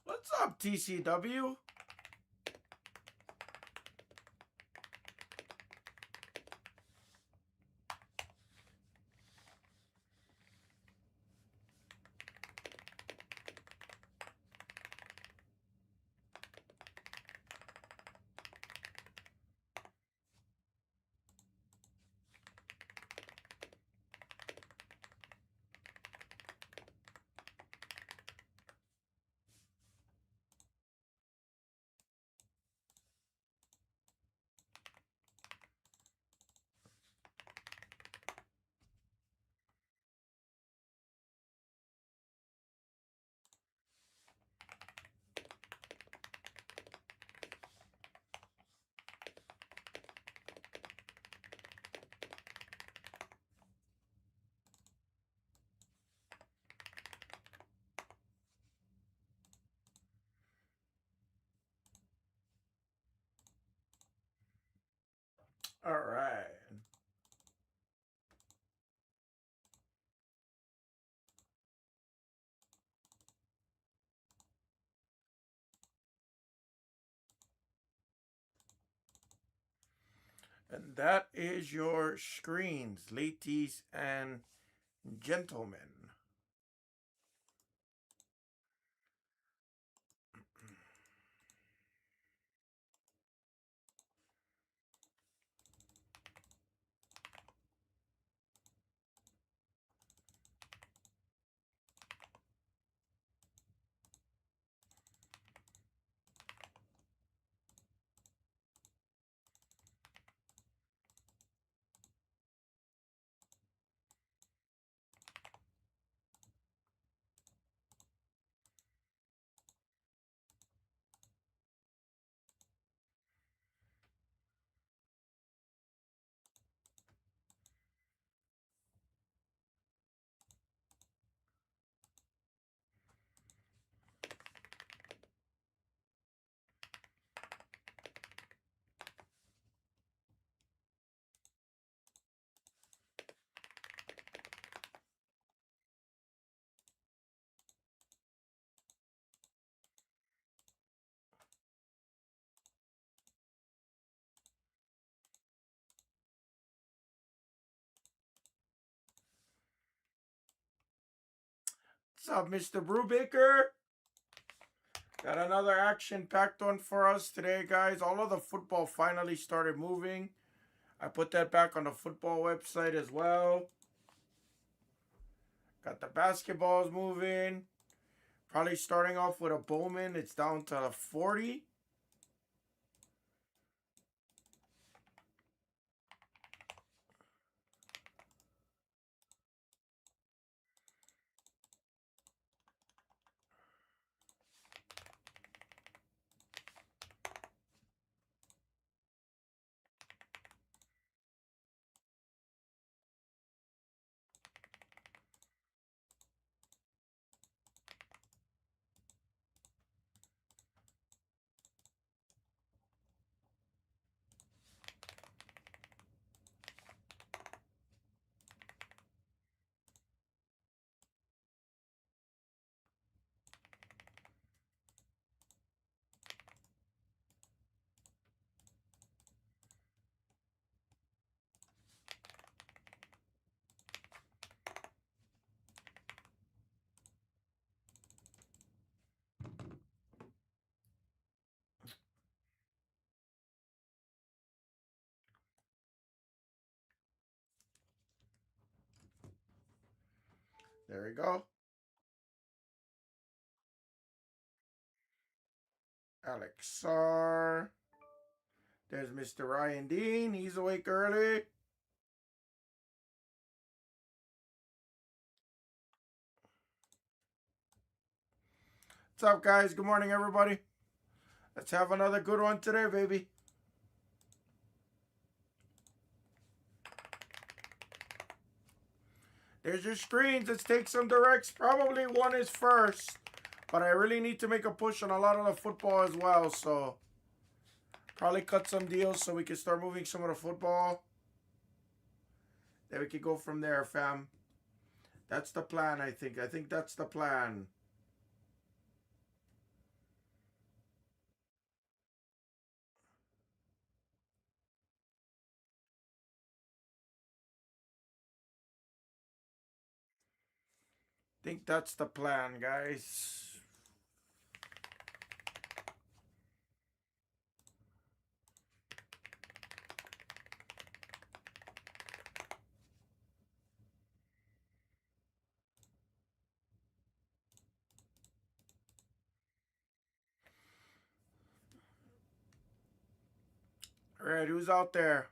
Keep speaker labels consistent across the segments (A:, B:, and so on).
A: What's up, TCW? All right. And that is your screens, ladies and gentlemen. What's up, Mr. Brubaker? Got another action-packed one for us today, guys. All of the football finally started moving. I put that back on the football website as well. Got the basketballs moving. Probably starting off with a Bowman. It's down to 40. There we go. Alex Sarr. There's Mr. Ryan Dean. He's awake early. What's up, guys? Good morning, everybody. Let's have another good one today, baby. There's your screens. Let's take some directs. Probably one is first, but I really need to make a push on a lot of the football as well, so probably cut some deals so we can start moving some of the football. Then we can go from there, fam. That's the plan, I think. I think that's the plan. Think that's the plan, guys. All right, who's out there?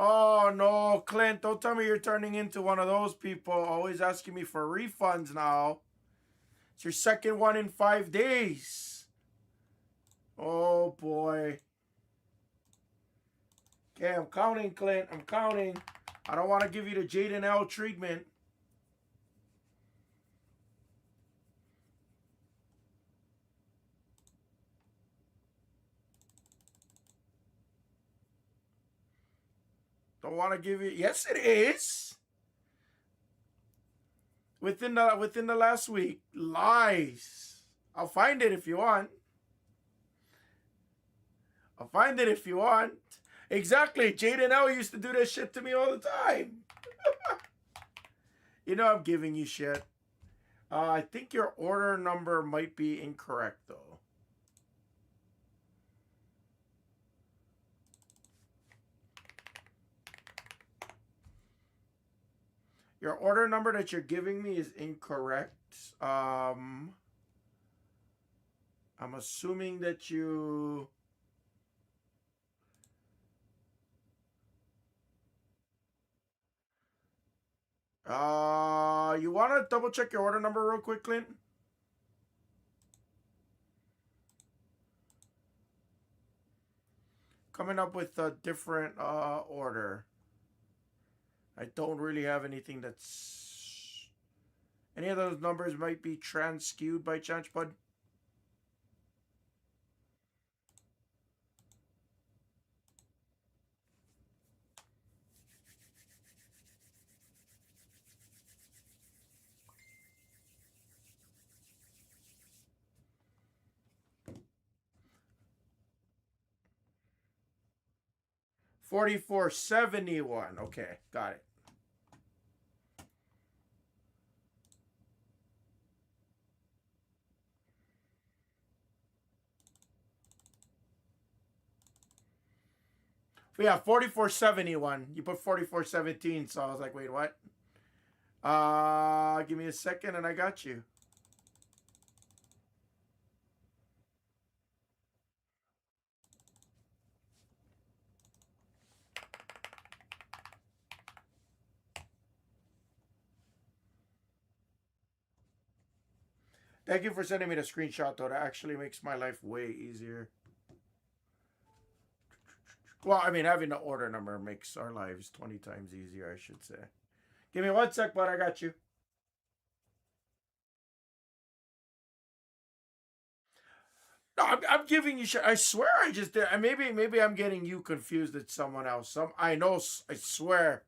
A: Oh no, Clint, don't tell me you're turning into one of those people always asking me for refunds now. It's your second one in 5 days. Oh boy. Okay, I'm counting, Clint. I'm counting. I don't want to give you the Jaden L treatment. Don't want to give you. Yes, it is. Within the last week. Lies. I'll find it if you want. I'll find it if you want. Exactly. Jaden L used to do that shit to me all the time. You know I'm giving you shit. I think your order number might be incorrect though. Your order number that you're giving me is incorrect. I'm assuming that you. You want to double check your order number real quick, Clint? Coming up with a different order. I don't really have anything that's. Any of those numbers might be trans skewed by chance, bud. $44.71. Okay, got it. But yeah, 44.71. You put 44.17, so I was like, wait, what? Give me a second and I got you. Thank you for sending me the screenshot, though. That actually makes my life way easier. Well, I mean, having the order number makes our lives 20 times easier, I should say. Give me 1 sec, bud. I got you. No, I'm giving you shit. I swear I just did. Maybe I'm getting you confused with someone else. I know. I swear.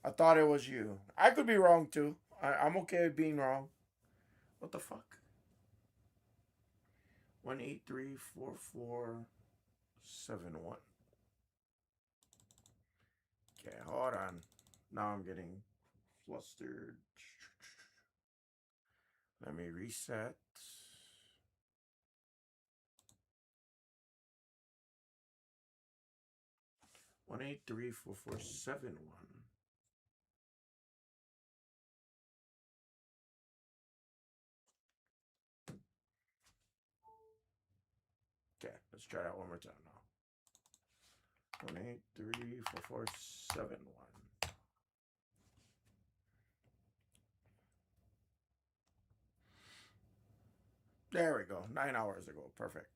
A: I thought it was you. I could be wrong, too. I'm okay with being wrong. What the fuck? 1834471. Okay, hold on. Now I'm getting flustered. Let me reset. 1834471. Okay, let's try that one more time now. 1834471. There we go. 9 hours ago. Perfect.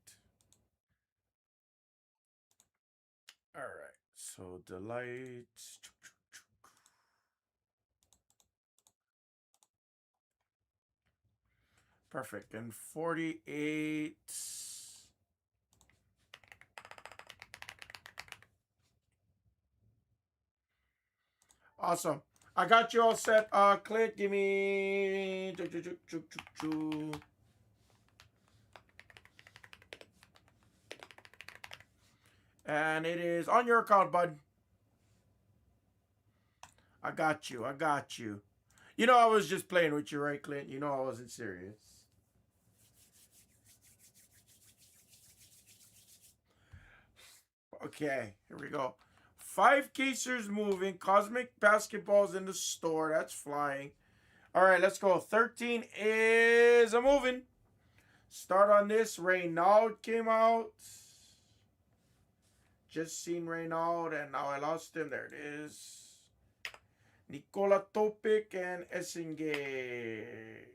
A: All right. So the lights. Perfect. And 48. Awesome. I got you all set. Click. Give me. And it is on your account, bud. I got you. I got you. You know I was just playing with you, right, Clint? You know I wasn't serious. Okay, here we go. 5 casers moving. Cosmic basketballs in the store. That's flying. All right, let's go. 13 is a moving. Start on this. Reynald came out. Just seen Reynald, and now I lost him. There it is. Nikola Topic and Essengate.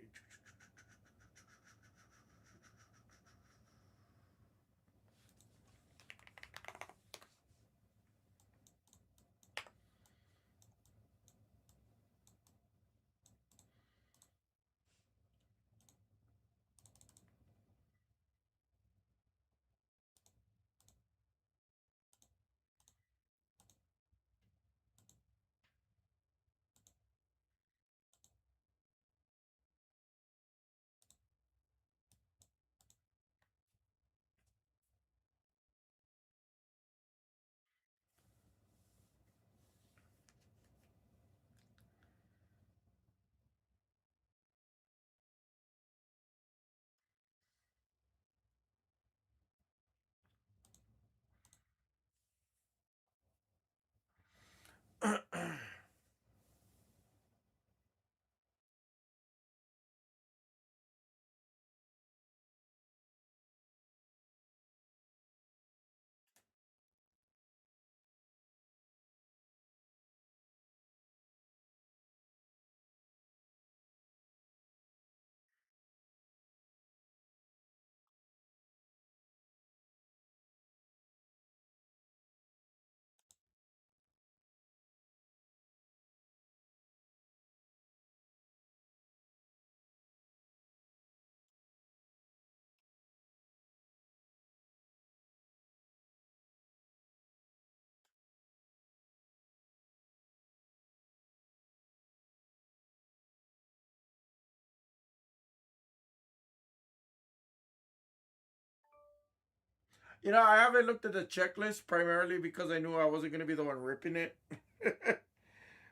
A: You know, I haven't looked at the checklist primarily because I knew I wasn't going to be the one ripping it.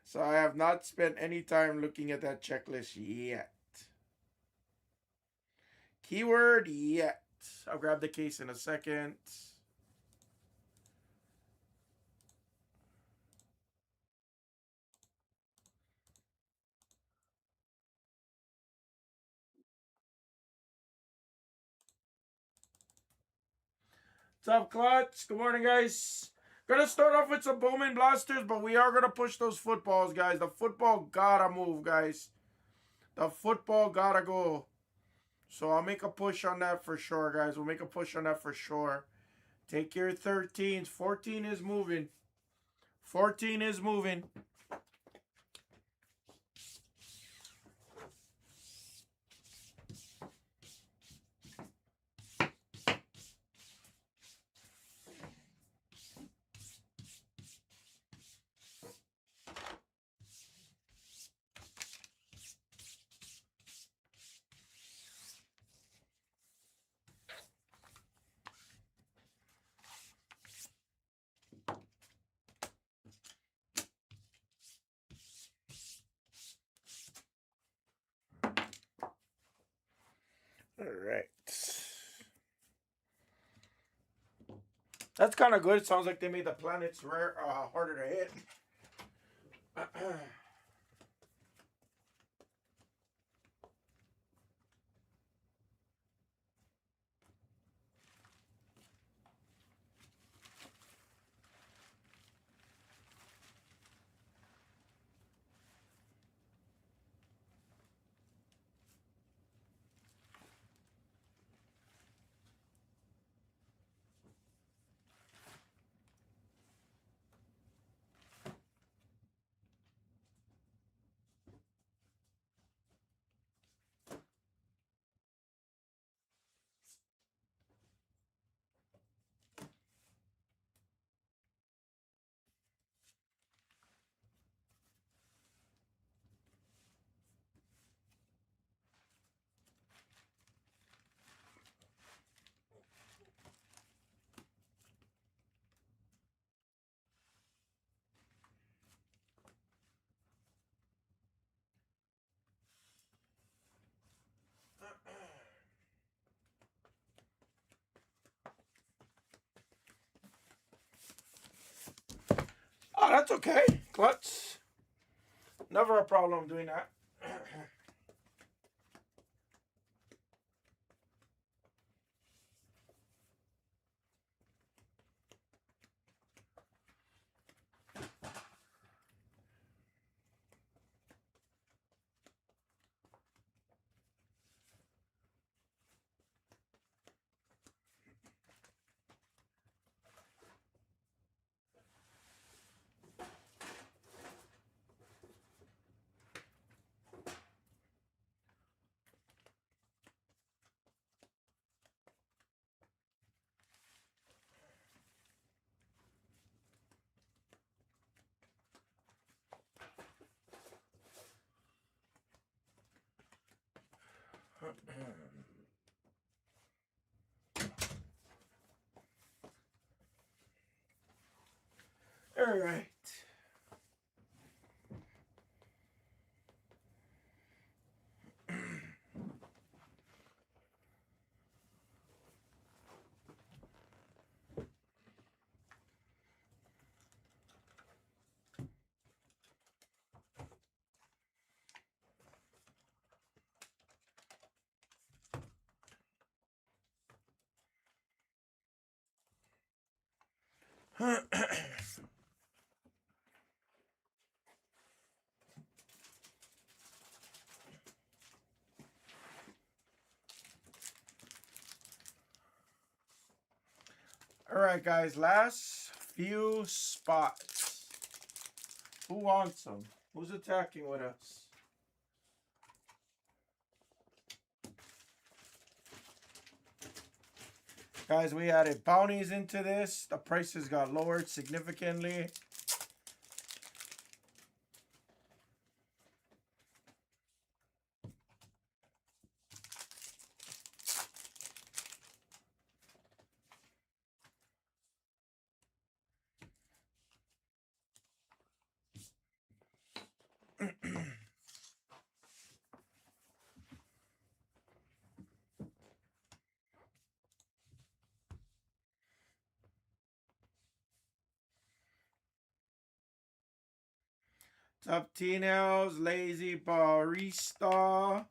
A: So I have not spent any time looking at that checklist yet. Keyword yet. I'll grab the case in a second. What's up, Clutch? Good morning, guys. Gonna start off with some Bowman blasters, but we are gonna push those footballs, guys. The football gotta move, guys. The football gotta go. So I'll make a push on that for sure, guys. We'll make a push on that for sure. Take your 13s. 14 is moving. 14 is moving. All right. That's kind of good. It sounds like they made the planets rare, harder to hit. That's okay. Clutch. Never a problem doing that. All right. All right, guys. Last few spots. Who wants them? Who's attacking with us? Guys, we added bounties into this. The prices got lowered significantly. Top T-Nails, Lazy Barista.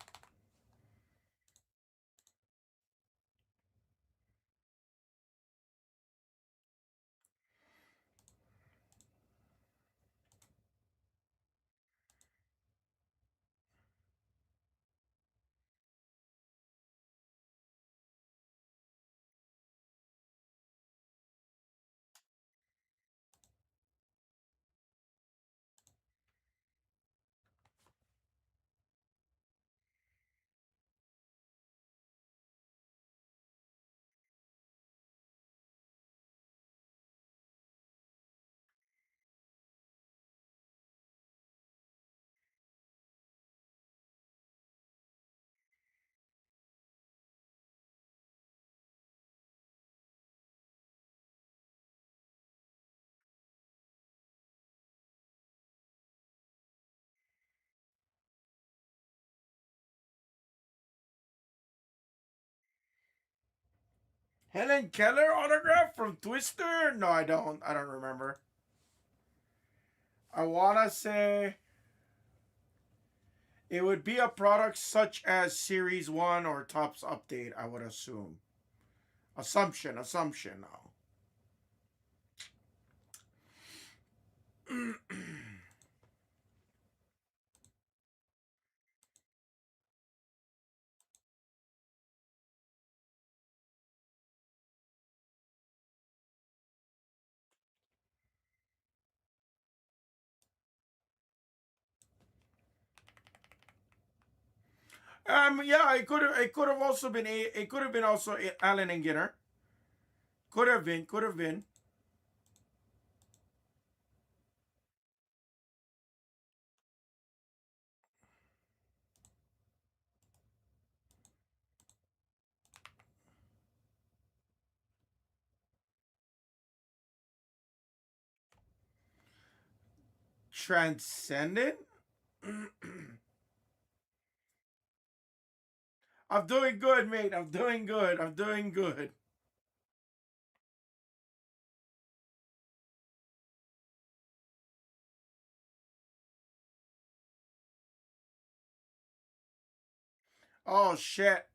A: Helen Keller autograph from Twister? No, I don't. I don't remember. I want to say it would be a product such as Series 1 or Topps Update, I would assume. Assumption now. Yeah, it could have also been it could have been also Allen and Ginner. Could have been. Transcendent. I'm doing good, mate. I'm doing good. I'm doing good. Oh shit.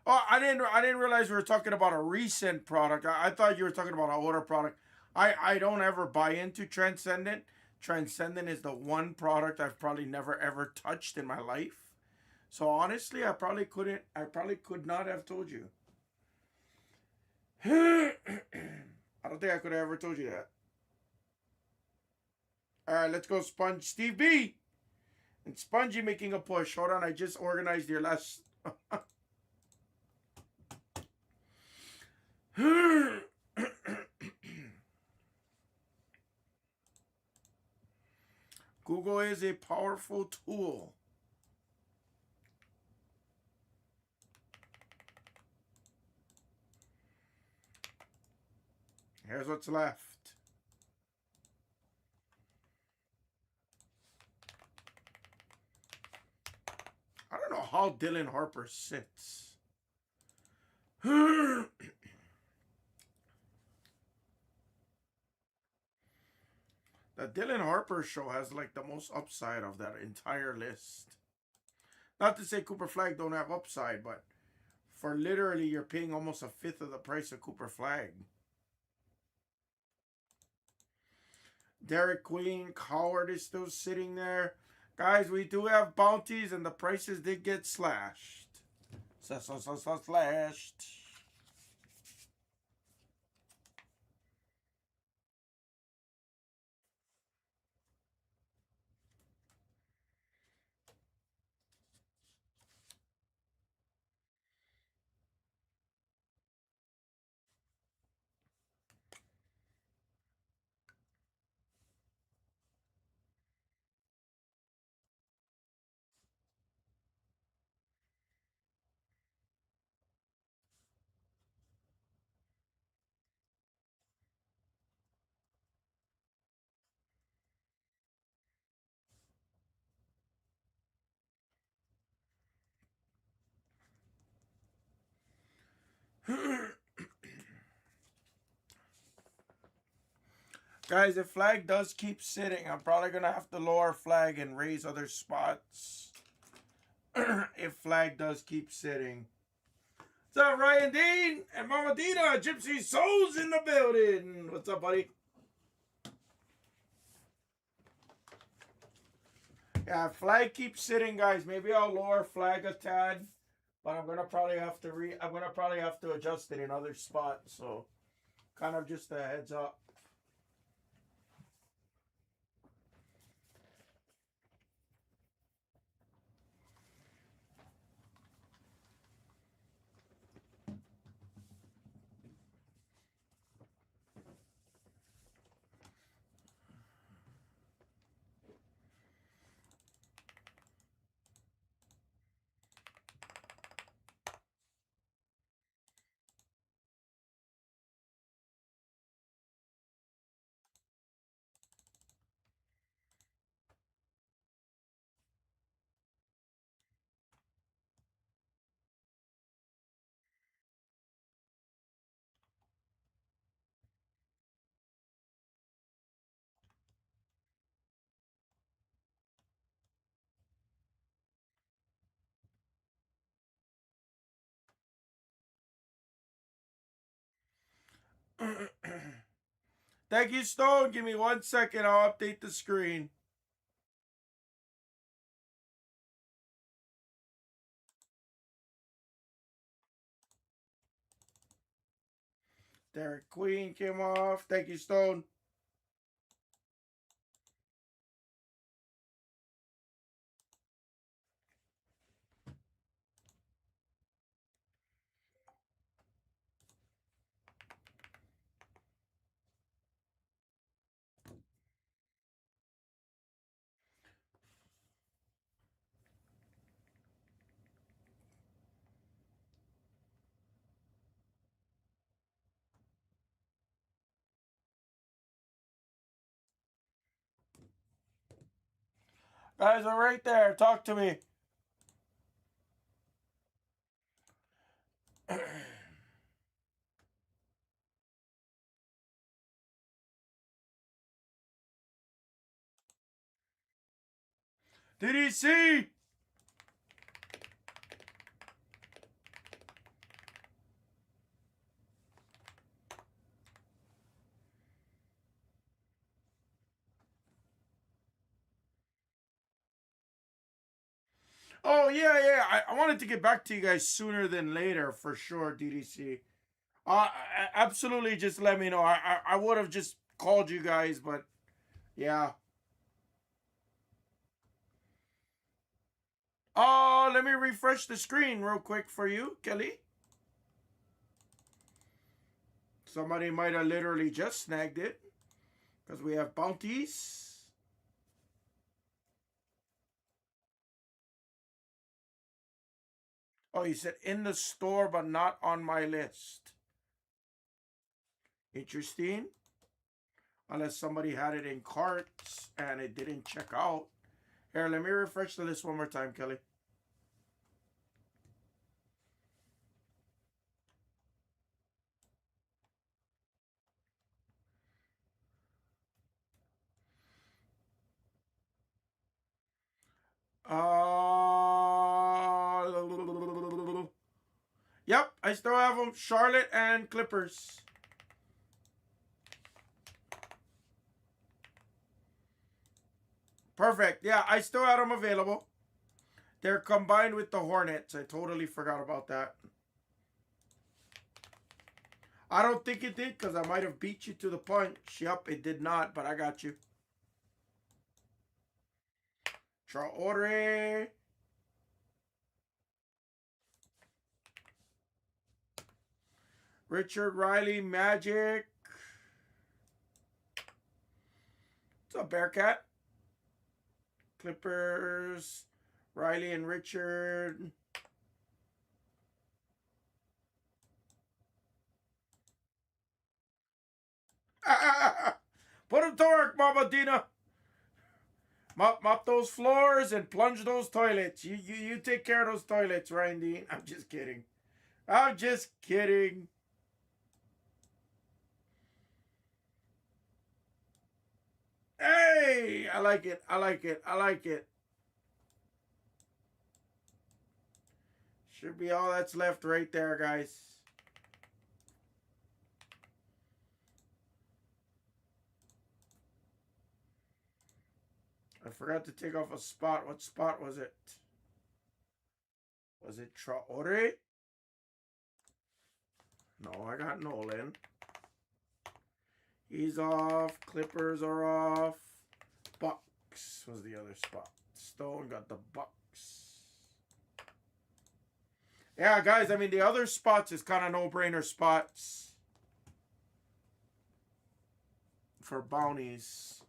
A: Oh, I didn't realize we were talking about a recent product. I thought you were talking about an older product. I don't ever buy into Transcendent. Transcendent is the one product I've probably never ever touched in my life. So honestly, I probably could not have told you. I don't think I could have ever told you that. All right, let's go, Sponge Steve B. And Spongy making a push. Hold on, I just organized your last. Google is a powerful tool. Here's what's left. I don't know how Dylan Harper sits. The Dylan Harper show has like the most upside of that entire list. Not to say Cooper Flag don't have upside, but for literally you're paying almost a fifth of the price of Cooper Flag. Derek Queen, Coward is still sitting there. Guys, we do have bounties and the prices did get slashed. Slashed. Guys, if Flag does keep sitting, I'm probably going to have to lower Flag and raise other spots. If Flag does keep sitting. What's up, Ryan Dean and Mama Dina? Gypsy Souls in the building. What's up, buddy? Yeah, Flag keeps sitting, guys. Maybe I'll lower Flag a tad, but I'm gonna probably have to adjust it in other spots. So, kind of just a heads up. Thank you, Stone. Give me 1 second. I'll update the screen. Derek Queen came off. Thank you, Stone. Guys are right there. Talk to me. Did he see? Oh yeah, yeah. I wanted to get back to you guys sooner than later for sure, DDC. Absolutely. Just let me know. I would have just called you guys, but yeah. Let me refresh the screen real quick for you, Kelly. Somebody might have literally just snagged it because we have bounties. Oh, you said in the store, but not on my list. Interesting. Unless somebody had it in carts and it didn't check out. Here, let me refresh the list one more time, Kelly. Yep, I still have them. Charlotte and Clippers. Perfect. Yeah, I still had them available. They're combined with the Hornets. I totally forgot about that. I don't think it did because I might have beat you to the punch. Yep, it did not, but I got you. Traore. Richard Riley, Magic. What's up, Bearcat? Clippers. Riley and Richard. Put him to work, Mama Dina. Mop those floors and plunge those toilets. You take care of those toilets, Ryan Dean. I'm just kidding. I'm just kidding. Hey, I like it. I like it. I like it. Should be all that's left right there, guys. I forgot to take off a spot. What spot was it? Was it Traore? No, I got Nolan. He's off. Clippers are off. Bucks was the other spot. Stone got the Bucks. Yeah, guys, I mean, the other spots is kind of no-brainer spots for bounties.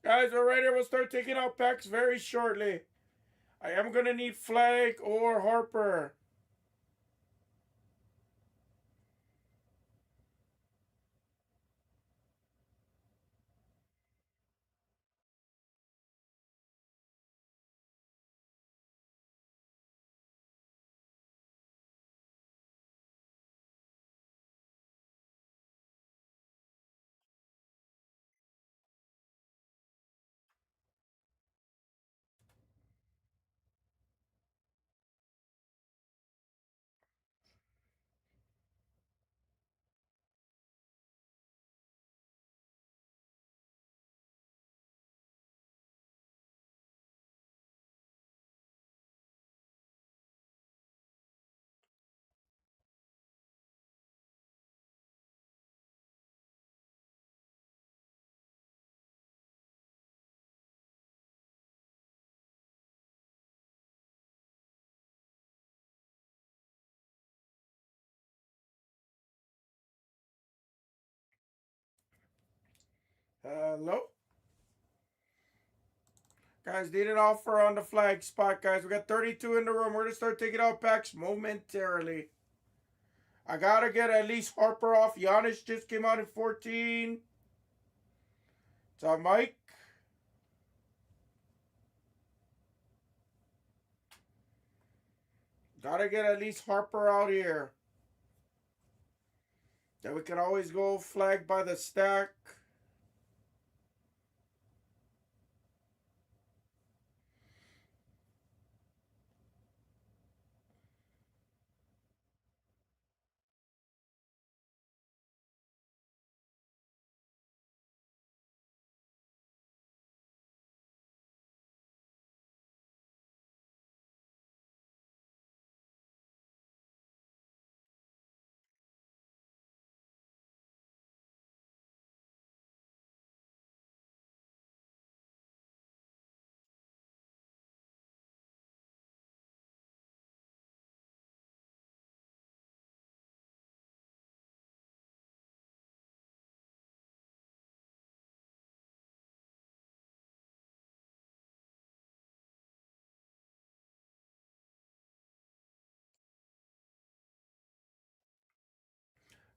A: Guys, we're ready. We'll start taking out packs very shortly. I am going to need Flag or Harper. Hello? Guys, need an offer on the flag spot, guys. We got 32 in the room. We're going to start taking out packs momentarily. I got to get at least Harper off. Giannis just came out in 14. It's on Mike. Got to get at least Harper out here. Then we can always go flag by the stack.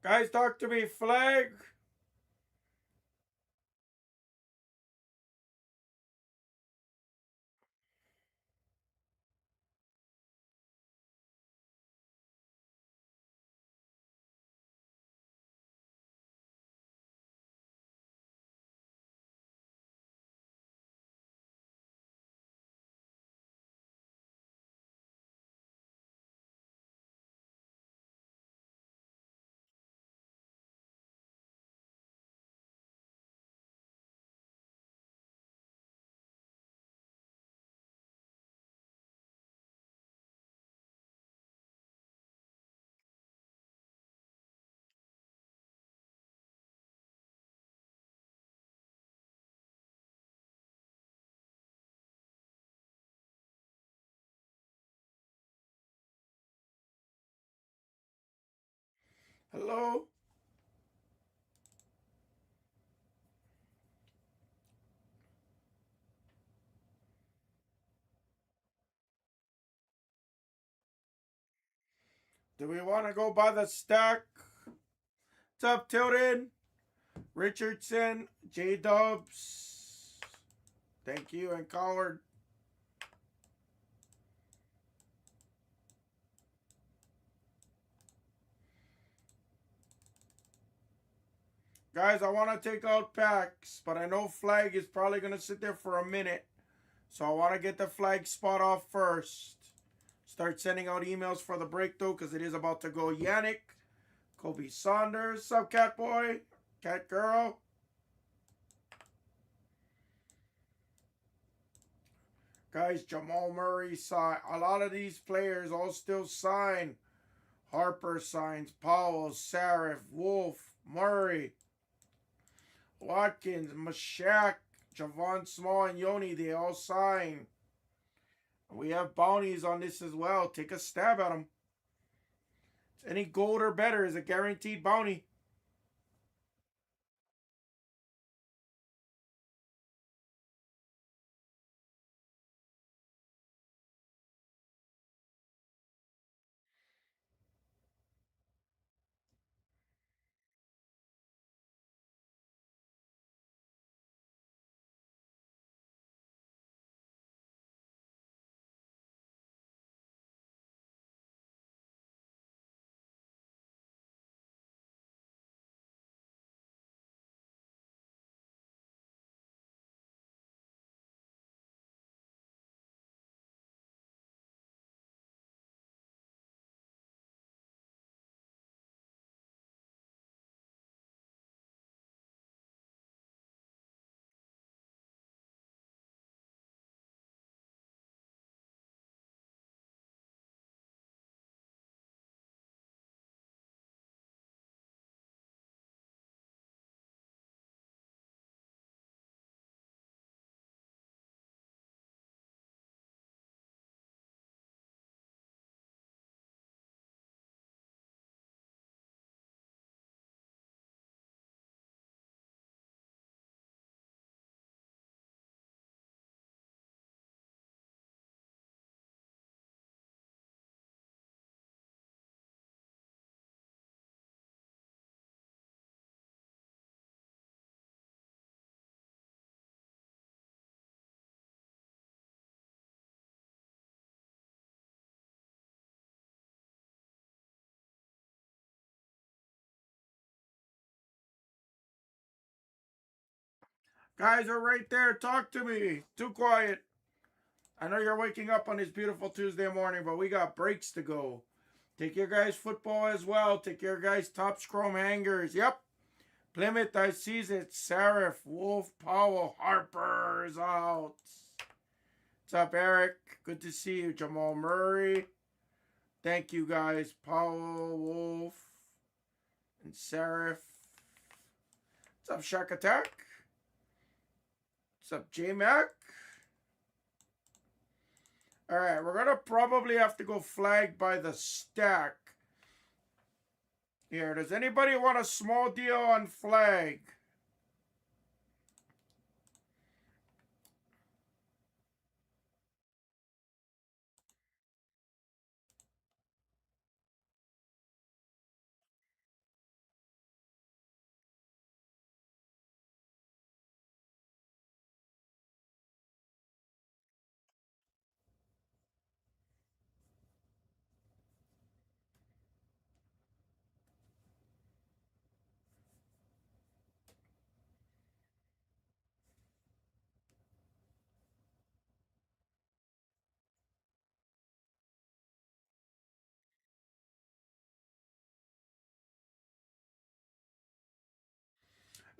A: Guys, talk to me. Flag. Hello? Do we want to go by the stack? What's up, Tilden? Richardson, J Dubs. Thank you, and Coward. Guys, I want to take out packs, but I know flag is probably going to sit there for a minute. So I want to get the flag spot off first. Start sending out emails for the break, though, because it is about to go. Yannick, Kobe Saunders, sup, cat boy, cat girl. Guys, Jamal Murray signed. A lot of these players all still sign. Harper signs, Powell, Sarif, Wolf, Murray, Watkins, Mashak, Javon Small, and Yoni. They all sign. We have bounties on this as well. Take a stab at them. Any gold or better is a guaranteed bounty. Guys are right there. Talk to me. Too quiet. I know you're waking up on this beautiful Tuesday morning, but we got breaks to go. Take your guys' football as well. Take your guys' top scrum hangers. Yep. Plymouth, I sees it. Seraph, Wolf, Powell, Harper is out. What's up, Eric? Good to see you. Jamal Murray. Thank you, guys. Powell, Wolf, and Seraph. What's up, Shark Attack? What's up, J-Mac? Alright, we're going to probably have to go flag by the stack. Here, does anybody want a small deal on flag?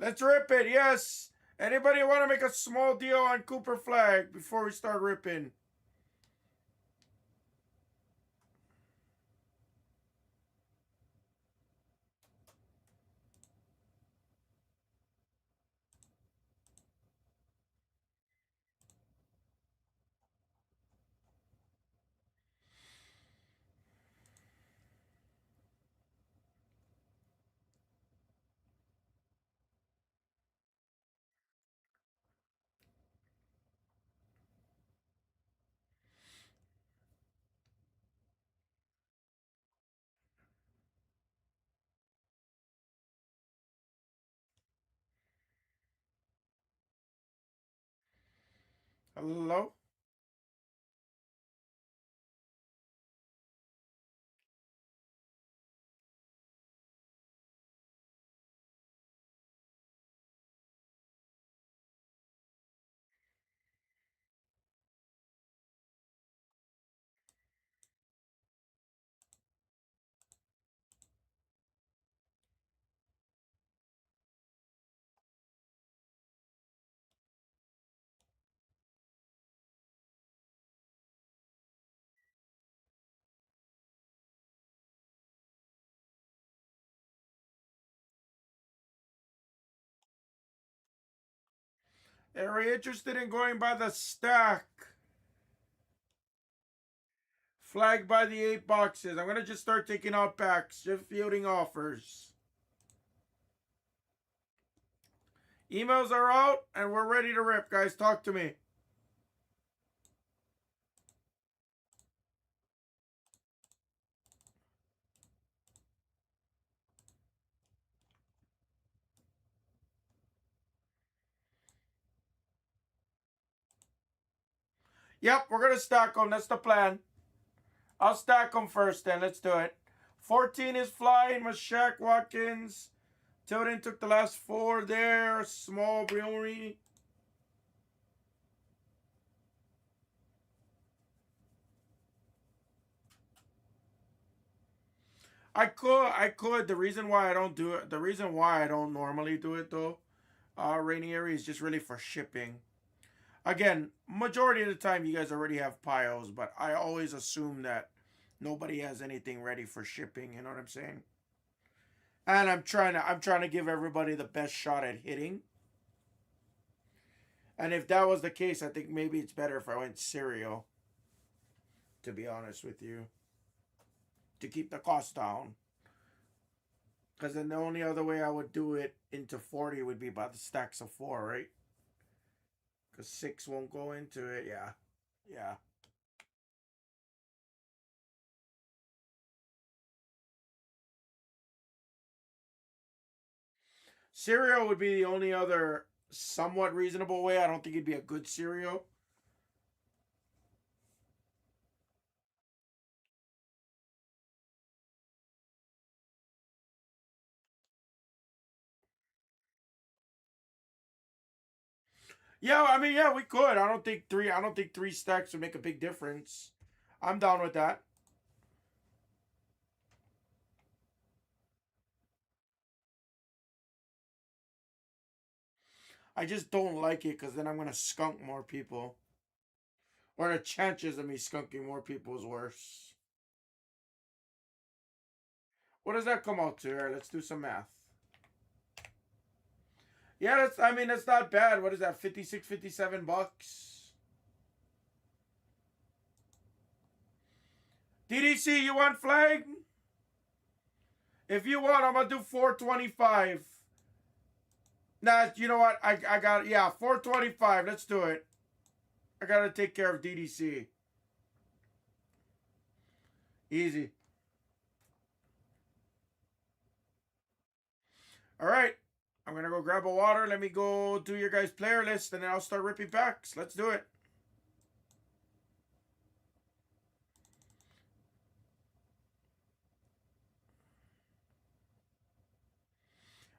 A: Let's rip it, yes. Anybody want to make a small deal on Cooper flag before we start ripping? Hello? Are we interested in going by the stack? Flag by the 8 boxes. I'm going to just start taking out packs. Just fielding offers. Emails are out and we're ready to rip, guys. Talk to me. Yep, we're going to stack them. That's the plan. I'll stack them first then. Let's do it. 14 is flying. Mashak Watkins. Tilden took the last 4 there. Small Brewery. I could. The reason why I don't do it, the reason why I don't normally do it though, Rainieri is just really for shipping. Again, majority of the time you guys already have piles, but I always assume that nobody has anything ready for shipping. You know what I'm saying? And I'm trying to give everybody the best shot at hitting. And if that was the case, I think maybe it's better if I went cereal. To be honest with you, to keep the cost down. Because then the only other way I would do it into 40 would be by the stacks of 4, right? Because 6 won't go into it. Yeah. Yeah. Cereal would be the only other somewhat reasonable way. I don't think it'd be a good cereal. Yeah, I mean, yeah, we could. I don't think three. I don't think three stacks would make a big difference. I'm down with that. I just don't like it because then I'm gonna skunk more people, or the chances of me skunking more people is worse. What does that come out to? Here, let's do some math. Yeah, that's. I mean, that's not bad. What is that? 56, 57 bucks. DDC, you want flag? If you want, I'm gonna do 425. Nah, you know what? I got, yeah, 425. Let's do it. I gotta take care of DDC. Easy. All right. I'm gonna go grab a water. Let me go do your guys' player list, and then I'll start ripping packs. Let's do it.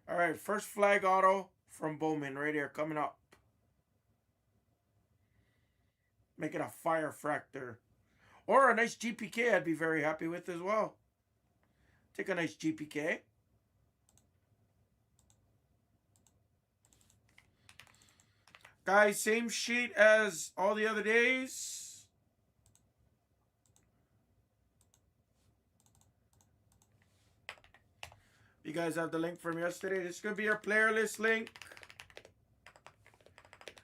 A: All right, first flag auto from Bowman right here coming up. Make it a fire fractor. Or a nice GPK I'd be very happy with as well. Take a nice GPK. Guys, same sheet as all the other days. You guys have the link from yesterday. This is going to be your player list link.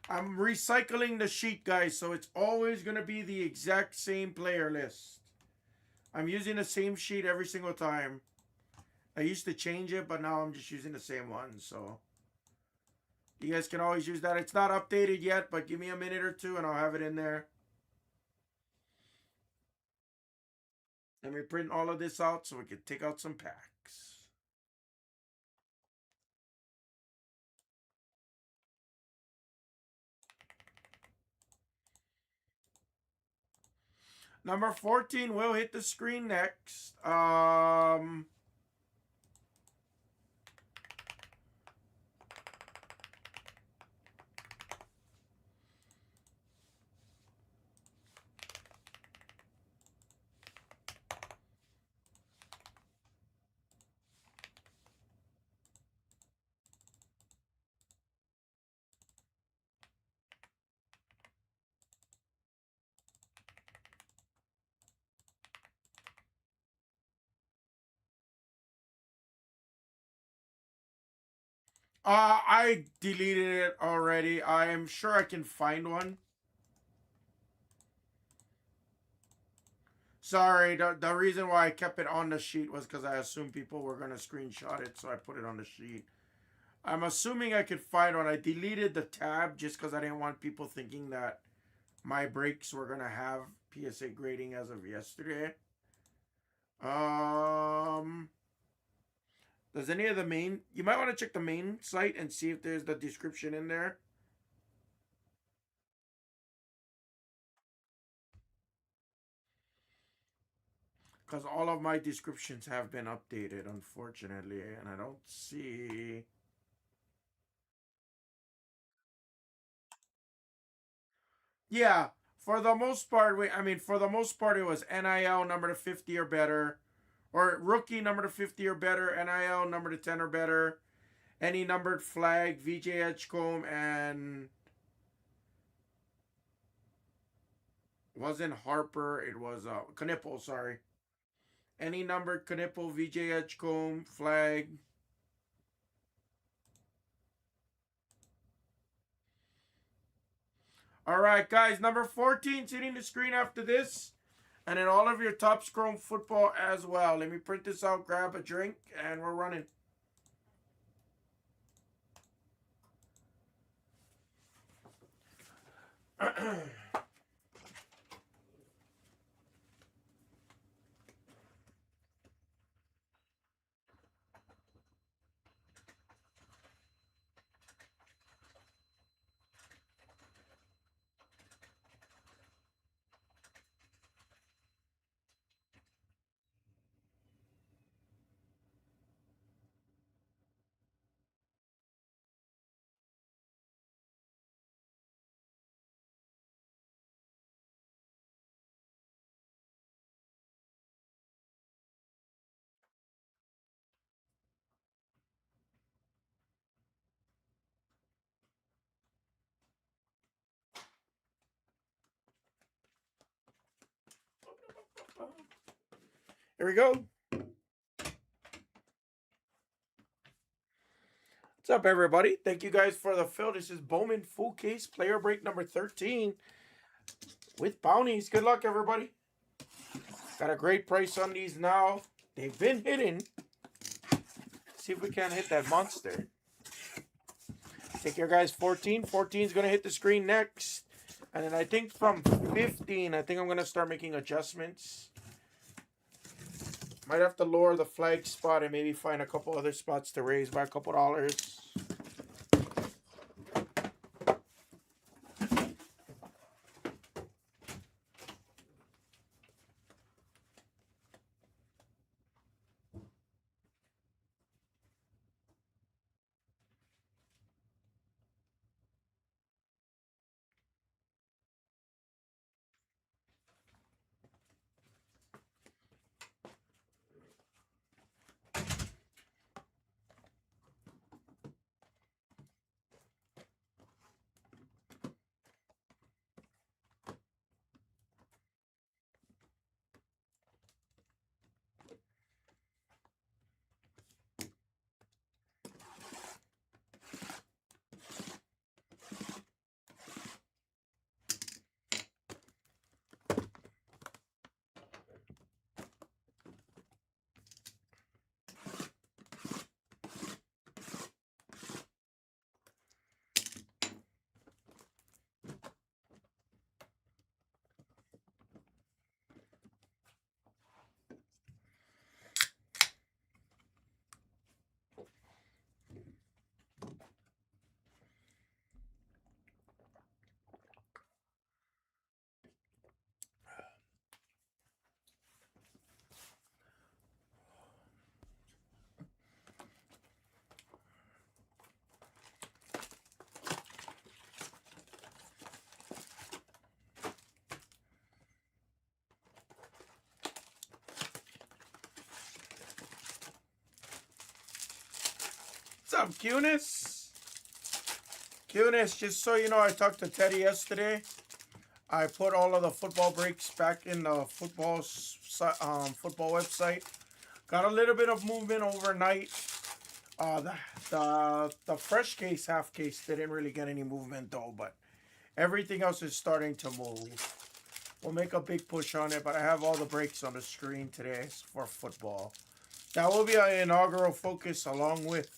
A: I'm recycling the sheet, guys, so it's always going to be the exact same player list. I'm using the same sheet every single time. I used to change it, but now I'm just using the same one, so you guys can always use that. It's not updated yet, but give me a minute or two and I'll have it in there. Let me print all of this out so we can take out some packs. Number 14 will hit the screen next. I deleted it already. I am sure I can find one. Sorry, the reason why I kept it on the sheet was because I assumed people were going to screenshot it, so I put it on the sheet. I'm assuming I could find one. I deleted the tab just because I didn't want people thinking that my breaks were going to have PSA grading as of yesterday. Um, does any of the main... You might want to check the main site and see if there's the description in there. Because all of my descriptions have been updated, unfortunately, and I don't see... Yeah, for the most part, for the most part, it was NIL number to 50 or better, or rookie number to 50 or better, NIL number to 10 or better, any numbered flag, VJ Edgecombe, and wasn't Harper, it was Knipple, sorry. Any numbered Knipple, VJ Edgecombe, flag. All right, guys, number 14 hitting the screen after this. And then all of your Topps Chrome football as well. Let me print this out, grab a drink, and we're running. Here we go. What's up, everybody? Thank you guys for the fill. This is Bowman full case player break number 13 with bounties. Good luck, everybody. Got a great price on these now. They've been hitting. See if we can hit that monster. Take care, guys. 14. 14 is going to hit the screen next. And then I think from 15, I think I'm going to start making adjustments. Might have to lower the flag spot and maybe find a couple other spots to raise by a couple dollars. What's up, Cunis? Cunis, just so you know, I talked to Teddy yesterday. I put all of the football breaks back in the football website. Got a little bit of movement overnight. The fresh case, half case, didn't really get any movement though, but everything else is starting to move. We'll make a big push on it, but I have all the breaks on the screen today for football. That will be our inaugural focus along with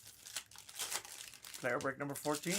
A: player break number 14.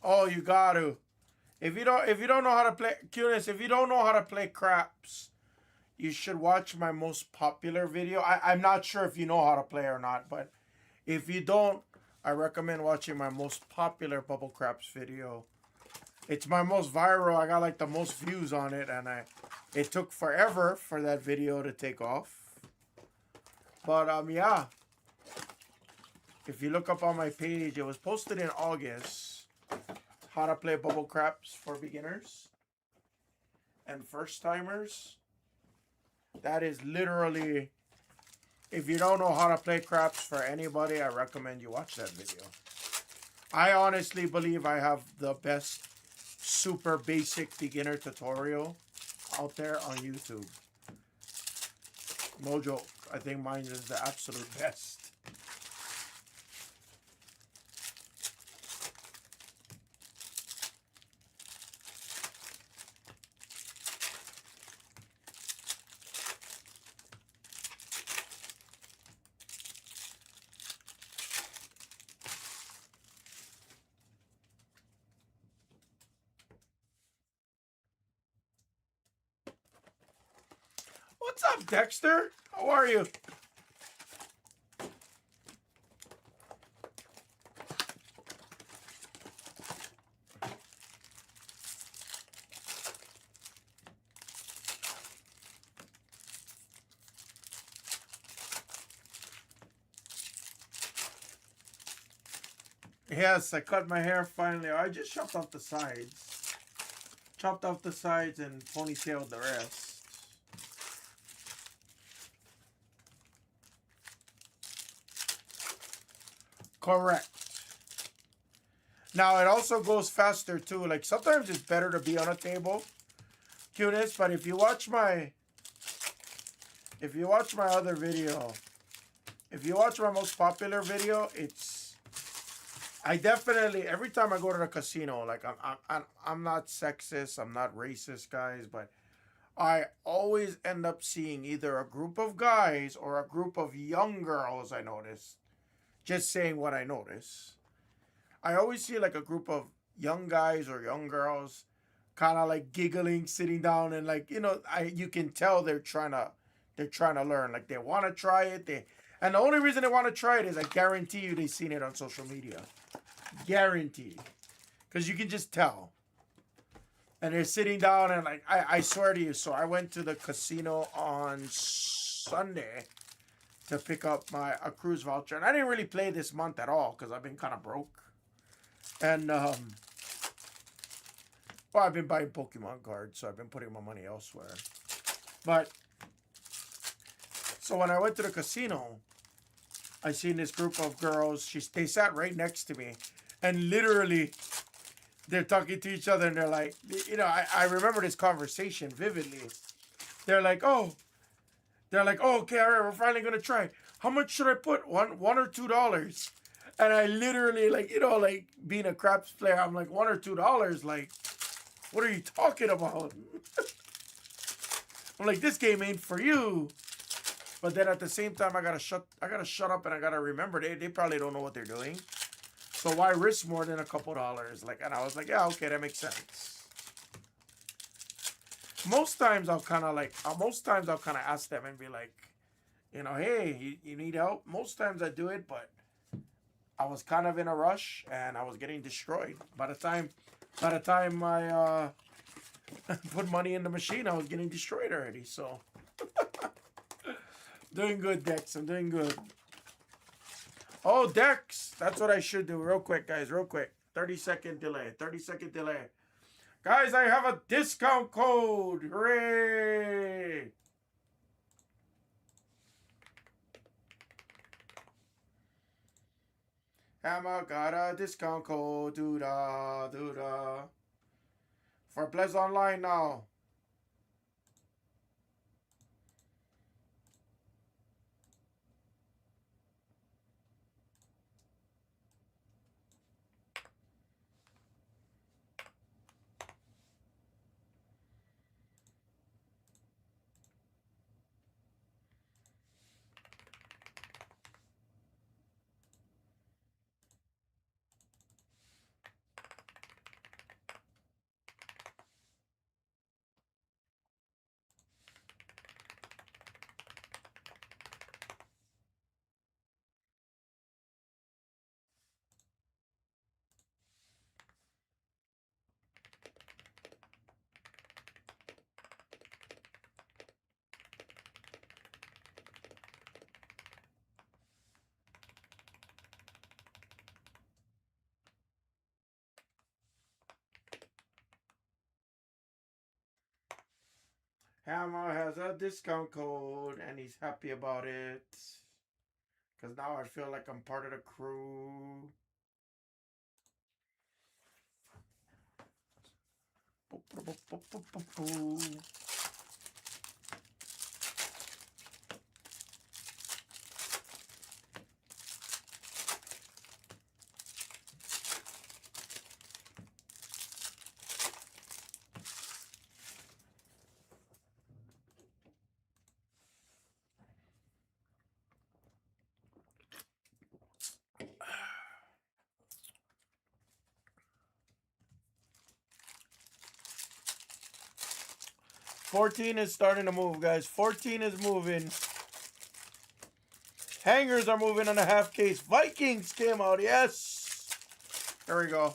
A: Oh, you got to. If you don't know how to play, Cunis, if you don't know how to play craps, you should watch my most popular video. I'm not sure if you know how to play or not, but if you don't, I recommend watching my most popular bubble craps video. It's my most viral. I got like the most views on it, and it took forever for that video to take off. But yeah. If you look up on my page, it was posted in August. How to play bubble craps for beginners and first timers. That is literally, if you don't know how to play craps for anybody, I recommend you watch that video. I honestly believe I have the best super basic beginner tutorial out there on YouTube. No joke. I think mine is the absolute best. What's up, Dexter? How are you? Yes, I cut my hair finally. I just chopped off the sides. Chopped off the sides and ponytailed the rest. Correct. Now it also goes faster too. Like sometimes it's better to be on a table, cuteness. But if you watch my other video, if you watch my most popular video, I definitely every time I go to the casino, like I'm not sexist, I'm not racist, guys, but I always end up seeing either a group of guys or a group of young girls. I notice, just saying what I notice. I always see like a group of young guys or young girls, kind of like giggling, sitting down, and like you can tell they're trying to learn. Like they want to try it. And the only reason they want to try it is I guarantee you they've seen it on social media. Guaranteed. Because you can just tell. And they're sitting down and like, I swear to you. So I went to the casino on Sunday to pick up a cruise voucher. And I didn't really play this month at all because I've been kind of broke. And, well, I've been buying Pokemon cards. So I've been putting my money elsewhere. But, so when I went to the casino, I seen this group of girls. They sat right next to me. And literally, they're talking to each other. And they're like, I remember this conversation vividly. They're like, oh, okay, all right, we're finally going to try. How much should I put? $1 or $2? And I literally, like being a craps player, I'm like, $1 or $2? Like, what are you talking about? I'm like, this game ain't for you. But then at the same time, I gotta shut up and I gotta remember they probably don't know what they're doing. So why risk more than a couple dollars? Like, and I was like, yeah, okay, that makes sense. Most times I'll kind of ask them and be like, hey, you need help? Most times I do it, but I was kind of in a rush and I was getting destroyed. By the time I put money in the machine, I was getting destroyed already. So doing good, Dex. I'm doing good. Oh, Dex. That's what I should do. Real quick, guys. Real quick. 30-second delay. 30-second delay. Guys, I have a discount code. Hooray! Hammer got a discount code. Doo-da, doo-da. For Blez Online now. Hammer has a discount code and he's happy about it. Because now I feel like I'm part of the crew. 14 is starting to move, guys. 14 is moving. Hangers are moving on a half case. Vikings came out. Yes. There we go.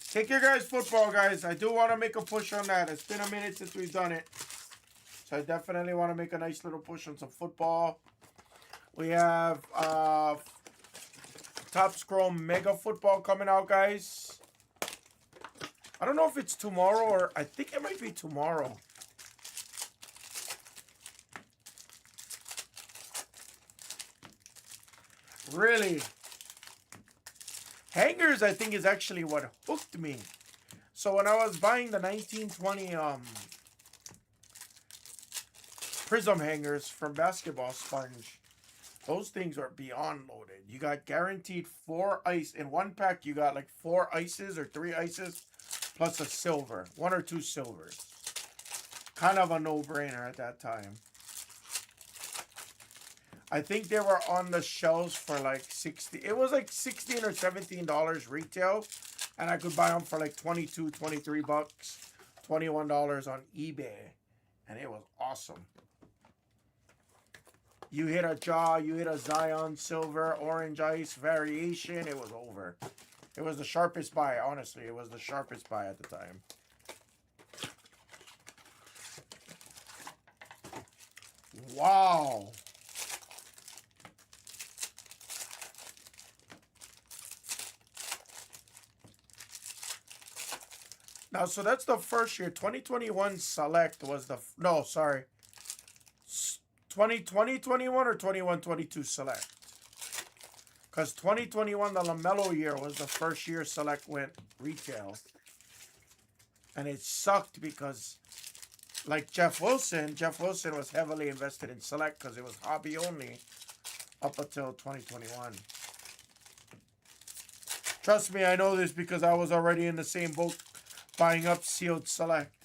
A: Take your guys' football, guys. I do want to make a push on that. It's been a minute since we've done it. So I definitely want to make a nice little push on some football. We have Top Scroll Mega Football coming out, guys. I don't know if it's tomorrow or I think it might be tomorrow. Really? Hangers, I think, is actually what hooked me. So when I was buying the 1920 Prism hangers from Basketball Sponge, those things are beyond loaded. You got guaranteed 4 ice. In one pack, you got like 4 ices or 3 ices plus a silver. 1 or 2 silvers. Kind of a no-brainer at that time. I think they were on the shelves for like 60. It was like $16 or $17 retail. And I could buy them for like 22, 23 bucks. $21 on eBay. And it was awesome. You hit a Jaw, you hit a Zion Silver, Orange Ice variation. It was over. It was the sharpest buy, honestly. It was the sharpest buy at the time. Wow. Now, so that's the first year. 2021 Select was the... No, sorry. 2021 or 21-22 Select. Because 2021, the LaMelo year, was the first year Select went retail. And it sucked because, like Jeff Wilson was heavily invested in Select because it was hobby only up until 2021. Trust me, I know this because I was already in the same boat buying up sealed Select.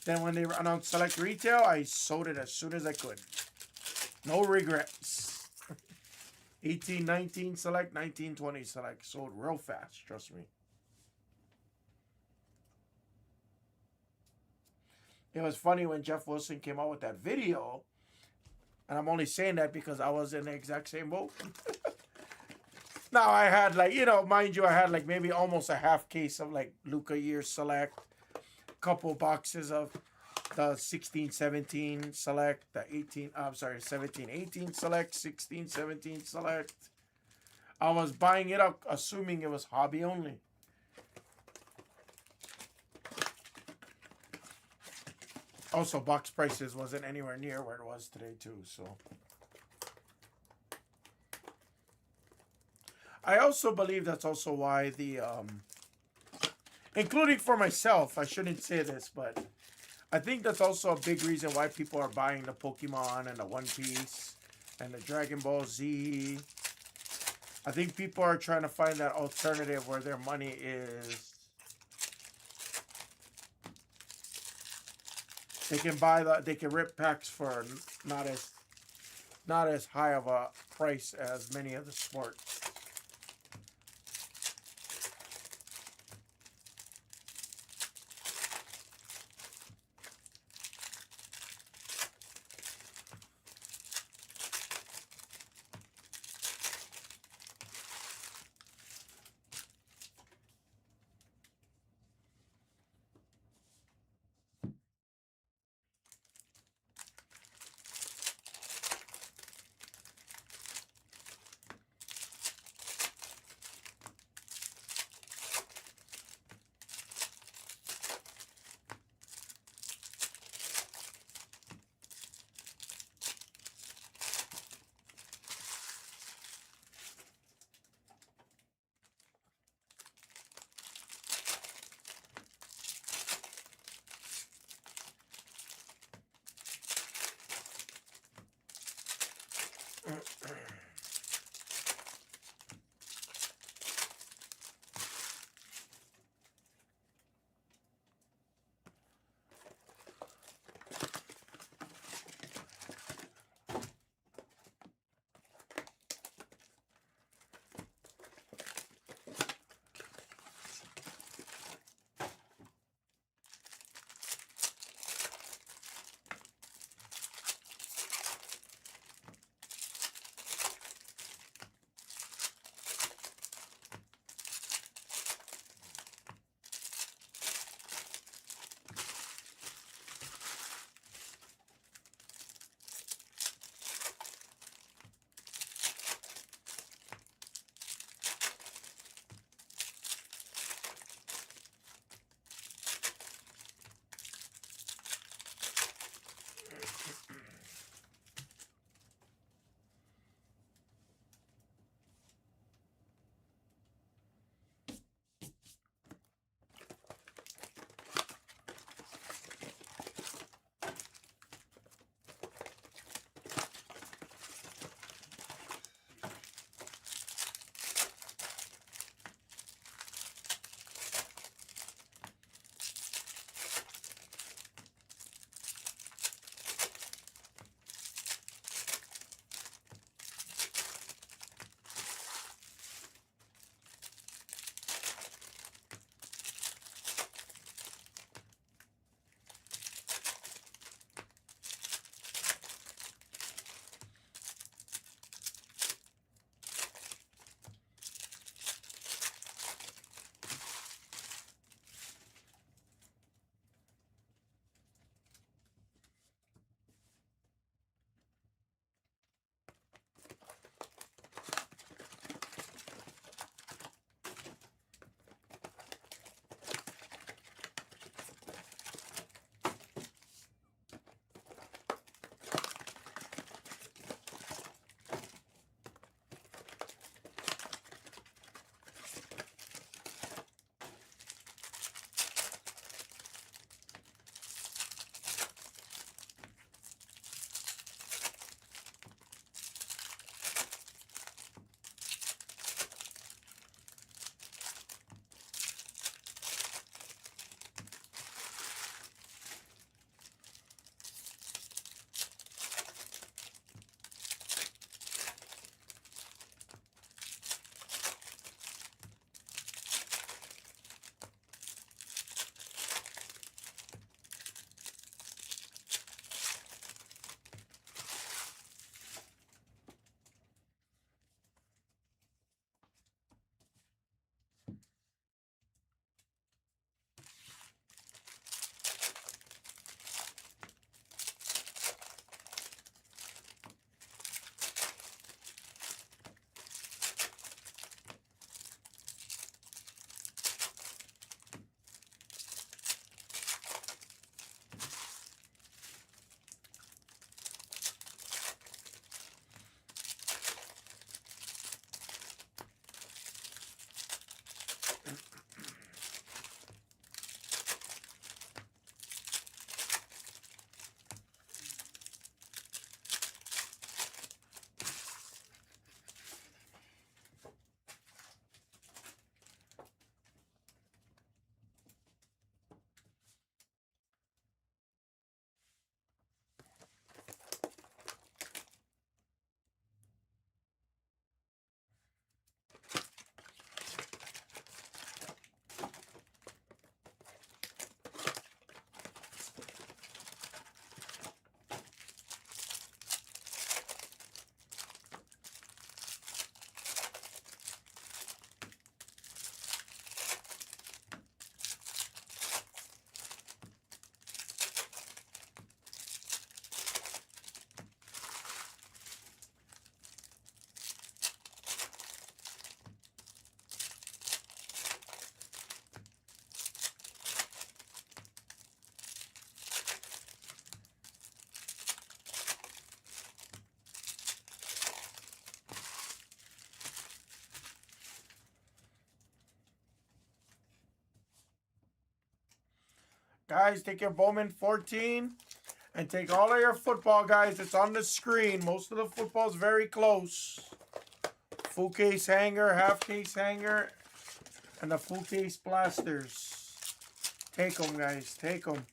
A: Then when they announced Select retail, I sold it as soon as I could. No regrets. 18-19 Select, 19-20 Select. Sold real fast, trust me. It was funny when Jeff Wilson came out with that video. And I'm only saying that because I was in the exact same boat. Now I had like, you know, mind you, I had like maybe almost a half case of like Luka Year Select. Couple boxes of the 16-17 Select, the 17-18 Select, 16-17 Select. I was buying it up assuming it was hobby only. Also, box prices wasn't anywhere near where it was today too, so. I also believe that's also why the, including for myself, I shouldn't say this, but I think that's also a big reason why people are buying the Pokemon and the One Piece and the Dragon Ball Z. I think people are trying to find that alternative where their money is. They can buy they can rip packs for not as high of a price as many of the sports. Guys, take your Bowman 14 and take all of your football, guys. It's on the screen. Most of the football is very close. Full case hanger, half case hanger, and the full case blasters. Take them, guys. Take them.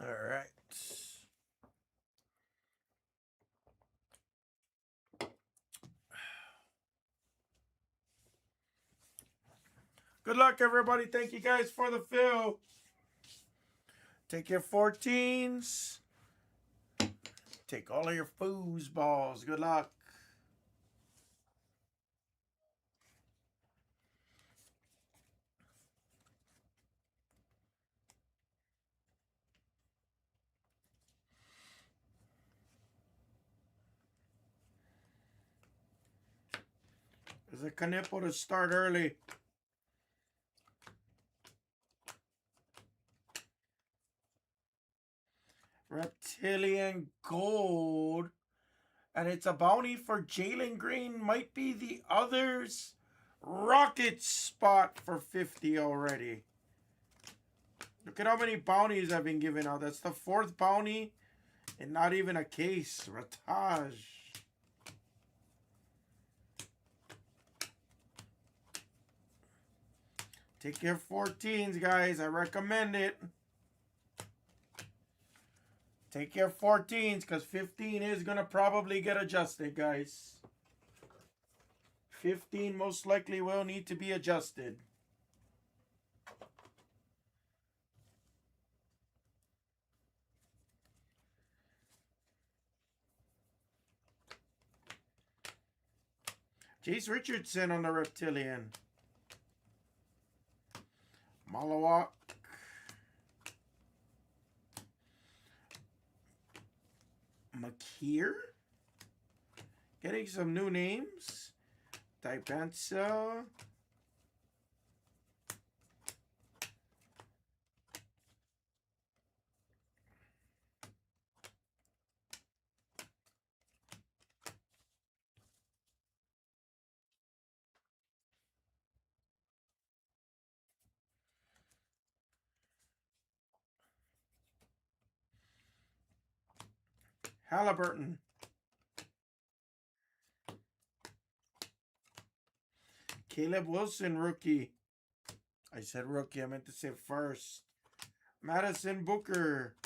A: All right. Good luck, everybody. Thank you guys for the fill. Take your 14s. Take all of your foosballs. Good luck. There's a Canepo to start early. Reptilian Gold. And it's a bounty for Jalen Green. Might be the others. Rocket spot for 50 already. Look at how many bounties I've been giving out. That's the 4th bounty. And not even a case. Rataj. Take your 14s, guys. I recommend it. Take your 14s because 15 is going to probably get adjusted, guys. 15 most likely will need to be adjusted. Jace Richardson on the Reptilian. Malawak. Makir. Getting some new names. Typensa. Halliburton. Caleb Wilson, rookie. I said rookie. I meant to say first. Madison Booker.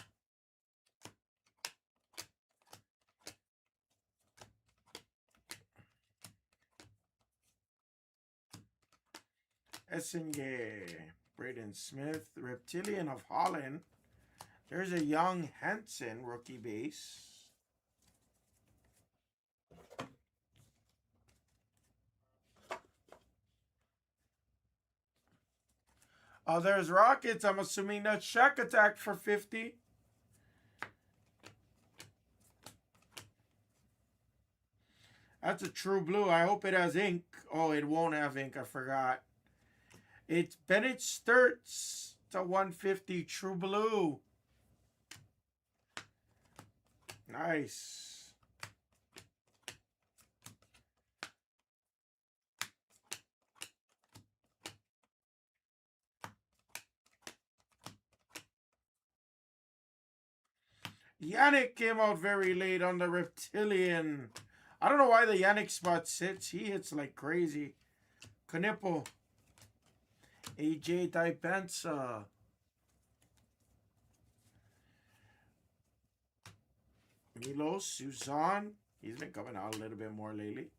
A: Essenge. Braden Smith. Reptilian of Holland. There's a young Hansen rookie base. Oh, there's Rockets. I'm assuming that's Shack Attack for 50. That's a true blue. I hope it has ink. Oh, it won't have ink. I forgot. It's Bennett Sturts to 150 true blue. Nice. Yannick came out very late on the Reptilian. I don't know why the Yannick spot sits. He hits like crazy. Canepo. AJ Typensa. Milos, Suzanne. He's been coming out a little bit more lately.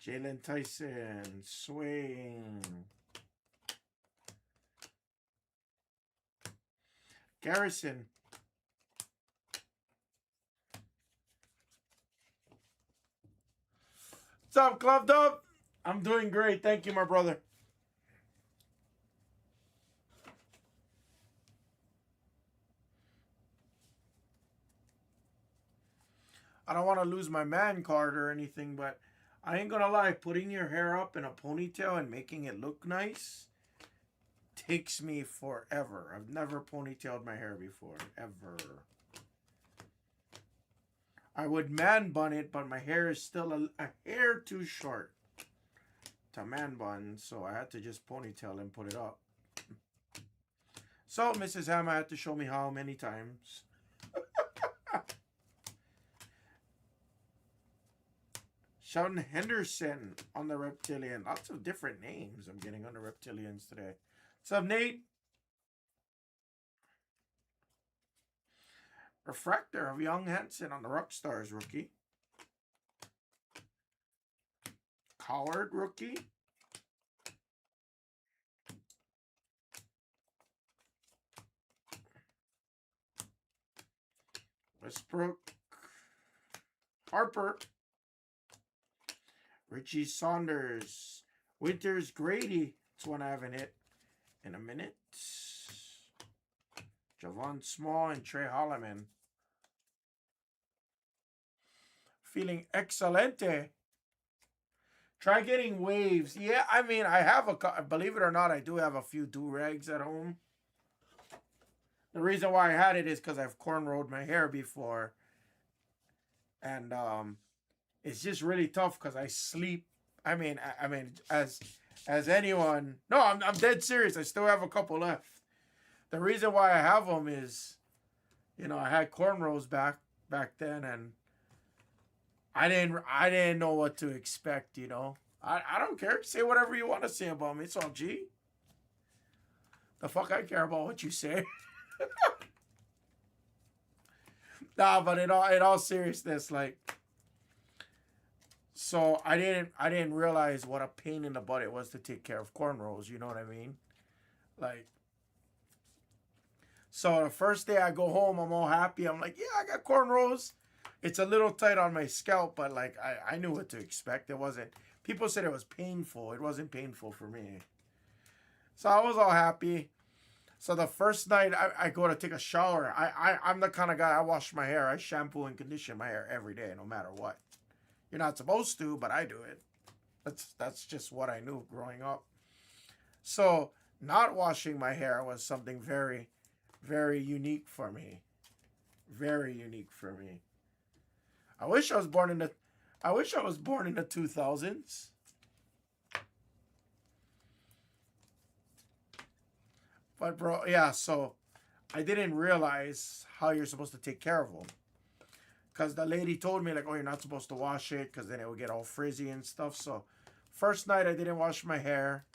A: Jalen Tyson, Swing. Garrison. What's up, Clubbed Up? I'm doing great. Thank you, my brother. I don't want to lose my man card or anything, but I ain't gonna lie, putting your hair up in a ponytail and making it look nice takes me forever. I've never ponytailed my hair before, ever. I would man bun it, but my hair is still a hair too short to man bun, so I had to just ponytail and put it up. So Mrs. Hammer had to show me how many times. Sheldon Henderson on the Reptilian. Lots of different names I'm getting on the Reptilians today. What's up, Nate? Refractor of Young Hansen on the Rockstars rookie. Coward rookie. Westbrook. Harper. Richie Saunders. Winters Grady. That's one I haven't hit in a minute. Javon Small and Trey Holloman. Feeling excelente. Try getting waves. Yeah, I mean, I have believe it or not, I do have a few do-rags at home. The reason why I had it is because I've cornrowed my hair before. And it's just really tough because I sleep. I mean, as anyone. No, I'm dead serious. I still have a couple left. The reason why I have them is, you know, I had cornrows back then, and I didn't know what to expect, you know. I don't care. Say whatever you want to say about me. It's all G. The fuck I care about what you say. Nah, but in all seriousness, like, so I didn't realize what a pain in the butt it was to take care of cornrows, you know what I mean? Like, so the first day I go home, I'm all happy. I'm like, yeah, I got cornrows. It's a little tight on my scalp, but like I knew what to expect. It wasn't, people said it was painful. It wasn't painful for me. So I was all happy. So the first night I go to take a shower, I'm the kind of guy, I wash my hair. I shampoo and condition my hair every day, no matter what. You're not supposed to, but I do it. That's just what I knew growing up. So not washing my hair was something very, very unique for me. Very unique for me. I wish I was born in the 2000s. But bro, yeah, so I didn't realize how you're supposed to take care of them. Because the lady told me, like, oh, you're not supposed to wash it because then it will get all frizzy and stuff. So first night I didn't wash my hair.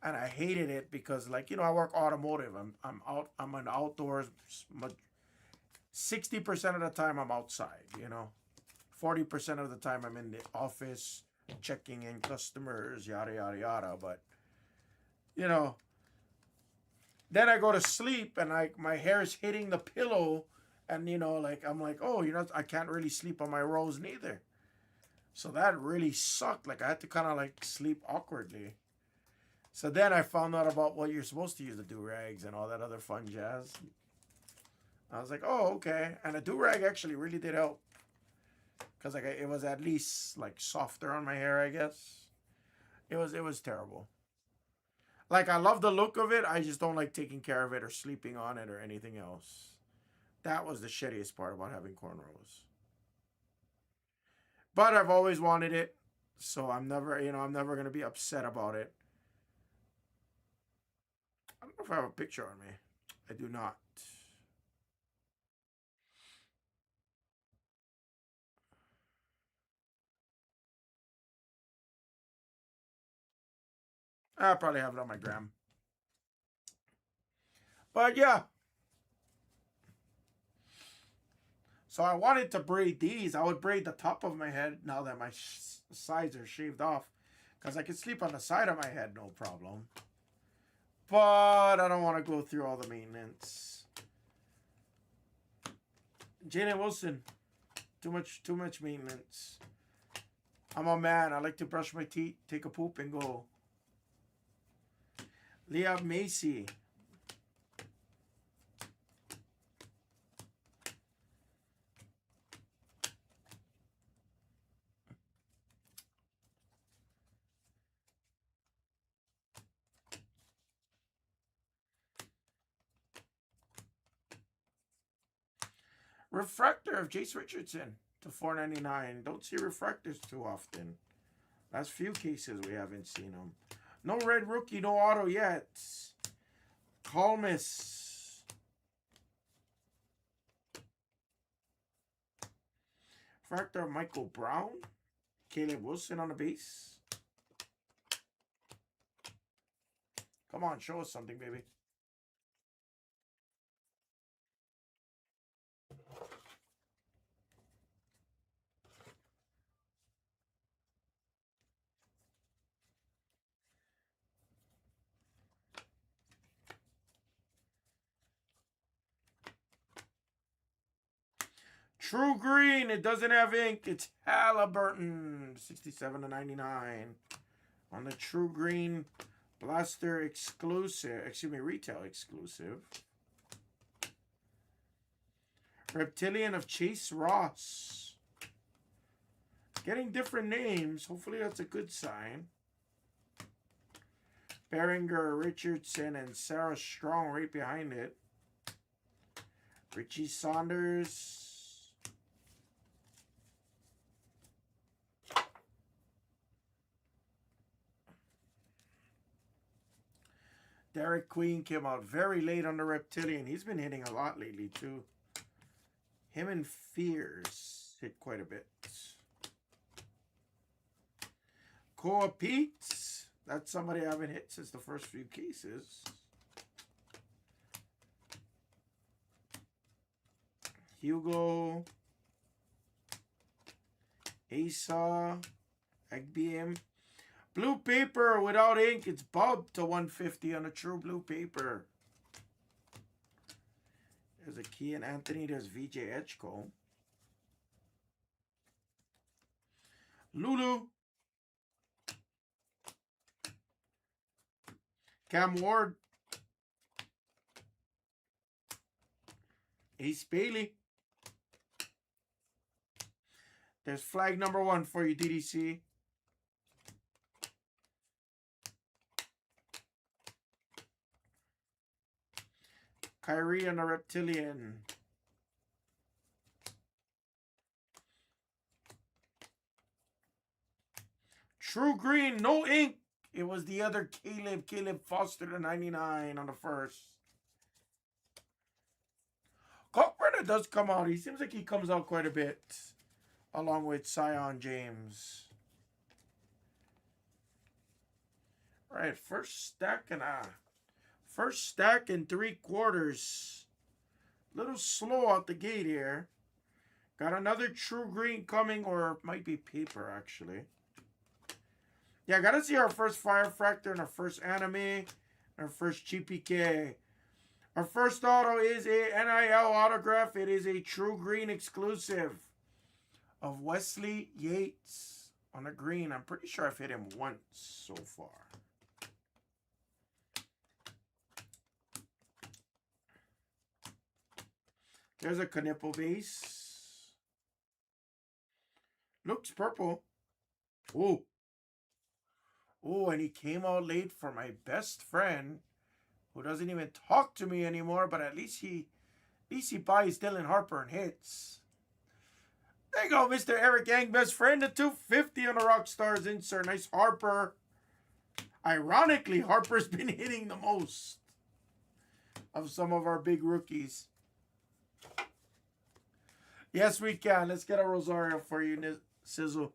A: And I hated it because, like, you know, I work automotive. I'm an outdoors. 60% of the time I'm outside, you know. 40% of the time I'm in the office checking in customers, yada, yada, yada. But, you know, then I go to sleep and my hair is hitting the pillow. And, you know, like, I'm like, oh, you know, I can't really sleep on my rows neither. So that really sucked. Like, I had to kind of, like, sleep awkwardly. So then I found out about what you're supposed to use, the do-rags and all that other fun jazz. I was like, oh, okay. And a do-rag actually really did help. Because, like, it was at least, like, softer on my hair, I guess. It was terrible. Like, I love the look of it. I just don't like taking care of it or sleeping on it or anything else. That was the shittiest part about having cornrows. But I've always wanted it. So I'm never going to be upset about it. I don't know if I have a picture on me. I do not. I'll probably have it on my gram. But yeah. So I wanted to braid these. I would braid the top of my head now that my sides are shaved off. Because I can sleep on the side of my head, no problem. But I don't want to go through all the maintenance. Jalen Wilson. Too much maintenance. I'm a man. I like to brush my teeth, take a poop, and go. Leah Macy. Refractor of Jace Richardson to $4.99. Don't see refractors too often. Last few cases we haven't seen them. No red rookie, no auto yet. Calmus. Refractor of Michael Brown. Caleb Wilson on the base. Come on, show us something, baby. True green. It doesn't have ink. It's Halliburton. 67 to 99. On the true green blaster exclusive. Excuse me, retail exclusive. Reptilian of Chase Ross. Getting different names. Hopefully that's a good sign. Behringer, Richardson, and Sarah Strong right behind it. Richie Saunders. Derek Queen came out very late on the Reptilian. He's been hitting a lot lately too. Him and Fears hit quite a bit. Koa Pete. That's somebody I haven't hit since the first few cases. Hugo. Asa. Eggbm. Blue paper without ink. It's Bob to 150 on a true blue paper. There's a Key and Anthony. There's VJ Edgecombe. Lulu. Cam Ward. Ace Bailey. There's flag number 1 for you, DDC. Kyrie and a Reptilian. True green, no ink. It was the other Caleb Foster to 99 on the first. Kalkbrenner does come out. He seems like he comes out quite a bit. Along with Sion James. All right, first stack and 3/4. Little slow out the gate here. Got another true green coming, or it might be paper actually. Yeah, gotta see our first Fire Fractor and our first Anime and our first GPK. Our first auto is a NIL autograph. It is a true green exclusive of Wesley Yates on a green. I'm pretty sure I've hit him once so far. There's a Knipple base. Looks purple. Oh. Oh, and he came out late for my best friend who doesn't even talk to me anymore, but at least he buys Dylan Harper and hits. There you go, Mr. Eric Yang, best friend. The 250 on the Rockstars insert. Nice Harper. Ironically, Harper's been hitting the most of some of our big rookies. Yes, we can. Let's get a Rosario for you, Sizzle.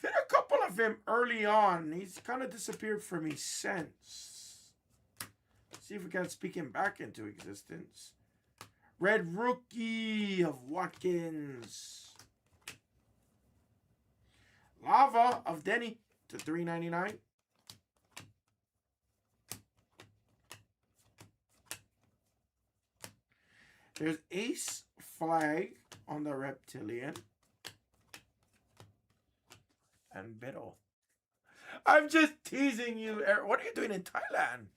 A: Hit a couple of him early on. He's kind of disappeared from me since. See if we can speak him back into existence. Red Rookie of Watkins. Lava of Denny to $3.99. There's Ace Flag on the Reptilian. And Biddle. I'm just teasing you, Eric. What are you doing in Thailand?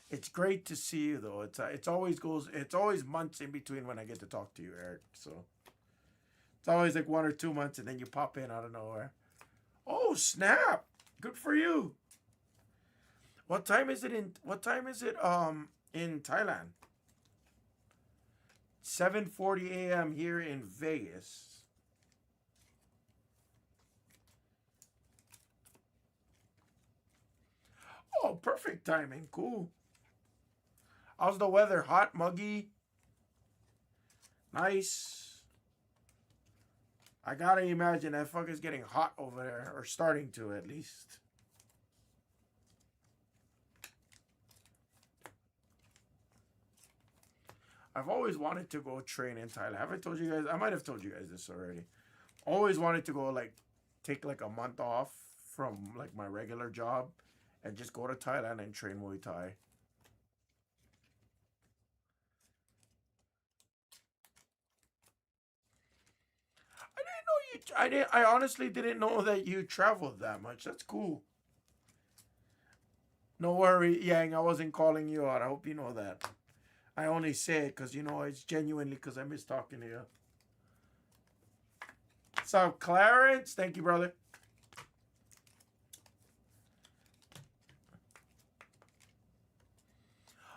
A: It's great to see you, though. It's always months in between when I get to talk to you, Eric. So it's always like 1 or 2 months, and then you pop in out of nowhere. Oh snap! Good for you. What time is it in Thailand? 7:40 a.m. here in Vegas. Oh, perfect timing. Cool. How's the weather? Hot, muggy? Nice. I gotta imagine that fuck is getting hot over there, or starting to at least. I've always wanted to go train in Thailand. Have I told you guys? I might have told you guys this already. Always wanted to go take a month off from my regular job and just go to Thailand and train Muay Thai. I honestly didn't know that you traveled that much. That's cool. No worry, Yang. I wasn't calling you out. I hope you know that. I only say it because, it's genuinely because I miss talking to you. So, Clarence, thank you, brother.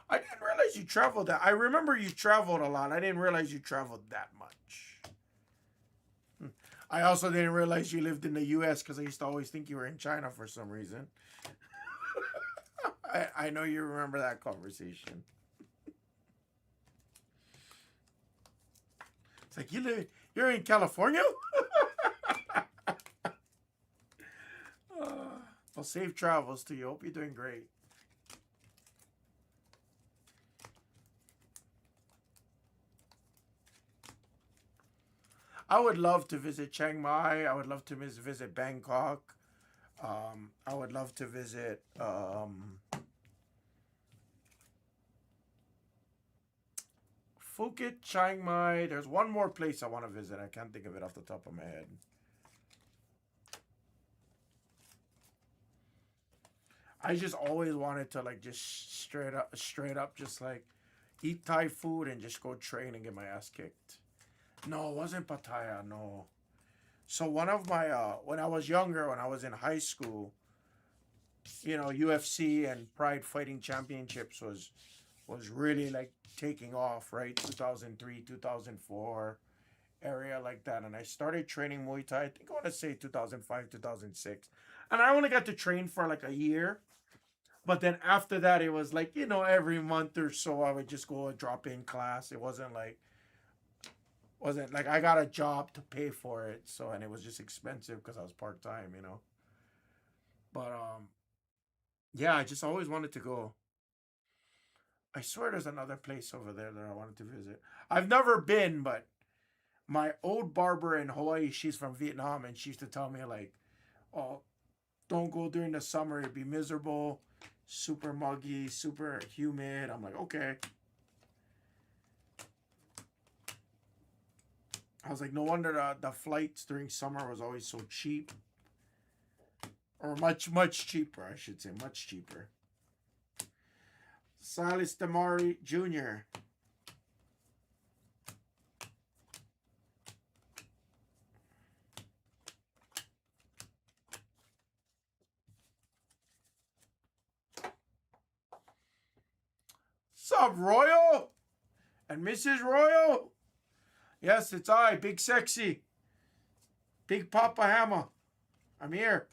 A: I didn't realize you traveled that. I remember you traveled a lot. I didn't realize you traveled that much. I also didn't realize you lived in the U.S. because I used to always think you were in China for some reason. I know you remember that conversation. It's like you're in California? Well, safe travels to you. Hope you're doing great. I would love to visit Chiang Mai. I would love to visit Bangkok. I would love to visit Phuket, Chiang Mai. There's one more place I want to visit. I can't think of it off the top of my head. I just always wanted to like just straight up, just like eat Thai food and just go train and get my ass kicked. No, it wasn't Pattaya. No. So one of my when I was younger, when I was in high school, UFC and Pride Fighting Championships was really like taking off, right? 2003, 2004 area like that, and I started training Muay Thai. I think I want to say 2005, 2006, and I only got to train for like a year. But then after that, it was like every month or so I would just go a drop in class. It wasn't like I got a job to pay for it, so and it was just expensive because I was part time. But yeah, I just always wanted to go. I swear there's another place over there that I wanted to visit. I've never been, but my old barber in Hawaii, she's from Vietnam, and she used to tell me like, "Oh, don't go during the summer; it'd be miserable, super muggy, super humid." I'm like, okay. I was like, no wonder the flights during summer was always so cheap. Or much cheaper, I should say. Much cheaper. Silas Damari Jr. Sup, Royal? And Mrs. Royal? Yes, it's I, Big Sexy. Big Papa Hammer. I'm here.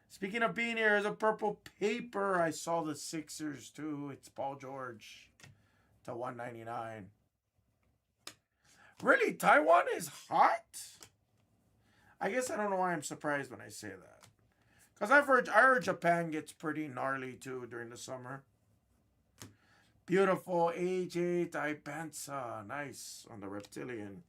A: Speaking of being here, is a purple paper. I saw the Sixers too. It's Paul George to 199. Really? Taiwan is hot? I guess I don't know why I'm surprised when I say that. Because I heard Japan gets pretty gnarly too during the summer. Beautiful AJ Daibansa. Nice on the reptilian.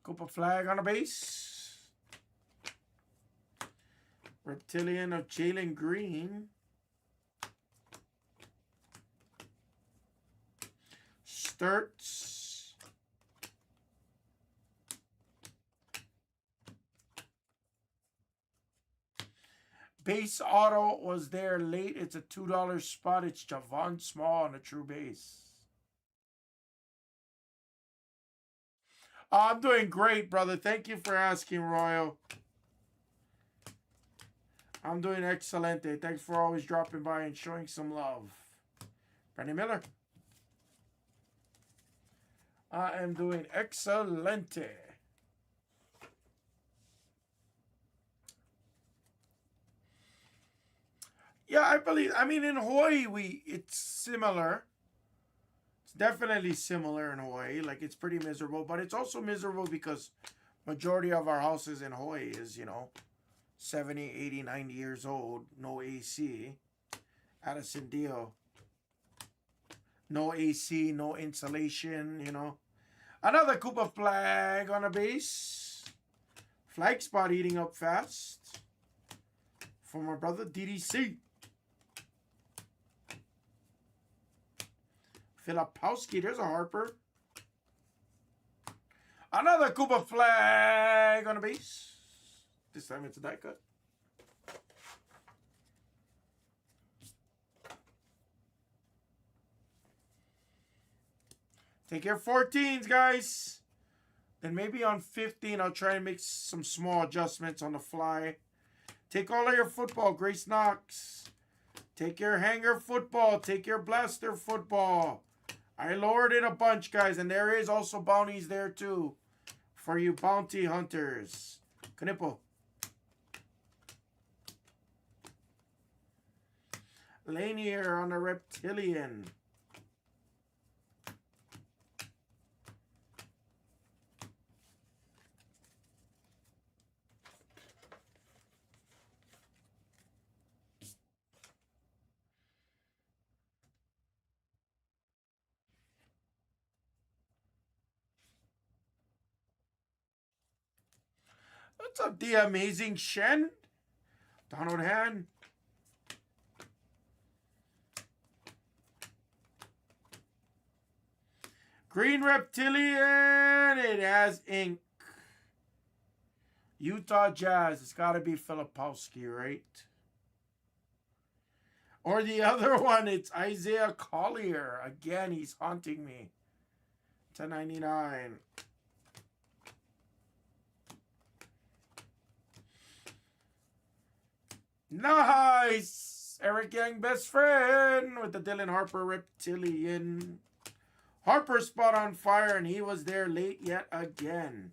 A: Cooper flag on the base. Reptilian of Jalen Green. Sturts. Base auto was there late. It's a $2 spot. It's Javon Small on a true base. I'm doing great, brother. Thank you for asking, Royal. I'm doing excelente. Thanks for always dropping by and showing some love. Brenny Miller. I am doing excelente. Yeah, I mean, in Hawaii, it's similar. It's definitely similar in Hawaii. Like, it's pretty miserable, but it's also miserable because majority of our houses in Hawaii is, 70, 80, 90 years old. No AC. Addison Dio. No AC, no insulation, you know. Another Koopa flag on a base. Flag spot eating up fast. For my brother DDC. Filipowski, there's a Harper. Another Koopa flag on a base. This time it's a die cut. Take your 14s, guys. Then maybe on 15, I'll try and make some small adjustments on the fly. Take all of your football, Grace Knox. Take your hanger football. Take your blaster football. I lowered it a bunch, guys. And there is also bounties there, too. For you bounty hunters. Knipple. Lanier on the Reptilian. What's up, the amazing Shen? Donald Han. Green Reptilian. It has ink. Utah Jazz. It's got to be Filipowski, right? Or the other one, it's Isaiah Collier. Again, he's haunting me. $10.99. Nice! Eric Young, best friend, with the Dylan Harper Reptilian. Harper spot on fire, and he was there late yet again.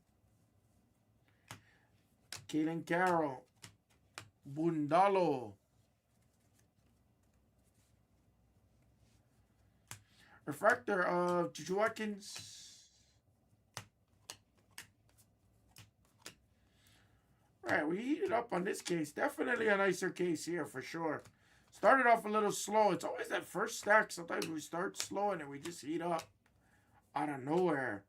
A: Kalen Carroll. Bundalo. Refractor of Juju Watkins. Right, we heated up on this case. Definitely a nicer case here for sure. Started off a little slow. It's always that first stack. Sometimes we start slow and then we just heat up out of nowhere.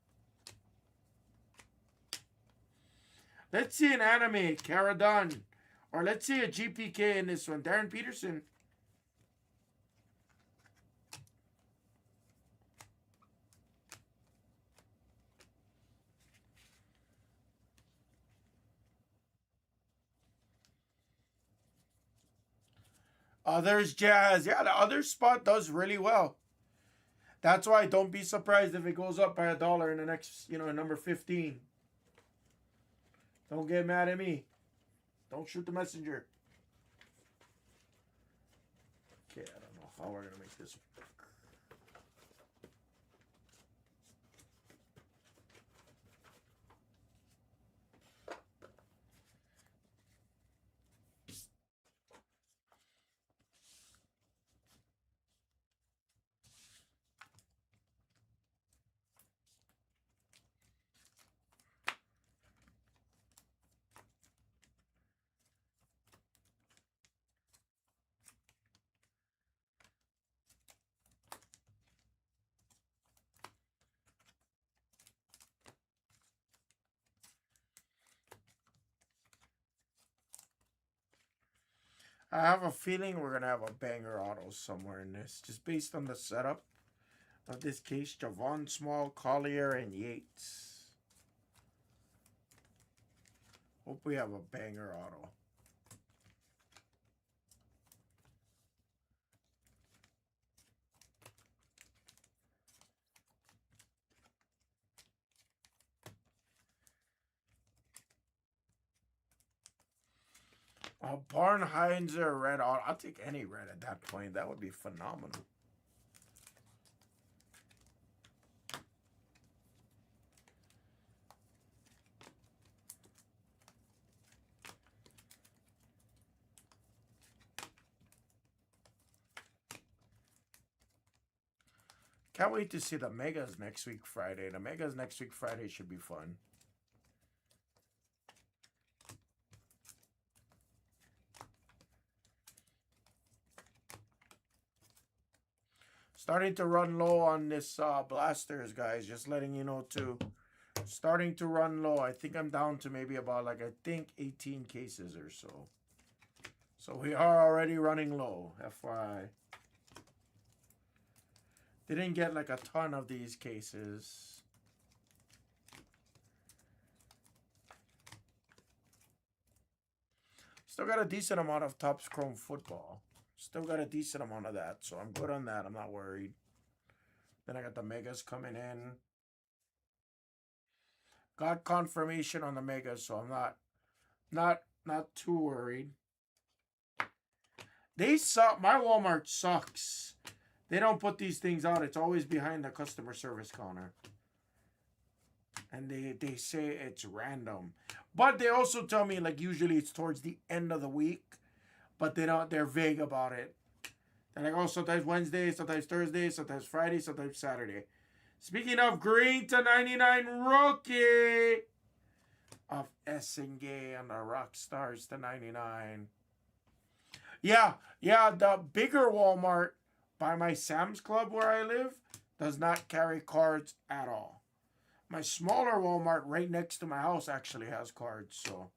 A: Let's see an anime, Cara Dunn. Or let's see a GPK in this one. Darren Peterson. Others Jazz. Yeah, the other spot does really well. That's why don't be surprised if it goes up by $1 in the next, number 15. Don't get mad at me. Don't shoot the messenger. Okay, I don't know how we're going to make this work. I have a feeling we're going to have a banger auto somewhere in this. Just based on the setup of this case. Javon Small, Collier, and Yates. Hope we have a banger auto. Barnheiser red auto. I'll take any red at that point. That would be phenomenal. Can't wait to see the Megas next week Friday. The Megas next week Friday should be fun. Starting to run low on this blasters, guys. Just letting you know too. Starting to run low. I think I'm down to maybe about like I think 18 cases or so. So we are already running low, FYI. Didn't get like a ton of these cases. Still got a decent amount of Topps Chrome football. Still got a decent amount of that, so I'm good on that. I'm not worried. Then I got the Megas coming in. Got confirmation on the Megas, so I'm not too worried. They suck. My Walmart sucks. They don't put these things out. It's always behind the customer service counter. And they say it's random. But they also tell me like usually it's towards the end of the week. But they're vague about it. They're like, oh, sometimes Wednesday, sometimes Thursday, sometimes Friday, sometimes Saturday. Speaking of green to 99 rookie of Essengay and the Rock Stars to 99. Yeah, the bigger Walmart by my Sam's Club where I live does not carry cards at all. My smaller Walmart right next to my house actually has cards, so.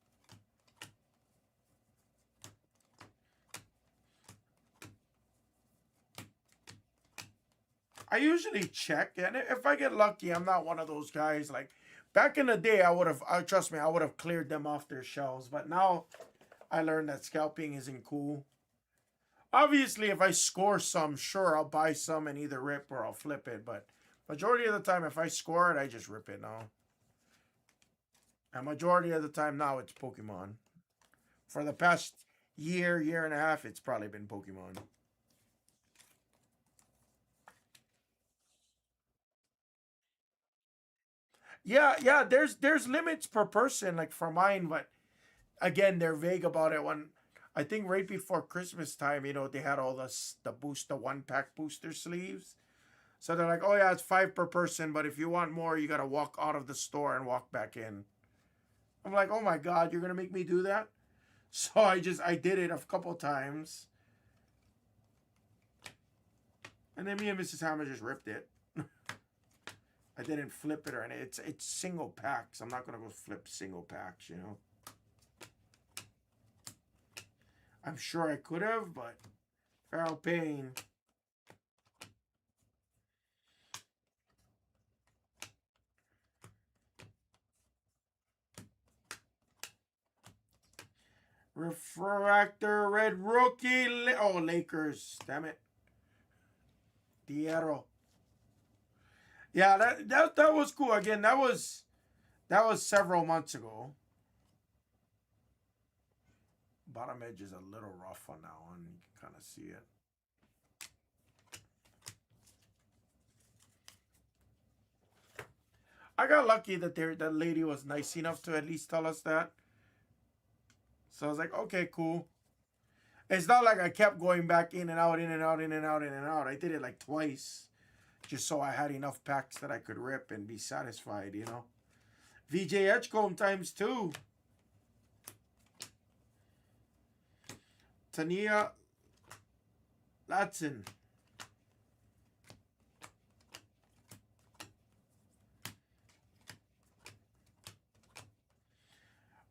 A: I usually check, and if I get lucky, I'm not one of those guys. Like, back in the day, trust me, I would have cleared them off their shelves. But now, I learned that scalping isn't cool. Obviously, if I score some, sure, I'll buy some and either rip or I'll flip it. But majority of the time, if I score it, I just rip it now. And majority of the time now, it's Pokemon. For the past year and a half, it's probably been Pokemon. Yeah, there's limits per person, like for mine, but again, they're vague about it. When I think right before Christmas time, they had all the 1-pack booster sleeves. So they're like, oh yeah, it's 5 per person, but if you want more, you gotta walk out of the store and walk back in. I'm like, oh my god, you're gonna make me do that? So I did it a couple times. And then me and Mrs. Hammer just ripped it. I didn't flip it or anything. It's single packs. I'm not gonna go flip single packs, I'm sure I could have, but Farrell Payne. Refractor red rookie. Lakers. Damn it. Diero. Yeah, that was cool. Again, that was several months ago. Bottom edge is a little rough on that one. You can kind of see it. I got lucky that that lady was nice enough to at least tell us that. So I was like, okay, cool. It's not like I kept going back in and out, in and out, in and out, in and out. I did it like twice. Just so I had enough packs that I could rip and be satisfied, VJ Edgecombe ×2. Tania Latson.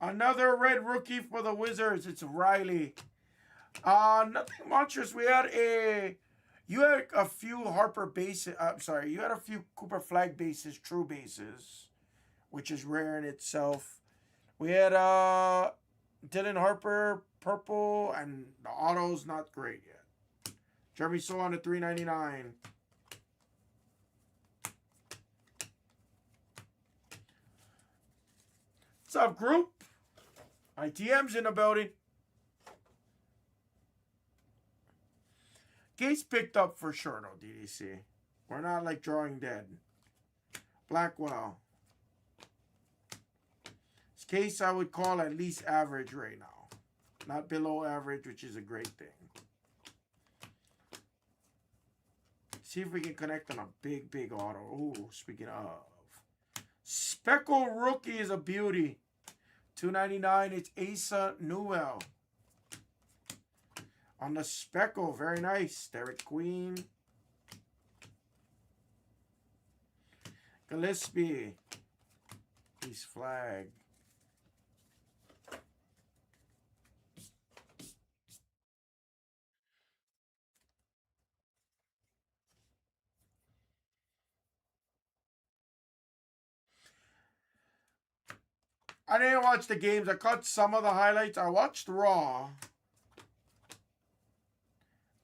A: Another red rookie for the Wizards. It's Riley. Nothing monstrous. You had a few Harper bases. You had a few Cooper Flag bases, true bases, which is rare in itself. We had Dylan Harper, purple, and the auto's not great yet. Jeremy Swan at $3.99. What's up, group? ITM's in the building. Gates picked up for sure, no DDC. We're not like drawing dead. Blackwell. This case I would call at least average right now. Not below average, which is a great thing. See if we can connect on a big auto. Oh, speaking of. Speckle rookie is a beauty. $2.99. It's Asa Newell. On the Speckle, very nice. Derek Queen. Gillespie. He's flag. I didn't watch the games. I caught some of the highlights. I watched Raw.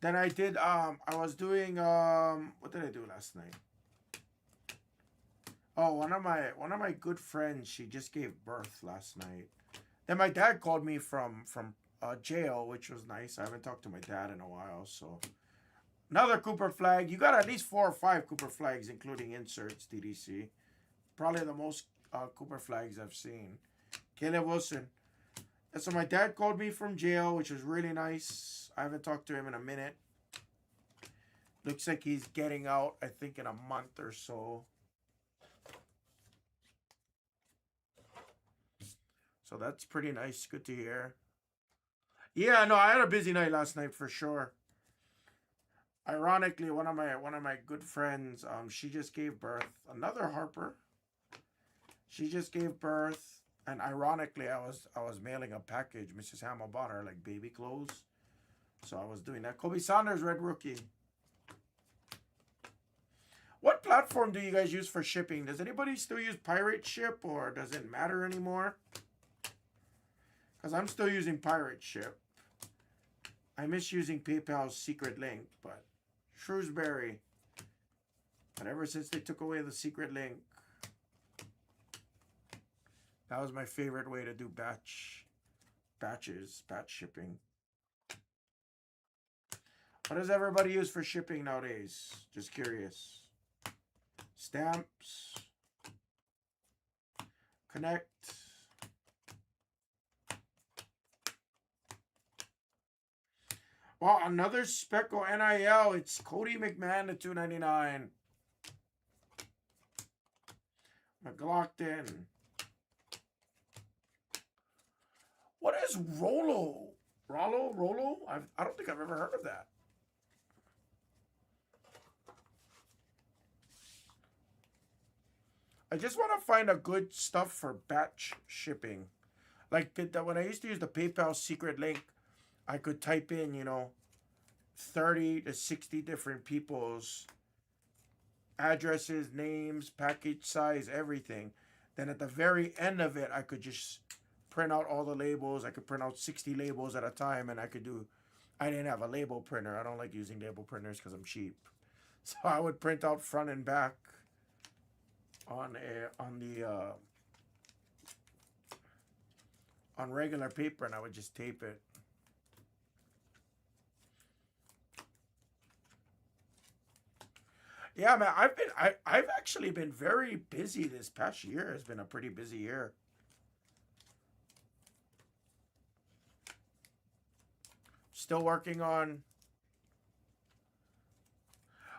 A: Then I did I was doing what did I do last night? Oh, one of my good friends, she just gave birth last night. Then my dad called me from jail, which was nice. I haven't talked to my dad in a while, so another Cooper flag. You got at least 4 or 5 Cooper flags, including inserts, DDC. Probably the most Cooper flags I've seen. Caleb Wilson. And so my dad called me from jail, which was really nice. I haven't talked to him in a minute. Looks like he's getting out, I think, in a month or so. So that's pretty nice. Good to hear. Yeah, no, I had a busy night last night for sure. Ironically, one of my good friends, she just gave birth. Another Harper. She just gave birth, and ironically, I was mailing a package. Mrs. Hamill bought her like baby clothes, so I was doing that. Kobe Saunders, red rookie. What platform do you guys use for shipping? Does anybody still use Pirate Ship, or does it matter anymore? Because I'm still using Pirate Ship. I miss using PayPal's secret link, but Shrewsbury. But ever since they took away the secret link, that was my favorite way to do batch shipping. What does everybody use for shipping nowadays? Just curious. Stamps. Connect. Well, another Speckle NIL. It's Cody McMahon at $2.99. McLaughlin. What is Rolo? Rolo? I don't think I've ever heard of that. I just want to find a good stuff for batch shipping. Like when I used to use the PayPal secret link, I could type in, 30 to 60 different people's addresses, names, package size, everything. Then at the very end of it, I could just print out all the labels. I could print out 60 labels at a time, and I didn't have a label printer. I don't like using label printers because I'm cheap. So I would print out front and back on regular paper, and I would just tape it. Yeah, man, I've actually been very busy this past year. It's been a pretty busy year. Still working on.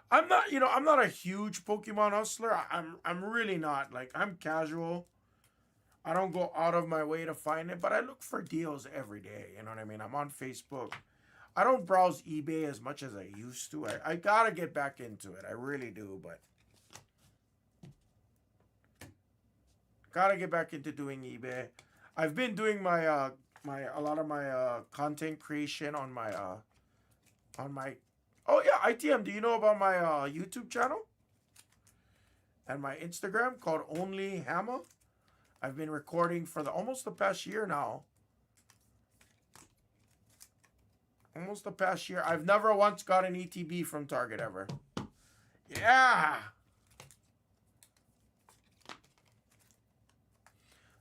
A: I'm not a huge Pokemon hustler. I'm really not. Like, I'm casual. I don't go out of my way to find it, but I look for deals every day. You know what I mean? I'm on Facebook. I don't browse eBay as much as I used to. I gotta get back into it. I really do, but gotta get back into doing eBay. I've been doing a lot of my content creation on my oh yeah, ITM. Do you know about my YouTube channel and my Instagram called Only Hammer? I've been recording for almost the past year now. Almost the past year. I've never once got an ETB from Target ever. Yeah.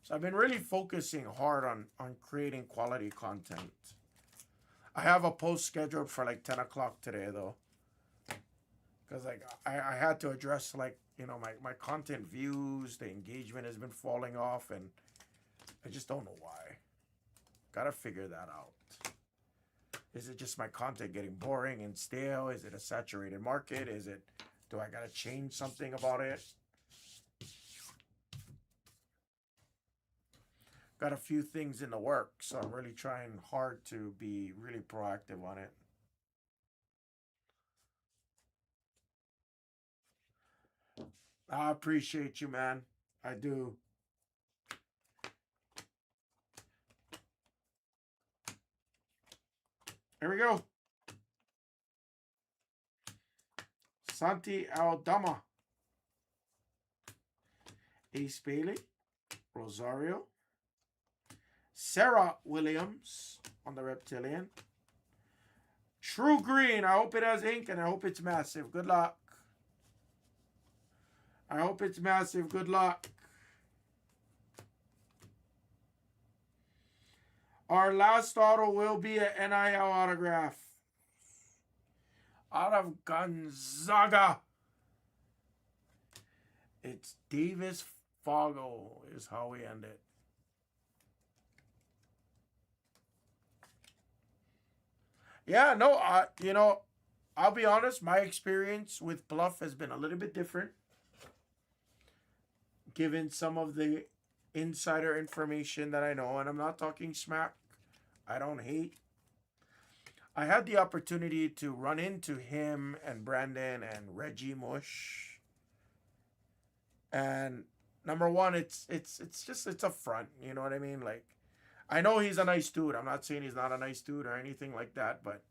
A: So I've been really focusing hard on creating quality content. I have a post scheduled for like 10 o'clock today though. Because like I had to address like, my content views, the engagement has been falling off, and I just don't know why. Gotta figure that out. Is it just my content getting boring and stale? Is it a saturated market? Do I gotta change something about it? Got a few things in the works, so I'm really trying hard to be really proactive on it. I appreciate you, man. I do. Here we go. Santi Aldama. Ace Bailey. Rosario. Sarah Williams on the Reptilian. True Green. I hope it has ink and I hope it's massive. Good luck. I hope it's massive. Good luck. Our last auto will be an NIL autograph. Out of Gonzaga. It's Davis Foggo is how we end it. Yeah, no, you know, I'll be honest, my experience with Bluff has been a little bit different. Given some of the insider information that I know, and I'm not talking smack. I don't hate. I had the opportunity to run into him and Brandon and Reggie Mush. And number one, it's just it's a front, you know what I mean? Like, I know he's a nice dude. I'm not saying he's not a nice dude or anything like that, but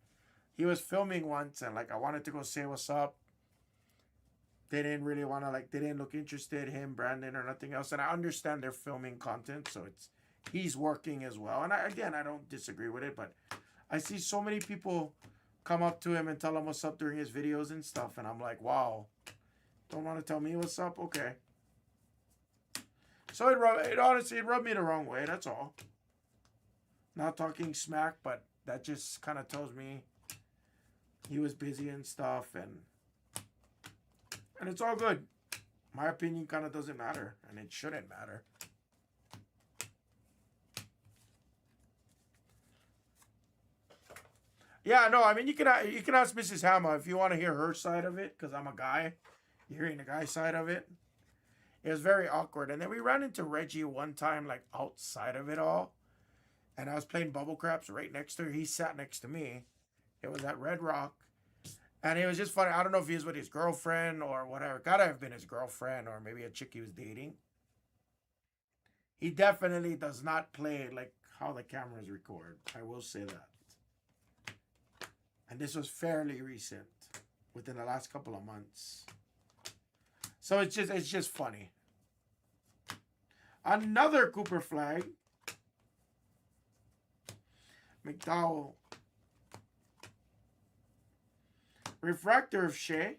A: he was filming once and like I wanted to go say what's up. They didn't really want to, like, they didn't look interested, him, Brandon, or nothing else. And I understand they're filming content, so he's working as well. And again, I don't disagree with it, but I see so many people come up to him and tell him what's up during his videos and stuff. And I'm like, wow, don't want to tell me what's up? Okay. So it honestly, it rubbed me the wrong way, that's all. Not talking smack, but that just kind of tells me he was busy and stuff, and it's all good. My opinion kind of doesn't matter, and it shouldn't matter. Yeah, no, I mean, you can ask Mrs. Hammer if you want to hear her side of it, because I'm a guy. You're hearing the guy side of it. It was very awkward. And then we ran into Reggie one time, like, outside of it all. And I was playing Bubble Craps right next to her. He sat next to me. It was at Red Rock. And it was just funny. I don't know if he was with his girlfriend or whatever. Gotta have been his girlfriend or maybe a chick he was dating. He definitely does not play like how the cameras record. I will say that. And this was fairly recent, within the last couple of months. So it's just funny. Another Cooper flag. McDowell. Refractor of Shea.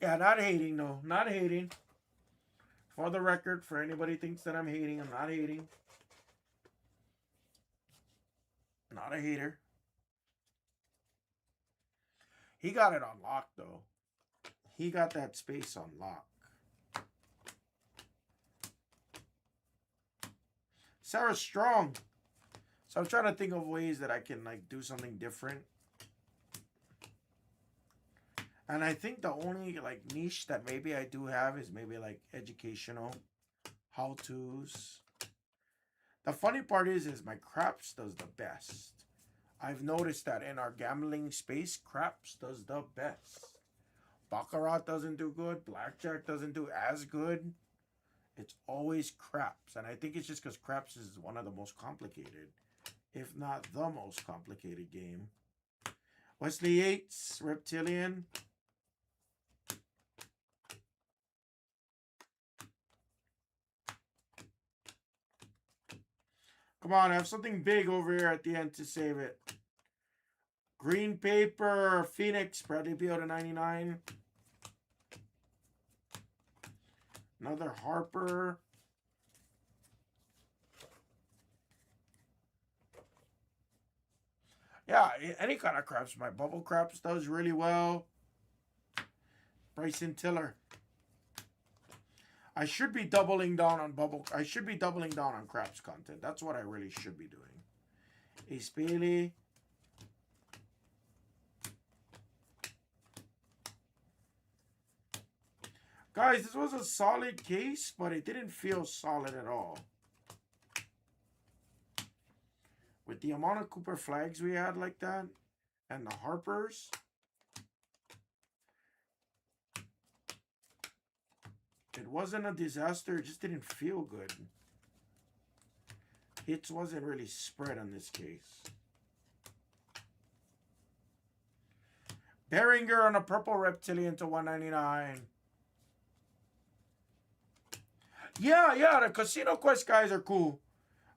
A: Yeah, not hating, no. Not hating. For the record, for anybody thinks that I'm hating, I'm not hating. Not a hater. He got it on lock, though. He got that space on lock. Sarah Strong. So I'm trying to think of ways that I can, like, do something different. And I think the only, like, niche that maybe I do have is maybe, like, educational how-tos. The funny part is my craps does the best. I've noticed that in our gambling space, craps does the best. Baccarat doesn't do good. Blackjack doesn't do as good. It's always craps. And I think it's just because craps is one of the most complicated, if not the most complicated game. Wesley Yates, Reptilian. Come on, I have something big over here at the end to save it. Green paper, Phoenix, Bradley Beal to 99. Another Harper. Yeah, any kind of craps. My bubble craps does really well. Bryson Tiller. I should be doubling down on I should be doubling down on craps content. That's what I really should be doing. Ace Bailey. Guys, this was a solid case, but it didn't feel solid at all. With the amount of Cooper flags we had like that, and the Harpers, it wasn't a disaster. It just didn't feel good. Hits wasn't really spread on this case. Behringer on a purple reptilian to 199. Yeah, the Casino Quest guys are cool.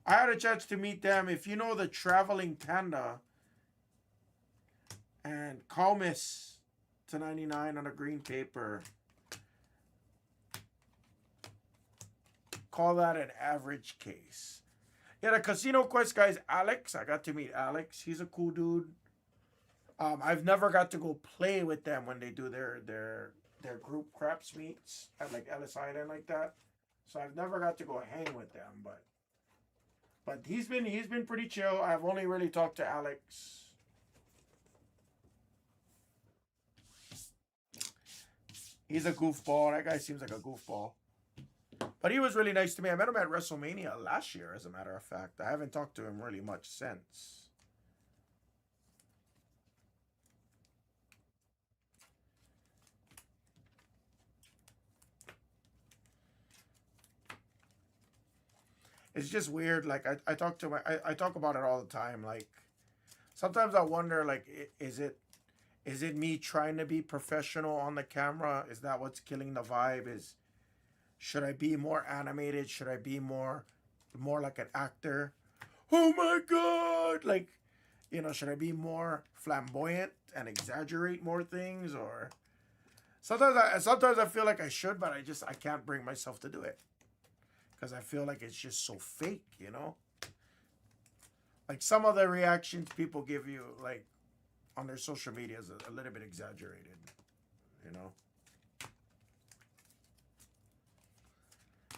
A: I had a chance to meet them. If you know the Traveling Panda and Calmus to 99 on a green paper. Call that an average case. Yeah, the Casino Quest guys, Alex. I got to meet Alex. He's a cool dude. I've never got to go play with them when they do their group craps meets at like Ellis Island like that. So I've never got to go hang with them, but he's been pretty chill. I've only really talked to Alex. He's a goofball. That guy seems like a goofball. But he was really nice to me. I met him at WrestleMania last year, as a matter of fact. I haven't talked to him really much since. It's just weird. Like I talk to I talk about it all the time. Like sometimes I wonder, like, is it me trying to be professional on the camera? Is that what's killing the vibe? Should I be more animated? Should I be more like an actor? Oh my God! Like, you know, should I be more flamboyant and exaggerate more things? Or sometimes I feel like I should, but I can't bring myself to do it. Because I feel like it's just so fake, you know? Like some of the reactions people give you, like, on their social media is a little bit exaggerated, you know?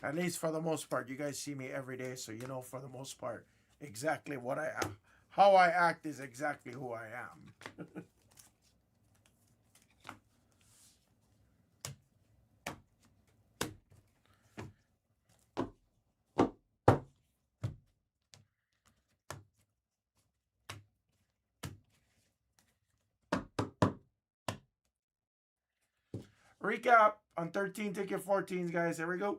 A: At least for the most part. You guys see me every day, so you know for the most part exactly what I am. How I act is exactly who I am. Recap on 13 ticket 14s, guys. Here we go.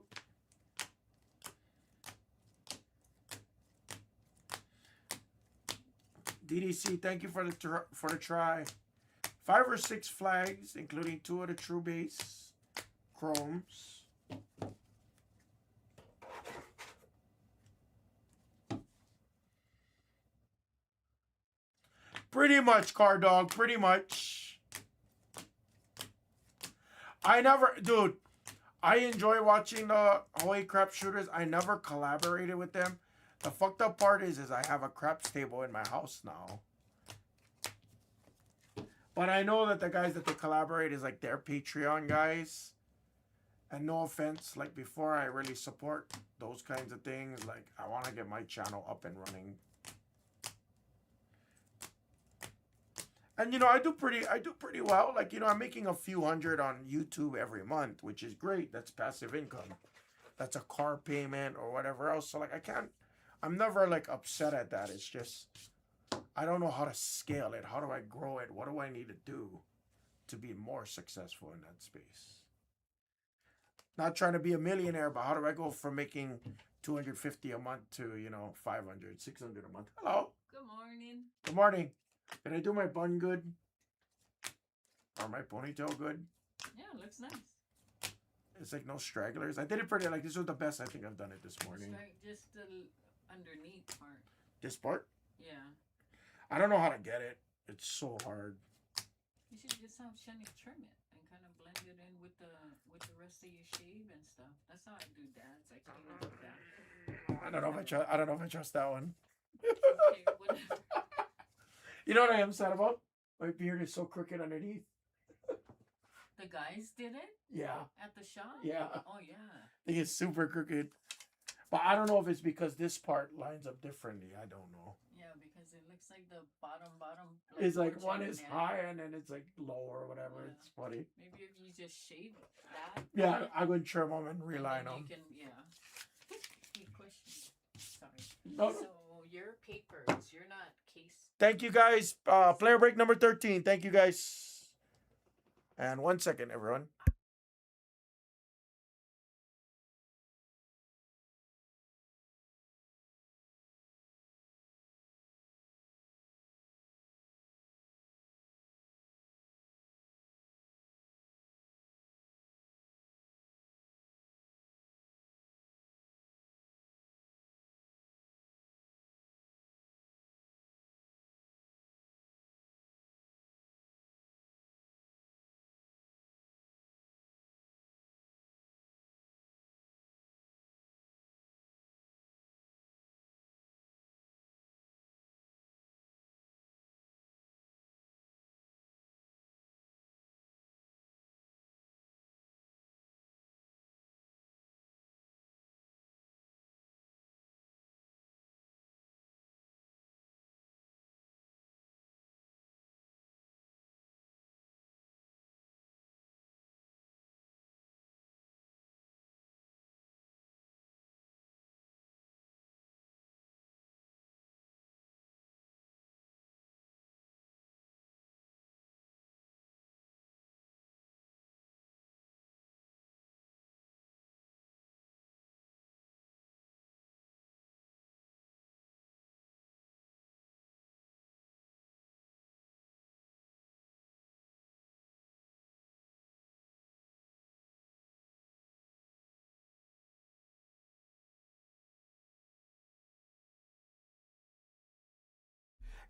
A: DDC, thank you for the try. 5 or 6 flags, including 2 of the true base chromes. Pretty much, Car Dog. Pretty much. Dude, I enjoy watching the Hawaii crap shooters. I never collaborated with them. The fucked up part is I have a craps table in my house now. But I know that the guys that they collaborate is like their Patreon guys. And no offense, like before I really support those kinds of things, like I want to get my channel up and running. And you know, I do pretty well. Like, you know, I'm making a few hundred on YouTube every month, which is great. That's passive income. That's a car payment or whatever else. So like I'm never like upset at that. It's just I don't know how to scale it. How do I grow it? What do I need to do to be more successful in that space? Not trying to be a millionaire, but how do I go from making $250 a month to, you know, $500, $600 a month? Hello.
B: Good morning.
A: Good morning. Did I do my bun good? Or my ponytail good?
B: Yeah, it looks nice.
A: It's like no stragglers. I did it pretty, like, this was the best I think I've done it this morning.
B: Just the underneath part.
A: This part?
B: Yeah.
A: I don't know how to get it. It's so hard.
B: You should just have Shani trim it and kind of blend it in with the rest of your shave and stuff. That's how I do dads. I can't even do that.
A: I don't know if I trust that one.
B: Okay, whatever.
A: You know what I am sad about? My beard is so crooked underneath.
B: The guys did it?
A: Yeah.
B: At the shop?
A: Yeah.
B: Oh, yeah.
A: I think it's super crooked. But I don't know if it's because this part lines up differently. I don't know.
B: Yeah, Yeah, because it looks like the bottom.
A: It's like
B: portion,
A: one is
B: yeah.
A: high and then it's like lower or whatever.
B: Yeah.
A: It's funny.
B: Maybe if you just shave that.
A: Yeah, I'm going to trim them and
B: and
A: reline
B: then
A: them.
B: you can, yeah. Hey, question. Sorry.
A: No, no.
B: So your papers, you're not case.
A: Thank you guys. Player break number 13. Thank you guys. And 1 second, everyone.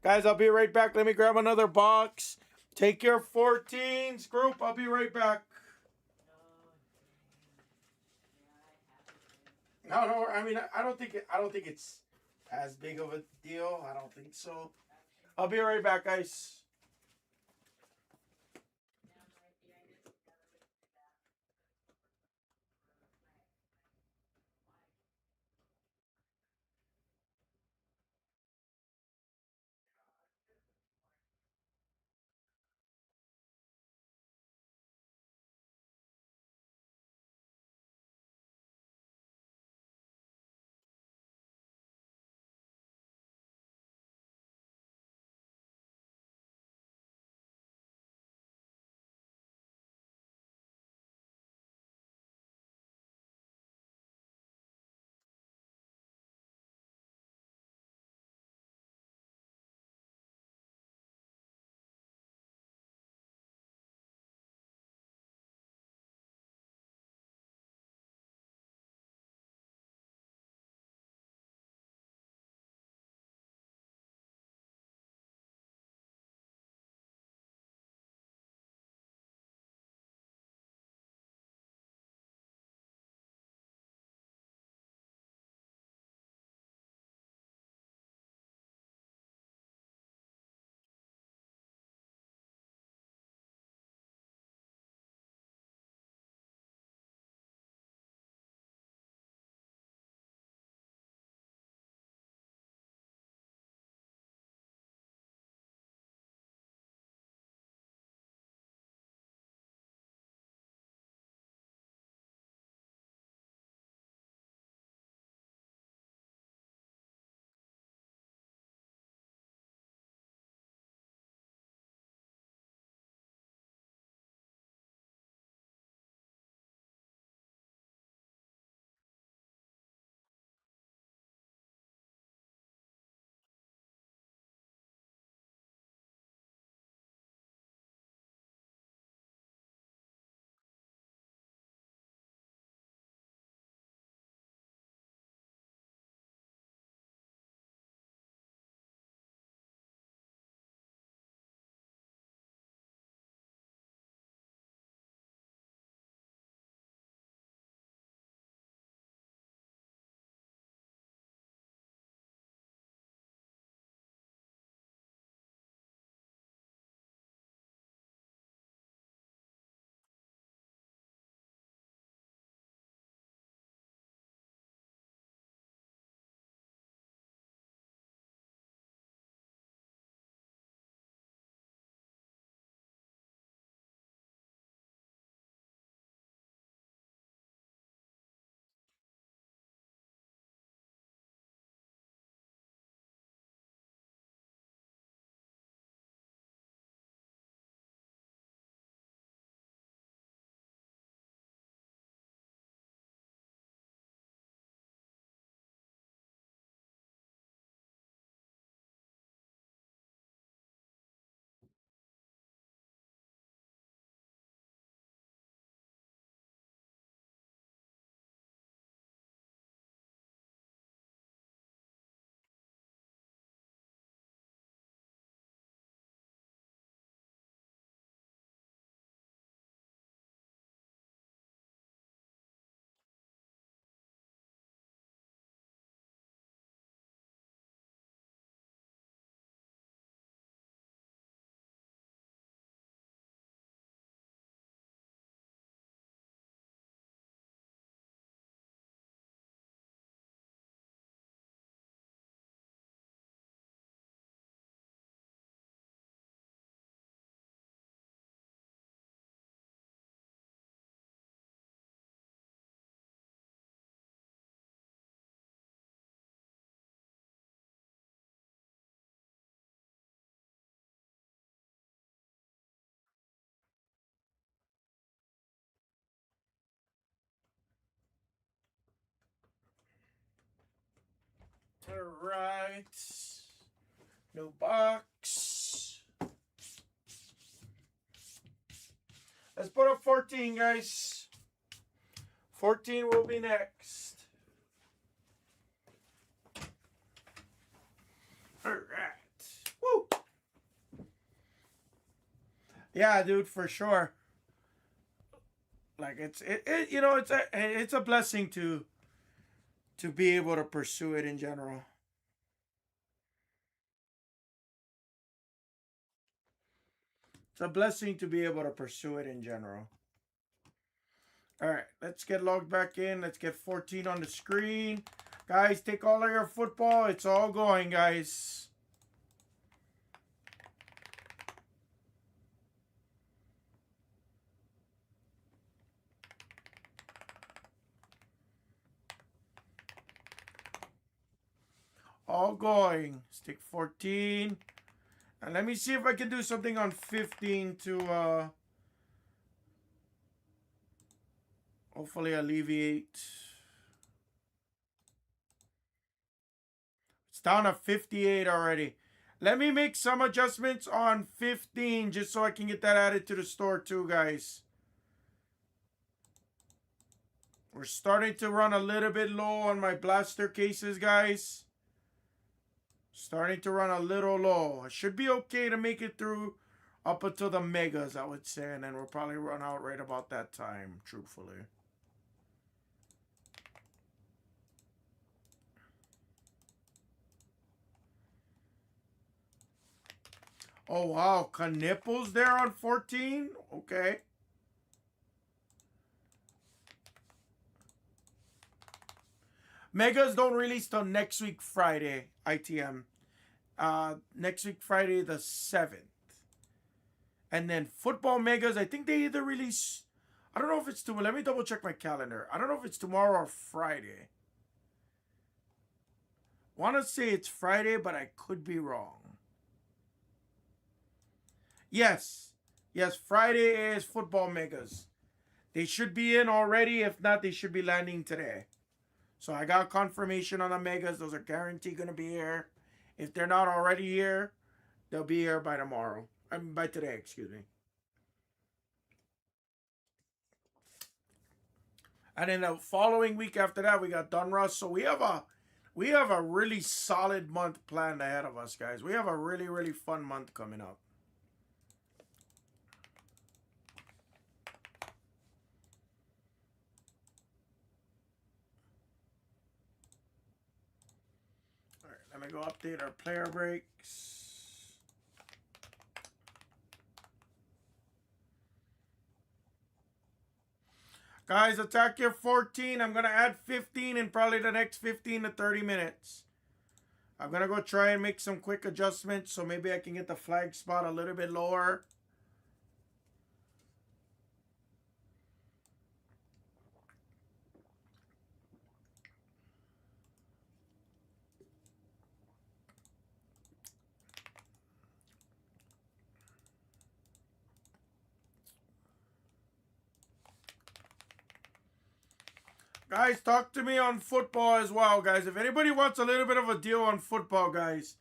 A: Guys, I'll be right back. Let me grab another box. Take your 14s, group. I'll be right back. No, no. I mean, I don't think it's as big of a deal. I don't think so. I'll be right back, guys. right. New box. Let's put up 14, guys. 14 will be next. All right. Woo. Yeah, dude, for sure. Like it's a blessing to be able to pursue it in general. It's a blessing to be able to pursue it in general. All right, let's get logged back in. Let's get 14 on the screen. Guys, take all of your football. It's all going, guys. All going. Stick 14. And let me see if I can do something on 15 to hopefully alleviate. It's down to 58 already. Let me make some adjustments on 15 just so I can get that added to the store too, guys. We're starting to run a little bit low on my blaster cases, guys. Starting to run a little low. I should be okay to make it through up until the megas, I would say. And then we'll probably run out right about that time, truthfully. Oh, wow. Knipples there on 14? Okay. Megas don't release till next week, Friday, ITM. Next week, Friday the 7th. And then football megas, I think they either release, I don't know if it's tomorrow. Let me double check my calendar. I don't know if it's tomorrow or Friday. Want to say it's Friday, but I could be wrong. Yes. Yes, Friday is football megas. They should be in already. If not, they should be landing today. So I got confirmation on the megas. Those are guaranteed going to be here. If they're not already here, they'll be here by tomorrow. By today, excuse me. And then the following week after that, we got Donruss. So we have a really solid month planned ahead of us, guys. We have a really, really fun month coming up. All right, let me go update our player breaks. Guys, attack your 14. I'm going to add 15 in probably the next 15 to 30 minutes. I'm going to go try and make some quick adjustments so maybe I can get the flag spot a little bit lower. Guys, talk to me on football as well, guys. If anybody wants a little bit of a deal on football, guys,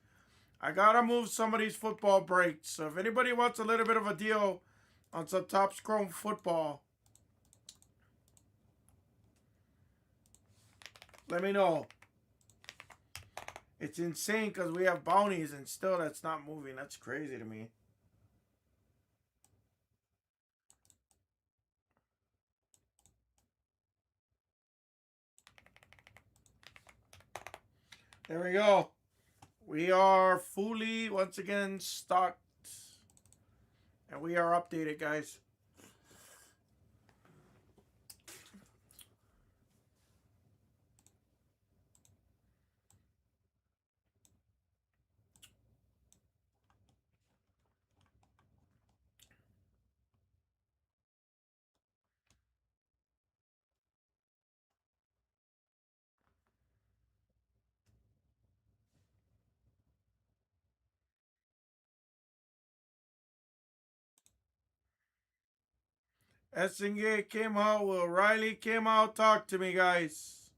A: I got to move some of these football breaks. So if anybody wants a little bit of a deal on some Topps Chrome football, let me know. It's insane because we have bounties and still that's not moving. That's crazy to me. There we go. We are fully, once again, stocked. And we are updated, guys. Essinger came out. Will Riley came out. Talk to me, guys.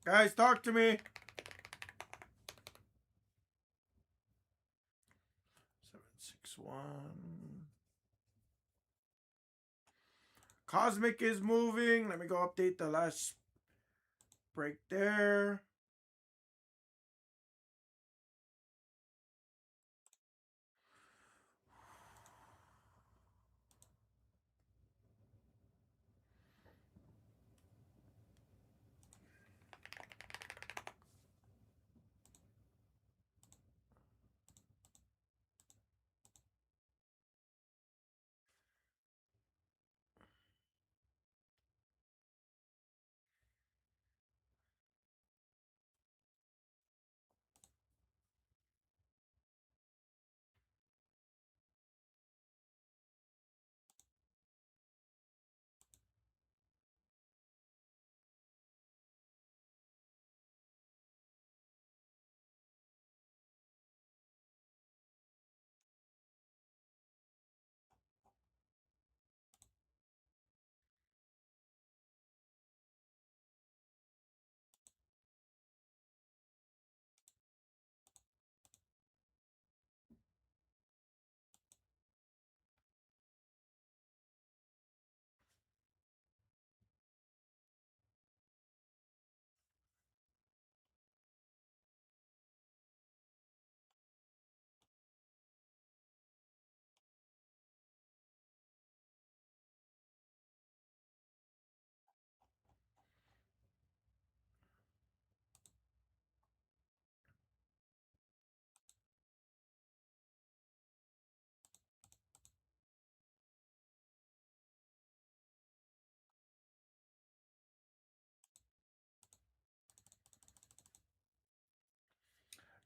A: Guys, talk to me. 761. Cosmic is moving. Let me go update the last break there.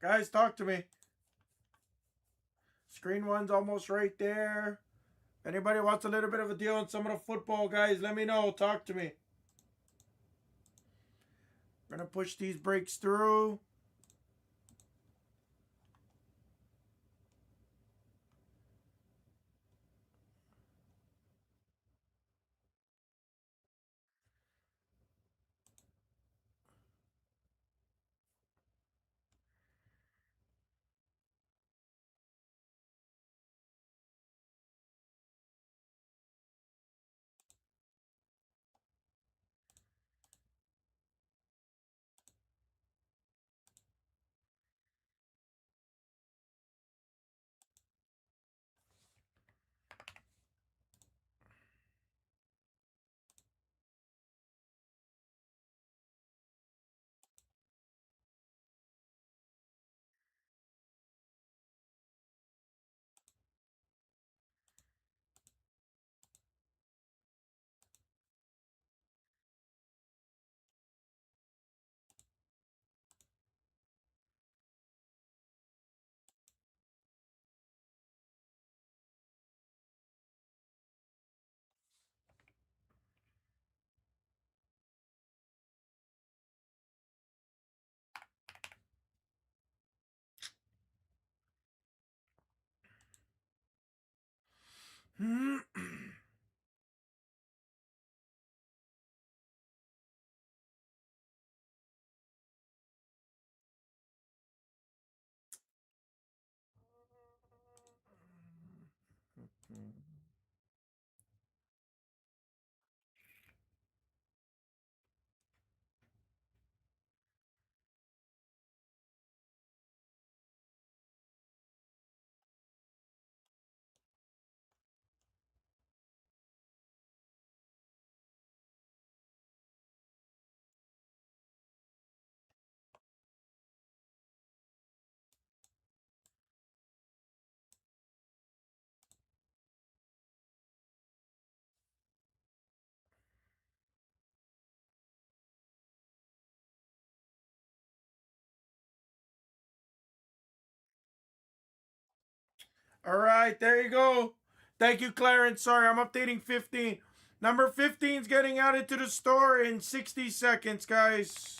A: Guys, talk to me. Screen one's almost right there. Anybody wants a little bit of a deal on some of the football, guys, let me know. Talk to me. I'm going to push these breaks through. All right, there you go. Thank you, Clarence. Sorry, I'm updating 15. Number 15 is getting out into the store in 60 seconds, guys.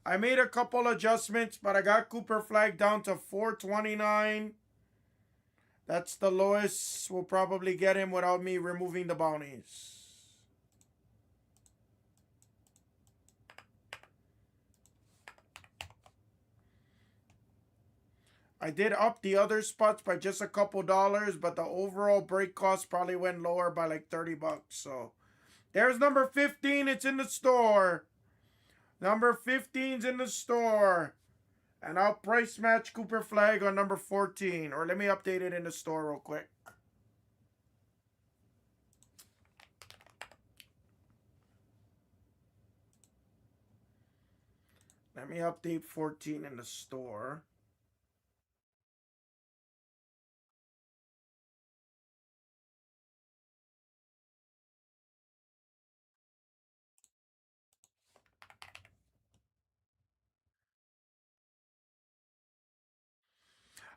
A: I made a couple adjustments, but I got Cooper Flag down to 429. That's the lowest we'll probably get him without me removing the bounties. I did up the other spots by just a couple dollars, but the overall break cost probably went lower by like $30. So there's number 15. It's in the store. Number 15's in the store. And I'll price match Cooper Flag on number 14. Or let me update it in the store real quick. Let me update 14 in the store.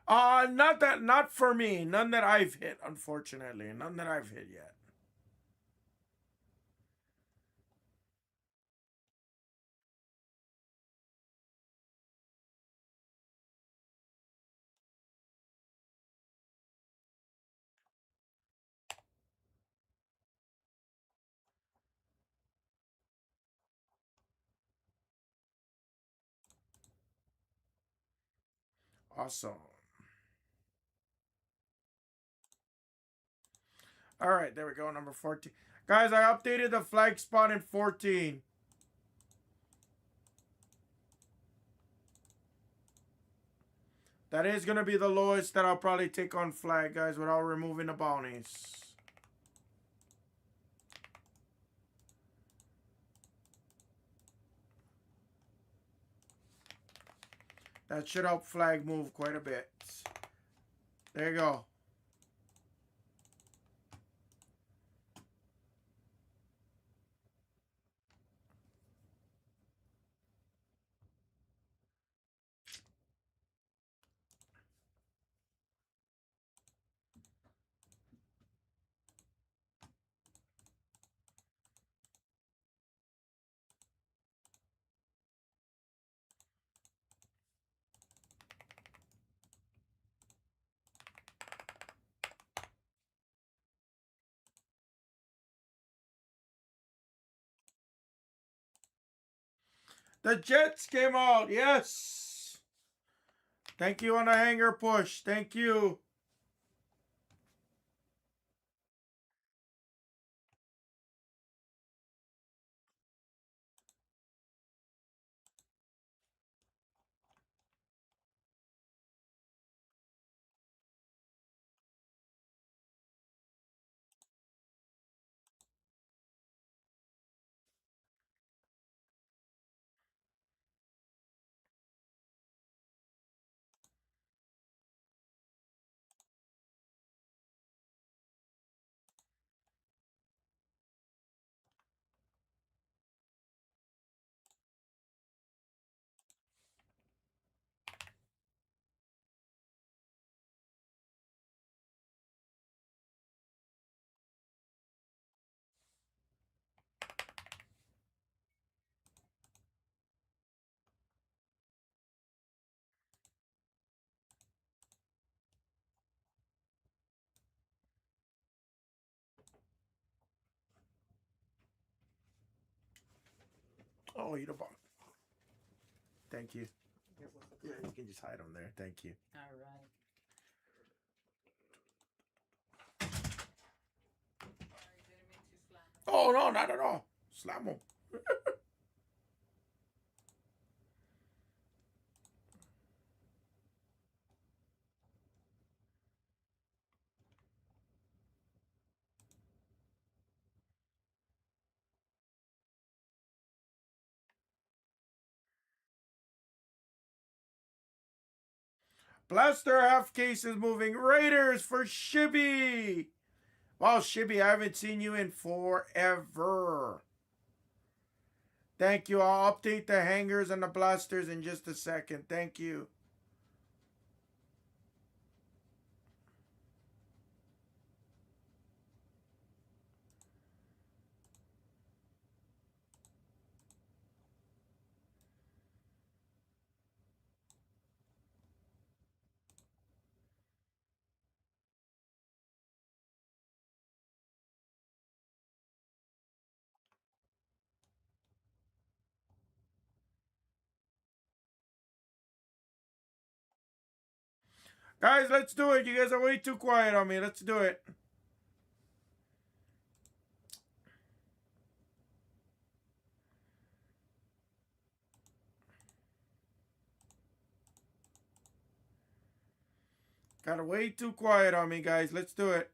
A: Not for me. None that I've hit, unfortunately. None that I've hit yet. Awesome. All right, there we go. Number 14. Guys, I updated the flag spot in 14. That is going to be the lowest that I'll probably take on flag, guys, without removing the bounties. That should help flag move quite a bit. There you go. The Jets came out. Yes. Thank you on the hanger push. Thank you. Oh, you the bomb. Thank you. Yeah, you can just hide them there. Thank you.
B: All right. Sorry, didn't mean to slam it.
A: Oh, no, not at all. Slam them. Blaster half case is moving. Raiders for Shibby. Wow, Shibby, I haven't seen you in forever. Thank you. I'll update the hangers and the blasters in just a second. Thank you. Guys, let's do it. You guys are way too quiet on me. Let's do it. Got way too quiet on me, guys. Let's do it.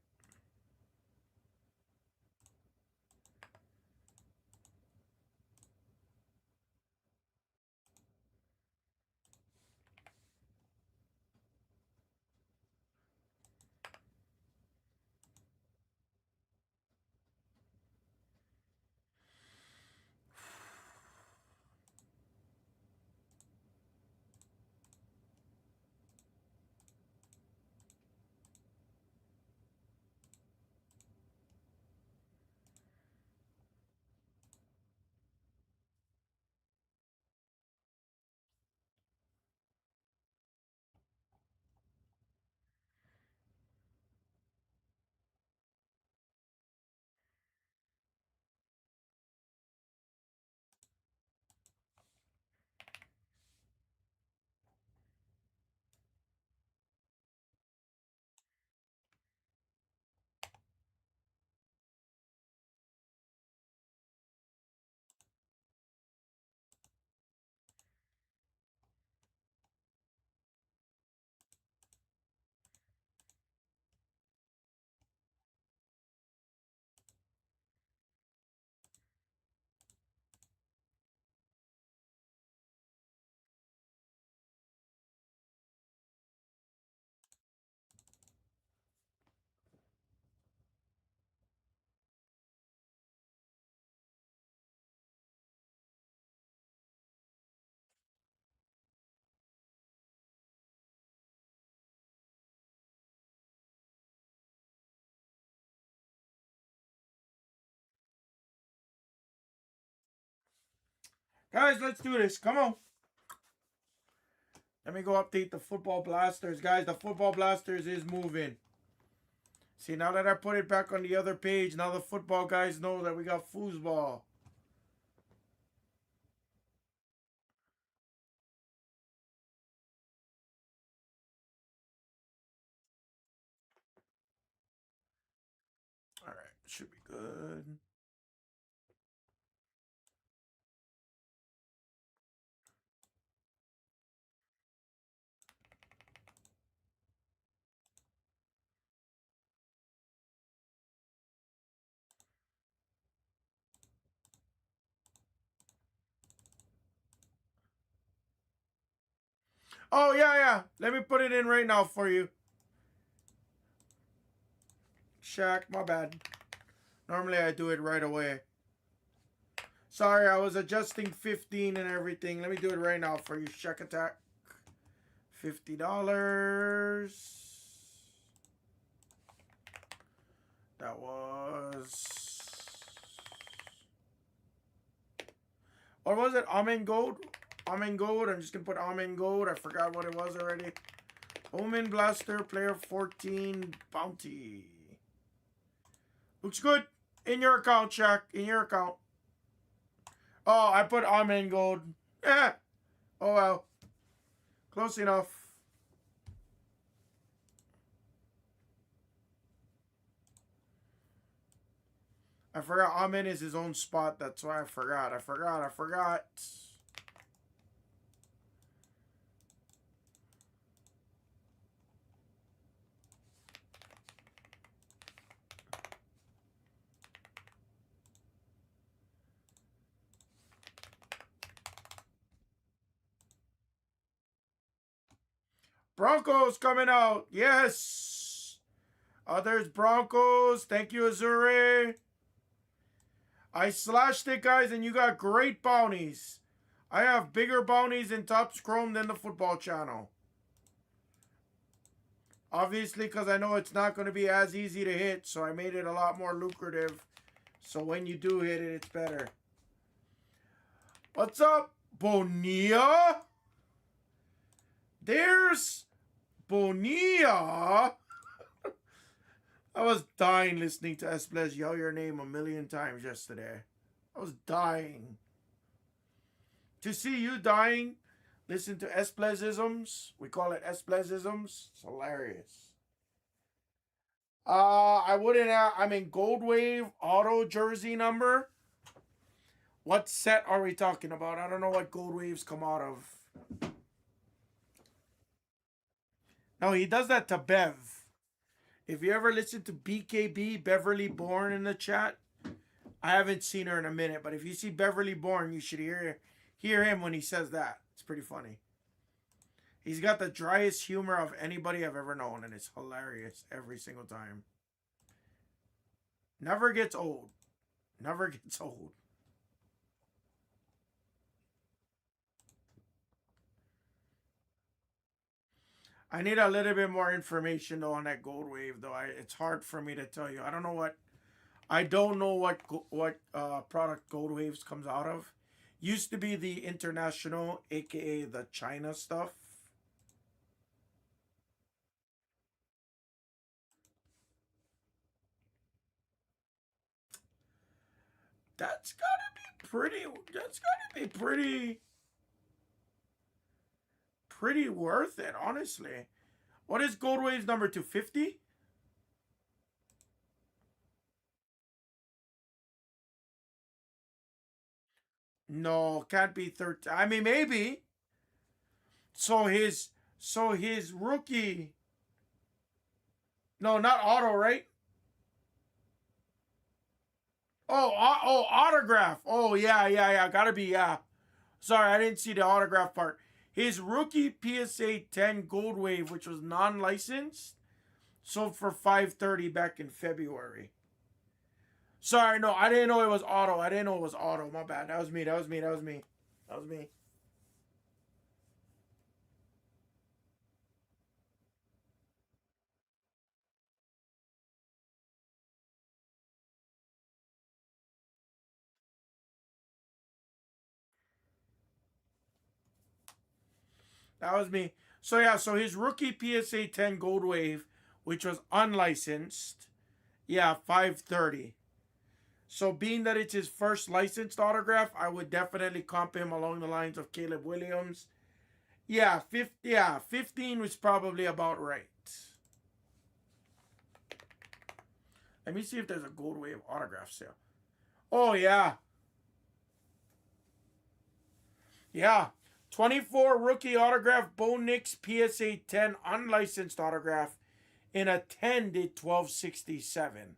A: Guys, let's do this. Come on. Let me go update the football blasters. Guys, the football blasters is moving. See, now that I put it back on the other page, now the football guys know that we got foosball. All right, should be good. Oh, yeah. Let me put it in right now for you. Shaq, my bad. Normally I do it right away. Sorry, I was adjusting 15 and everything. Let me do it right now for you. Shaq Attack. $50. That was... What was it? Almond Gold? Almond Gold. I'm just going to put Almond Gold. I forgot what it was already. Bowman Blaster, player 14, bounty. Looks good. In your account, Shaq. In your account. Oh, I put Almond Gold. Yeah. Oh, well. Close enough. I forgot Amen is his own spot. That's why I forgot. I forgot. Broncos coming out. Yes. Others Broncos. Thank you, Azure. I slashed it, guys, and you got great bounties. I have bigger bounties in Topps Chrome than the football channel. Obviously, because I know it's not going to be as easy to hit, so I made it a lot more lucrative. So when you do hit it, it's better. What's up, Bonilla? There's Bonilla. I was dying listening to Blez yell your name a million times yesterday. I was dying. To see you dying listen to Esplezisms. We call it Esplezisms. It's hilarious. I wouldn't have, I mean, Gold Wave auto jersey number. What set are we talking about? I don't know what Gold Waves come out of. No, he does that to Bev. If you ever listen to BKB, Beverly Bourne, in the chat, I haven't seen her in a minute, but if you see Beverly Bourne, you should hear him when he says that. It's pretty funny. He's got the driest humor of anybody I've ever known, and it's hilarious every single time. Never gets old. Never gets old. I need a little bit more information though on that Gold Wave though. It's hard for me to tell you. I don't know what product Gold Waves comes out of. Used to be the international, aka the China stuff. That's gotta be pretty. That's gotta be pretty worth it, honestly. What is Gold Waves number 250? No, can't be 13. I mean, maybe. So his rookie. No, not auto, right? Oh, autograph. Oh, yeah. Gotta be, yeah. Sorry, I didn't see the autograph part. His rookie PSA 10 Gold Wave, which was non-licensed, sold for $530 back in February. Sorry, no, I didn't know it was auto. My bad. That was me. That was me. That was me. So yeah, so his rookie PSA 10 Gold Wave, which was unlicensed, yeah, 530. So being that it's his first licensed autograph, I would definitely comp him along the lines of Caleb Williams. Yeah, 15 was probably about right. Let me see if there's a Gold Wave autograph sale. Oh yeah. Yeah. 24 rookie autograph Bo Nix PSA 10 unlicensed autograph in a 10 did 1267.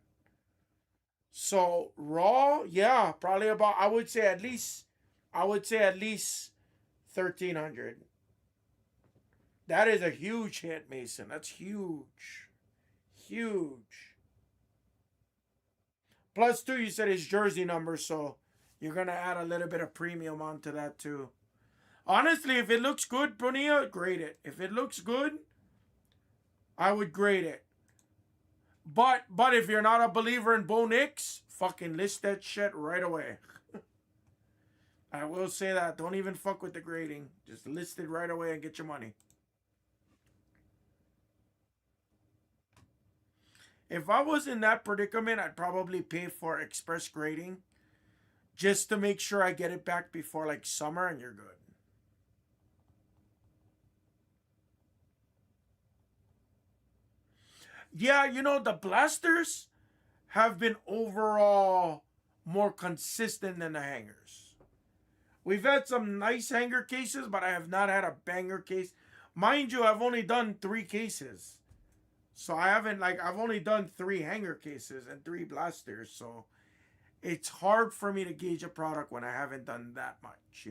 A: So raw, yeah, probably about I would say at least 1300. That is a huge hit, Mason. That's huge. Huge. Plus two, you said his jersey number, so you're gonna add a little bit of premium onto that too. Honestly, if it looks good, Bonilla, grade it. If it looks good, I would grade it. But if you're not a believer in Bo Nix, fucking list that shit right away. I will say that. Don't even fuck with the grading. Just list it right away and get your money. If I was in that predicament, I'd probably pay for express grading just to make sure I get it back before like summer and you're good. Yeah, the blasters have been overall more consistent than the hangers. We've had some nice hanger cases, but I have not had a banger case. Mind you, I've only done 3 cases. So I've only done 3 hanger cases and 3 blasters. So it's hard for me to gauge a product when I haven't done that much.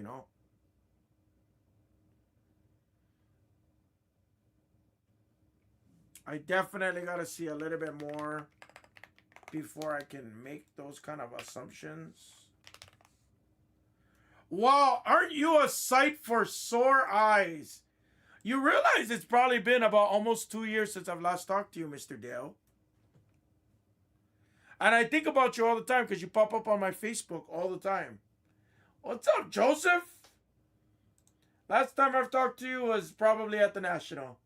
A: I definitely got to see a little bit more before I can make those kind of assumptions. Wow, aren't you a sight for sore eyes? You realize it's probably been about almost 2 years since I've last talked to you, Mr. Dale. And I think about you all the time because you pop up on my Facebook all the time. What's up, Joseph? Last time I've talked to you was probably at the National.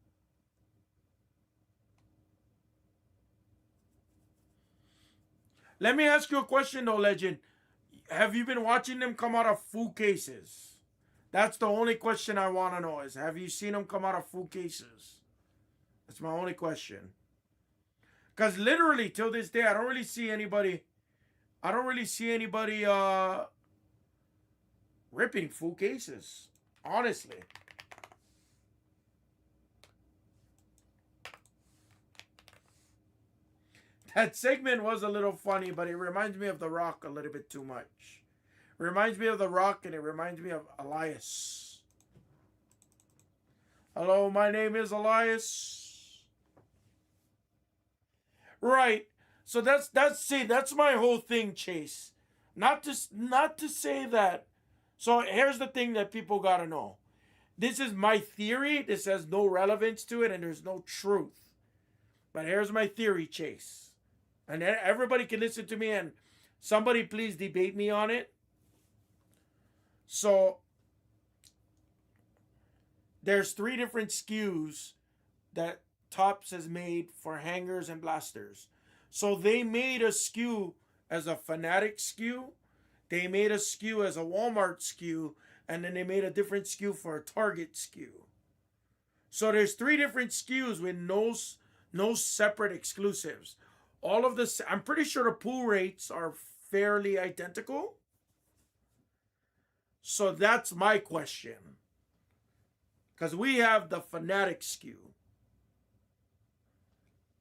A: Let me ask you a question though, Legend. Have you been watching them come out of full cases? That's the only question I want to know is have you seen them come out of full cases? That's my only question. Because literally till this day, I don't really see anybody. I don't really see anybody ripping full cases. Honestly. That segment was a little funny, but it reminds me of The Rock a little bit too much. It reminds me of The Rock and it reminds me of Elias. Hello, my name is Elias. Right. So that's my whole thing, Chase. Not to say that. So here's the thing that people gotta know. This is my theory. This has no relevance to it, and there's no truth. But here's my theory, Chase. And everybody can listen to me, and somebody please debate me on it. So there's three different SKUs that Tops has made for hangers and blasters. So they made a SKU as a Fanatic SKU. They made a SKU as a Walmart SKU, and then they made a different SKU for a Target SKU. So there's three different SKUs with no separate exclusives. All of this, I'm pretty sure the pool rates are fairly identical. So that's my question. Because we have the Fanatic SKU.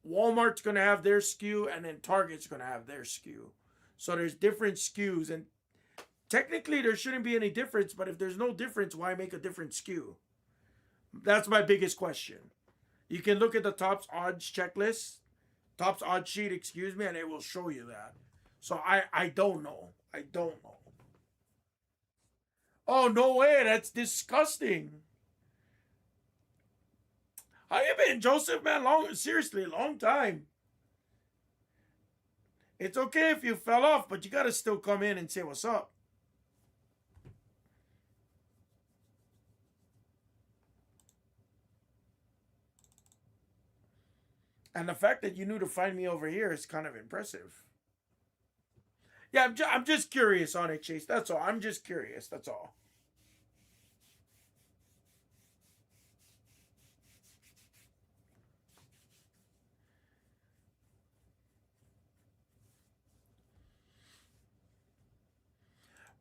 A: Walmart's going to have their SKU, and then Target's going to have their SKU. So there's different SKUs, and technically there shouldn't be any difference, but if there's no difference, why make a different SKU? That's my biggest question. You can look at the Topps odds checklist, Topps odds sheet, excuse me, and it will show you that. So I don't know. I don't know. Oh, no way. That's disgusting. How you been, Joseph, man? Seriously, long time. It's okay if you fell off, but you got to still come in and say what's up. And the fact that you knew to find me over here is kind of impressive. Yeah, I'm just curious on it, Chase. That's all. I'm just curious. That's all.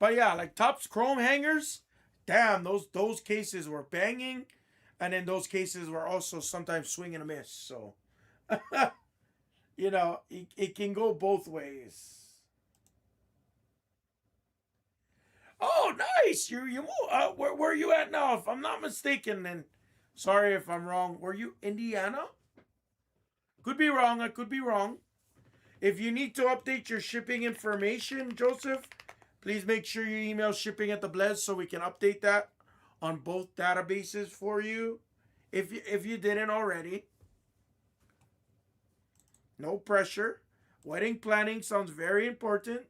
A: But yeah, like Topps Chrome hangers, damn, those cases were banging, and then those cases were also sometimes swing and a miss. So, it can go both ways. Oh, nice! You where are you at now? If I'm not mistaken, then sorry if I'm wrong. Were you Indiana? Could be wrong. I could be wrong. If you need to update your shipping information, Joseph, please make sure you email shipping at the Blez so we can update that on both databases for you. If you didn't already, no pressure. Wedding planning sounds very important.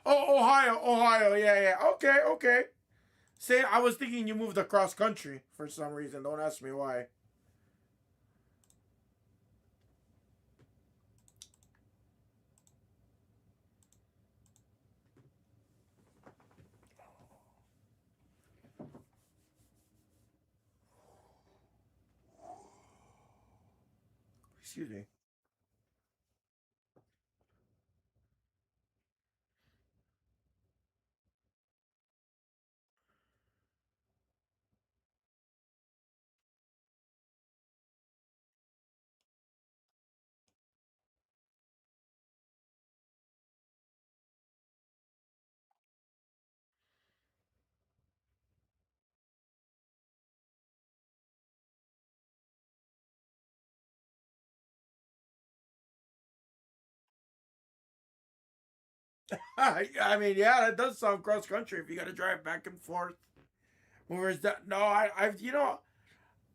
A: Oh, Ohio. Yeah, yeah. Okay, okay. Say, I was thinking you moved across country for some reason. Don't ask me why. Excuse me. I mean, yeah, that does sound cross country if you got to drive back and forth. Whereas that, no, I've,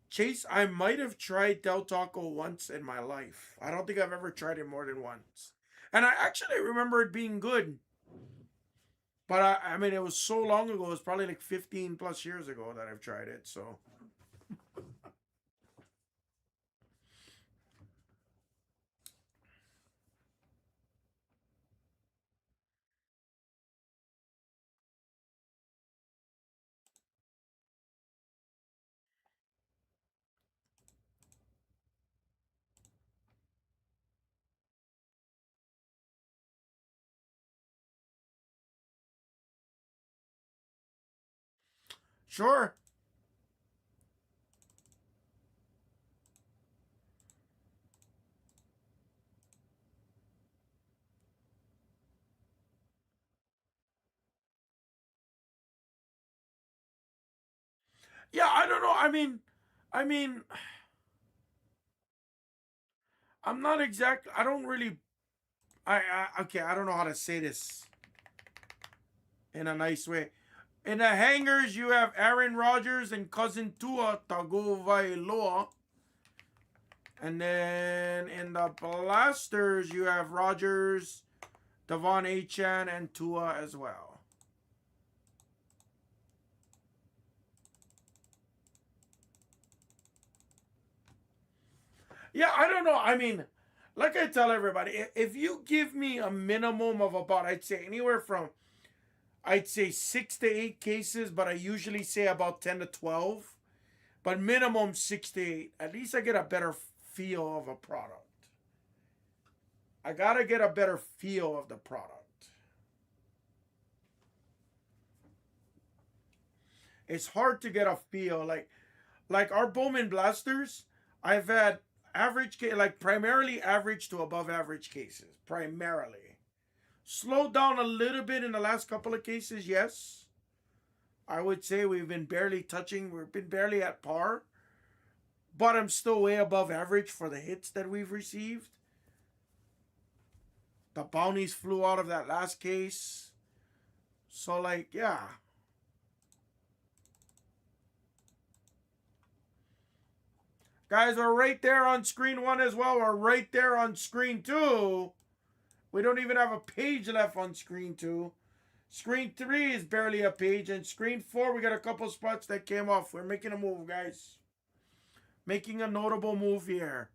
A: Chase, I might have tried Del Taco once in my life. I don't think I've ever tried it more than once. And I actually remember it being good. But I mean, it was so long ago. It was probably like 15 plus years ago that I've tried it. So, sure. Yeah, I don't know. I mean, I'm not exact. I don't really. Okay. I don't know how to say this in a nice way. In the hangers, you have Aaron Rodgers and cousin Tua Tagovailoa. And then in the blasters, you have Rodgers, Devon Achan, and Tua as well. Yeah, I don't know. I mean, like I tell everybody, if you give me a minimum of about, I'd say anywhere from, I'd say 6 to 8 cases, but I usually say about 10 to 12. But minimum 6 to 8. At least I get a better feel of a product. I gotta get a better feel of the product. It's hard to get a feel like our Bowman blasters. I've had average like primarily average to above average cases. Primarily slowed down a little bit in the last couple of cases. Yes, I would say we've been barely touching. We've been barely at par, but I'm still way above average for the hits that we've received. The bounties flew out of that last case. So like, yeah. Guys, we're right there on screen one as well. We're right there on screen two. We don't even have a page left on screen two. Screen three is barely a page. And screen four, we got a couple spots that came off. We're making a move, guys. Making a notable move here.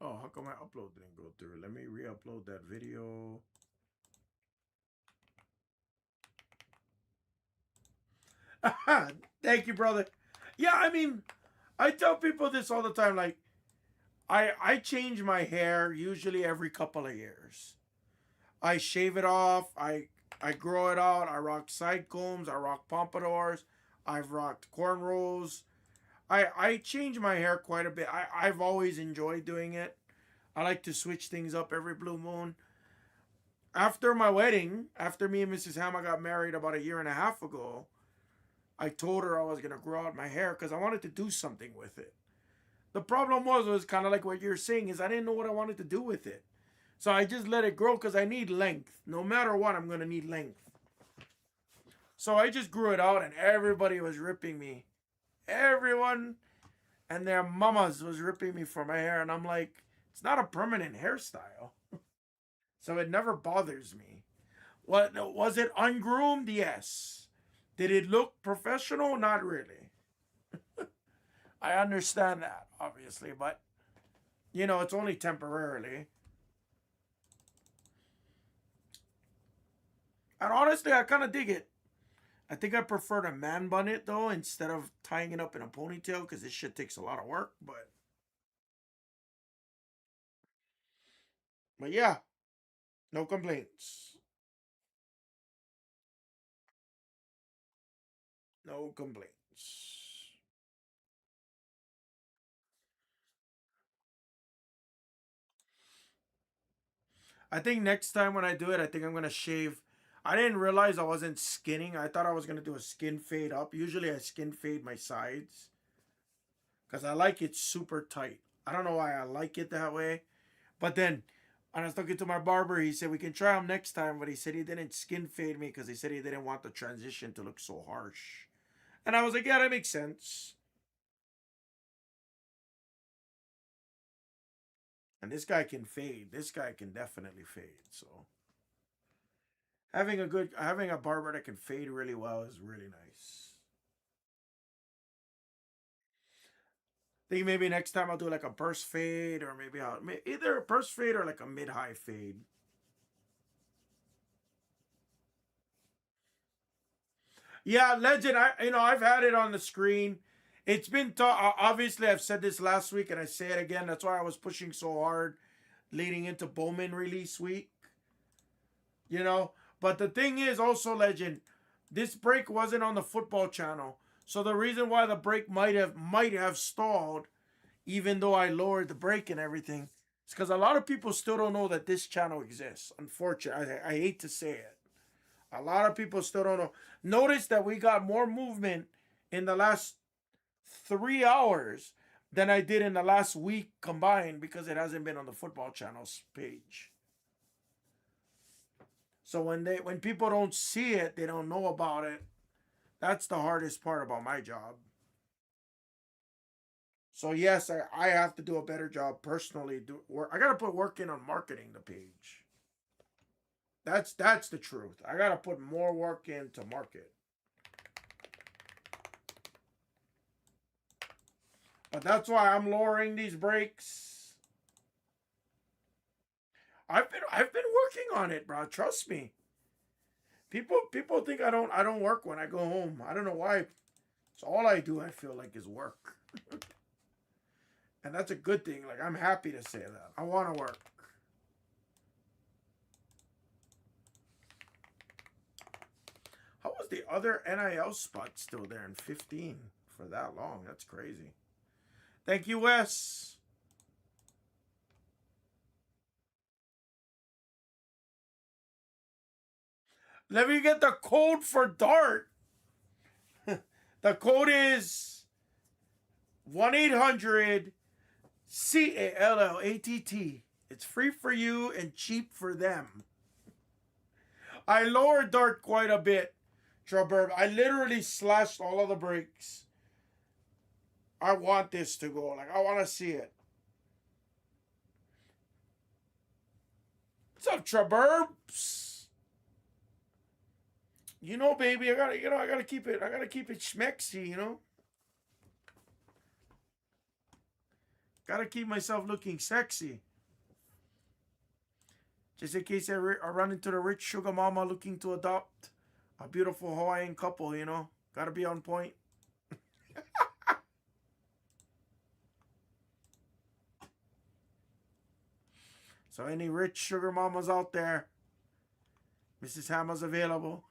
A: Oh, how come my upload didn't go through? Let me re-upload that video. Thank you, brother. Yeah, I mean, I tell people this all the time. Like, I change my hair usually every couple of years. I shave it off. I grow it out. I rock side combs. I rock pompadours. I've rocked cornrows. I change my hair quite a bit. I've always enjoyed doing it. I like to switch things up every blue moon. After my wedding, after me and Mrs. Hammer got married about a year and a half ago, I told her I was gonna grow out my hair because I wanted to do something with it. The problem was kind of like what you're saying is I didn't know what I wanted to do with it. So I just let it grow because I need length. No matter what, I'm gonna need length. So I just grew it out and everybody was ripping me. Everyone and their mamas was ripping me for my hair. And I'm like, it's not a permanent hairstyle. So it never bothers me. What was it ungroomed? Yes. Did it look professional? Not really. I understand that, obviously, but it's only temporarily. And honestly, I kind of dig it. I think I prefer to man bun it though instead of tying it up in a ponytail because this shit takes a lot of work. But yeah, no complaints. No complaints. I think next time when I do it, I think I'm gonna shave. I didn't realize I wasn't skinning. I thought I was gonna do a skin fade up. Usually I skin fade my sides because I like it super tight. I don't know why I like it that way. But then when I was talking to my barber, he said we can try him next time. But he said he didn't skin fade me because he said he didn't want the transition to look so harsh. And I was like, yeah, that makes sense. And this guy can fade. This guy can definitely fade. So having a barber that can fade really well is really nice. I think maybe next time I'll do like a burst fade, or maybe I'll either a burst fade or like a mid high fade. Yeah, legend. I've had it on the screen. It's been obviously I've said this last week and I say it again. That's why I was pushing so hard leading into Bowman release week. You know, but the thing is also legend. This break wasn't on the football channel, so the reason why the break might have stalled, even though I lowered the break and everything, is because a lot of people still don't know that this channel exists. Unfortunately, I hate to say it. A lot of people still don't know. Notice that we got more movement in the last 3 hours than I did in the last week combined because it hasn't been on the football channel's page. So when people don't see it, they don't know about it. That's the hardest part about my job. So yes, I have to do a better job personally. I gotta put work in on marketing the page. That's the truth. I gotta put more work in to market. But that's why I'm lowering these breaks. I've been working on it, bro. Trust me. People think I don't work when I go home. I don't know why. It's all I do. I feel like is work, and that's a good thing. Like I'm happy to say that. I want to work. How was the other NIL spot still there in 15 for that long? That's crazy. Thank you, Wes. Let me get the code for Dart. The code is 1-800 CALLATT. It's free for you and cheap for them. I lowered Dart quite a bit, Truburb. I literally slashed all of the brakes. I want this to go. Like, I want to see it. What's up, Truburbs? You know, baby, I gotta keep it schmexy, Gotta keep myself looking sexy. Just in case I run into the rich sugar mama looking to adopt a beautiful Hawaiian couple, Gotta be on point. So any rich sugar mamas out there, Mrs. Hammer's available.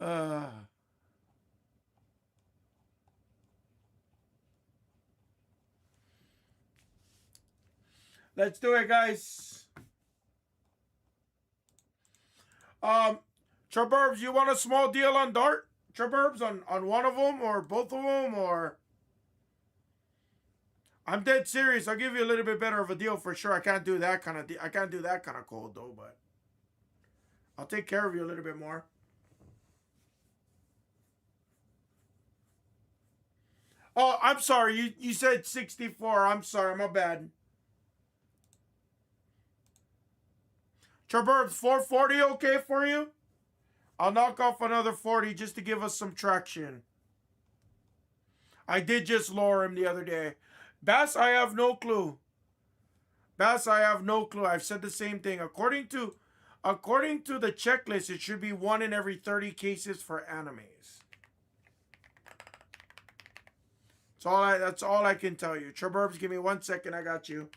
A: uh, let's do it, guys. Truburbs, you want a small deal on Dart? Truburbs on one of them or both of them or? I'm dead serious. I'll give you a little bit better of a deal for sure. I can't do that kind of I can't do that kind of code though, but I'll take care of you a little bit more. Oh, I'm sorry. You said 64. I'm sorry. My bad. Truburbs, 440 okay for you? I'll knock off another 40 just to give us some traction. I did just lower him the other day. Bass, I have no clue. Bass, I have no clue. I've said the same thing. According to the checklist, it should be 1 in every 30 cases for animes. That's all I can tell you. Treburbs, give me 1 second. I got you.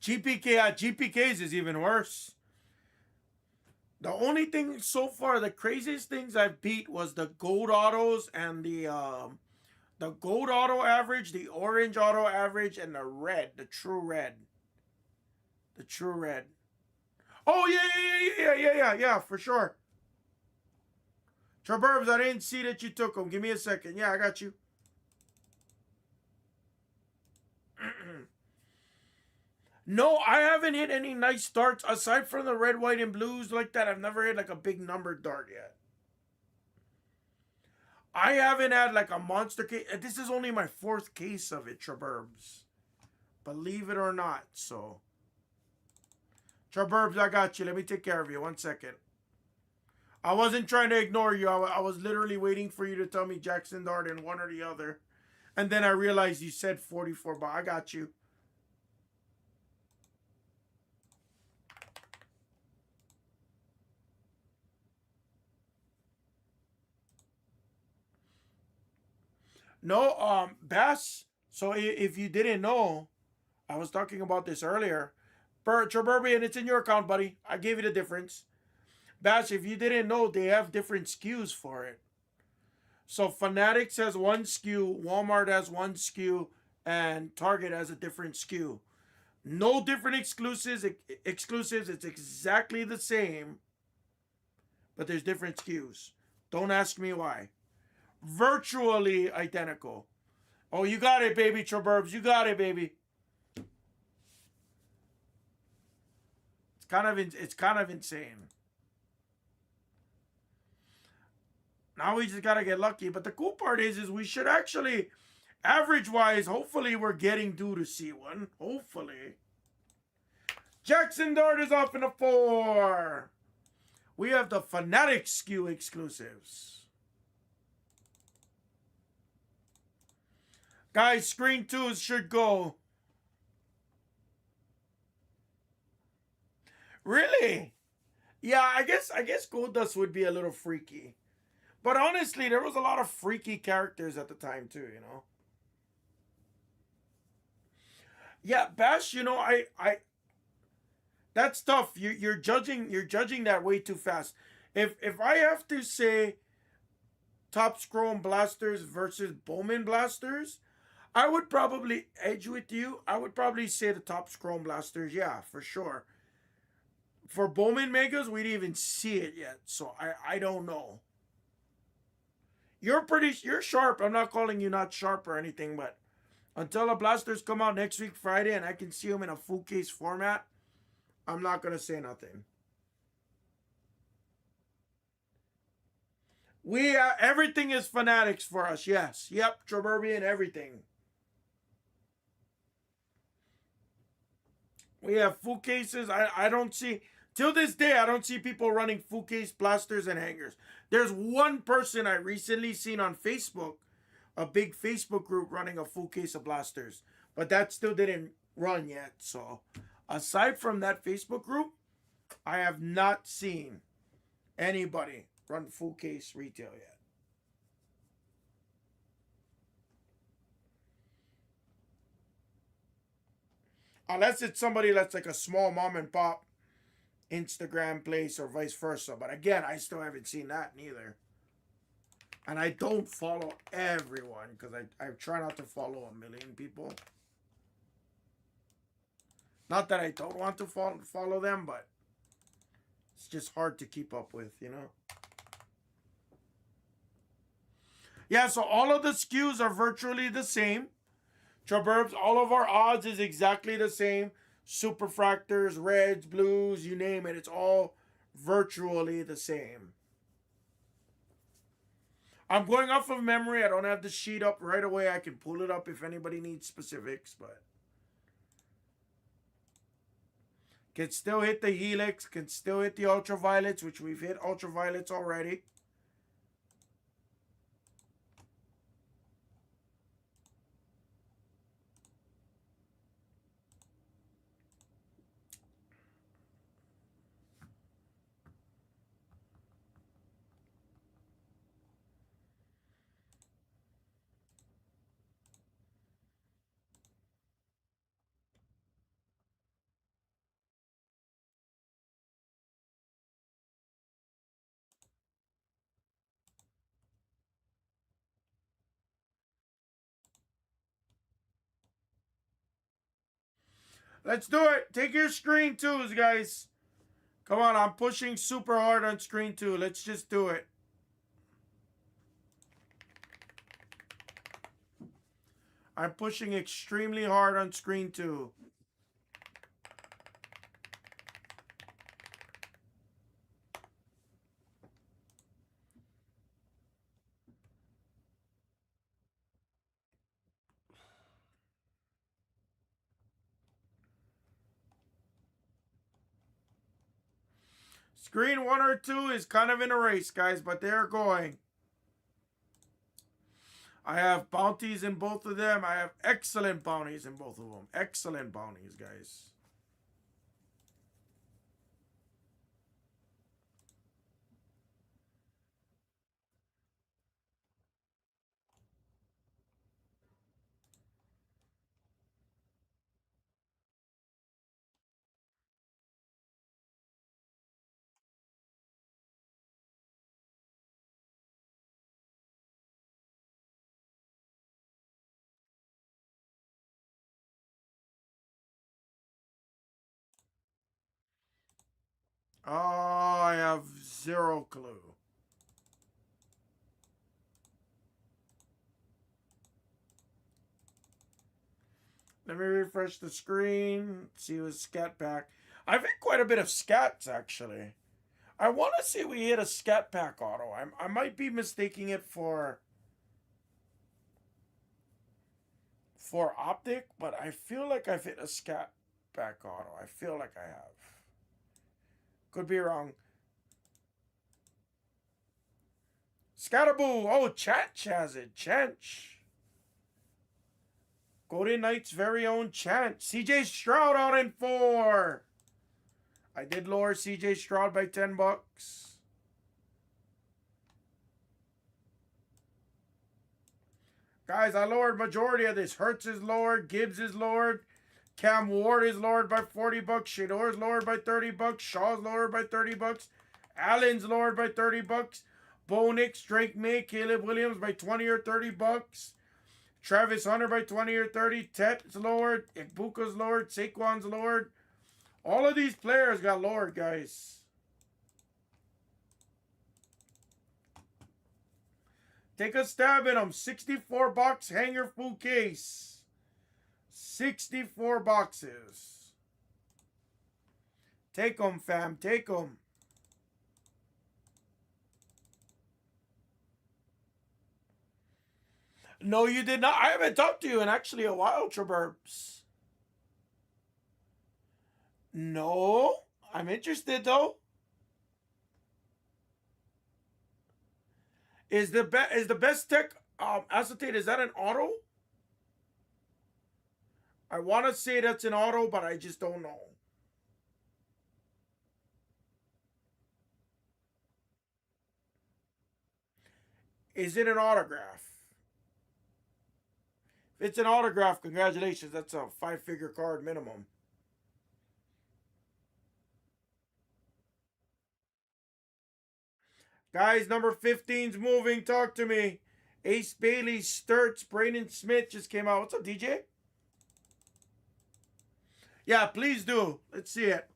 A: GPKs is even worse. The only thing so far, the craziest things I've beat was the gold autos and the gold auto average, the orange auto average, and the red, the true red. The true red. Oh yeah, for sure. Treburbs, I didn't see that you took them. Give me a second. Yeah, I got you. No, I haven't hit any nice darts aside from the red, white, and blues like that. I've never hit like a big numbered dart yet. I haven't had like a monster case. This is only my 4th case of it, Treburbs. Believe it or not. So, Treburbs, I got you. Let me take care of you. 1 second. I wasn't trying to ignore you. I was literally waiting for you to tell me Jackson Dart and one or the other. And then I realized you said 44, but I got you. No, Bass. So if you didn't know, I was talking about this earlier. Treburbian, it's in your account, buddy. I gave you the difference. Bass, if you didn't know, they have different SKUs for it. So Fanatics has 1 SKU, Walmart has 1 SKU, and Target has a different SKU. No different exclusives. It's exactly the same, but there's different SKUs. Don't ask me why. Virtually identical. Oh, you got it, baby, Treburbs. You got it, baby. It's kind of insane. Now we just gotta get lucky. But the cool part is we should actually, average-wise, hopefully we're getting due to see one. Hopefully. Jackson Dart is off in a 4. We have the Fanatic SKU exclusives. Guys, screen 2s should go. Really? Yeah, I guess Gold Dust would be a little freaky. But honestly, there was a lot of freaky characters at the time too, you know. Yeah, Bash, you know, I that's tough. You're judging that way too fast. If I have to say Top Chrome Blasters versus Bowman Blasters, I would probably edge with you. I would probably say the Top Chrome Blasters, yeah, for sure. For Bowman Megas, we didn't even see it yet, so I don't know. You're sharp. I'm not calling you not sharp or anything, but until the blasters come out next week Friday and I can see them in a full case format, I'm not gonna say nothing. Everything is Fanatics for us. Yes. Yep. Treburbian, everything. We have full cases. I don't see, till this day, I don't see people running full case blasters and hangers. There's one person I recently seen on Facebook, a big Facebook group running a full case of blasters. But that still didn't run yet. So aside from that Facebook group, I have not seen anybody run full case retail yet. Unless it's somebody that's like a small mom and pop Instagram place or vice versa. But again, I still haven't seen that neither. And I don't follow everyone because I try not to follow a million people. Not that I don't want to follow them, but it's just hard to keep up with, you know? Yeah, so all of the SKUs are virtually the same. Treburbs, all of our odds is exactly the same. Superfractors, reds, blues, you name it. It's all virtually the same. I'm going off of memory. I don't have the sheet up right away. I can pull it up if anybody needs specifics, but Can still hit the Helix. Can still hit the Ultraviolets, which we've hit Ultraviolets already. Let's do it. Take your screen twos, guys. Come on, I'm pushing super hard on screen two. Let's just do it. I'm pushing extremely hard on screen two. Screen one or two is kind of in a race, guys, but they're going. I have bounties in both of them. I have excellent bounties in both of them. Excellent bounties, guys. Oh, I have zero clue. Let me refresh the screen. See what's scat pack. I've hit quite a bit of scats, actually. I want to see we hit a scat pack auto. I might be mistaking it for optic, but I feel like I've hit a scat pack auto. I feel like I have. Could be wrong. Scataboo. Oh, Chanch has it. Chanch. Golden Knight's very own Chanch. CJ Stroud out in 4. I did lower CJ Stroud by $10. Guys, I lowered majority of this. Hertz is lowered. Gibbs is lowered. Cam Ward is lowered by $40. Shador is lowered by $30. Shaw's lowered by $30. Allen's lowered by $30. Bo Nix, Drake May, Caleb Williams by 20 or $30. Travis Hunter by 20 or 30. Tet's lowered. Ibuka's lowered. Saquon's lowered. All of these players got lowered, guys. Take a stab at them. 64 box hanger full case. 64 boxes. Take them, fam. Take them. No, you did not. I haven't talked to you in actually a while, Traburbs. No, I'm interested though. Is the best tech acetate? Is that an auto? I want to say that's an auto, but I just don't know. Is it an autograph? If it's an autograph, congratulations. That's a 5-figure card minimum. Guys, number 15's moving. Talk to me. Ace Bailey, Sturts, Braden Smith just came out. What's up, DJ? Yeah, please do. Let's see it.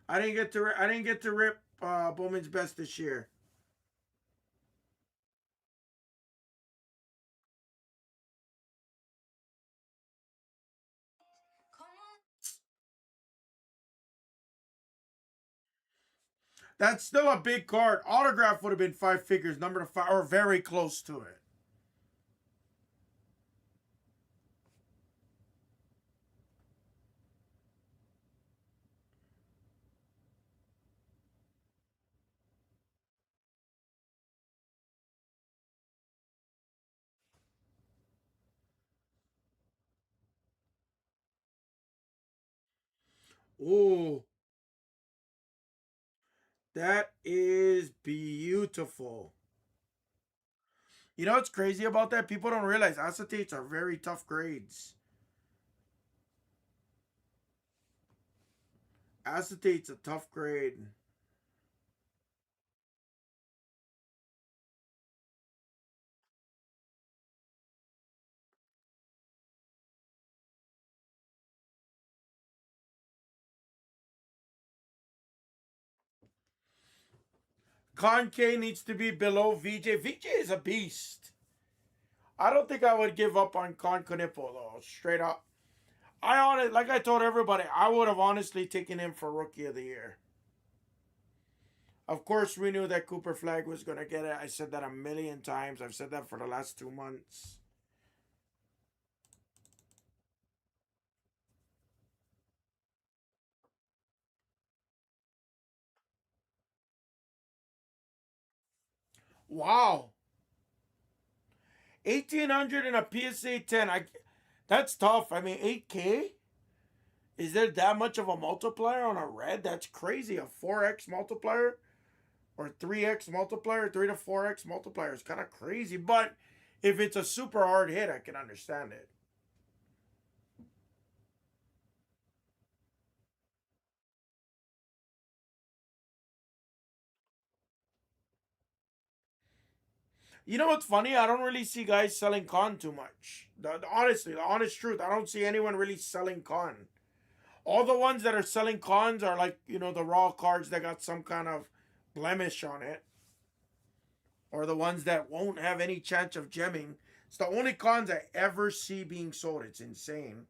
A: I didn't get to rip Bowman's best this year. That's still a big card. Autograph would have been 5 figures, number to 5, or very close to it. Ooh, that is beautiful. You know what's crazy about that? People don't realize acetates are very tough grades. Acetate's a tough grade. Con K needs to be below VJ. VJ is a beast. I don't think I would give up on Con Conipo though. Straight up. Like I told everybody, I would have honestly taken him for Rookie of the Year. Of course, we knew that Cooper Flag was going to get it. I said that a million times. I've said that for the last 2 months. Wow. 1,800 in a PSA 10. That's tough. I mean, 8K? Is there that much of a multiplier on a red? That's crazy. A 4x multiplier or 3x multiplier, 3 to 4x multiplier is kind of crazy. But if it's a super hard hit, I can understand it. You know what's funny? I don't really see guys selling con too much. Honestly, the honest truth, I don't see anyone really selling con. All the ones that are selling cons are like, the raw cards that got some kind of blemish on it. Or the ones that won't have any chance of gemming. It's the only cons I ever see being sold. It's insane.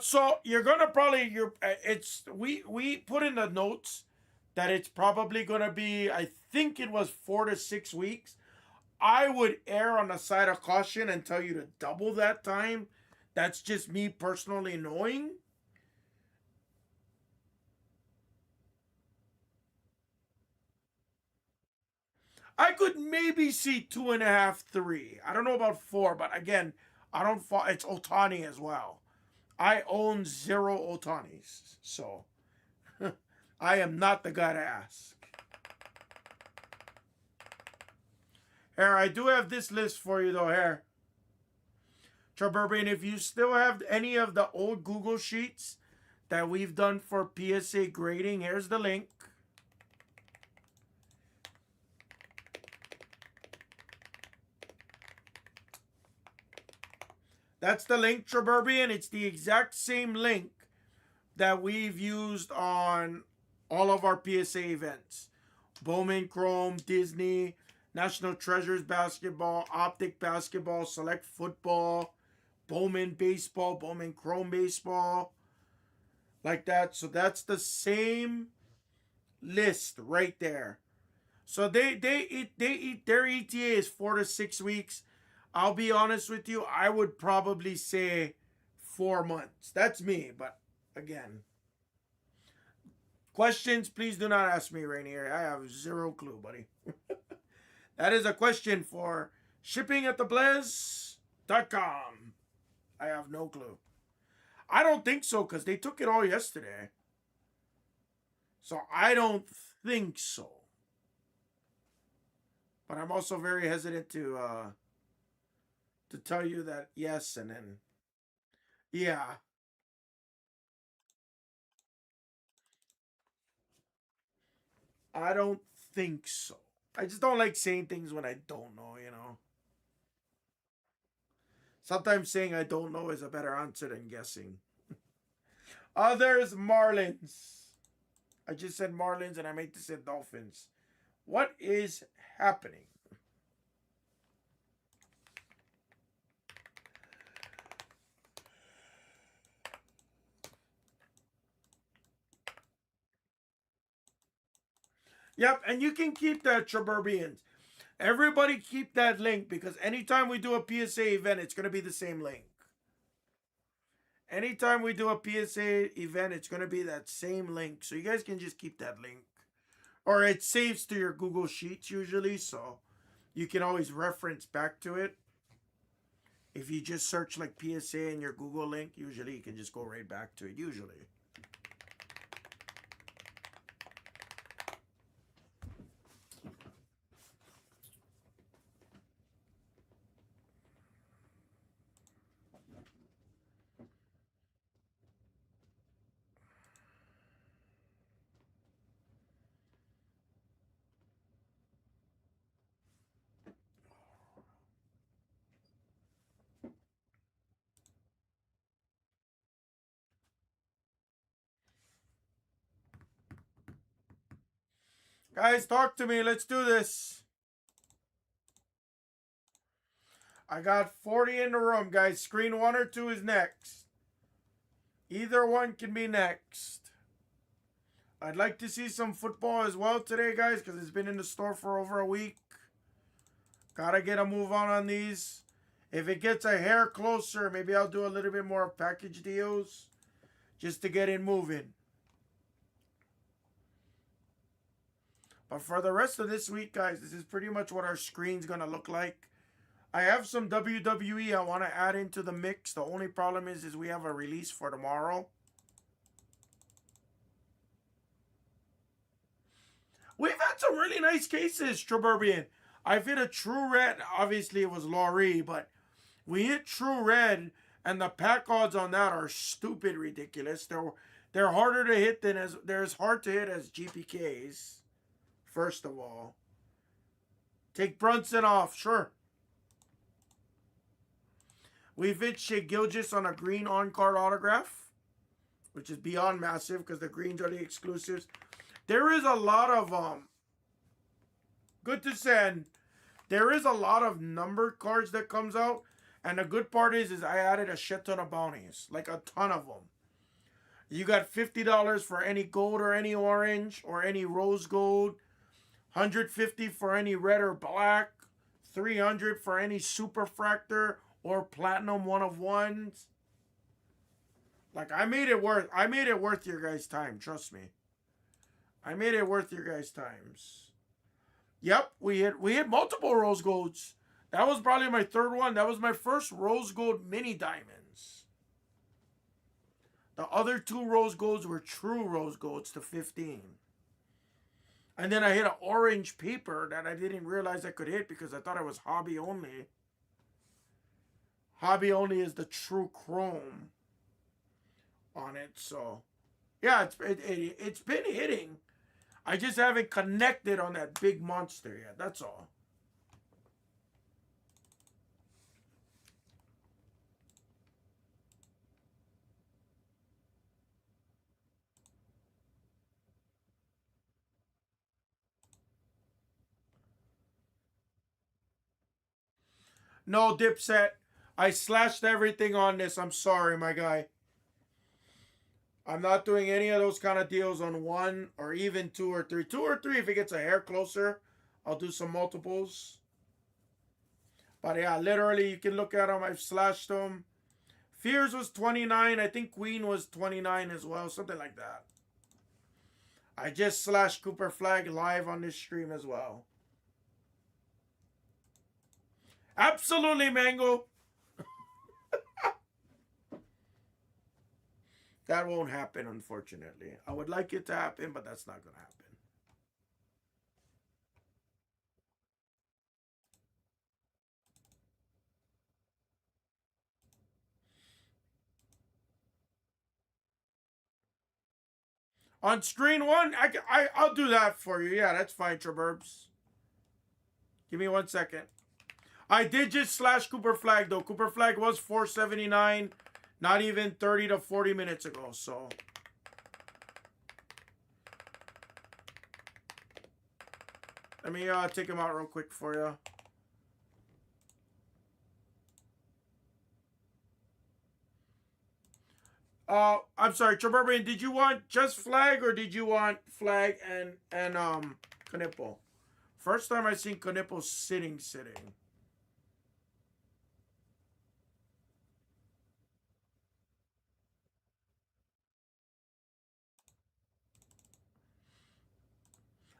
A: So you're gonna probably it's we put in the notes that it's probably gonna be, I think it was 4 to 6 weeks. I would err on the side of caution and tell you to double that time. That's just me personally knowing. I could maybe see 2.5, 3. I don't know about 4, but again, I don't fall. It's Otani as well. I own zero Otanis, so I am not the guy to ask. Here, I do have this list for you though. Here, Traburban, if you still have any of the old Google Sheets that we've done for PSA grading, here's the link. That's the link, Traburbian. It's the exact same link that we've used on all of our PSA events. Bowman Chrome, Disney, National Treasures Basketball, Optic Basketball, Select Football, Bowman Baseball, Bowman Chrome Baseball, like that. So that's the same list right there. So they eat their ETA is 4 to 6 weeks. I'll be honest with you, I would probably say 4 months. That's me, but again, questions, please do not ask me, Rainier. I have zero clue, buddy. That is a question for shipping at theblez.com. I have no clue. I don't think so because they took it all yesterday. So I don't think so. But I'm also very hesitant to tell you that yes and then yeah. I don't think so. I just don't like saying things when I don't know. Sometimes saying I don't know is a better answer than guessing. Others Marlins. I just said Marlins and I meant to say Dolphins. What is happening? Yep, and you can keep that, Traburbians. Everybody keep that link because anytime we do a PSA event, it's going to be the same link. Anytime we do a PSA event, it's going to be that same link. So you guys can just keep that link. or it saves to your Google Sheets usually, so you can always reference back to it. If you just search like PSA in your Google link, usually you can just go right back to it, usually. Guys, talk to me. Let's do this. I got 40 in the room, guys. Screen 1 or 2 is next. Either one can be next. I'd like to see some football as well today, guys, because it's been in the store for over a week. Gotta get a move on these. If it gets a hair closer, maybe I'll do a little bit more package deals just to get it moving. But for the rest of this week, guys, this is pretty much what our screen's going to look like. I have some WWE I want to add into the mix. The only problem is we have a release for tomorrow. We've had some really nice cases, Traburbian. I've hit a true red. Obviously, it was Laurie, but we hit true red, and the pack odds on that are stupid ridiculous. They're harder to hit than they're as hard to hit as GPKs. First of all, take Brunson off, sure. We've hit Shea Gilgis on a green on-card autograph, which is beyond massive because the greens are the exclusives. There is a lot of good to send. There is a lot of numbered cards that comes out, and the good part is I added a shit ton of bounties, like a ton of them. You got $50 for any gold or any orange or any rose gold, $150 for any red or black, $300 for any superfractor or platinum 1 of 1s. Like I made it worth your guys' time, trust me. I made it worth your guys' times. Yep, we hit multiple rose golds. That was probably my third one. That was my first rose gold mini diamonds. The other 2 rose golds were true rose golds to 15. And then I hit an orange paper that I didn't realize I could hit because I thought it was hobby only. Hobby only is the true chrome on it. So, yeah, it's been hitting. I just haven't connected on that big monster yet. That's all. No, Dipset. I slashed everything on this. I'm sorry, my guy. I'm not doing any of those kind of deals on 1 or even 2 or 3. 2 or 3, if it gets a hair closer, I'll do some multiples. But yeah, literally, you can look at them. I've slashed them. Fears was 29. I think Queen was 29 as well. Something like that. I just slashed Cooper Flag live on this stream as well. Absolutely, Mango. That won't happen, unfortunately. I would like it to happen, but that's not going to happen. On screen 1, I'll do that for you. Yeah, that's fine, Traburbs. Give me 1 second. I did just slash Cooper Flag, though. Cooper Flag was $4.79 not even 30 to 40 minutes ago, so. Let me take him out real quick for you. I'm sorry, Traburbian, did you want just Flag or did you want Flag and Knippel? First time I seen Knippel sitting.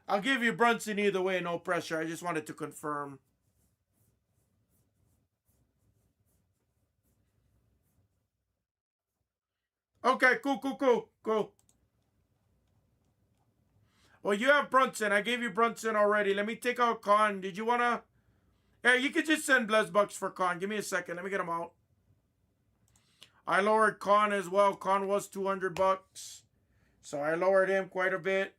A: I'll give you Brunson either way, no pressure. I just wanted to confirm. Okay, cool. Well, you have Brunson. I gave you Brunson already. Let me take out Con. Did you want to? Yeah, you could just send Blez Bucks for Con. Give me a second. Let me get him out. I lowered Con as well. Con was 200 bucks. So I lowered him quite a bit.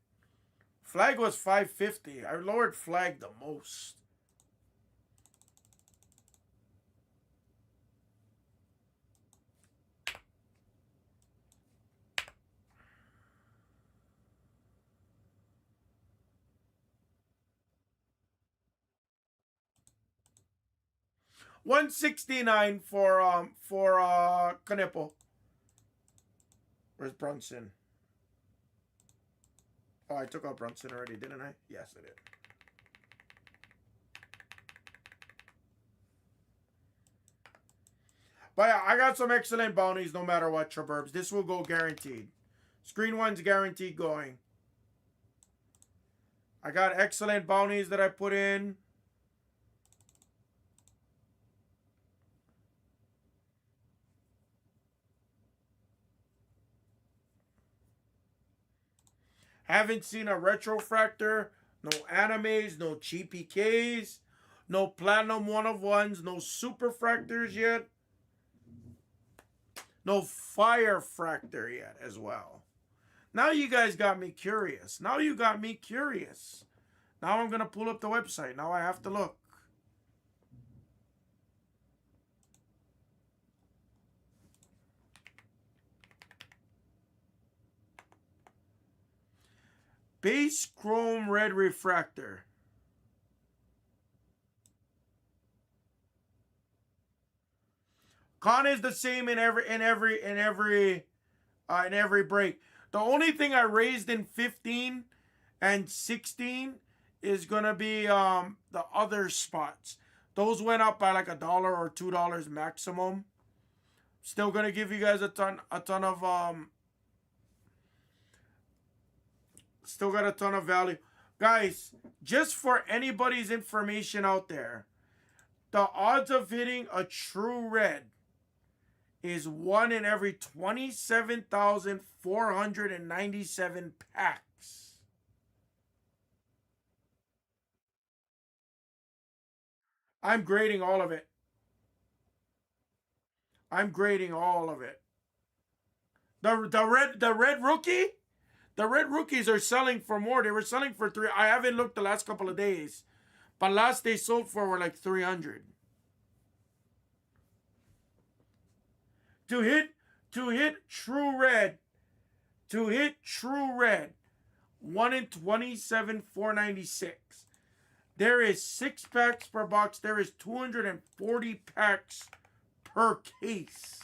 A: Flag was 550. I lowered Flag the most. $169 for Canepo. Where's Brunson? Oh, I took out Brunson already, didn't I? Yes, I did. But yeah, I got some excellent bounties no matter what, Traburbs. This will go guaranteed. Screen one's guaranteed going. I got excellent bounties that I put in. Haven't seen a retrofractor, no animes, no GPKs, no platinum 1-of-1s, no super fractors yet. No fire fractor yet as well. Now you guys got me curious. Now I'm going to pull up the website. Now I have to look. Base chrome red refractor. Con is the same in every break. The only thing I raised in 15 and 16 is gonna be the other spots. Those went up by like $1 or $2 maximum. Still gonna give you guys a ton of still got a ton of value. Guys, just for anybody's information out there, the odds of hitting a true red is 1 in every 27,497 packs. I'm grading all of it. The red rookie, the red rookies are selling for more. They were selling for $300. I haven't looked the last couple of days, but last they sold for were like $300. To hit true red, 1 in 27,496. There is 6 packs per box. There is 240 packs per case.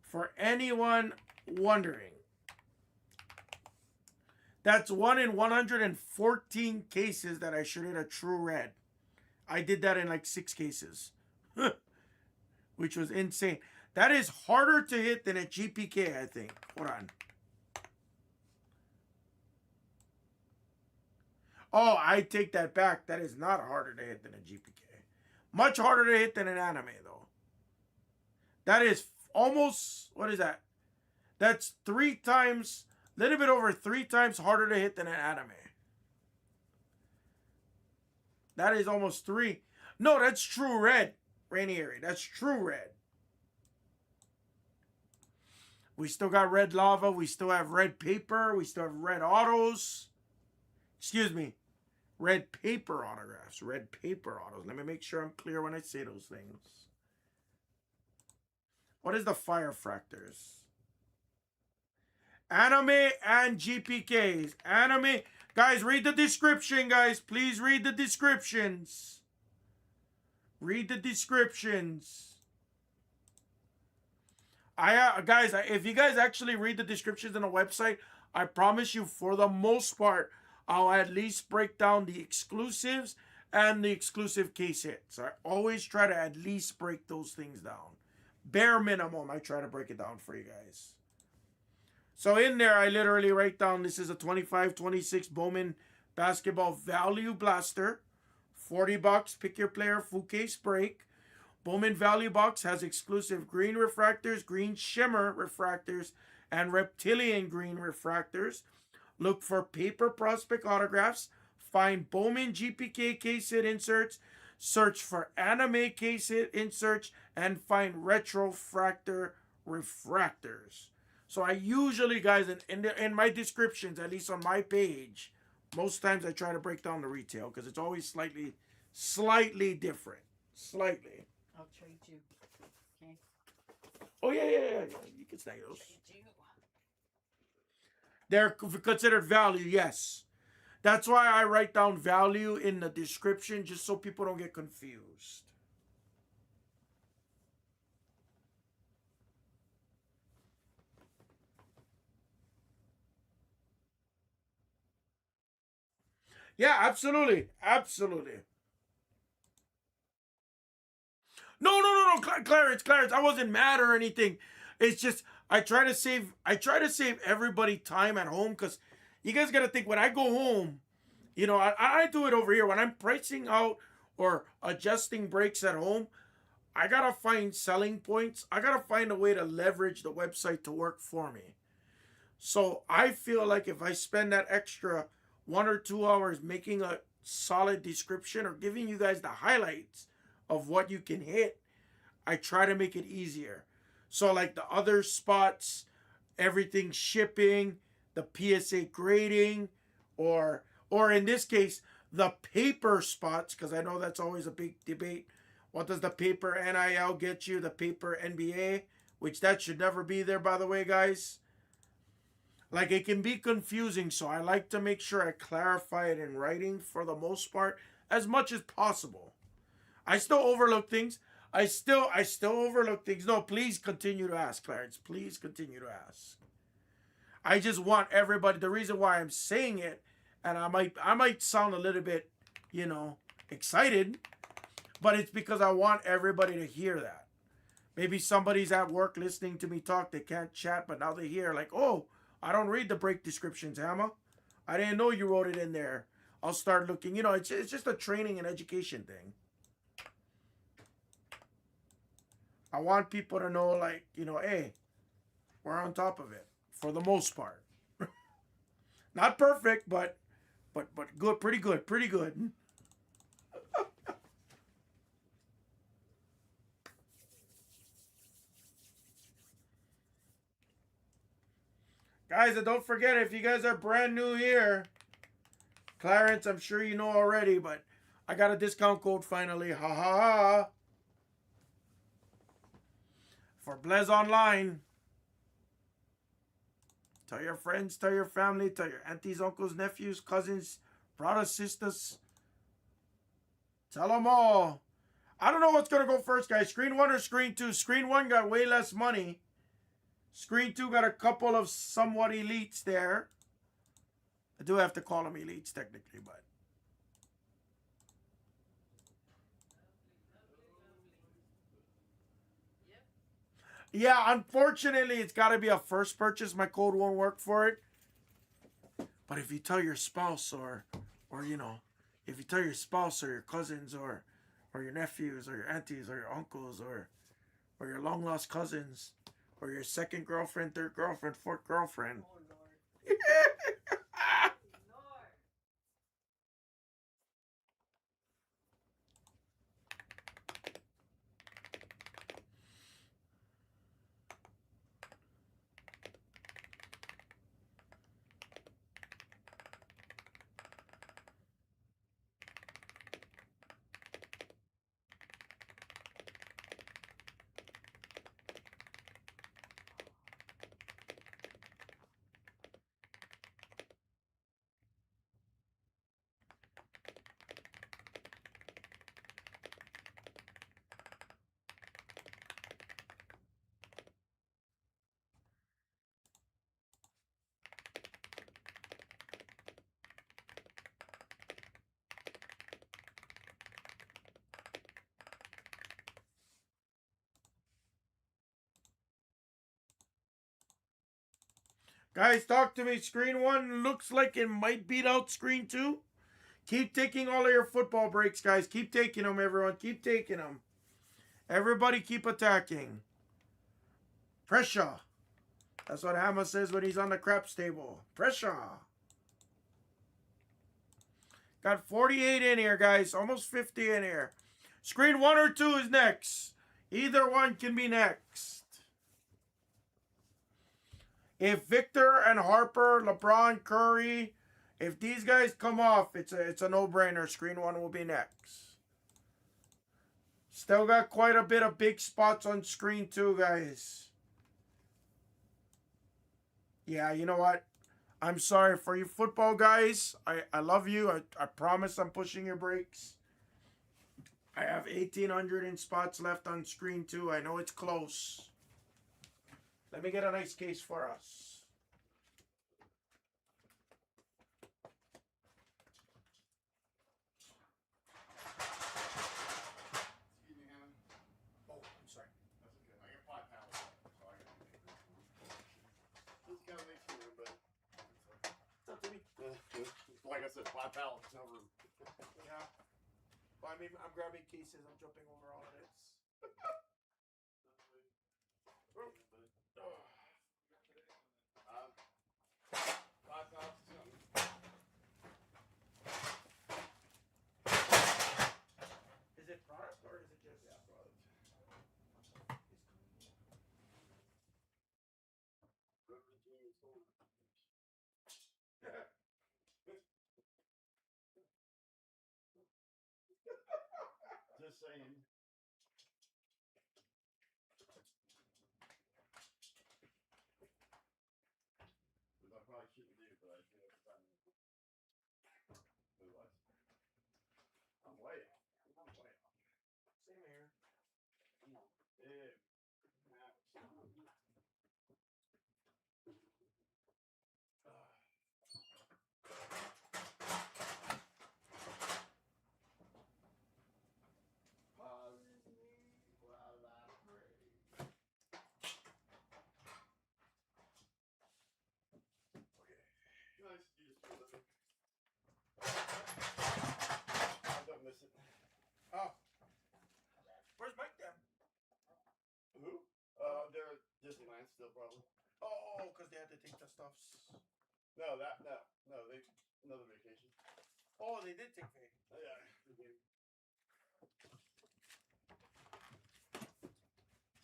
A: For anyone wondering, that's 1 in 114 cases that I should hit a true red. I did that in like 6 cases, which was insane. That is harder to hit than a GPK, I think. Hold on. Oh, I take that back. That is not harder to hit than a GPK. Much harder to hit than an anime, though. That is almost, what is that? That's 3 times, a little bit over 3 times harder to hit than an anime. That is almost 3. No, that's true red, Rainieri. That's true red. We still got red lava. We still have red paper. We still have red autos. Excuse me. Red paper autographs. Red paper autos. Let me make sure I'm clear when I say those things. What is the fire fractors? Anime and GPKs. Anime. Guys, read the description, guys. Please read the descriptions. Read the descriptions. Guys, if you guys actually read the descriptions on the website, I promise you, for the most part, I'll at least break down the exclusives and the exclusive case hits. I always try to at least break those things down. Bare minimum, I try to break it down for you guys. So in there, I literally write down, this is a 25-26 Bowman Basketball Value Blaster, $40. Pick your player full case break. Bowman Value Box has exclusive green refractors, green shimmer refractors, and reptilian green refractors. Look for paper prospect autographs. Find Bowman GPK case hit inserts. Search for anime case hit inserts and find retrofractor refractors. So I usually, guys, in my descriptions, at least on my page, most times I try to break down the retail because it's always slightly different. Slightly.
B: I'll trade you. Okay.
A: Oh yeah. You can snag those.
B: Trade you.
A: They're considered value, yes. That's why I write down value in the description just so people don't get confused. Yeah, absolutely. Absolutely. No, Clarence. I wasn't mad or anything. It's just I try to save everybody time at home because you guys got to think when I go home, I do it over here when I'm pricing out or adjusting breaks at home. I gotta find selling points. I gotta find a way to leverage the website to work for me. So I feel like if I spend that extra 1 or 2 hours making a solid description or giving you guys the highlights of what you can hit, I try to make it easier. So like the other spots, everything shipping, the PSA grading, or in this case, the paper spots, because I know that's always a big debate. What does the paper NIL get you? The paper NBA, which that should never be there, by the way, guys. Like it can be confusing, so I like to make sure I clarify it in writing for the most part as much as possible. I still overlook things. I still overlook things. No, please continue to ask, Clarence. Please continue to ask. I just want everybody. The reason why I'm saying it, and I might sound a little bit, excited, but it's because I want everybody to hear that. Maybe somebody's at work listening to me talk. They can't chat, but now they hear like, oh, I don't read the break descriptions, Hammer. I didn't know you wrote it in there. I'll start looking. It's just a training and education thing. I want people to know, like, hey, we're on top of it for the most part. Not perfect, but good, pretty good. Guys, and don't forget, if you guys are brand new here, Clarence, I'm sure you know already, but I got a discount code finally. Ha ha ha. For Blez Online. Tell your friends, tell your family, tell your aunties, uncles, nephews, cousins, brothers, sisters. Tell them all. I don't know what's going to go first, guys. Screen 1 or Screen 2? Screen 1 got way less money. Screen 2 got a couple of somewhat elites there. I do have to call them elites technically, but. Yeah, unfortunately, it's got to be a first purchase. My code won't work for it. But if you tell your spouse or if you tell your spouse or your cousins or your nephews or your aunties or your uncles or your long lost cousins or your second girlfriend, third girlfriend, fourth girlfriend. Oh, Lord. Guys, talk to me. Screen 1 looks like it might beat out screen 2. Keep taking all of your football breaks, guys. Keep taking them, everyone. Keep taking them. Everybody keep attacking. Pressure. That's what Hammer says when he's on the craps table. Pressure. Got 48 in here, guys. Almost 50 in here. Screen 1 or 2 is next. Either one can be next. If Victor and Harper, LeBron, Curry, if these guys come off, it's a no-brainer. Screen 1 will be next. Still got quite a bit of big spots on screen 2, guys. Yeah, you know what? I'm sorry for you football guys. I love you. I promise I'm pushing your breaks. I have 1,800 in spots left on screen 2. I know it's close. Let me get a nice case for us. Oh, I'm sorry.
C: That's okay. I got 5 pounds, so I got just gotta make sure, but
A: It's up to me.
C: like I said, 5 pounds, no room.
A: Yeah. Well, I mean, I'm grabbing cases. I'm jumping over all of this. Oh.
C: 5 pounds is something.
A: Is it product or is it just
C: Product. Just saying. Which I probably shouldn't do, but I do every time. Otherwise, I'm way off. I'm way off.
A: Same here.
C: Come on. Yeah. Nice, you just feel it. I don't miss it.
A: Oh. Where's Mike then?
C: Who? They're at Disneyland still, probably.
A: Oh, because they had to take the stuffs.
C: No, they another vacation.
A: Oh, they did take vacation.
C: Yeah.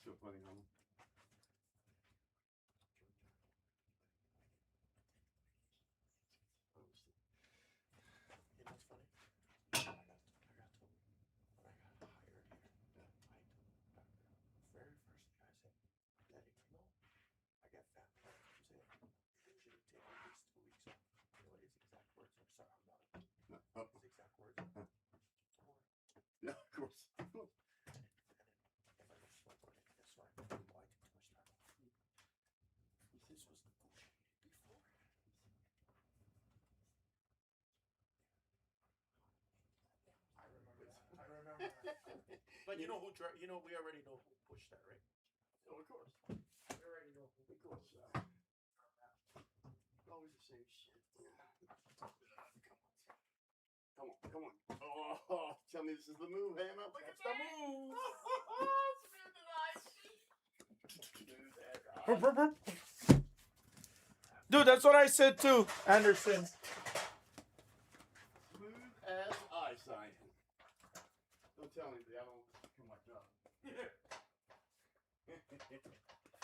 C: Still plenty home.
A: You know what's funny? When I got hired here, very first thing I said, letting you know, I got family. I'm saying, usually take at least 2 weeks off. You know what his exact words are? Sorry, I'm not. His exact words are,
C: Yeah, of course.
A: and then if I just like what I guess why I took too much time off. This was negotiated before. I remember that. I remember that. But you know who? You know we already know who pushed that, right?
C: Oh, of course.
A: We already know who.
C: Of course. Always the same shit. Come on. Oh, tell me this is the move, Hammer. Look
A: That's
C: at
A: the
C: that.
A: move.
C: Smooth as ice.
A: Dude, that's what I said too, Anderson.
C: Smooth as ice, I am. Don't tell anybody, I don't come like that.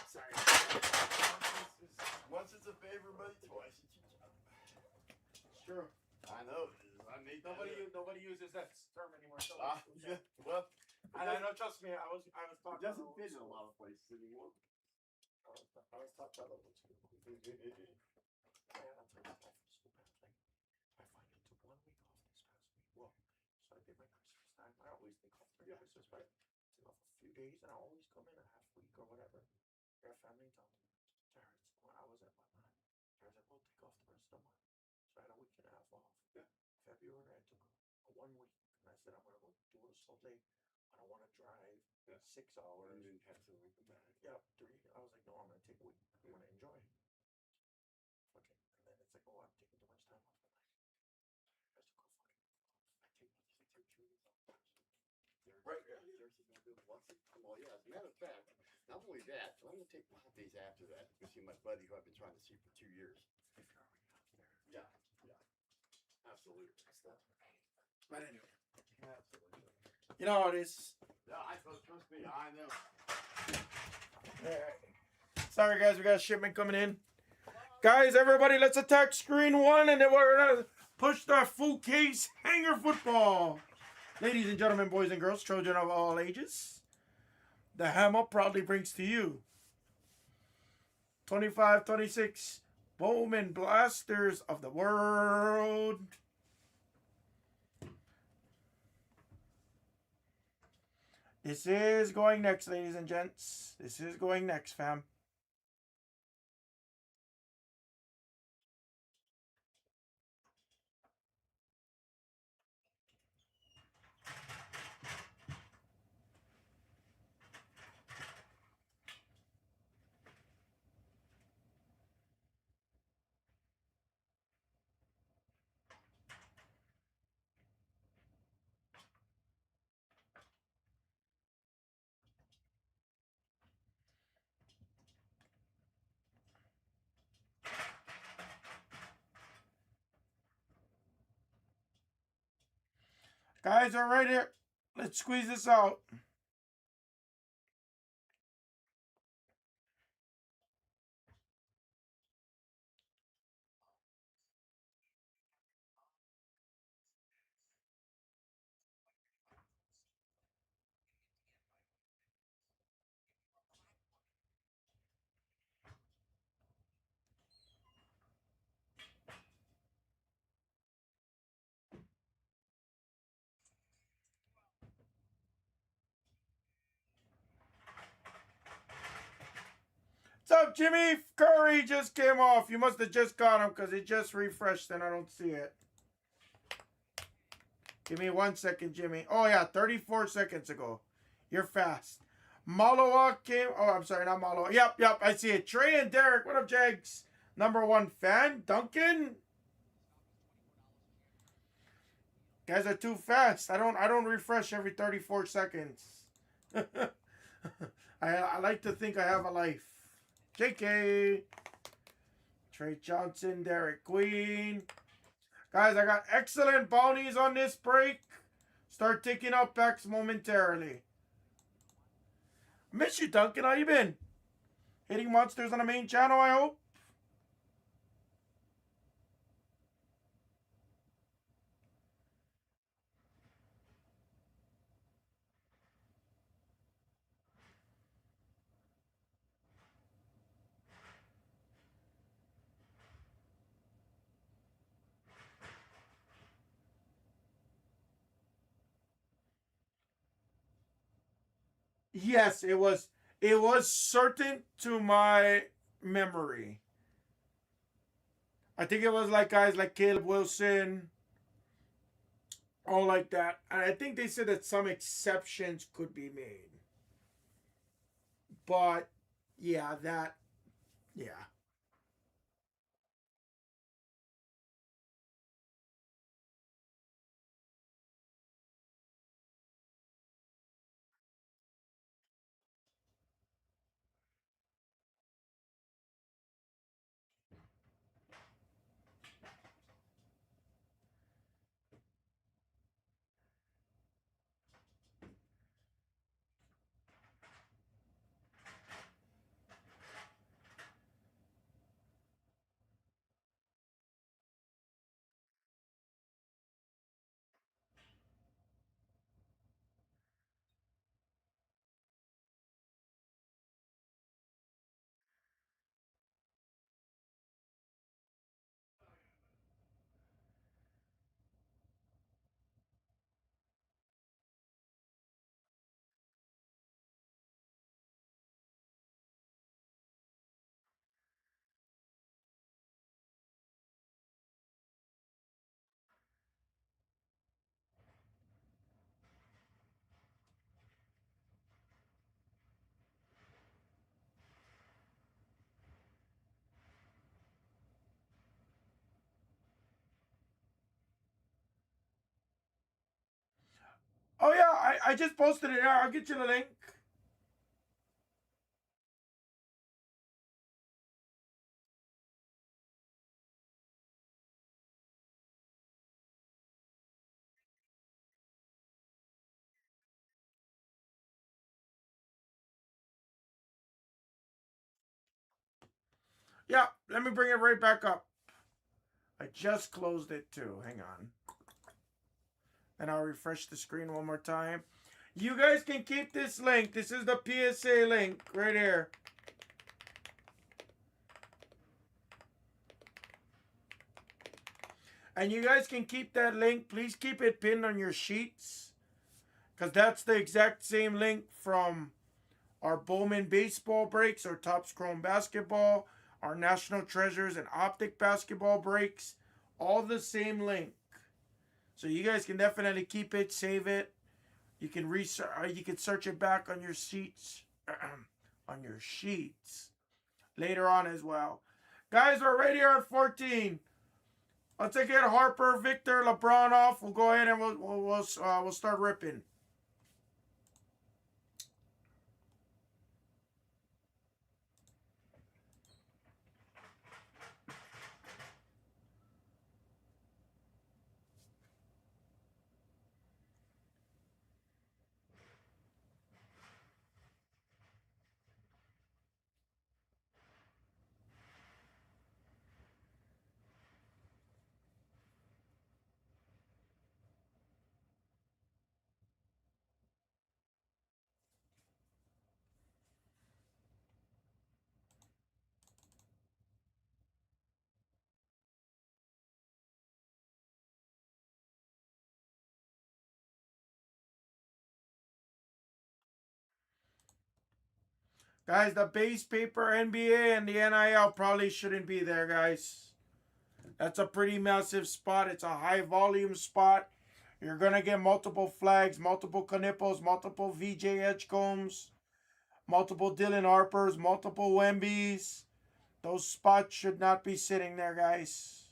A: Sorry.
C: Once it's a favor, buddy, twice it's your job.
A: It's true.
C: I know it is. I made that up.
A: Nobody uses that term anymore. So
C: Yeah, well,
A: and I know. Trust me, I was
C: it
A: talking.
C: doesn't fit in a lot of places anymore.
A: I was talking about it too. Yeah, that's what I from school. I finally took 1 week off this past week. Well, so I did my Christmas time. I always take off for Christmas, but I took off a few days, and I always come in a half week or whatever. I got family in town. Terrence, when I was at my mom, I was like, "We'll take off the rest of the month." So I had a week and a half off.
C: Yeah.
A: February, I took a 1 week, and I said I'm gonna go do a sole day. I don't want to drive 6 hours.
C: And then have to come back.
A: Yeah, 3. I was like, no, I'm gonna take a week. I'm gonna enjoy.
C: Right. Jersey's gonna do it once. Well, yeah. As a matter of fact, not only that, but I'm gonna take 5 days after that to see my buddy who I've been trying to see for 2 years. Yeah. Yeah. Absolutely.
A: But anyway,
C: Absolutely.
A: you know how it is.
C: Yeah, trust me, I know.
A: Sorry, guys, we got a shipment coming in. Guys, everybody, let's attack screen 1, and then we're gonna push the full case hanger football. Ladies and gentlemen, boys and girls, children of all ages, the hammer proudly brings to you 25-26 Bowman Blasters of the World. This is going next, ladies and gents. This is going next, fam. Guys are right here. Let's squeeze this out. What's up, Jimmy? Curry just came off. You must have just got him because it just refreshed and I don't see it. Give me 1 second, Jimmy. Oh, yeah, 34 seconds ago. You're fast. Maloa came. Oh, I'm sorry, not Maloa. Yep, I see it. Trey and Derek. What up, Jags? #1 fan. Duncan. Guys are too fast. I don't refresh every 34 seconds. I like to think I have a life. JK. Trey Johnson, Derek Queen. Guys, I got excellent bounties on this break. Start taking up packs momentarily. Miss you, Duncan. How you been? Hitting monsters on the main channel, I hope. Yes, it was. It was certain to my memory. I think it was like guys like Caleb Wilson, all like that. And I think they said that some exceptions could be made. But yeah, yeah. I just posted it. I'll get you the link. Yeah, let me bring it right back up. I just closed it too. Hang on. And I'll refresh the screen one more time. You guys can keep this link. This is the PSA link right here. And you guys can keep that link. Please keep it pinned on your sheets. Because that's the exact same link from our Bowman baseball breaks, our Topps Chrome basketball, our National Treasures and Optic basketball breaks. All the same link. So you guys can definitely keep it, save it. You can research. You can search it back on your sheets, on your sheets later on as well. Guys, we're right here at 14. I'll take it. Harper, Victor, LeBron off. We'll go ahead and we'll start ripping. Guys, the base paper NBA and the NIL probably shouldn't be there, guys. That's a pretty massive spot. It's a high volume spot. You're going to get multiple flags, multiple Knipples, multiple VJ Edgecombs, multiple Dylan Harpers, multiple Wembies. Those spots should not be sitting there, guys.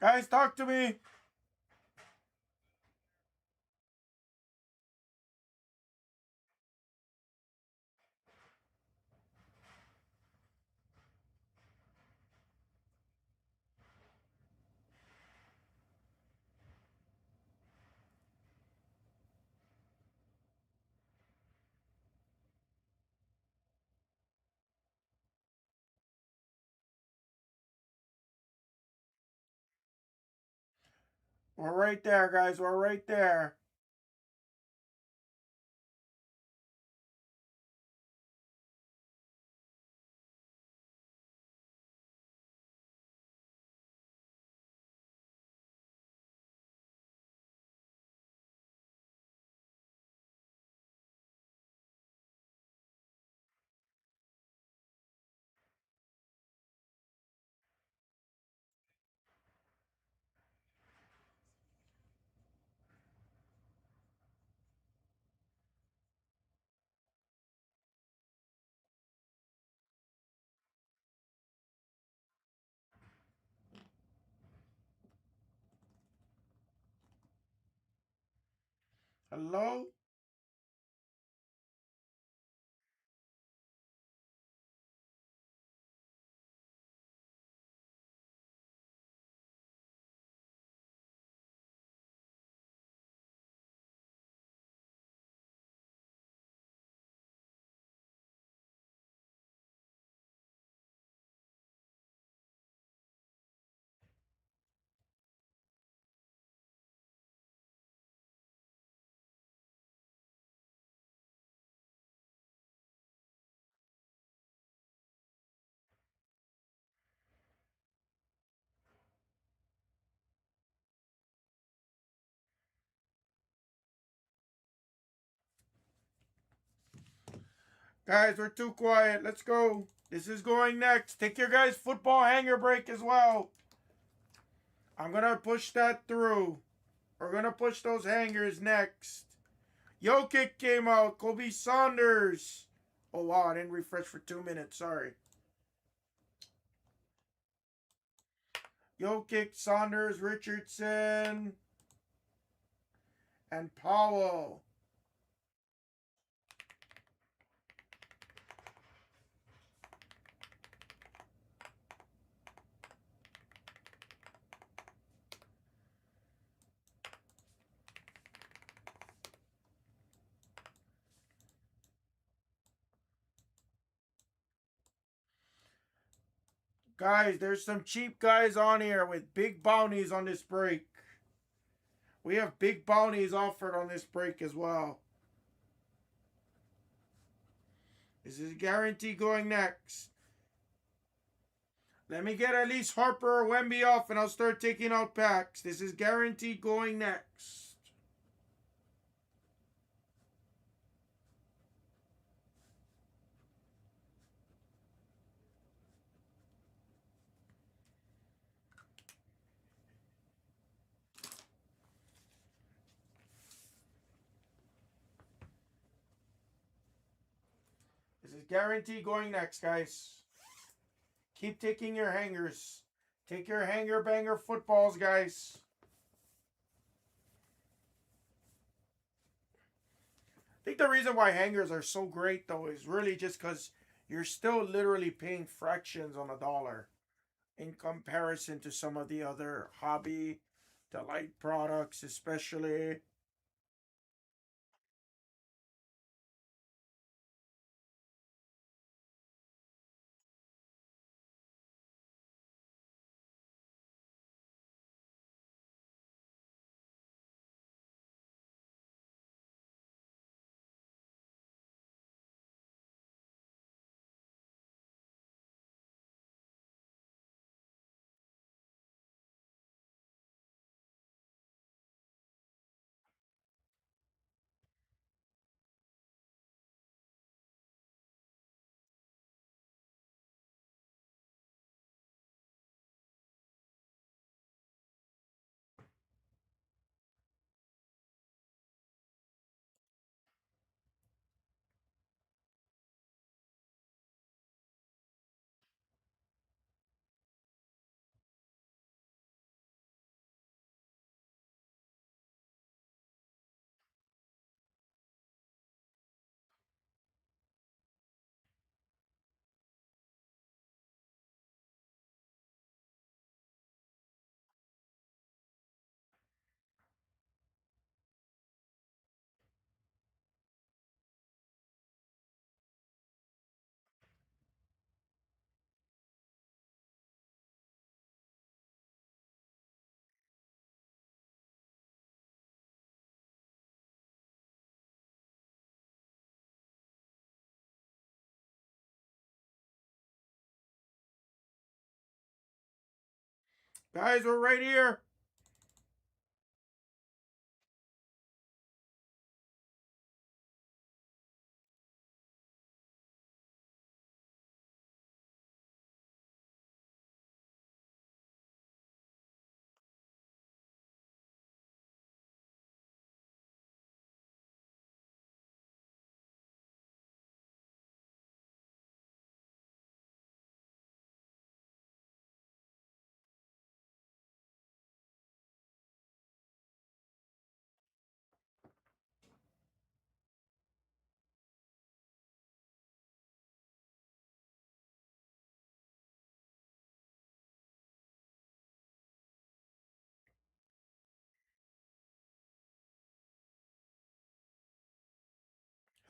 A: Guys, talk to me. We're right there, guys. We're right there. Hello? Guys, we're too quiet. Let's go. This is going next. Take your guys' football hanger break as well. I'm going to push that through. We're going to push those hangers next. Jokic came out. Kobe Saunders. Oh, wow. I didn't refresh for 2 minutes. Sorry. Jokic, Saunders, Richardson, and Powell. Guys, there's some cheap guys on here with big bounties on this break. We have big bounties offered on this break as well. This is guaranteed going next. Let me get at least Harper or Wemby off and I'll start taking out packs. This is guaranteed going next. This is guaranteed going next, guys. Keep taking your hangers. Take your hanger banger footballs, guys. I think the reason why hangers are so great, though, is really just because you're still literally paying fractions on a dollar in comparison to some of the other hobby delight products, especially. Guys, we're right here.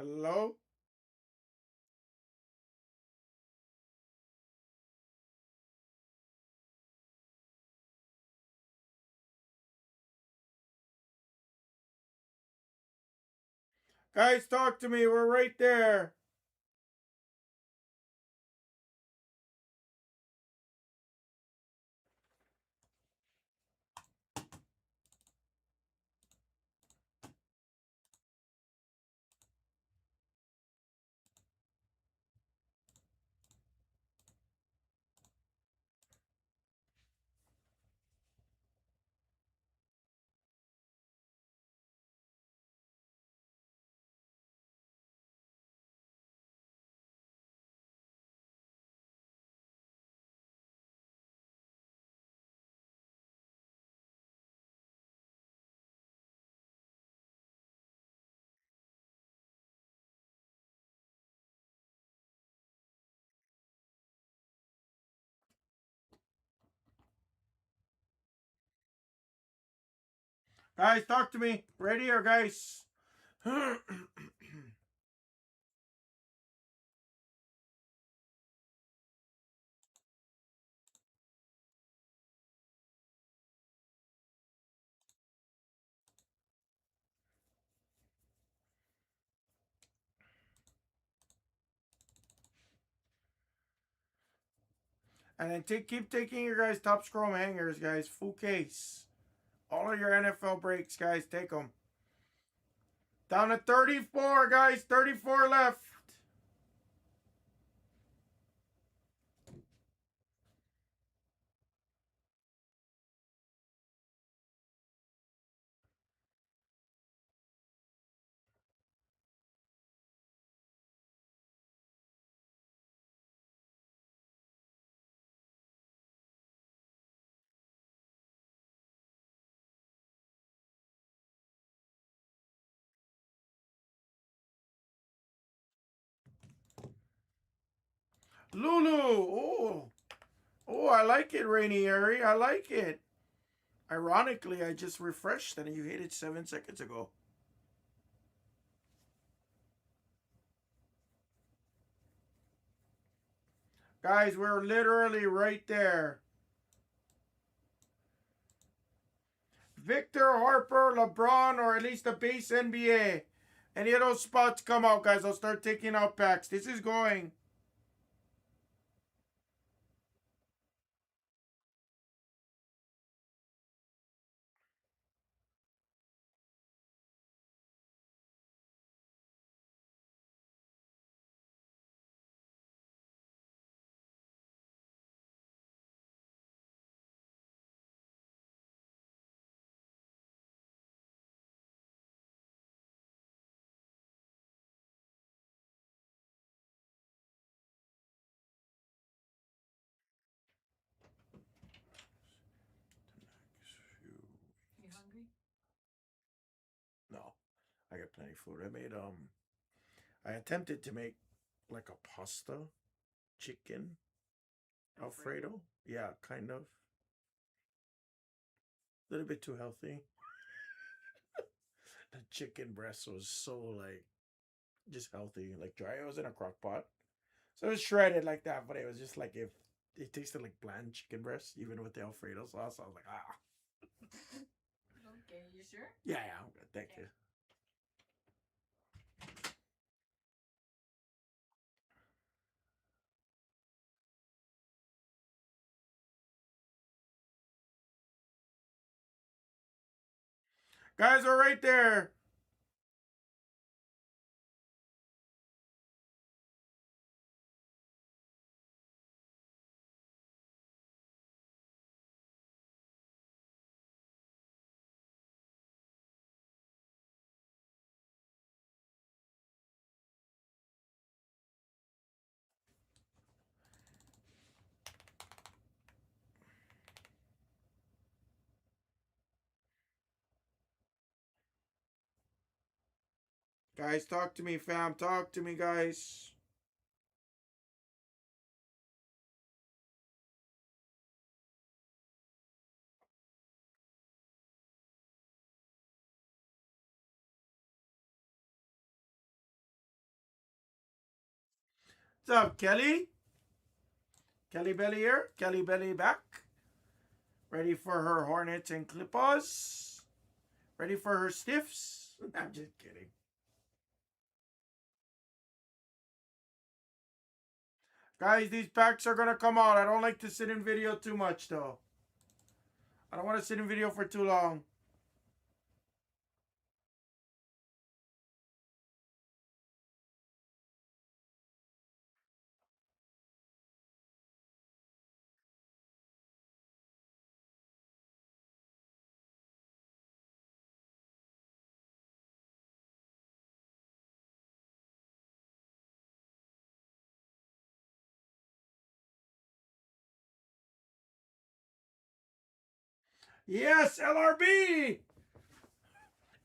A: Hello? Guys, talk to me. We're right there. Guys, talk to me. Ready or guys? And then keep taking your guys' top scrum hangers, guys. Full case. All of your NFL breaks, guys. Take them. Down to 34, guys. 34 left. Lulu. Oh. Oh, I like it, Rainieri. I like it. Ironically, I just refreshed and you hit it 7 seconds ago. Guys, we're literally right there. Victor, Harper, LeBron, or at least the base NBA. Any of those spots come out, guys, I'll start taking out packs. This is going.
B: You hungry?
A: No, I got plenty of food. I attempted to make like a pasta chicken Alfredo. Yeah, kind of. A little bit too healthy. The chicken breast was so like just healthy, like dry. It was in a crock pot, so it was shredded like that. But it was just like if it tasted like bland chicken breast, even with the Alfredo sauce. I was like, ah,
B: Okay, you sure?
A: yeah, yeah, I'm good. Thank you. Guys are right there. Guys, talk to me, fam. Talk to me, guys. What's up, Kelly? Kelly Belly here. Kelly Belly back. Ready for her Hornets and Clippers. Ready for her stiffs. I'm just kidding. Guys, these packs are going to come out. I don't like to sit in video too much, though. I don't want to sit in video for too long. Yes, LRB!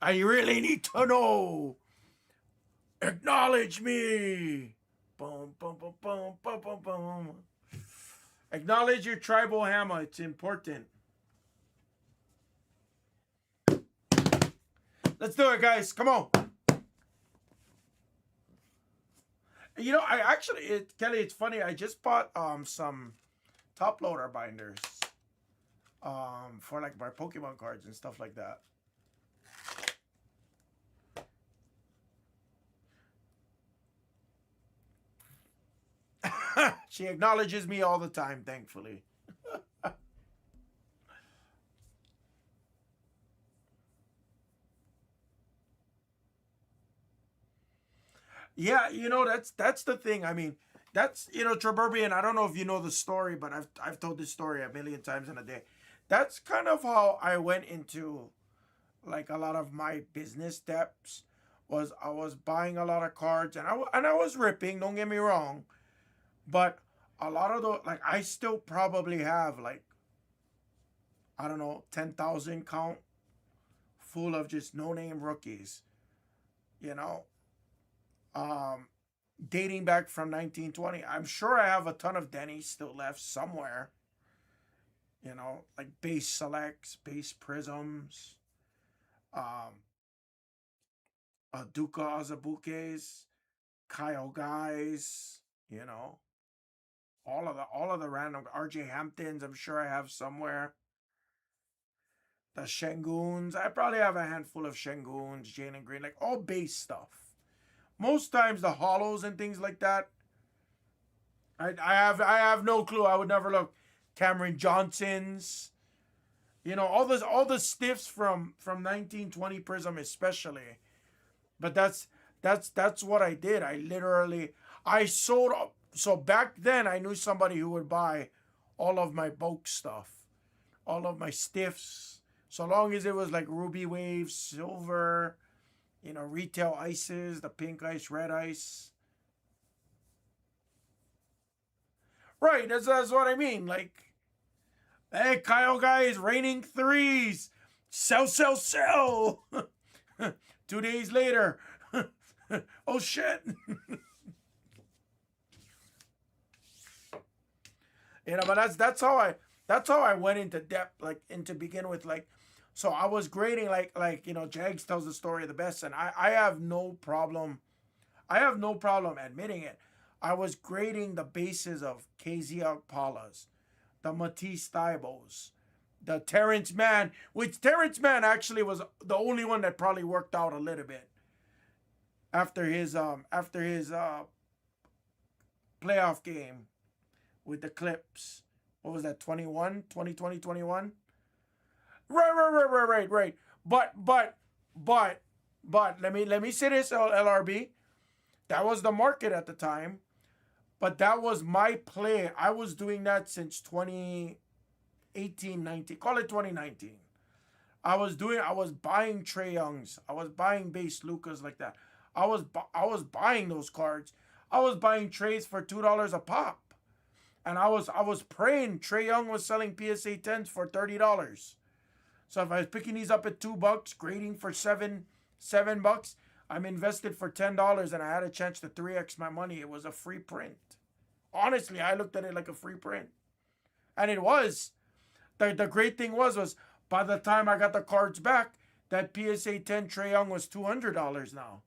A: I really need to know. Acknowledge me. Boom, boom, boom, boom, boom, boom, boom. Acknowledge your tribal hammer. It's important. Let's do it, guys. Come on. You know, I actually, Kelly, it's funny. I just bought some top loader binders for like my Pokemon cards and stuff like that. She acknowledges me all the time, thankfully. Yeah, you know, that's the thing. I mean, that's, you know, Treberbian, I don't know if you know the story, but I've told this story a million times in a day. That's kind of how I went into like a lot of my business steps. Was I was buying a lot of cards, and I was ripping, don't get me wrong, but a lot of the, like, I still probably have like, I don't know, 10,000 count full of just no name rookies, you know. Um Dating back from 1920. I'm sure I have a ton of Denny's still left somewhere, you know, like base selects, base prisms, um, Duca Azabuques, Kyle Guys, you know, all of the random RJ Hamptons. I'm sure I have somewhere. The Shenguns. I probably have a handful of Shenguns, Jane and Green, like all base stuff. Most times the hollows and things like that, I have no clue. I would never look. Cameron Johnson's, you know, all the stiffs from 1920 Prism especially. But that's what I did. I sold up. So back then I knew somebody who would buy all of my bulk stuff, all of my stiffs, so long as it was like ruby wave, silver, you know, retail ices, the pink ice, red ice. Right, that's what I mean. Like, hey, Kyle guys, raining threes. Sell, sell, sell. 2 days later. Oh shit. You know, but that's how I went into depth, like, and to begin with, like, so I was grading, like, you know, Jags tells the story the best, and I have no problem, admitting it. I was grading the bases of KZ Okpalas, the Matisse Thibos, the Terrence Mann, which Terrence Mann actually was the only one that probably worked out a little bit after his playoff game with the Clips. What was that, 21? 2020, 21? Right. But let me say this, LRB. That was the market at the time. But that was my play. I was doing that since 2018, 19. Call it 2019. I was buying Trae Youngs. I was buying base Lucas like that. I was buying those cards. I was buying trades for $2 a pop. And I was praying Trae Young was selling PSA 10s for $30. So if I was picking these up at $2, grading for $7, I'm invested for $10, and I had a chance to 3x my money. It was a free print. Honestly, I looked at it like a free print, and it was. The great thing was by the time I got the cards back, that PSA 10 Trae Young was $200 now.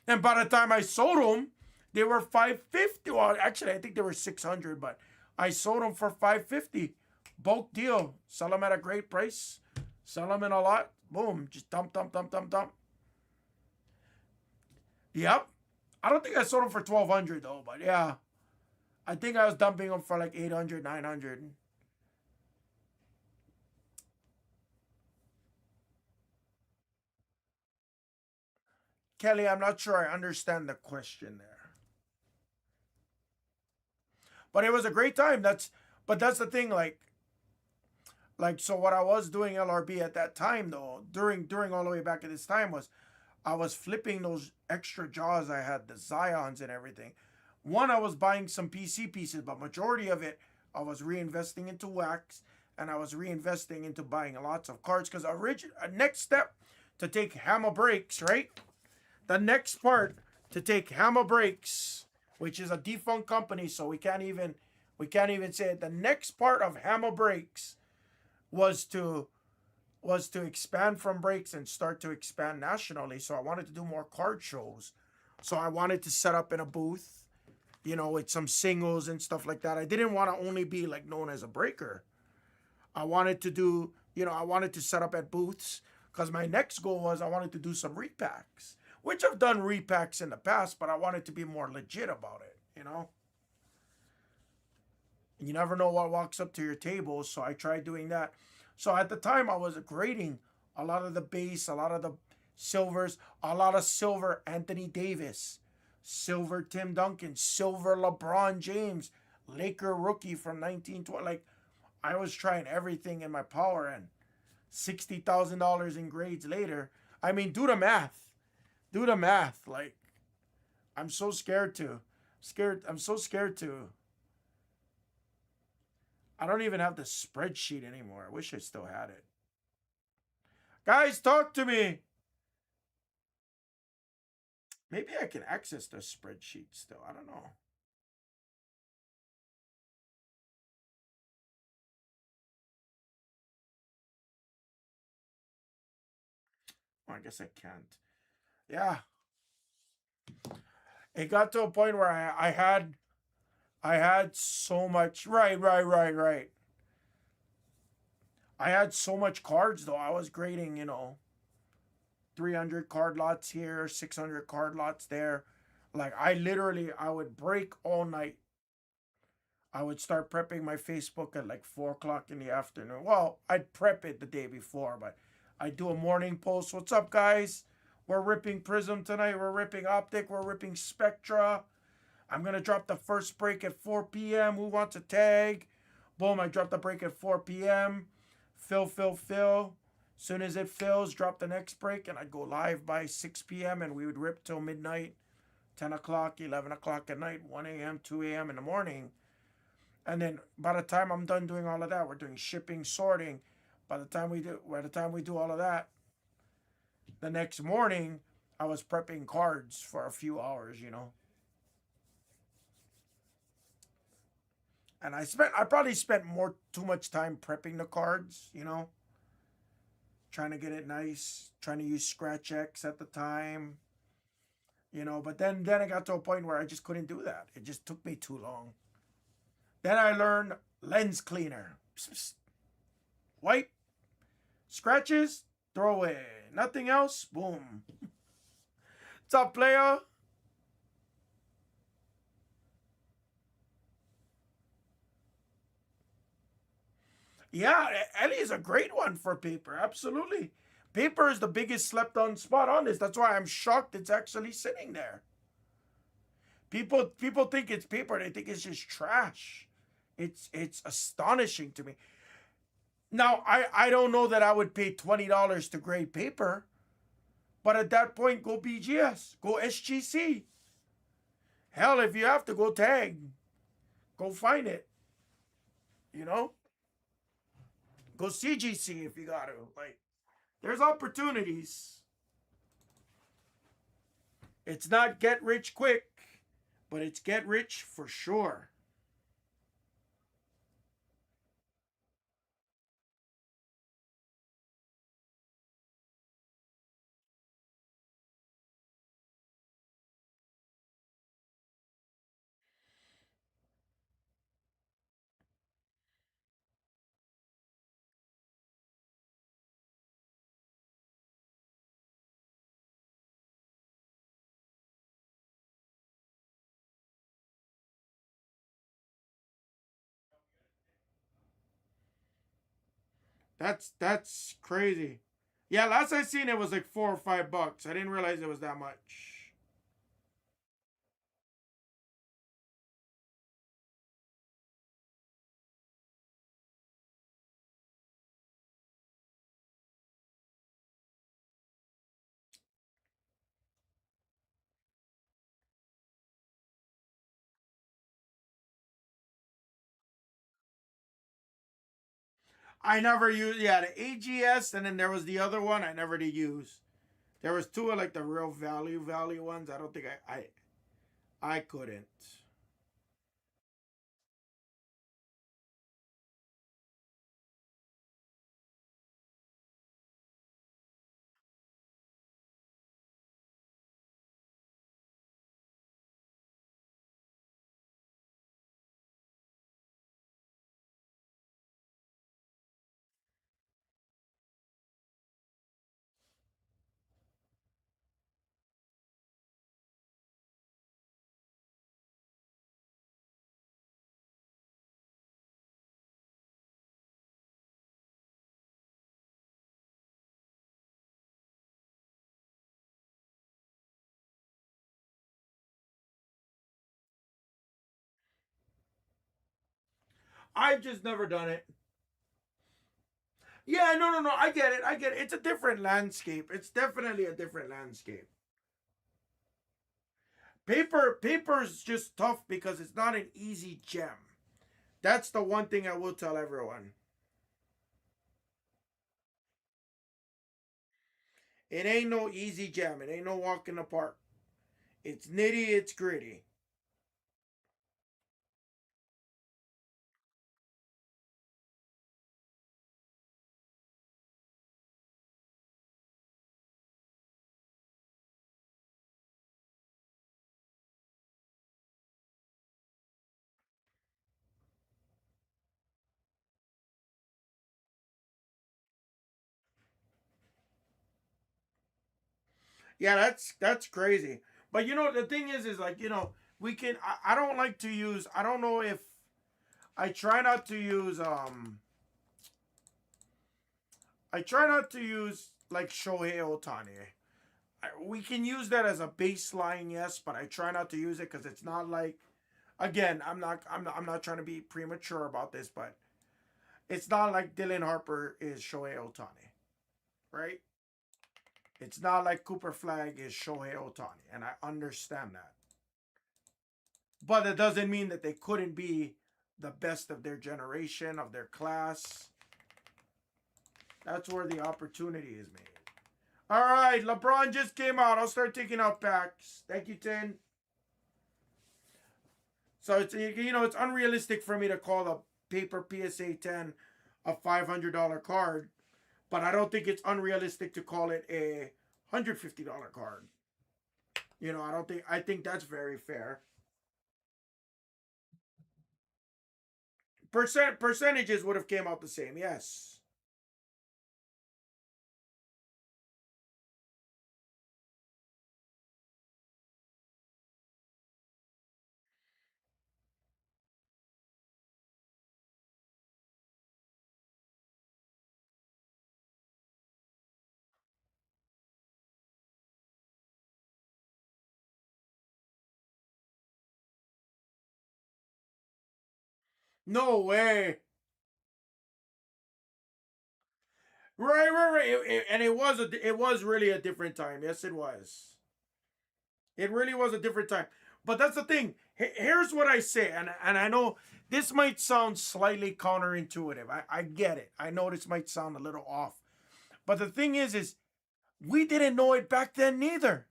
A: And by the time I sold them, They were 550. Well, actually, I think they were 600, but I sold them for 550. Bulk deal. Sell them at a great price. Sell them in a lot. Boom. Just dump, dump, dump, dump, dump. Yep. I don't think I sold them for 1,200 though, but yeah. I think I was dumping them for like 800, 900. Kelly, I'm not sure I understand the question there. But it was a great time. But that's the thing, like so what I was doing LRB at that time though, during all the way back at this time was I was flipping those extra jaws I had, the Zions and everything. One, I was buying some PC pieces, but majority of it I was reinvesting into wax and I was reinvesting into buying lots of cards because next step to take Hammer Breaks, right? The next part to take Hammer Breaks, which is a defunct company, so we can't even say it. The next part of Hammer Breaks was to expand from breaks and start to expand nationally. So I wanted to do more card shows. So I wanted to set up in a booth, with some singles and stuff like that. I didn't want to only be like known as a breaker. I wanted to do, I wanted to set up at booths because my next goal was I wanted to do some repacks, which I've done repacks in the past, but I wanted to be more legit about it. You never know what walks up to your table, so I tried doing that. So at the time, I was grading a lot of the base, a lot of the silvers, a lot of silver Anthony Davis, silver Tim Duncan, silver LeBron James, Laker rookie from 1920. Like, I was trying everything in my power, and $60,000 in grades later. I mean, do the math. Do the math. Like, I'm so scared to. I'm so scared to. I don't even have the spreadsheet anymore. I wish I still had it. Guys, talk to me. Maybe I can access the spreadsheet still. I don't know. Oh, I guess I can't. Yeah. It got to a point where I had so much. Right. I had so much cards though. I was grading, 300 card lots here, 600 card lots there. Like I would break all night. I would start prepping my Facebook at like 4 o'clock in the afternoon. Well, I'd prep it the day before, but I'd do a morning post. What's up, guys? We're ripping Prism tonight. We're ripping Optic. We're ripping Spectra. I'm going to drop the first break at 4 p.m. Who wants a tag? Boom, I dropped the break at 4 p.m. Fill. Soon as it fills, drop the next break, and I'd go live by 6 p.m. and we would rip till midnight, 10 o'clock, 11 o'clock at night, 1 a.m., 2 a.m. in the morning. And then by the time I'm done doing all of that, we're doing shipping, sorting. By the time we do all of that, the next morning, I was prepping cards for a few hours. And I probably spent too much time prepping the cards. Trying to get it nice, trying to use Scratch X at the time. But then it got to a point where I just couldn't do that. It just took me too long. Then I learned lens cleaner. Psst, psst. Wipe, scratches, throw away. Nothing else, boom. What's up, player? Yeah, Ellie is a great one for paper. Absolutely. Paper is the biggest slept on spot on this. That's why I'm shocked it's actually sitting there. People think it's paper. They think it's just trash. It's astonishing to me. Now, I don't know that I would pay $20 to grade paper, but at that point, go BGS, go SGC. Hell, if you have to go tag, go find it. Go CGC if you got to. Like, there's opportunities. It's not get rich quick, but it's get rich for sure. That's crazy. Yeah, last I seen it was like $4 or $5. I didn't realize it was that much. I never used, yeah, the AGS, and then there was the other one I never did use. There was two of like the real value ones. I don't think I couldn't. I've just never done it. Yeah, no, no, no. I get it. I get it. It's a different landscape. It's definitely a different landscape. Paper's just tough because it's not an easy gem. That's the one thing I will tell everyone. It ain't no easy gem. It ain't no walk in the park. It's nitty, it's gritty. Yeah, that's crazy. But the thing is like, we can I don't like to use, I don't know if I try not to use I try not to use like Shohei Otani. We can use that as a baseline, yes, but I try not to use it because it's not like, again, I'm not trying to be premature about this, but it's not like Dylan Harper is Shohei Otani, right? It's not like Cooper Flag is Shohei Otani, and I understand that. But it doesn't mean that they couldn't be the best of their generation, of their class. That's where the opportunity is made. All right, LeBron just came out. I'll start taking out packs. Thank you, Tin. So it's unrealistic for me to call the paper PSA 10 a $500 card, but I don't think it's unrealistic to call it a $150 card. I think that's very fair. Percentages would have came out the same. Yes. No way. Right, right, right. And it was really a different time. Yes, it was. It really was a different time. But that's the thing. Here's what I say, and I know this might sound slightly counterintuitive. I get it. I know this might sound a little off. But the thing is we didn't know it back then neither.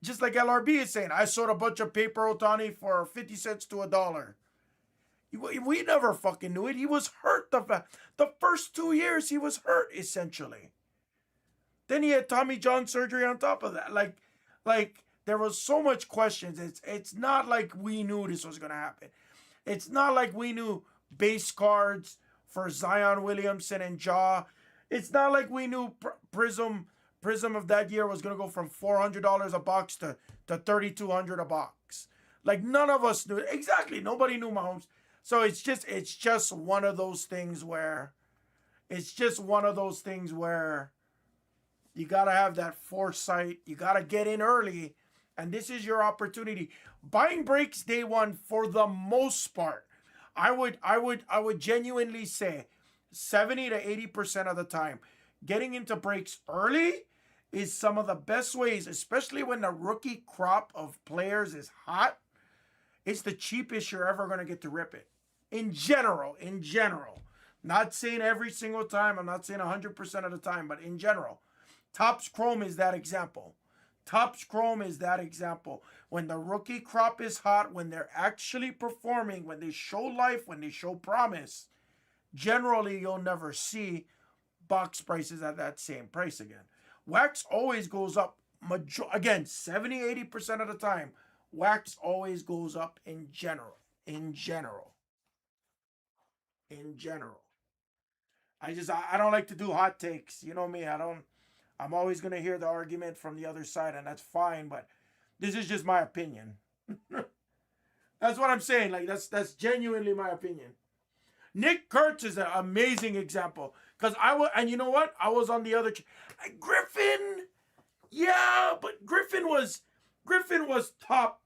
A: Just like LRB is saying, I sold a bunch of paper Otani for 50 cents to $1. We never fucking knew it. He was hurt the first 2 years. He was hurt essentially. Then he had Tommy John surgery on top of that. Like there was so much questions. It's not like we knew this was gonna happen. It's not like we knew base cards for Zion Williamson and Jaw. It's not like we knew Prism of that year was gonna go from $400 a box to 3,200 a box. Like none of us knew exactly. Nobody knew Mahomes. So it's just one of those things where It's just one of those things where you got to have that foresight. You got to get in early, and this is your opportunity. Buying breaks day one for the most part. I would genuinely say 70 to 80% of the time, getting into breaks early is some of the best ways, especially when the rookie crop of players is hot. It's the cheapest you're ever going to get to rip it. In general. Not saying every single time, I'm not saying 100% of the time, but in general. Topps Chrome is that example. Topps Chrome is that example. When the rookie crop is hot, when they're actually performing, when they show life, when they show promise, generally you'll never see box prices at that same price again. Wax always goes up, again, 70-80% of the time. Wax always goes up in general. In general. In general. I don't like to do hot takes. You know me. I'm always gonna hear the argument from the other side, and that's fine, but this is just my opinion. That's what I'm saying. Like that's genuinely my opinion. Nick Kurtz is an amazing example. Cause and you know what? I was on the other Griffin. Yeah, but Griffin was top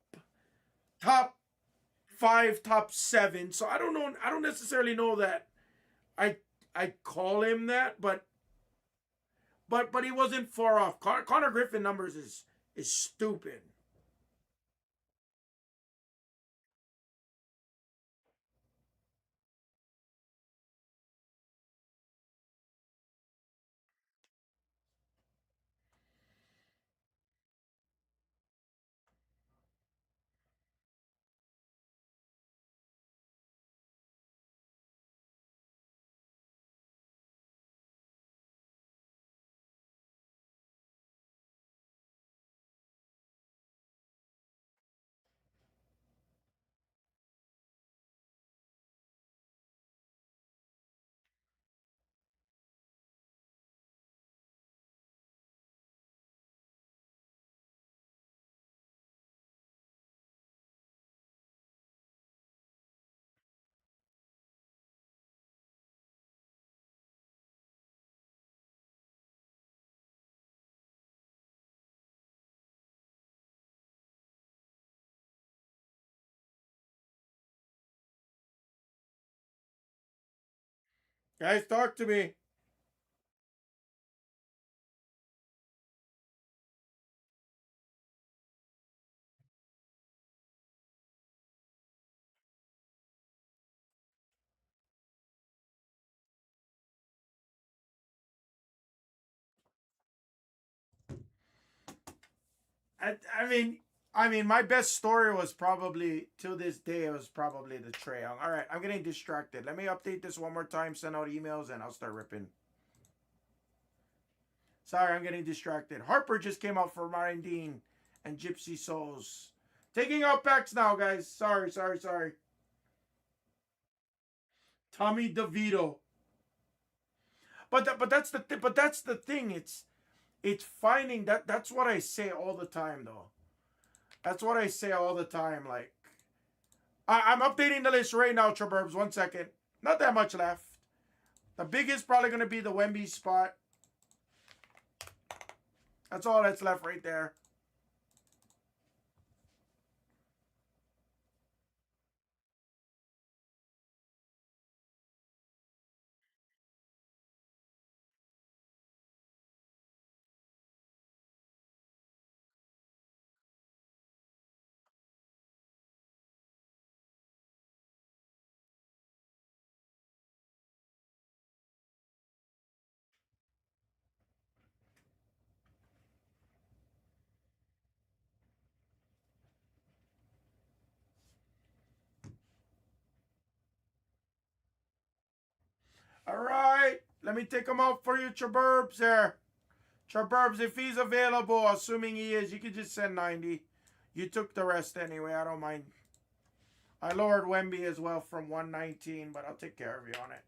A: 5, top 7. So I don't know. I don't necessarily know that I I call him that, but he wasn't far off. Connor Griffin numbers is stupid. Guys, talk to me. I, I mean, my best story was probably to this day. It was probably the Trae Young. All right, I'm getting distracted. Let me update this one more time. Send out emails, and I'll start ripping. Sorry, I'm getting distracted. Harper just came out for Ryan Dean and Gypsy Souls. Taking out packs now, guys. Sorry. Tommy DeVito. But that's the thing. It's finding that. That's what I say all the time, though. That's what I say all the time. Like I'm updating the list right now, Traburbs. 1 second. Not that much left. The biggest probably gonna be the Wemby spot. That's all that's left right there. All right. Let me take him out for you, Traburbs there. Traburbs, if he's available, assuming he is, you can just send 90. You took the rest anyway. I don't mind. I lowered Wemby as well from 119, but I'll take care of you on it.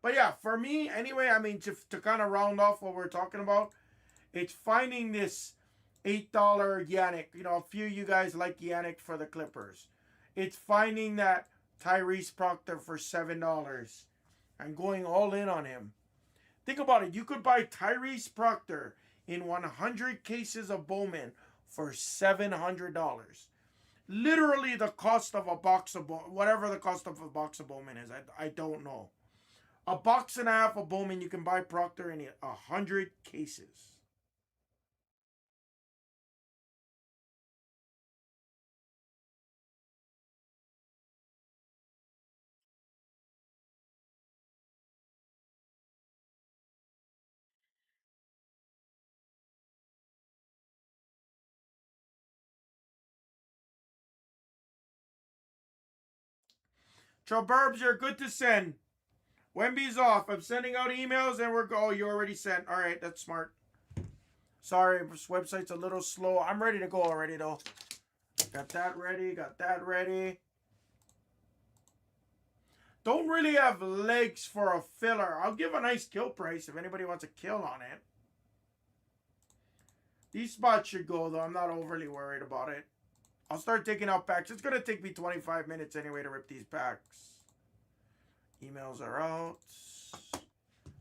A: But yeah, for me, anyway, I mean, to kind of round off what we're talking about, it's finding this $8 Yannick. You know, a few of you guys like Yannick for the Clippers. It's finding that Tyrese Proctor for $7 and going all in on him. Think about it. You could buy Tyrese Proctor in 100 cases of Bowman for $700. Literally the cost of a box of whatever the cost of a box of Bowman is. I don't know. A box and a half of Bowman, you can buy Proctor in 100 cases. Burbs, you're good to send. Wemby's off. I'm sending out emails and we're go. Oh, you already sent. All right, that's smart. Sorry, this website's a little slow. I'm ready to go already though. Got that ready. Got that ready. Don't really have legs for a filler. I'll give a nice kill price if anybody wants a kill on it. These spots should go though. I'm not overly worried about it. I'll start taking out packs. It's going to take me 25 minutes anyway to rip these packs. Emails are out.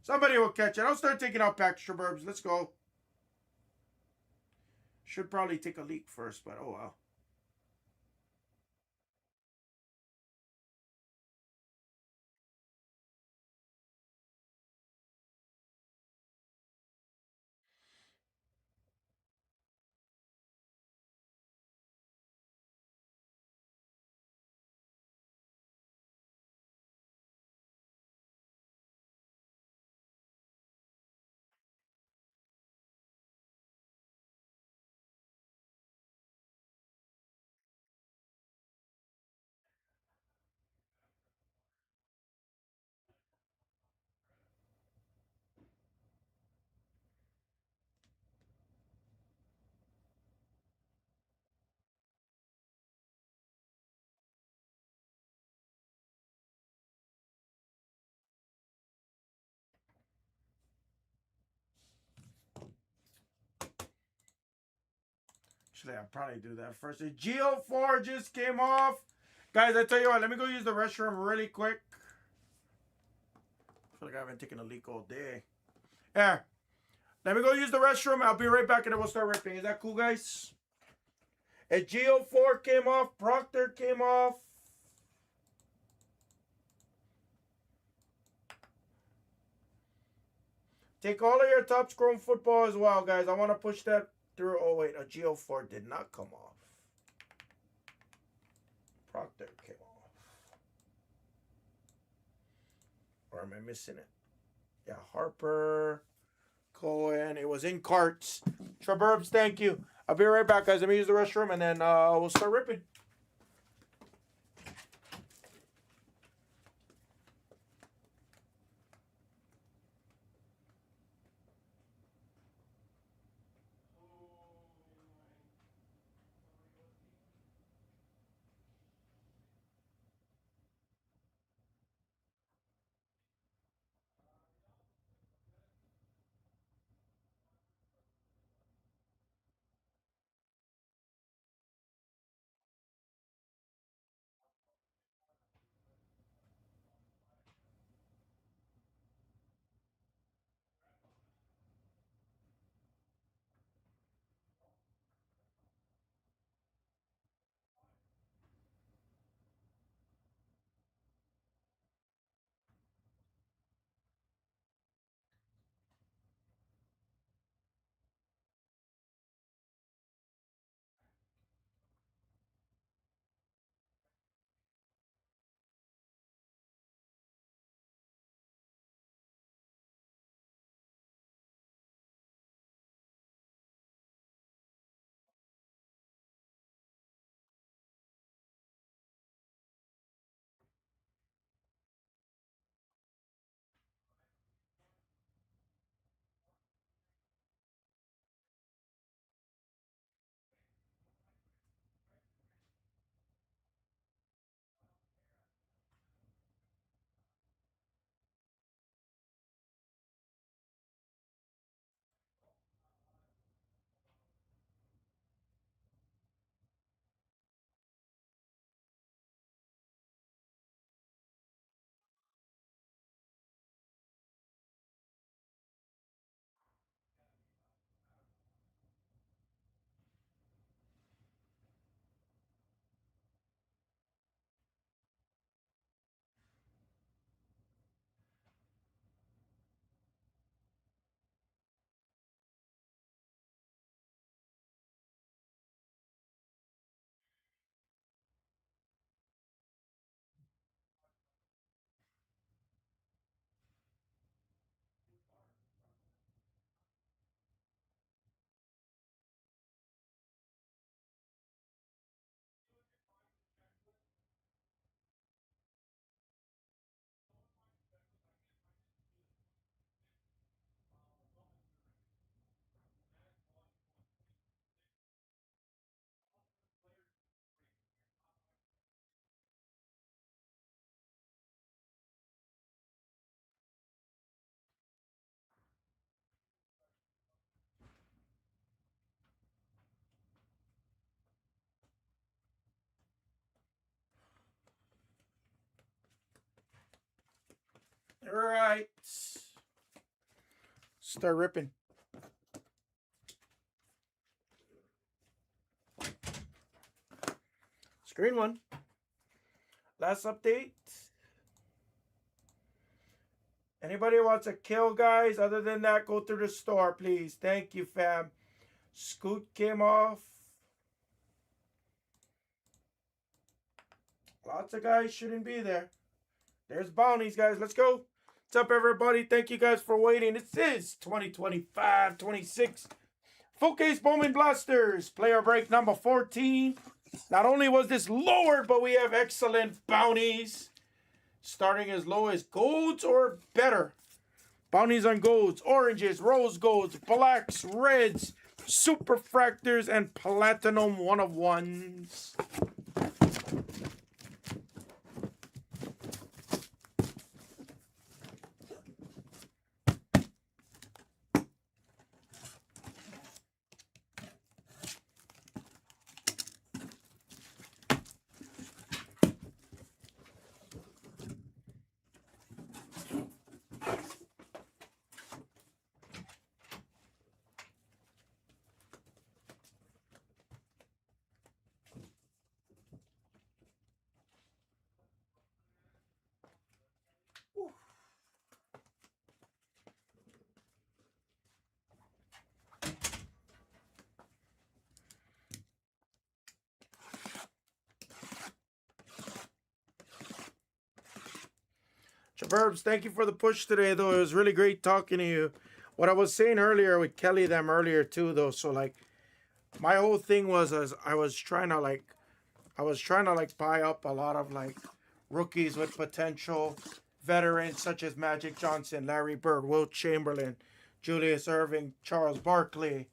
A: Somebody will catch it. I'll start taking out packs, Suburbs. Let's go. Should probably take a leak first, but oh well. Actually, I'll probably do that first. The Geo4 just came off. Guys, I tell you what, let me go use the restroom really quick. I feel like I haven't taken a leak all day. Yeah. Let me go use the restroom. I'll be right back and then we'll start ripping. Is that cool, guys? A Geo4 came off. Proctor came off. Take all of your top Chrome football as well, guys. I want to push that through. Oh, wait. A Geo4 did not come off. Proctor came off. Or am I missing it? Yeah, Harper, Cohen. It was in carts. Traburbs, thank you. I'll be right back, guys. Let me use the restroom and then we'll start ripping. All right. Start ripping. Screen one. Last update. Anybody wants a kill, guys? Other than that, go through the store, please. Thank you, fam. Scoot came off. Lots of guys shouldn't be there. There's bounties, guys. Let's go. What's up, everybody? Thank you guys for waiting. This is 2025, 26. Full case Bowman Blasters. Player break number 14. Not only was this lowered, but we have excellent bounties. Starting as low as golds or better. Bounties on golds, oranges, rose golds, blacks, reds, super fractors, and platinum one of ones. Jaburbs, thank you for the push today, though. It was really great talking to you. What I was saying earlier with Kelly them earlier too, though. So like, my whole thing was as I was trying to buy up a lot of like rookies with potential, veterans such as Magic Johnson, Larry Bird, Wilt Chamberlain, Julius Erving, Charles Barkley,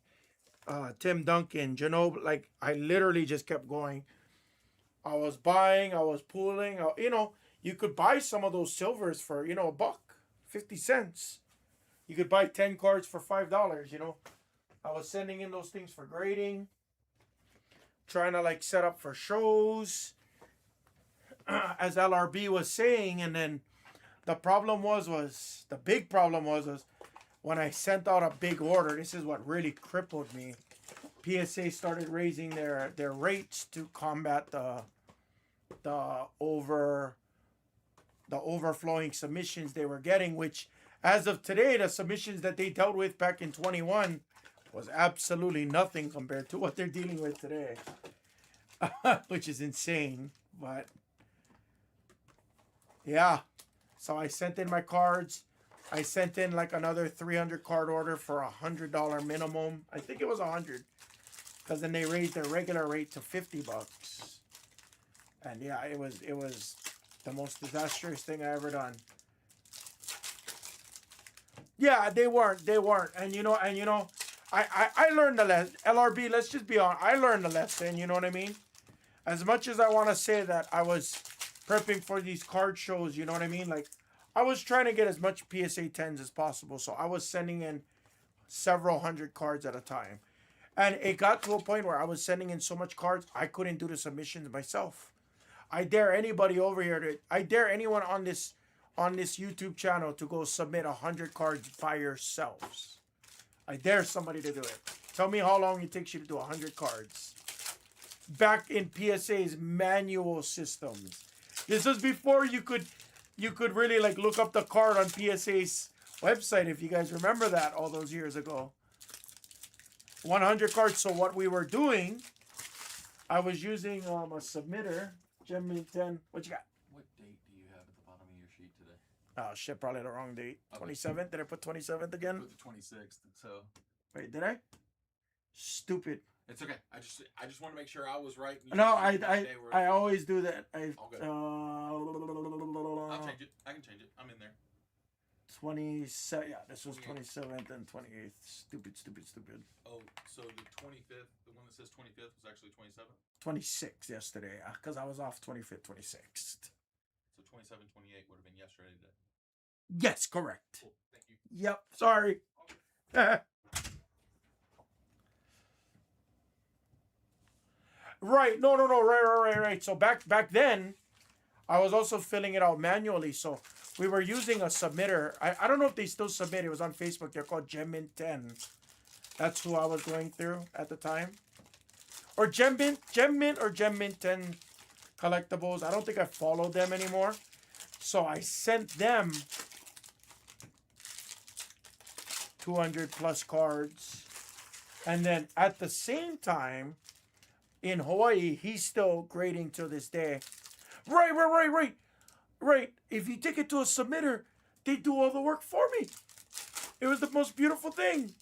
A: Tim Duncan, Ginobili. Like I literally just kept going. I was buying, I was pooling, you know. You could buy some of those silvers for, you know, $1.50. You could buy 10 cards for $5, you know. I was sending in those things for grading. Trying to, like, set up for shows. As LRB was saying. And then the problem was the big problem was when I sent out a big order. This is what really crippled me. PSA started raising their rates to combat the overflowing submissions they were getting, which as of today, the submissions that they dealt with back in 21 was absolutely nothing compared to what they're dealing with today. Which is insane. But yeah, so I sent in my cards. I sent in like another 300 card order for $100 minimum. I think it was 100 because then they raised their regular rate to $50. And yeah, it was the most disastrous thing I ever done. Yeah, they weren't. And you know, I learned the lesson. LRB, let's just be honest. I learned the lesson, you know what I mean? As much as I want to say that I was prepping for these card shows, you know what I mean? Like, I was trying to get as much PSA 10s as possible. So I was sending in several hundred cards at a time. And it got to a point where I was sending in so much cards, I couldn't do the submissions myself. I dare anybody over here I dare anyone on this YouTube channel to go submit 100 cards by yourselves. I dare somebody to do it. Tell me how long it takes you to do 100 cards. Back in PSA's manual systems. This was before you could really like look up the card on PSA's website, if you guys remember that all those years ago. 100 cards. So what we were doing, I was using a submitter. Gemini 10. What you got?
D: What date do you have at the bottom of your sheet today?
A: Oh shit, probably the wrong date.
D: Okay.
A: 27th? Did I put 27th again?
D: Put the 26th. So
A: Wait, did I? Stupid.
D: it's okay. I just want to make sure I was right.
A: No, I always do that.
D: I'll change it. I can change it. I'm in there.
A: 27. Yeah, this was 27th and 28th. Stupid.
D: Oh, so the 25th, the one that says 25th was actually 27th?
A: 26 yesterday, because I was off 25th, 26th.
D: So 27, 28 would have been yesterday today.
A: Yes, correct.
D: Cool. Thank you.
A: Yep, sorry. Right, no, right. So back then, I was also filling it out manually. So we were using a submitter. I don't know if they still submit. It was on Facebook. They're called Gemmint 10. That's who I was going through at the time. Or Gemmint or Gemmint 10 collectibles. I don't think I followed them anymore. So I sent them 200 plus cards. And then at the same time, in Hawaii, he's still grading to this day. Right. If you take it to a submitter, they do all the work for me. It was the most beautiful thing.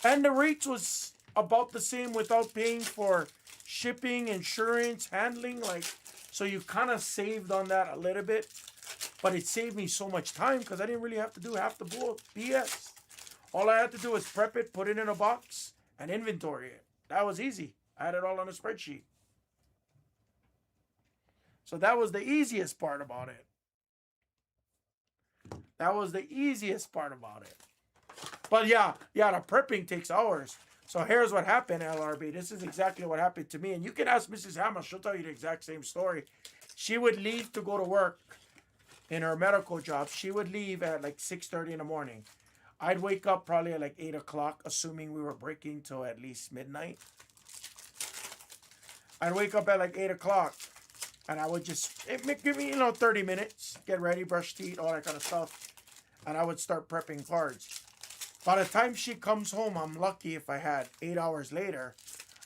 A: And the rates was about the same without paying for shipping, insurance, handling. Like, so you kind of saved on that a little bit. But it saved me so much time because I didn't really have to do half the BS. All I had to do was prep it, put it in a box, and inventory it. That was easy. I had it all on a spreadsheet. So that was the easiest part about it. But yeah, the prepping takes hours. So here's what happened, LRB. This is exactly what happened to me. And you can ask Mrs. Hammer. She'll tell you the exact same story. She would leave to go to work in her medical job. She would leave at like 6:30 in the morning. I'd wake up probably at like 8 o'clock, assuming we were breaking till at least midnight. I'd wake up at like 8 o'clock. And I would just, give me, 30 minutes. Get ready, brush teeth, all that kind of stuff. And I would start prepping cards. By the time she comes home, I'm lucky if I had 8 hours later.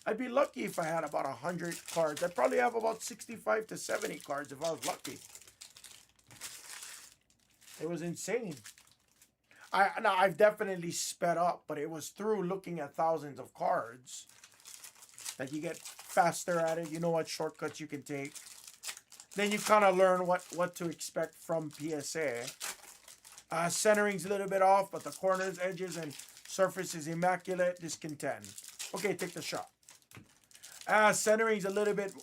A: I'd be lucky if I had about 100 cards. I'd probably have about 65 to 70 cards if I was lucky. It was insane. I've definitely sped up, but it was through looking at thousands of cards that you get faster at it. You know what shortcuts you can take. Then you kind of learn what to expect from PSA. Centering's a little bit off, but the corners, edges, and surface is immaculate. This can 10. Okay, take the shot. Centering's a little bit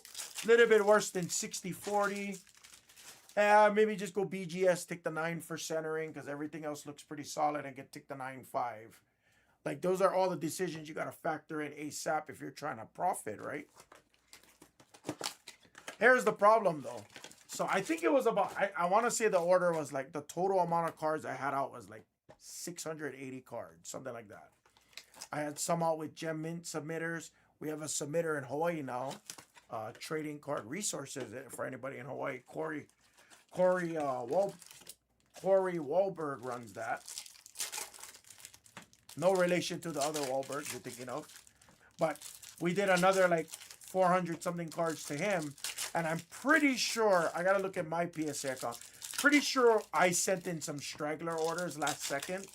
A: worse than 60-40. Maybe just go BGS, take the 9 for centering, because everything else looks pretty solid, and take the 9.5. Like, those are all the decisions you got to factor in ASAP if you're trying to profit, right? Here's the problem, though. So I think it was about, I want to say the order was like, the total amount of cards I had out was like 680 cards, something like that. I had some out with Gemmint submitters. We have a submitter in Hawaii now, Trading Card Resources for anybody in Hawaii. Corey Wahlberg runs that. No relation to the other Wahlbergs you're thinking of. But we did another like 400 something cards to him. And I'm pretty sure, I got to look at my PSA account. Pretty sure I sent in some straggler orders last second.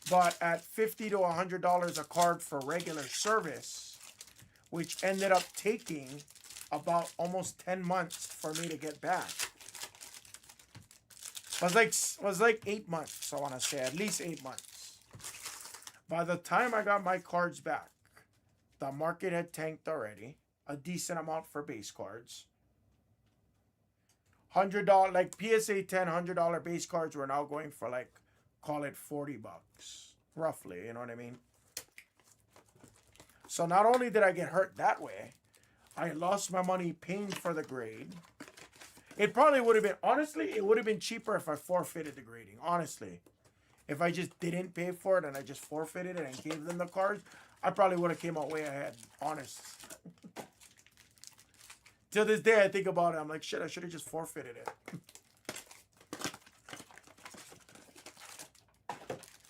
A: But at $50 to $100 a card for regular service, which ended up taking about almost 10 months for me to get back. Was like 8 months, I want to say, at least 8 months. By the time I got my cards back, the market had tanked already. A decent amount for base cards. $100, like PSA 10, $100 base cards were now going for like, call it $40, roughly, you know what I mean? So not only did I get hurt that way, I lost my money paying for the grade. It probably would have been, honestly, it would have been cheaper if I forfeited the grading, honestly. If I just didn't pay for it and I just forfeited it and gave them the cards, I probably would have came out way ahead, honest. Till this day, I think about it. I'm like, shit, I should have just forfeited it.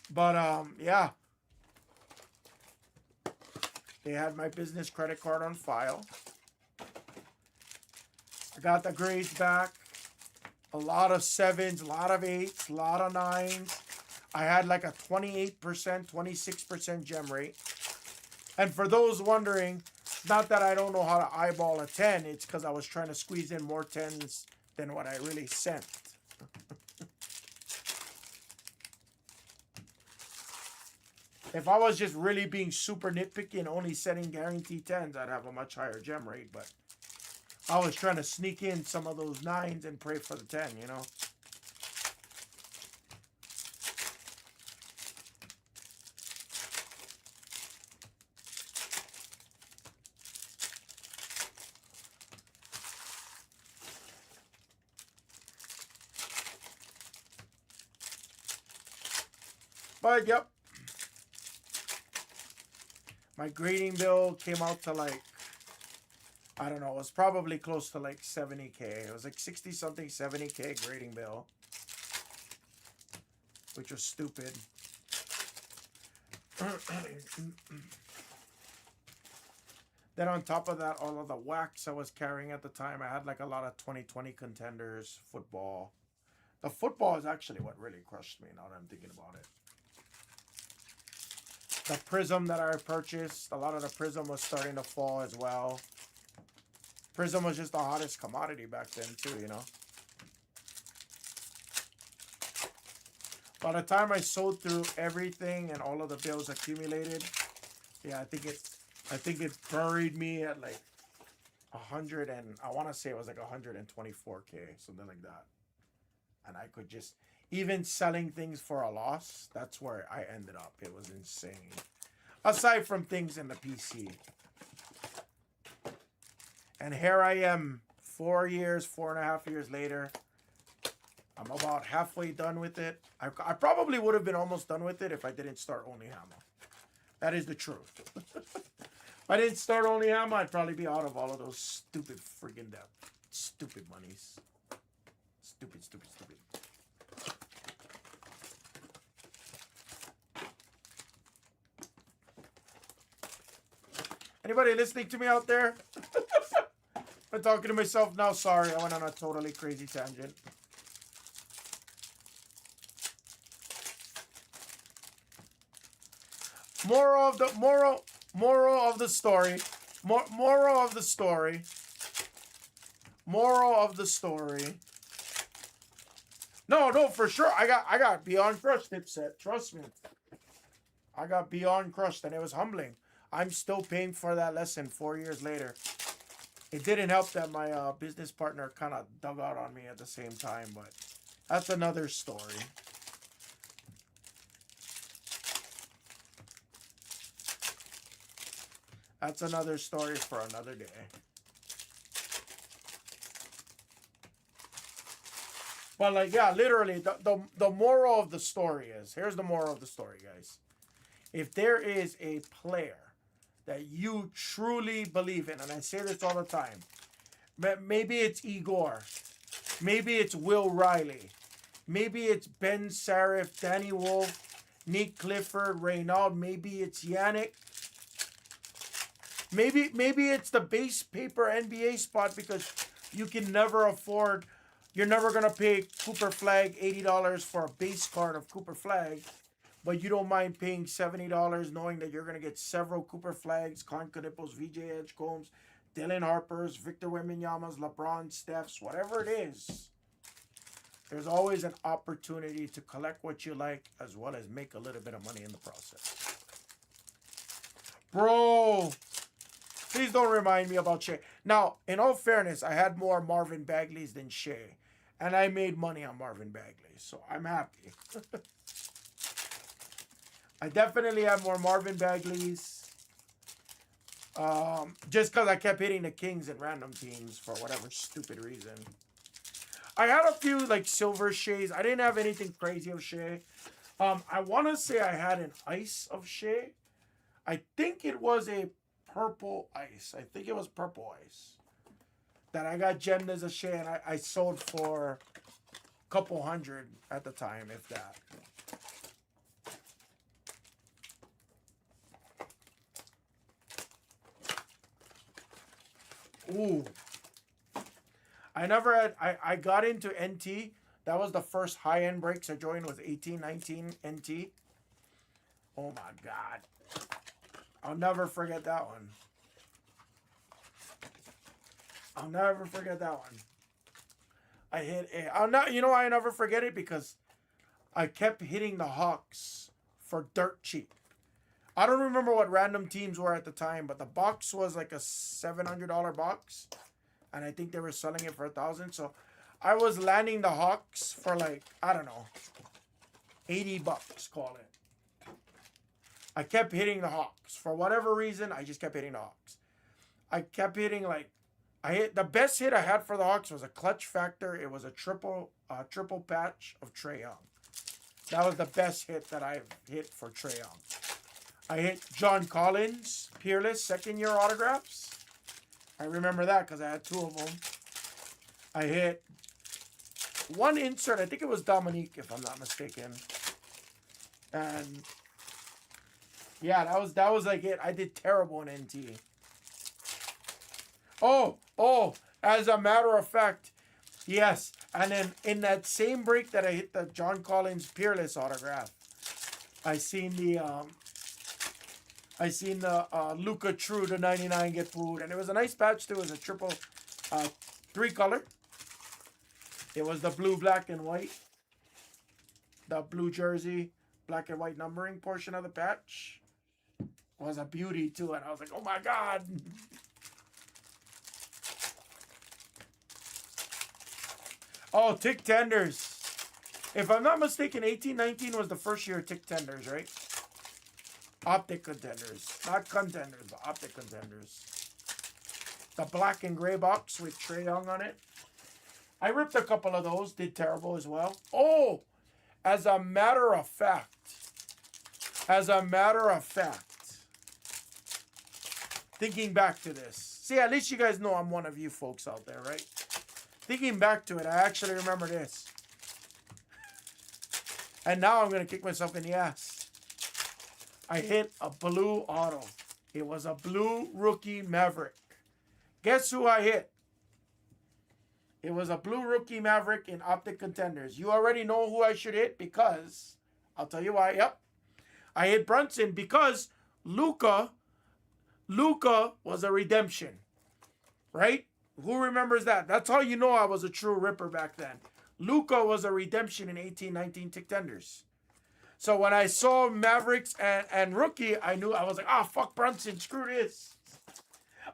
A: But, yeah. They had my business credit card on file. I got the grades back. A lot of 7s, a lot of 8s, a lot of 9s. I had like a 28%, 26% gem rate. And for those wondering, not that I don't know how to eyeball a 10, it's because I was trying to squeeze in more 10s than what I really sent. If I was just really being super nitpicky and only setting guaranteed 10s, I'd have a much higher gem rate. But I was trying to sneak in some of those 9s and pray for the 10, you know? But yep. My grading bill came out to like, I don't know, it was probably close to like 70K. It was like 60 something, 70K grading bill, which was stupid. Then on top of that, all of the wax I was carrying at the time, I had like a lot of 2020 contenders, football. The football is actually what really crushed me now that I'm thinking about it. The Prism that I purchased, a lot of the Prism was starting to fall as well. Prism was just the hottest commodity back then too, you know. By the time I sold through everything and all of the bills accumulated, yeah, I think it buried me at like 100 and I want to say it was like 124K, something like that. And I could just, even selling things for a loss, that's where I ended up. It was insane. Aside from things in the PC. And here I am 4.5 years later. I'm about halfway done with it. I probably would have been almost done with it if I didn't start Only Hammer. That is the truth. If I didn't start Only Hammer, I'd probably be out of all of those stupid friggin' stupid monies. Stupid. Anybody listening to me out there? I'm talking to myself now. Sorry, I went on a totally crazy tangent. Moral of the story. No, for sure. I got beyond crushed, Dipset. Trust me. I got beyond crushed, and it was humbling. I'm still paying for that lesson 4 years later. It didn't help that my business partner kind of dug out on me at the same time, but that's another story. That's another story for another day. But like, yeah, literally, the moral of the story is, here's the moral of the story, guys. If there is a player that you truly believe in, and I say this all the time, maybe it's Igor, maybe it's Will Riley, maybe it's Ben Sarif, Danny Wolf, Nick Clifford, Reynald, maybe it's Yannick, maybe it's the base paper NBA spot because you can never afford, you're never going to pay Cooper Flag $80 for a base card of Cooper Flag. But you don't mind paying $70 knowing that you're going to get several Cooper Flags, Con Canippos, VJ Edgecombs, Dylan Harpers, Victor Wembanyama's, LeBron, Steph's, whatever it is. There's always an opportunity to collect what you like as well as make a little bit of money in the process. Bro, please don't remind me about Shea. Now, in all fairness, I had more Marvin Bagleys than Shea. And I made money on Marvin Bagley, so I'm happy. I definitely have more Marvin Bagleys. Just because I kept hitting the Kings in random teams for whatever stupid reason. I had a few like silver Sheas. I didn't have anything crazy of Shea. I want to say I had an ice of Shea. I think it was a purple ice. I think it was purple ice. That I got gemmed as a Shea and I sold for a couple hundred at the time, if that. Ooh. I never had, I got into NT. That was the first high-end breaks I joined, was 1819 NT. Oh my God. I'll never forget that one. I'll never forget that one. I hit a, you know why I never forget it? Because I kept hitting the Hawks for dirt cheap. I don't remember what random teams were at the time, but the box was like a $700 box. And I think they were selling it for $1,000. So I was landing the Hawks for like, I don't know, $80, call it. I kept hitting the Hawks. For whatever reason, I just kept hitting the Hawks. I kept hitting like, the best hit I had for the Hawks was a clutch factor. It was a triple patch of Trae Young. That was the best hit that I've hit for Trae Young. I hit John Collins, Peerless, second-year autographs. I remember that because I had 2 of them. I hit one insert. I think it was Dominique, if I'm not mistaken. And yeah, that was like it. I did terrible in NT. Oh, as a matter of fact, yes. And then in that same break that I hit the John Collins Peerless autograph, I seen the Luka True to 99 get pulled, and it was a nice patch too. It was a triple 3-color. It was the blue, black, and white. The blue jersey, black and white numbering portion of the patch was a beauty too, and I was like, oh my god. Oh, Tick Tenders. If I'm not mistaken, 18-19 was the first year of Tick Tenders, right? Optic Contenders. Not Contenders, but Optic Contenders. The black and gray box with Trae Young on it. I ripped a couple of those. Did terrible as well. Oh, as a matter of fact. Thinking back to this. See, at least you guys know I'm one of you folks out there, right? Thinking back to it, I actually remember this. And now I'm going to kick myself in the ass. I hit a blue auto. It was a blue rookie Maverick. Guess who I hit? It was a blue rookie Maverick in Optic Contenders. You already know who I should hit because, I'll tell you why, yep. I hit Brunson because Luka was a redemption. Right? Who remembers that? That's how you know I was a true ripper back then. Luka was a redemption in 18-19 Tick Tenders. So when I saw Mavericks and rookie, I knew, I was like, fuck Brunson, screw this.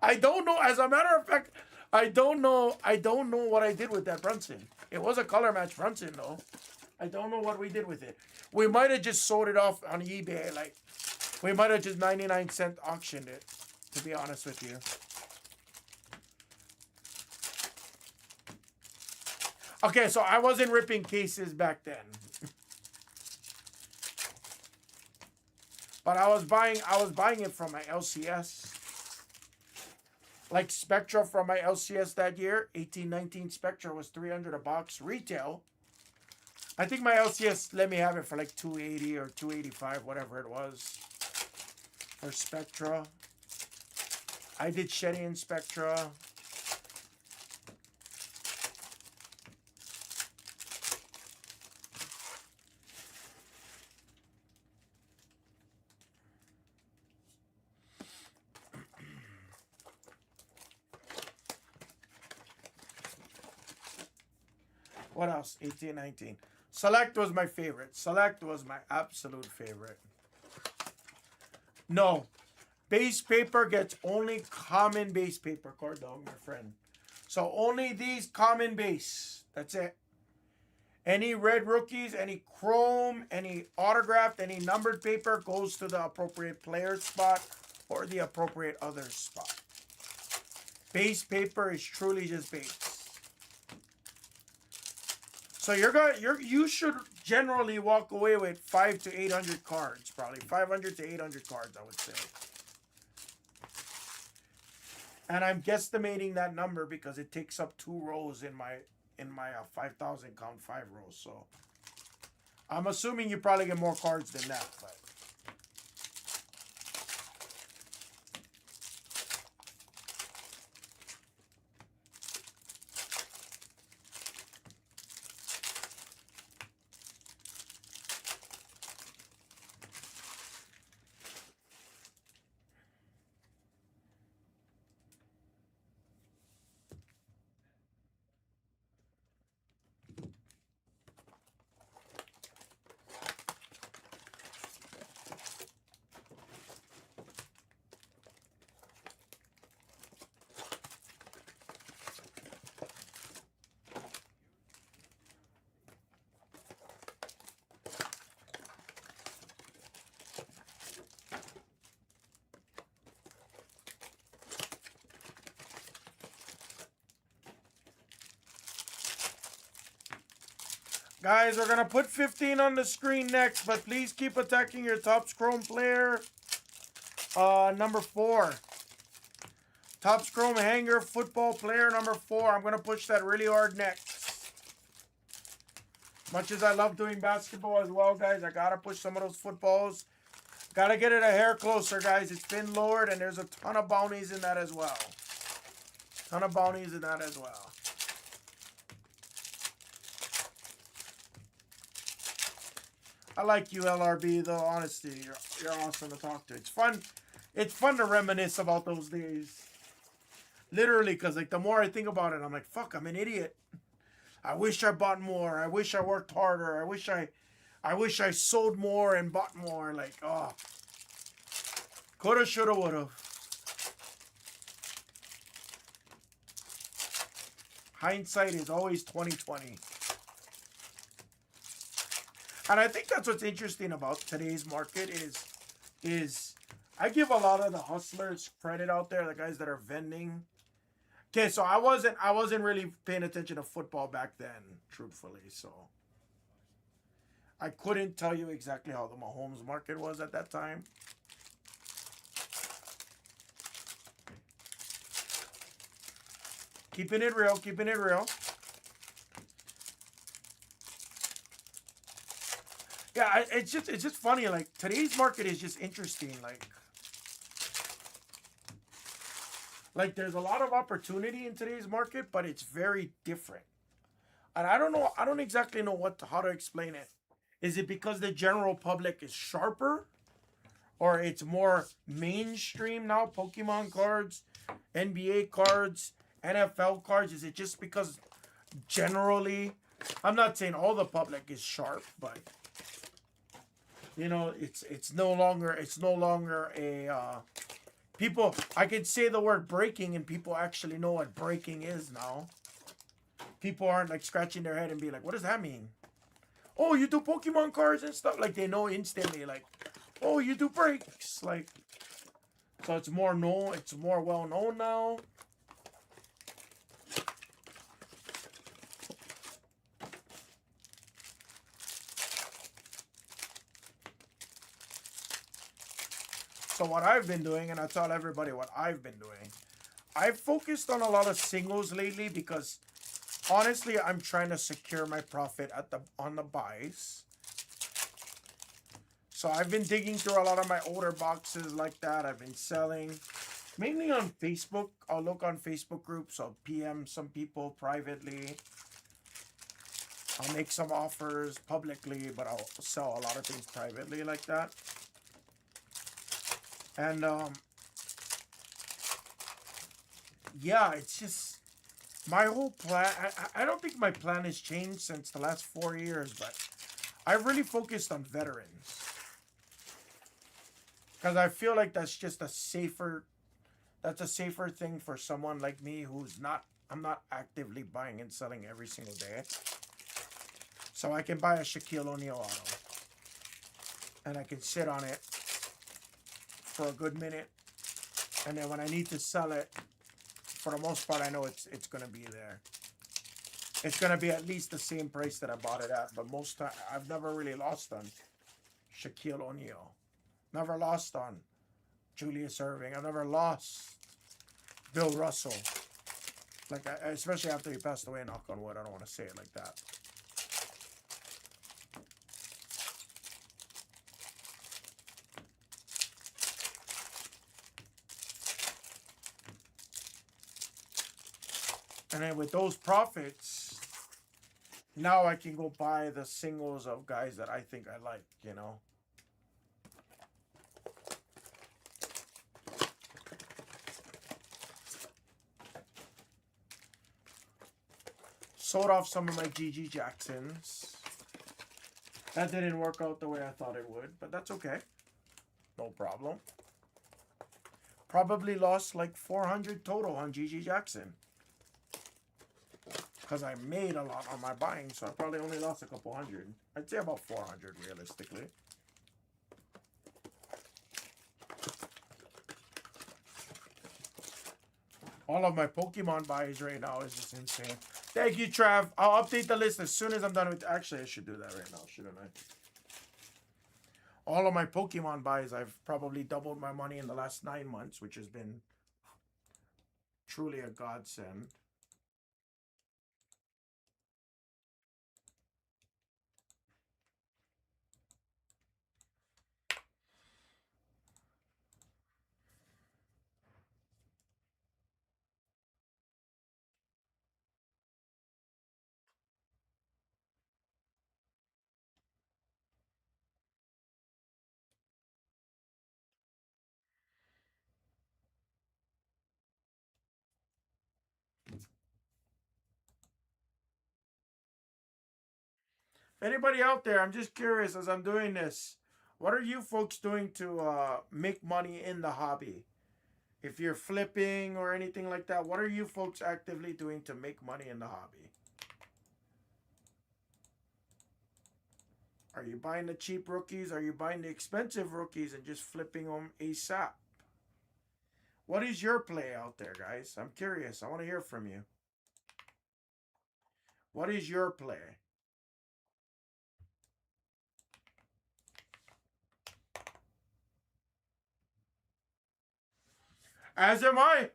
A: I don't know, as a matter of fact, I don't know what I did with that Brunson. It was a color match Brunson though. I don't know what we did with it. We might have just sold it off on eBay. Like, we might have just 99-cent auctioned it, to be honest with you. Okay, so I wasn't ripping cases back then. But I was buying it from my LCS. Like Spectra from my LCS that year, 18-19 Spectra was $300 a box retail. I think my LCS let me have it for like $280 or $285, whatever it was. For Spectra. I did Shetty and Spectra. What else? 18-19. Select was my favorite. Select was my absolute favorite. No. Base paper gets only common base paper, Cord Dog, my friend. So only these common base. That's it. Any red rookies, any chrome, any autographed, any numbered paper goes to the appropriate player spot or the appropriate other spot. Base paper is truly just base. So you should generally walk away with 500 to 800 cards, probably 500 to 800 cards, I would say. And I'm guesstimating that number because it takes up 2 rows in my 5,000 count 5 rows. So I'm assuming you probably get more cards than that, but. Guys, we're going to put 15 on the screen next, but please keep attacking your Topps Chrome player. Number 4. Topps Chrome Hanger Football Player number 4. I'm going to push that really hard next. Much as I love doing basketball as well, guys, I got to push some of those footballs. Got to get it a hair closer, guys. It's been lowered, and there's a ton of bounties in that as well. Ton of bounties in that as well. I like you, LRB, though. Honestly, you're awesome to talk to. It's fun. It's fun to reminisce about those days. Literally, because like the more I think about it, I'm like, fuck, I'm an idiot. I wish I bought more. I wish I worked harder. I wish I sold more and bought more. Like, oh. Coulda, shoulda, woulda. Hindsight is always 20/20. And I think that's what's interesting about today's market is I give a lot of the hustlers credit out there, the guys that are vending. Okay, so I wasn't really paying attention to football back then, truthfully. So I couldn't tell you exactly how the Mahomes market was at that time. Keeping it real, keeping it real. Yeah, it's just funny. Like today's market is just interesting. Like there's a lot of opportunity in today's market, but it's very different. And I don't know. I don't exactly know how to explain it. Is it because the general public is sharper, or it's more mainstream now? Pokemon cards, NBA cards, NFL cards. Is it just because generally? I'm not saying all the public is sharp, but you know, it's no longer a people. I could say the word breaking and people actually know what breaking is now. People aren't like scratching their head and be like, what does that mean? Oh, you do Pokemon cards and stuff. Like they know instantly. Like, oh, you do breaks. Like, so it's more known. It's more well known now. So what I've been doing, and I tell everybody what I've been doing, I've focused on a lot of singles lately because honestly, I'm trying to secure my profit on the buys. So I've been digging through a lot of my older boxes like that. I've been selling mainly on Facebook. I'll look on Facebook groups. I'll PM some people privately. I'll make some offers publicly, but I'll sell a lot of things privately like that. And, yeah, it's just, my whole plan, I don't think my plan has changed since the last 4 years, but I've really focused on veterans. Because I feel like that's just a safer thing for someone like me I'm not actively buying and selling every single day. So I can buy a Shaquille O'Neal auto. And I can sit on it for a good minute, and then when I need to sell it, for the most part, I know it's gonna be there. It's gonna be at least the same price that I bought it at. But most time, I've never really lost on Shaquille O'Neal. Never lost on Julius Erving. I've never lost Bill Russell. Like especially after he passed away. Knock on wood. I don't want to say it like that. And then with those profits, now I can go buy the singles of guys that I think I like, you know. Sold off some of my GG Jacksons. That didn't work out the way I thought it would, but that's okay. No problem. Probably lost like 400 total on GG Jackson. Because I made a lot on my buying, so I probably only lost a couple hundred. I'd say about 400 realistically. All of my Pokemon buys right now is just insane. Thank you, Trav. I'll update the list as soon as I'm done with... Actually, I should do that right now, shouldn't I? All of my Pokemon buys, I've probably doubled my money in the last 9 months, which has been truly a godsend. Anybody out there, I'm just curious as I'm doing this, what are you folks doing to make money in the hobby? If you're flipping or anything like that, what are you folks actively doing to make money in the hobby? Are you buying the cheap rookies? Are you buying the expensive rookies and just flipping them ASAP? What is your play out there, guys? I'm curious. I want to hear from you. What is your play? As am I.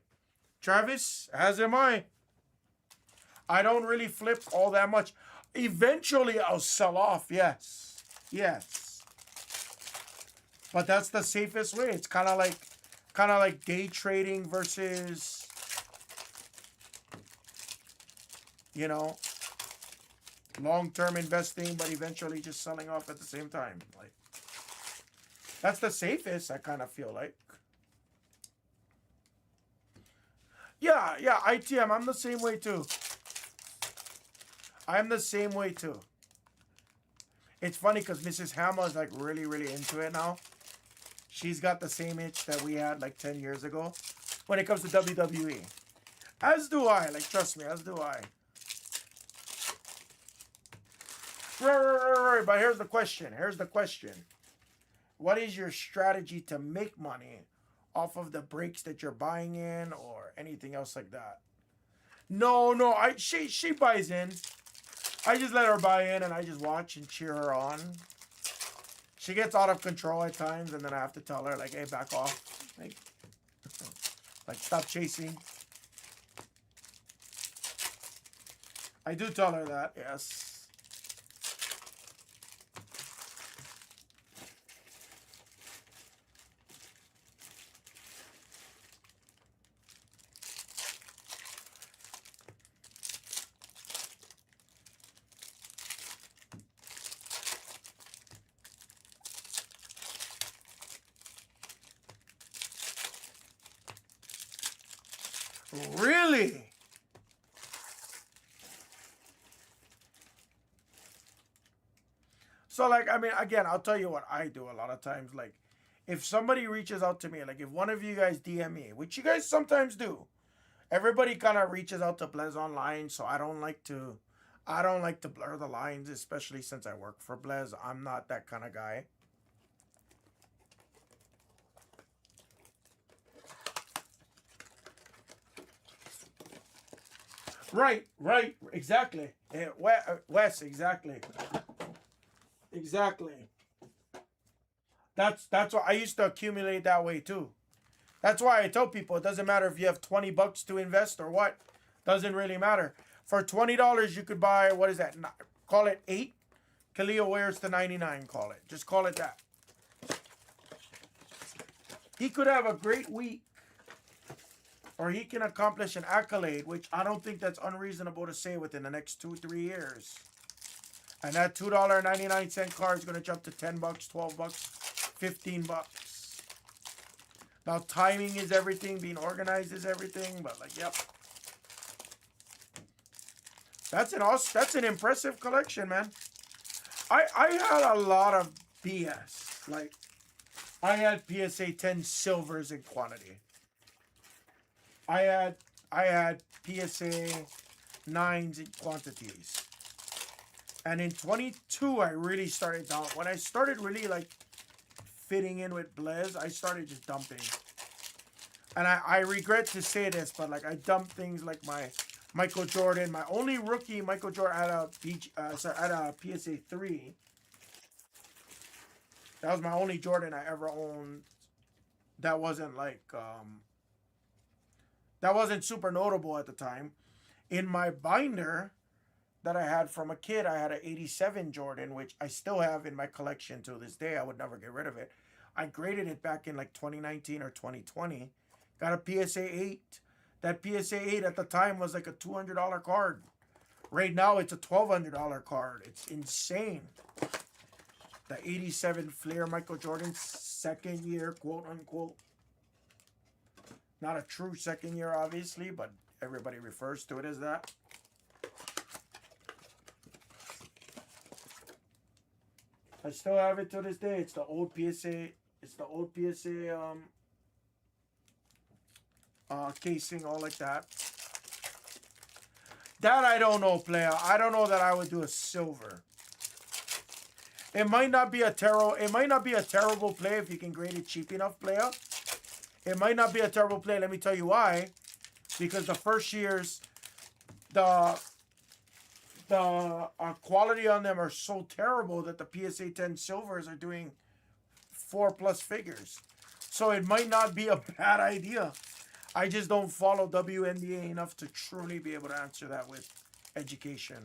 A: Travis, as am I. I don't really flip all that much. Eventually, I'll sell off. Yes. Yes. But that's the safest way. It's kind of like day trading versus, you know, long-term investing, but eventually just selling off at the same time. Like, that's the safest, I kind of feel like. Yeah, ITM, I'm the same way too. I'm the same way too. It's funny because Mrs. Hammer is like really, really into it now. She's got the same itch that we had like 10 years ago when it comes to WWE. As do I. Like, trust me, as do I. Right. But here's the question. What is your strategy to make money off of the breaks that you're buying in or anything else like that? No, she buys in. I just let her buy in and I just watch and cheer her on. She gets out of control at times and then I have to tell her, like, hey, back off. Like stop chasing. I do tell her that, yes. Really? So, like, I mean, again, I'll tell you what I do a lot of times. Like, if somebody reaches out to me, like if one of you guys DM me, which you guys sometimes do, everybody kind of reaches out to Blez online, so I don't like to blur the lines, especially since I work for Blez. I'm not that kind of guy. Right, exactly. Wes, exactly. That's why I used to accumulate that way too. That's why I tell people it doesn't matter if you have $20 to invest or what. Doesn't really matter. For $20, you could buy, what is that? Call it 8. Khalil wears to 99. Call it. Just call it that. He could have a great week. Or he can accomplish an accolade, which I don't think that's unreasonable to say within the next 2-3 years. And that $2.99 card is going to jump to $10, $12, $15. Now, timing is everything. Being organized is everything. But, like, yep. That's an impressive collection, man. I had a lot of BS. Like, I had PSA 10 silvers in quantity. I had PSA 9s in quantities. And in 22, I really started down. When I started really, like, fitting in with Blez, I started just dumping. and I regret to say this, but like I dumped things like my Michael Jordan, my only rookie Michael Jordan at a PSA 3. That was my only Jordan I ever owned. That wasn't like that wasn't super notable at the time. In my binder that I had from a kid, I had an 87 Jordan, which I still have in my collection to this day. I would never get rid of it. I graded it back in like 2019 or 2020. Got a PSA 8. That PSA 8 at the time was like a $200 card. Right now, it's a $1,200 card. It's insane. The 87 Flair Michael Jordan, second year, quote unquote. Not a true second year, obviously, but everybody refers to it as that. I still have it to this day. It's the old PSA. It's the old PSA casing, all like that. That I don't know, player. I don't know that I would do a silver. It might not be a terrible play if you can grade it cheap enough, player. It might not be a terrible play. Let me tell you why. Because the first years, the quality on them are so terrible that the PSA 10 silvers are doing 4+ figures. So it might not be a bad idea. I just don't follow WNBA enough to truly be able to answer that with education.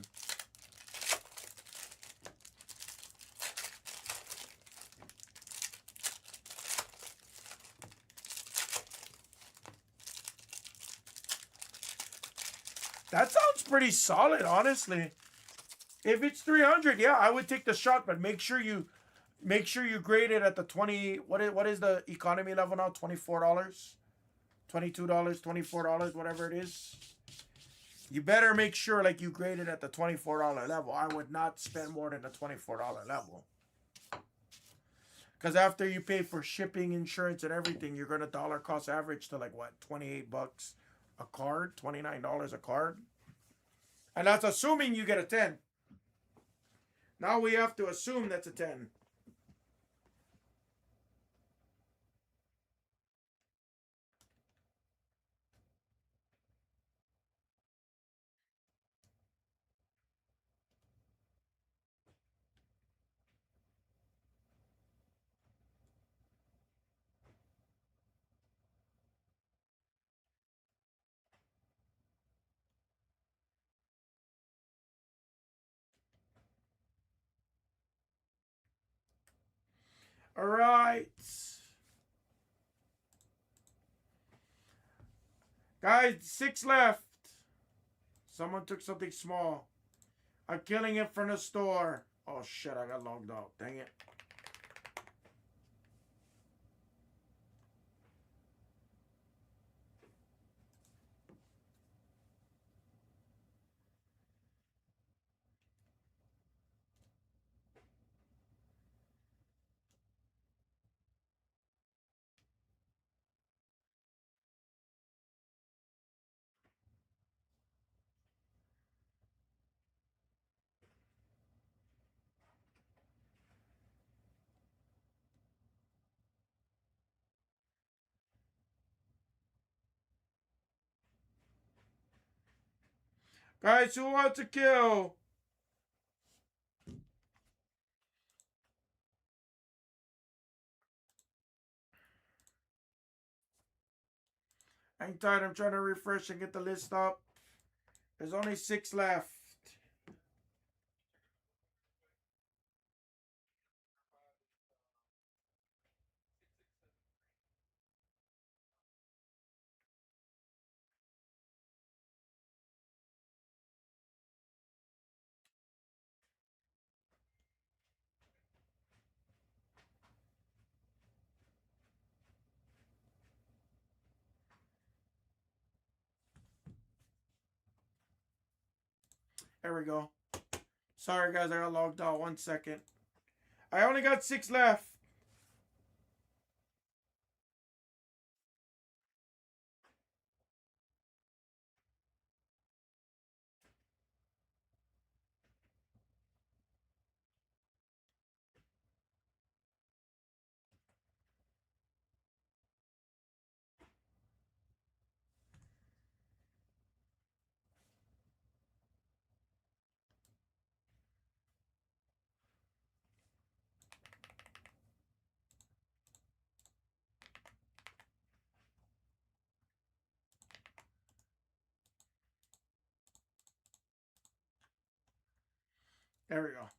A: That sounds pretty solid, honestly. If it's 300, yeah, I would take the shot, but make sure you grade it at the 20. What is the economy level now? $24, $22, $24, whatever it is. You better make sure like you grade it at the $24 level. I would not spend more than the $24 level. Because after you pay for shipping, insurance, and everything, you're gonna dollar cost average to like what, $28 a card, $29 a card, and that's assuming you get a 10. Now we have to assume that's a 10. All right. Guys, 6 left. Someone took something small. I'm killing it from the store. Oh shit, I got logged out. Dang it. Guys, who wants to kill? Hang tight, I'm trying to refresh and get the list up. There's only 6 left. There we go. Sorry guys, I got logged out. 1 second. I only got 6 left. There we go.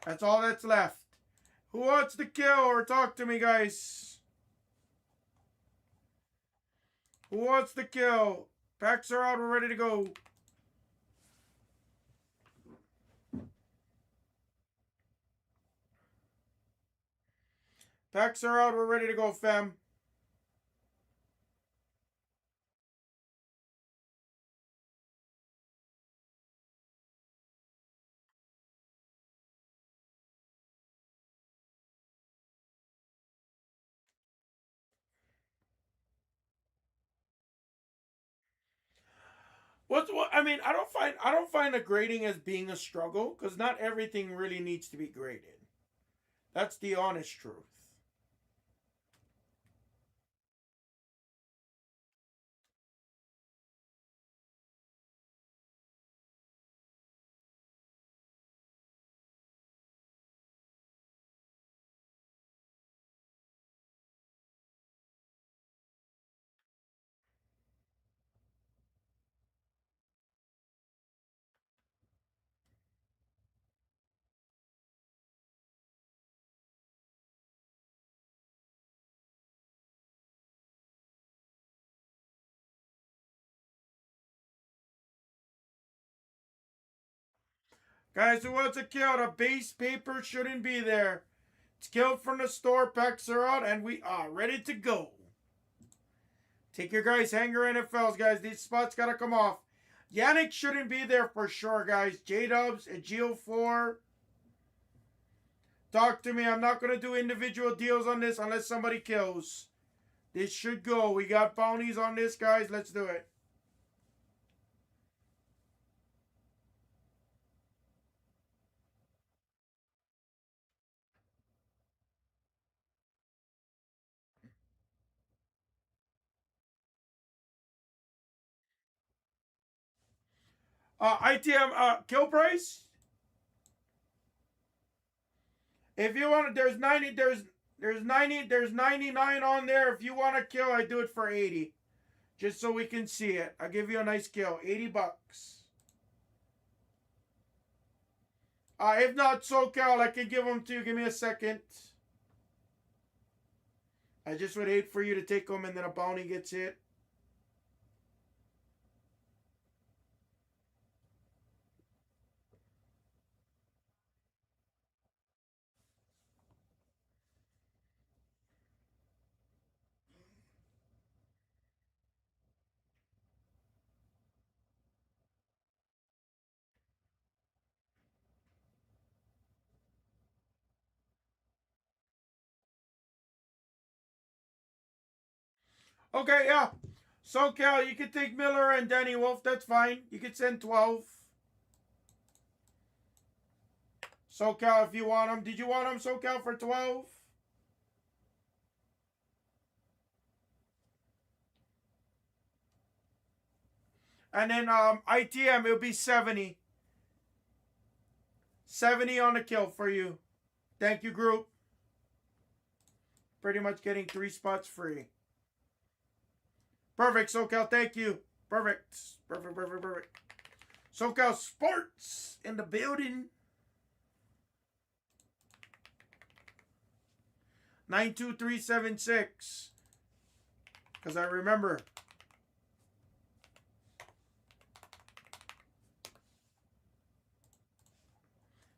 A: That's all that's left. Who wants to kill or talk to me, guys? Who wants to kill? Packs are out. We're ready to go. Packs are out. We're ready to go, fam. What I mean, I don't find the grading as being a struggle because not everything really needs to be graded. That's the honest truth. Guys, who wants to kill? The base paper shouldn't be there. It's killed from the store. Packs are out, and we are ready to go. Take your guys, hanger NFLs, guys. These spots gotta come off. Yannick shouldn't be there for sure, guys. J-Dubs, Geo 4. Talk to me. I'm not gonna do individual deals on this unless somebody kills. This should go. We got bounties on this, guys. Let's do it. ITM kill price. If you want, there's 99 on there. If you want to kill, I do it for 80, just so we can see it. I'll give you a nice kill, $80. If not SoCal, I can give them to you. Give me a second. I just would hate for you to take them and then a bounty gets hit. Okay, yeah. SoCal, you can take Miller and Danny Wolf. That's fine. You can send 12. SoCal, if you want them. Did you want them, SoCal, for 12? And then ITM, it'll be 70. 70 on the kill for you. Thank you, group. Pretty much getting 3 spots free. Perfect, SoCal. Thank you. Perfect. Perfect. SoCal Sports in the building. 92376. Because I remember.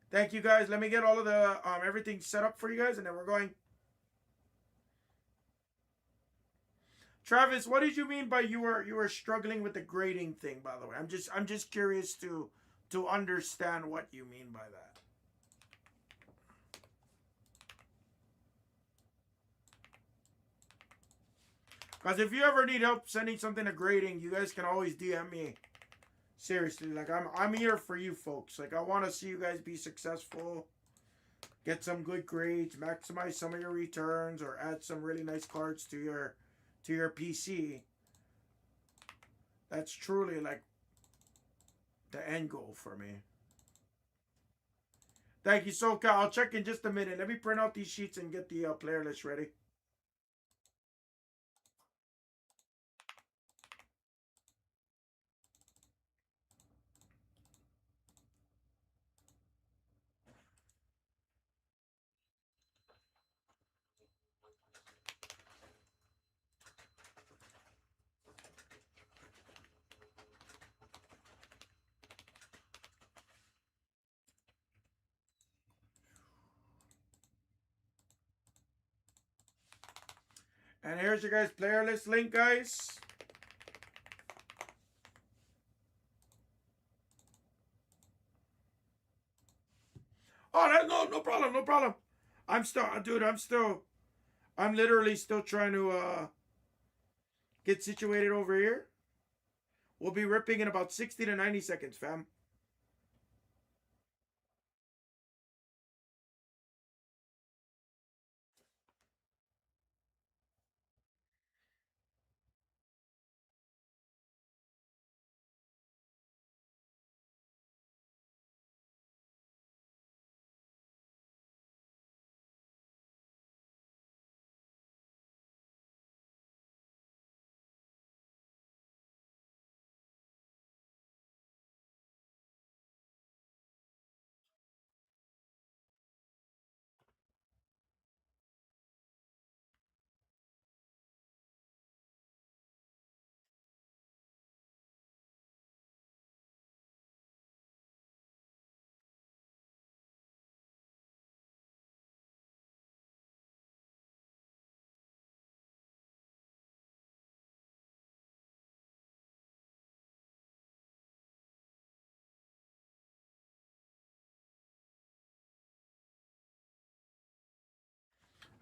A: Thank you, guys. Let me get all of the everything set up for you guys, and then we're going. Travis, what did you mean by you were struggling with the grading thing? By the way, I'm just curious to understand what you mean by that. Because if you ever need help sending something to grading, you guys can always DM me. Seriously, like I'm here for you folks. Like I want to see you guys be successful, get some good grades, maximize some of your returns, or add some really nice cards to your PC. That's truly like the end goal for me. Thank you, SoCal. I'll check in just a minute. Let me print out these sheets and get the player list ready. And here's your guys' player list link, guys. Oh, no problem, no problem. I'm literally still trying to get situated over here. We'll be ripping in about 60 to 90 seconds, fam.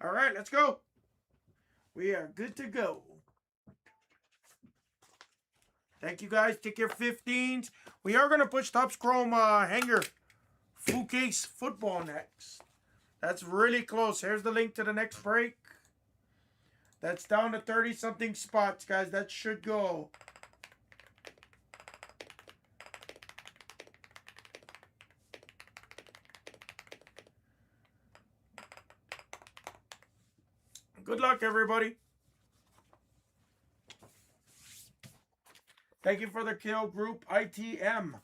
A: All right, let's go. We are good to go. Thank you, guys. Take your 15s. We are going to push Topps Chrome Hanger Full Case Football next. That's really close. Here's the link to the next break. That's down to 30-something spots, guys. That should go. Good luck, everybody. Thank you for the kill, Group ITM.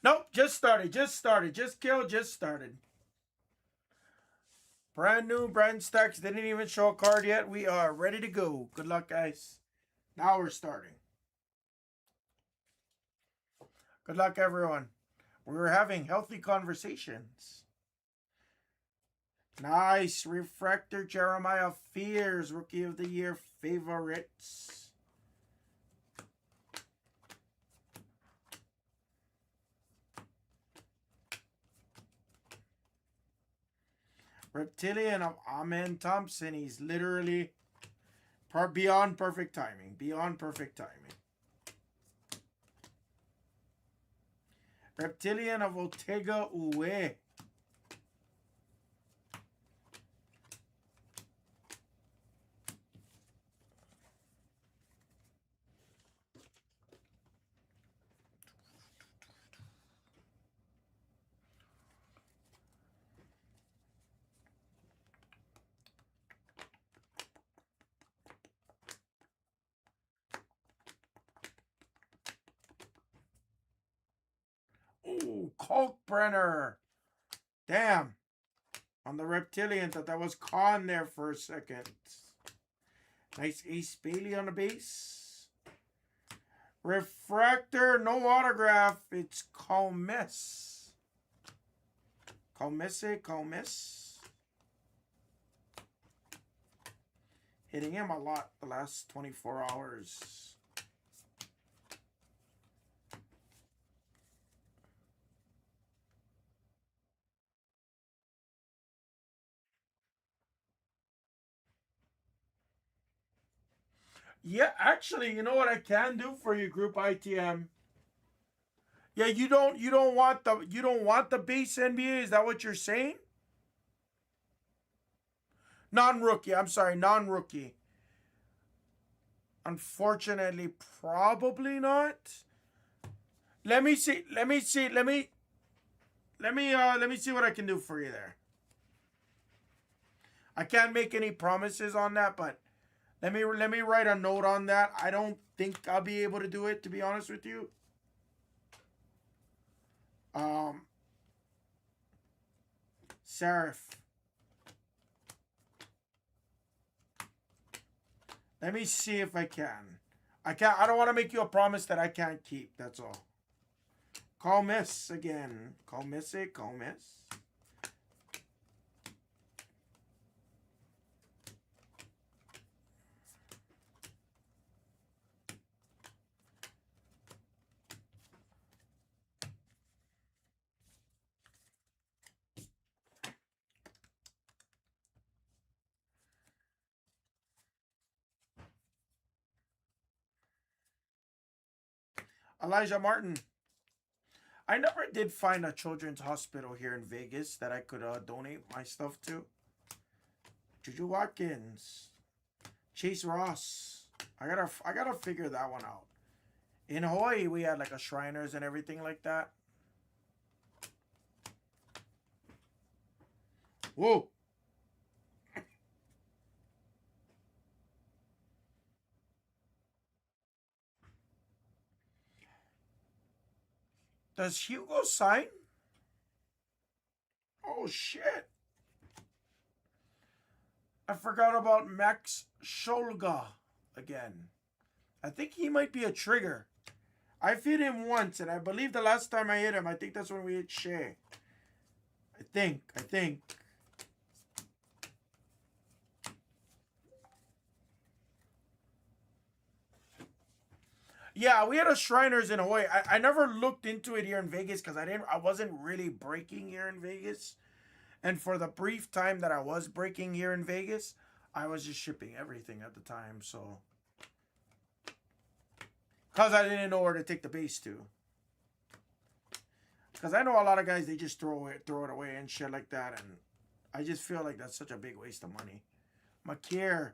A: Nope, just started. Just killed, just started. Brand new, brand stacks. Didn't even show a card yet. We are ready to go. Good luck, guys. Now we're starting. Good luck, everyone. We're having healthy conversations. Nice. Refractor Jeremiah Fears, Rookie of the Year favorites. Reptilian of Amen Thompson. He's literally beyond perfect timing. Beyond perfect timing. Reptilian of Ortega Uwe. Ooh, Kalkbrenner. Damn. On the Reptilian, thought that was Khan there for a second. Nice Ace Bailey on the base. Refractor, no autograph. It's Calmes. Calmes. Hitting him a lot the last 24 hours. Yeah, actually, you know what I can do for you, Group ITM? Yeah, you don't want the base NBA, is that what you're saying? Non-rookie, I'm sorry, non-rookie. Unfortunately, probably not. Let me see. Let me see what I can do for you there. I can't make any promises on that, but let me write a note on that. I don't think I'll be able to do it, to be honest with you. Serif. Let me see if I can. I don't want to make you a promise that I can't keep. That's all. Call Miss again. Call Missy. Call Miss. Elijah Martin. I never did find a children's hospital here in Vegas that I could donate my stuff to. Juju Watkins. Chase Ross. I gotta figure that one out. In Hawaii, we had like a Shriners and everything like that. Whoa. Does Hugo sign? Oh, shit. I forgot about Max Scholga again. I think he might be a trigger. I've hit him once, and I believe the last time I hit him, I think that's when we hit Shea. I think. Yeah, we had a Shriners in Hawaii. I never looked into it here in Vegas because I wasn't really breaking here in Vegas. And for the brief time that I was breaking here in Vegas, I was just shipping everything at the time, so. Because I didn't know where to take the base to. Because I know a lot of guys, they just throw it away and shit like that. And I just feel like that's such a big waste of money. Makir.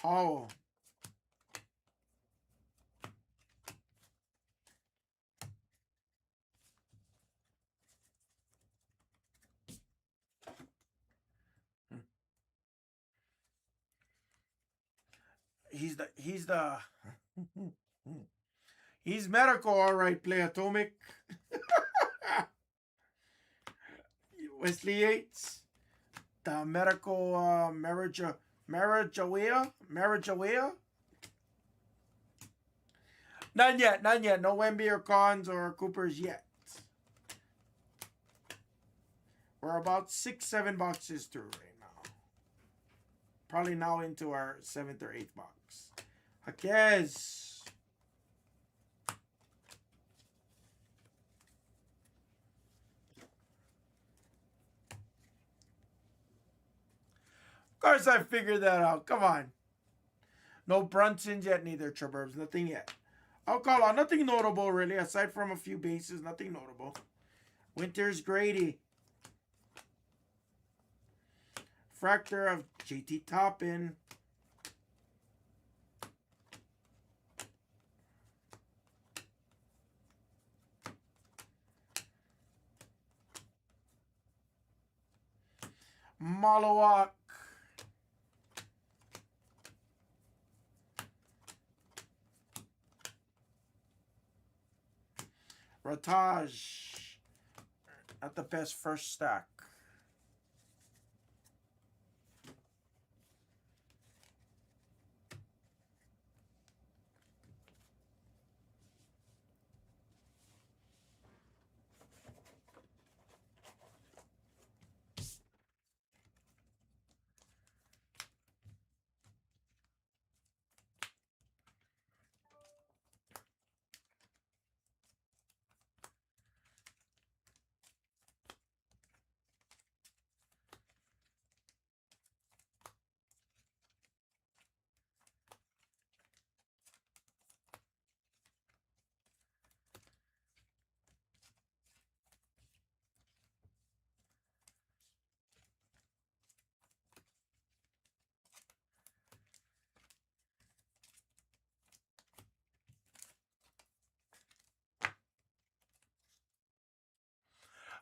A: Powell. He's medical, all right, play Atomic. Wesley Yates. The medical Marajawea. None yet. No Wemby or Cons or Coopers yet. We're about 6-7 boxes through right now. Probably now into our 7th or 8th box. Jaquez. Of course I figured that out. Come on. No Brunsons yet, neither Traburbs. Nothing yet. I'll call out. Nothing notable, really. Aside from a few bases, nothing notable. Winters Grady. Fractor of JT Toppin. Malawak. Rataj. Not the best first stack.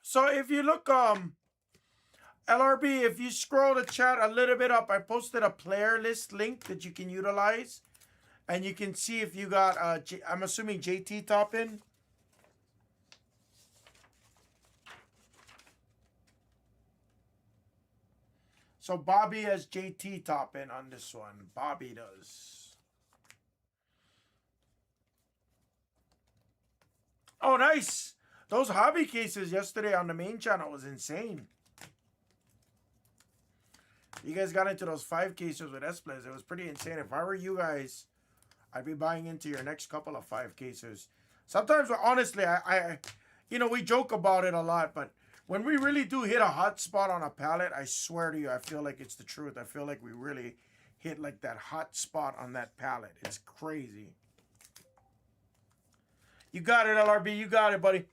A: So if you look, LRB, if you scroll the chat a little bit up, I posted a player list link that you can utilize. And you can see if you got, I'm assuming JT top in. So Bobby has JT top in on this one. Bobby does. Oh, nice. Those hobby cases yesterday on the main channel was insane. You guys got into those 5 cases with Blez. It was pretty insane. If I were you guys, I'd be buying into your next couple of 5 cases. Sometimes, honestly, you know, we joke about it a lot, but when we really do hit a hot spot on a pallet, I swear to you, I feel like it's the truth. I feel like we really hit like that hot spot on that pallet. It's crazy. You got it, LRB. You got it, buddy.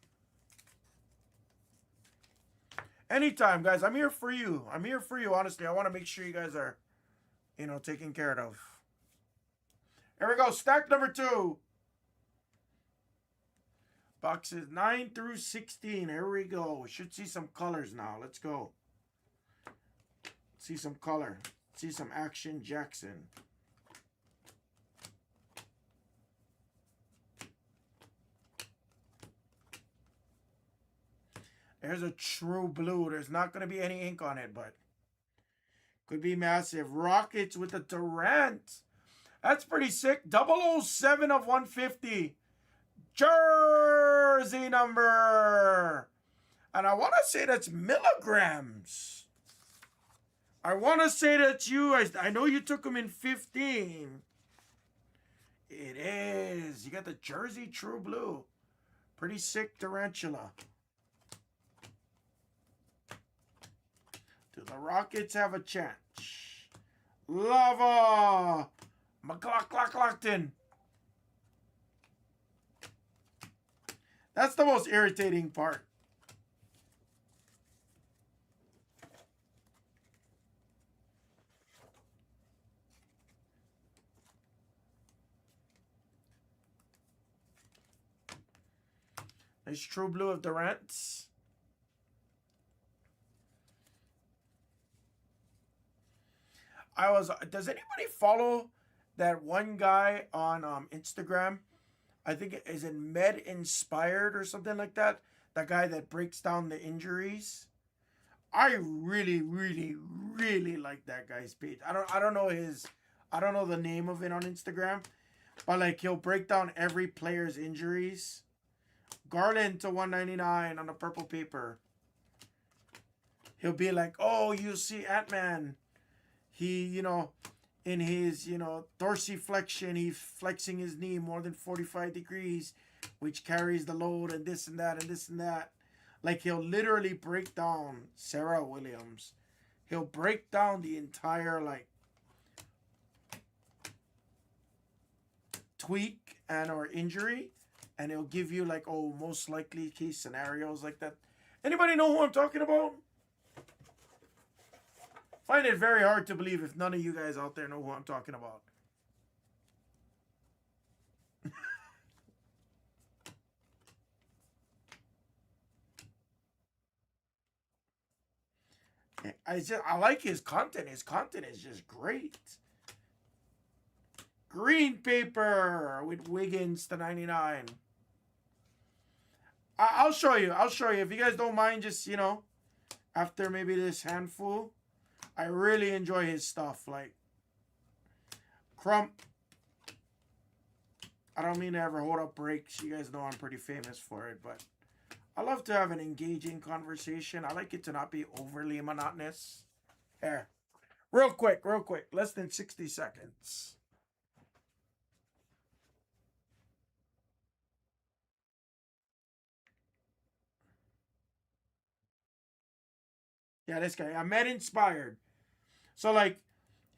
A: Anytime, guys. I'm here for you. I'm here for you, honestly. I want to make sure you guys are, you know, taken care of. Here we go. Stack number 2. Boxes 9 through 16. Here we go. We should see some colors now. Let's go. See some color. See some action, Jackson. There's a true blue. There's not going to be any ink on it, but could be massive. Rockets with a Durant. That's pretty sick. 007 of 150. Jersey number. And I want to say that's milligrams. I want to say that's you. I know you took them in 15. It is. You got the Jersey True Blue. Pretty sick tarantula. Do the Rockets have a chance? Lava. McLaughlin. That's the most irritating part. Nice True Blue of Durant's. Does anybody follow that one guy on Instagram? I think is it Med Inspired or something like that. That guy that breaks down the injuries. I really, really, really like that guy's page. I don't know the name of it on Instagram, but like he'll break down every player's injuries. Garland to 199 on the purple paper. He'll be like, oh, you see Ant-Man. He, you know, in his, you know, dorsiflexion, he's flexing his knee more than 45 degrees, which carries the load and this and that and this and that. Like, he'll literally break down Sarah Williams. He'll break down the entire, like, tweak and or injury, and it'll give you, like, oh, most likely case scenarios like that. Anybody know who I'm talking about? Find it very hard to believe if none of you guys out there know who I'm talking about. I like his content. His content is just great. Green paper with Wiggins to 99. I'll show you. I'll show you. If you guys don't mind, just, you know, after maybe this handful. I really enjoy his stuff. Like, Crump. I don't mean to ever hold up breaks. You guys know I'm pretty famous for it, but I love to have an engaging conversation. I like it to not be overly monotonous. Here. Real quick. Less than 60 seconds. Yeah, this guy. I'm Med Inspired. So, like,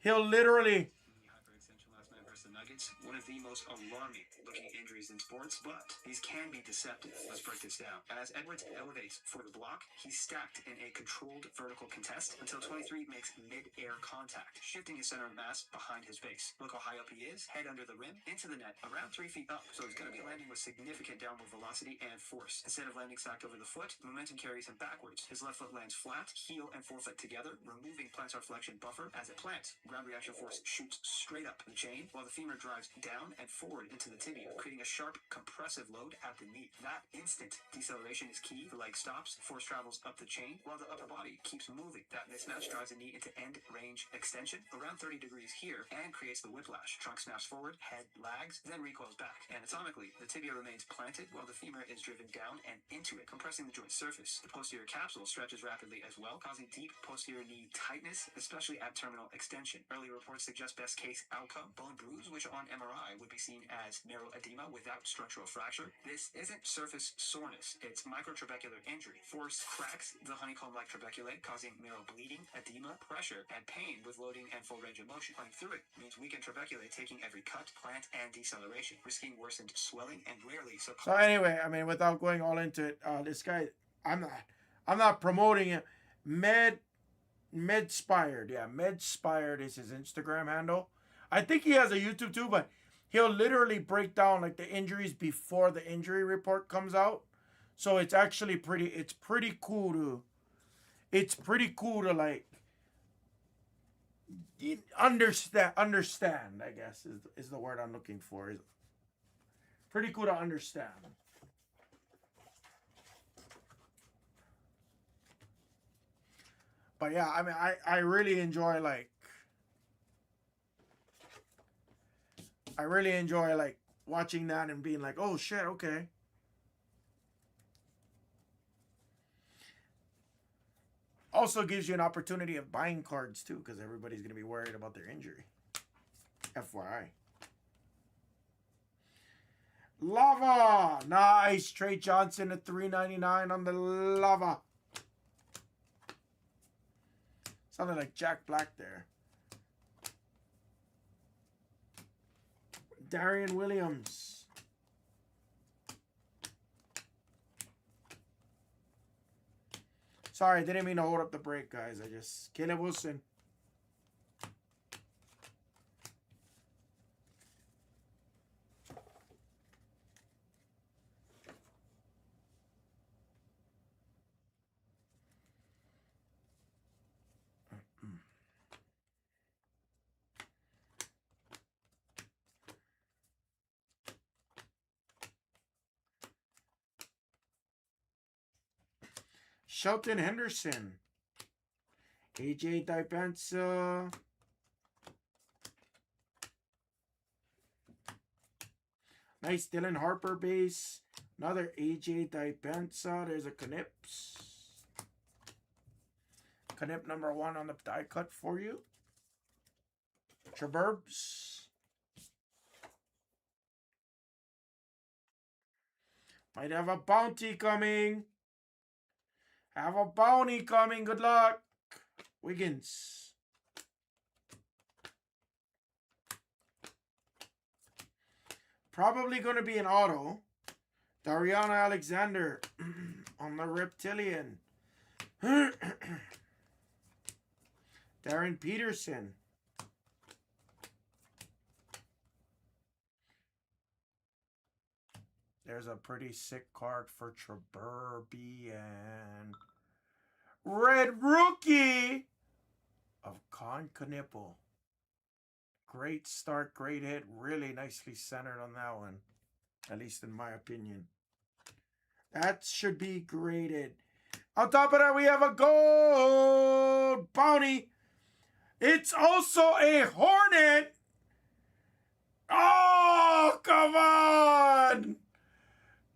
A: he'll literally...
E: Hyperextension last night versus the Nuggets. One of the most alarming looking injuries in sports, but these can be deceptive. Let's break this down. As Edwards elevates for the block, he's stacked in a controlled vertical contest until 23 makes mid-air contact, shifting his center of mass behind his base. Look how high up he is, head under the rim, into the net, around 3 feet up. So he's going to be landing with significant downward velocity and force. Instead of landing sacked over the foot, momentum carries him backwards. His left foot lands flat, heel and forefoot together, removing plantar flexion buffer. As it plants, ground reaction force shoots straight up the chain, while the femur drives down and forward into the tibia, creating a sharp compressive load at the knee. That instant deceleration is key. The leg stops, force travels up the chain, while the upper body keeps moving. That mismatch drives the knee into end range extension, around 30 degrees here, and creates the whiplash. Trunk snaps forward, head lags, then recoils back. Anatomically, the tibia remains planted while the femur is driven down and into it, compressing the joint surface. The posterior capsule stretches rapidly as well, causing deep posterior knee tightness, especially at terminal extension. Early reports suggest best case outcome, bone bruise, which on MRI would be seen as marrow edema without structural fracture. This isn't surface soreness, it's microtrabecular injury. Force cracks the honeycomb-like trabeculae, causing marrow bleeding, edema, pressure, and pain with loading and full range of motion. Playing through it means weakened trabeculae taking every cut, plant, and deceleration, risking worsened swelling and rarely so.
A: So anyway, I mean, without going all into it, this guy, I'm not promoting him. Medspired, yeah, Medspired is his Instagram handle. I think he has a YouTube too, but he'll literally break down like the injuries before the injury report comes out. So it's actually pretty cool to like understand, I guess is the word I'm looking for. Is pretty cool to understand. But yeah, I mean, I really enjoy watching that and being like, oh shit, okay. Also gives you an opportunity of buying cards too, because everybody's gonna be worried about their injury. FYI. Lava, nice. Trey Johnson at $3.99 on the lava. Sounded like Jack Black there. Darian Williams. Sorry, I didn't mean to hold up the break, guys. Caleb Wilson. Shelton Henderson. AJ Dipensa. Nice Dylan Harper base. Another AJ Dipensa. There's a Knips. Knip number 1 on the die cut for you. Traburbs. Might have a bounty coming. Have a bounty coming. Good luck. Wiggins. Probably going to be an auto. Dariana Alexander on the Reptilian. Darren Peterson. There's a pretty sick card for Traburbian. Red rookie of Con Knipple. Great start, great hit. Really nicely centered on that one. At least in my opinion. That should be graded. On top of that, we have a gold bounty. It's also a Hornet. Oh, come on.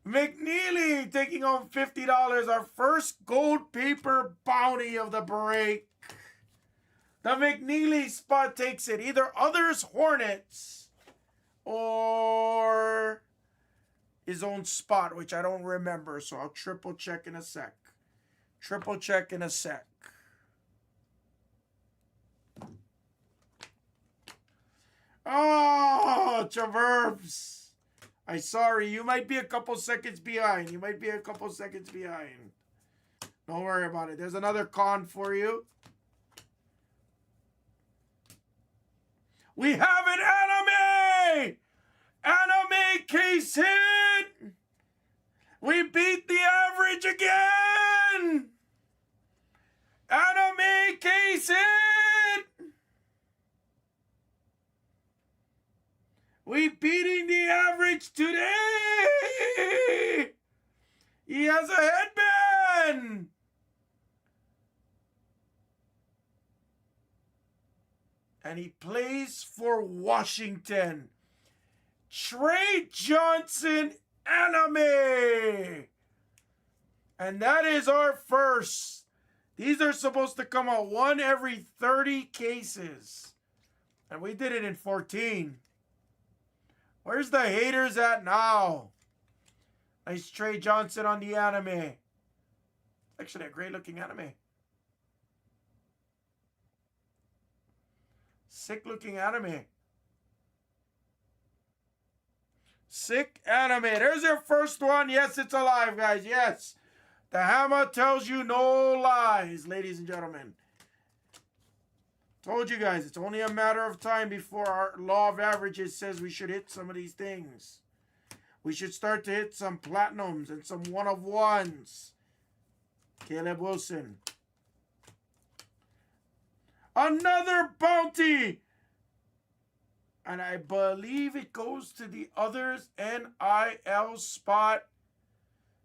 A: McNeely taking home $50. Our first gold paper bounty of the break. The McNeely spot takes it. Either others Hornets or his own spot, which I don't remember. So I'll triple check in a sec. Triple check in a sec. Oh, Traverbs. I'm sorry. You might be a couple seconds behind. Don't worry about it. There's another con for you. We have an anime! Anime case hit! We beat the average again! Anime case hit! We beating the average today! He has a headband! And he plays for Washington. Trey Johnson anime. And that is our first. These are supposed to come out 1 every 30 cases. And we did it in 14. Where's the haters at now? Nice Trey Johnson on the anime. Actually, a great looking anime. Sick looking anime. Sick anime. There's your first one. Yes, it's alive, guys. Yes. The hammer tells you no lies, ladies and gentlemen. Told you guys, it's only a matter of time before our law of averages says we should hit some of these things. We should start to hit some platinums and some one-of-ones. Caleb Wilson. Another bounty! And I believe it goes to the others NIL spot.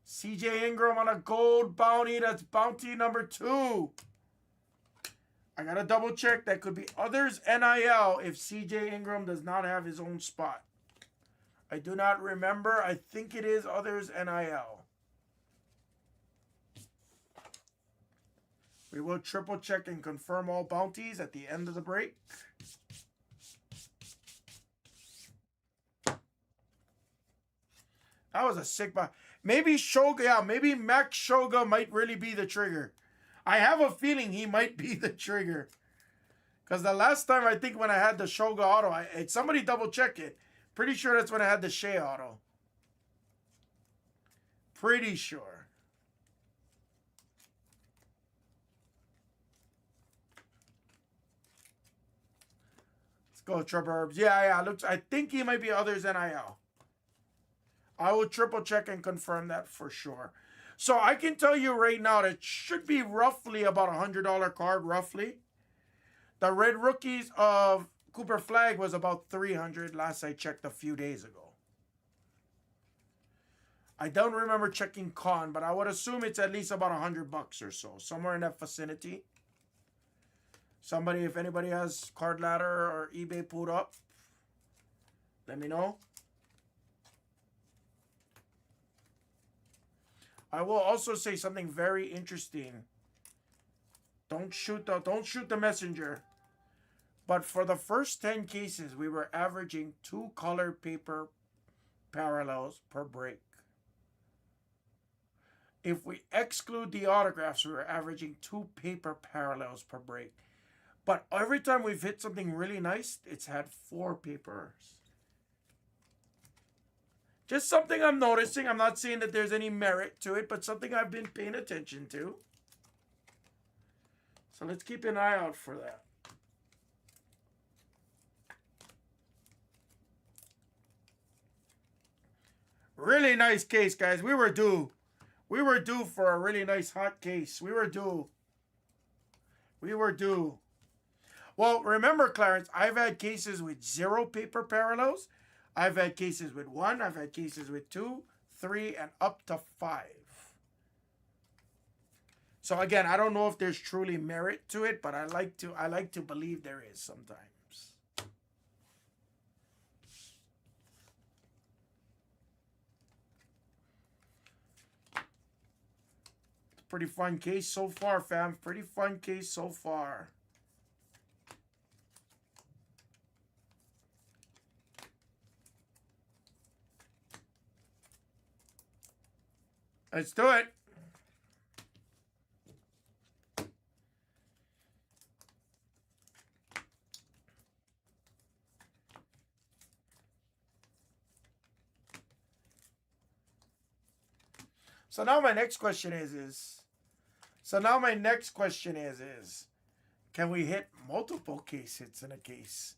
A: CJ Ingram on a gold bounty. That's bounty number 2. I gotta double check. That could be others NIL if CJ Ingram does not have his own spot. I do not remember. I think it is others NIL. We will triple check and confirm all bounties at the end of the break. That was a sick bounty. Maybe Shoga, yeah, maybe Max Shoga might really be the trigger. I have a feeling he might be the trigger. Because the last time I think when I had the Shoga auto, somebody double check it. Pretty sure that's when I had the Shea auto. Pretty sure. Go Trevor. Yeah. Looks. I think he might be others NIL. I will triple check and confirm that for sure. So I can tell you right now that it should be roughly about $100 card, roughly. The red rookies of Cooper Flag was about $300 last I checked a few days ago. I don't remember checking con, but I would assume it's at least about $100 or so, somewhere in that vicinity. Somebody, if anybody has Card Ladder or eBay pulled up, let me know. I will also say something very interesting. Don't shoot the messenger. But for the first 10 cases, we were averaging 2 colored paper parallels per break. If we exclude the autographs, we were averaging 2 paper parallels per break. But every time we've hit something really nice, it's had 4 papers. Just something I'm noticing. I'm not saying that there's any merit to it, but something I've been paying attention to. So let's keep an eye out for that. Really nice case, guys. We were due. We were due for a really nice hot case. We were due. Well, remember, Clarence, I've had cases with 0 paper parallels. I've had cases with 1. I've had cases with 2, 3, and up to 5. So again, I don't know if there's truly merit to it, but I like to believe there is sometimes. Pretty fun case so far, fam. Pretty fun case so far. Let's do it. So now my next question is can we hit multiple case hits in a case?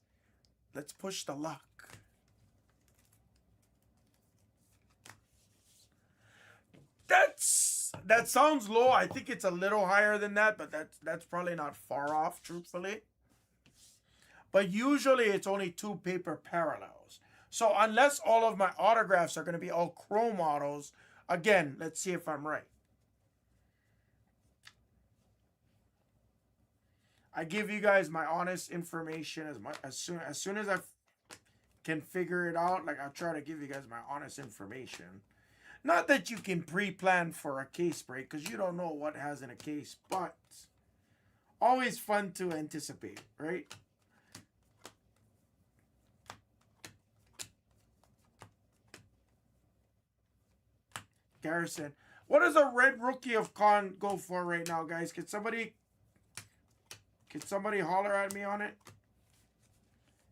A: Let's push the luck. That sounds low. I think it's a little higher than that, but that's probably not far off, truthfully. But usually it's only 2 paper parallels. So unless all of my autographs are going to be all chrome autos, again, let's see if I'm right. I give you guys my honest information as soon as I can figure it out. Like, I'll try to give you guys my honest information. Not that you can pre-plan for a case break, because you don't know what has in a case, but always fun to anticipate, right? Garrison. What does a red rookie of Con go for right now, guys? Can somebody holler at me on it?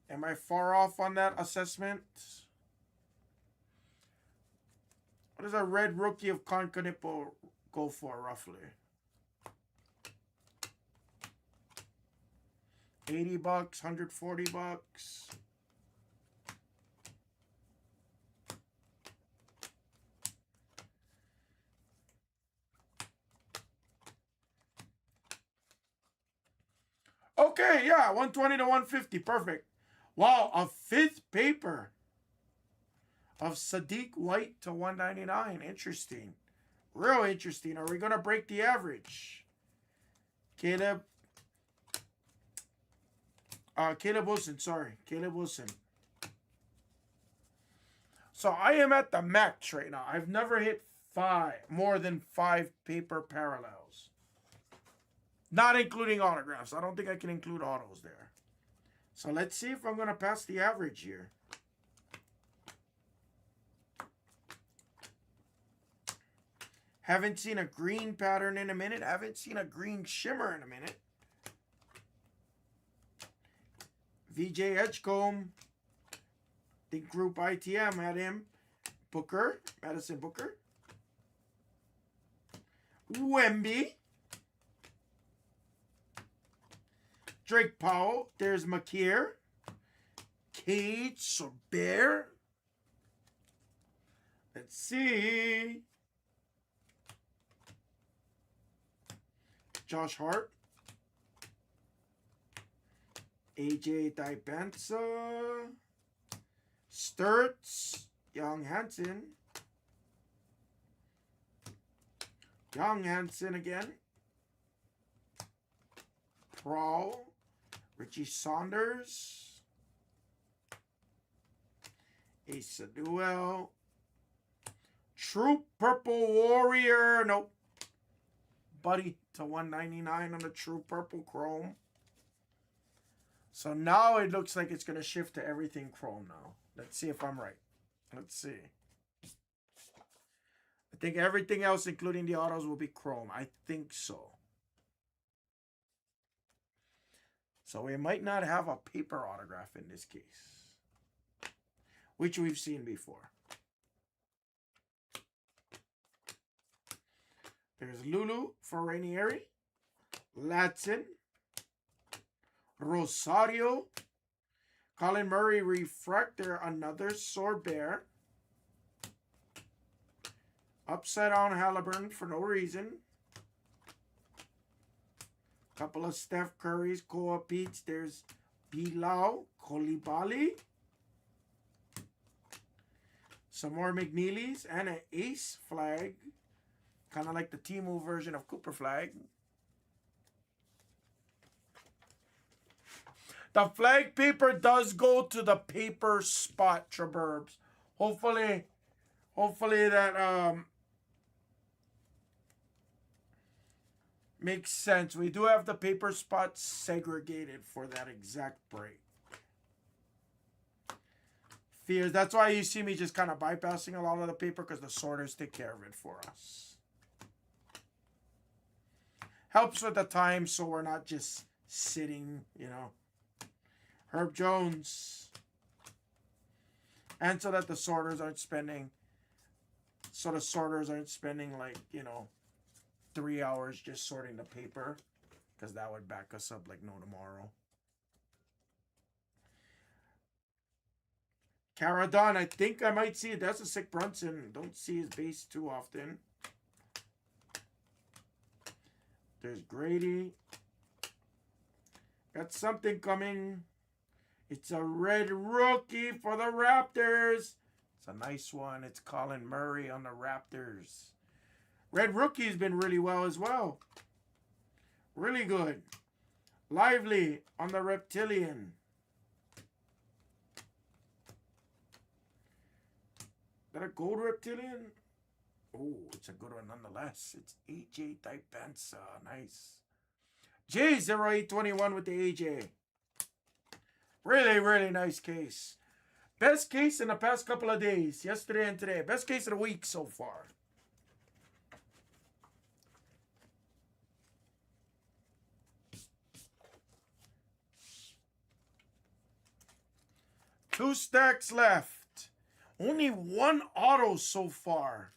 A: Am I far off on that assessment? What does a red rookie of Con Canipo go for, roughly? $80, $140. Okay, yeah, 120 to 150, perfect. Wow, a 5th paper of Sadiq White to 199. Interesting. Real interesting. Are we going to break the average? Caleb Wilson, sorry. Caleb Wilson. So I am at the max right now. I've never hit more than 5 paper parallels. Not including autographs. I don't think I can include autos there. So let's see if I'm going to pass the average here. Haven't seen a green pattern in a minute. Haven't seen a green shimmer in a minute. VJ Edgecombe. Think Group ITM had him. Booker. Madison Booker. Wemby. Drake Powell. There's McKeer. Cage. Sobert. Let's see. Josh Hart. AJ Dipensa. Sturts. Young Hansen. Young Hansen again. Prowl. Richie Saunders. Asa Duell. True Purple Warrior. Nope. Buddy to 199 on the True Purple Chrome. So now it looks like it's going to shift to everything Chrome now. Let's see if I'm right. Let's see. I think everything else, including the autos, will be Chrome. I think so. So we might not have a paper autograph in this case, which we've seen before. There's Lulu for Rainieri, Latson, Rosario, Colin Murray Refractor, another Sorbert, Upside Down Halliburton for no reason, couple of Steph Curry's, Koa Pete's, there's Bilal, Koulibaly, some more McNeely's, and an Ace flag. Kind of like the Temu version of Cooper flag. The flag paper does go to the paper spot, Traburbs. Hopefully that makes sense. We do have the paper spots segregated for that exact break. Fears. That's why you see me just kind of bypassing a lot of the paper, because the sorters take care of it for us. Helps with the time, so we're not just sitting, you know. Herb Jones. And so that the sorters aren't spending So the sorters aren't spending like, 3 hours just sorting the paper. Because that would back us up like no tomorrow. Caradon, I think I might see it. That's a sick Brunson. Don't see his base too often. There's Grady. Got something coming. It's a red rookie for the Raptors. It's a nice one. It's Colin Murray on the Raptors. Red rookie's been really well as well. Really good. Lively on the Reptilian. Is that a gold Reptilian? Oh, it's a good one nonetheless. It's AJ Typensa. Nice. J0821 with the AJ. Really, really nice case. Best case in the past couple of days. Yesterday and today. Best case of the week so far. Two stacks left. Only one auto so far.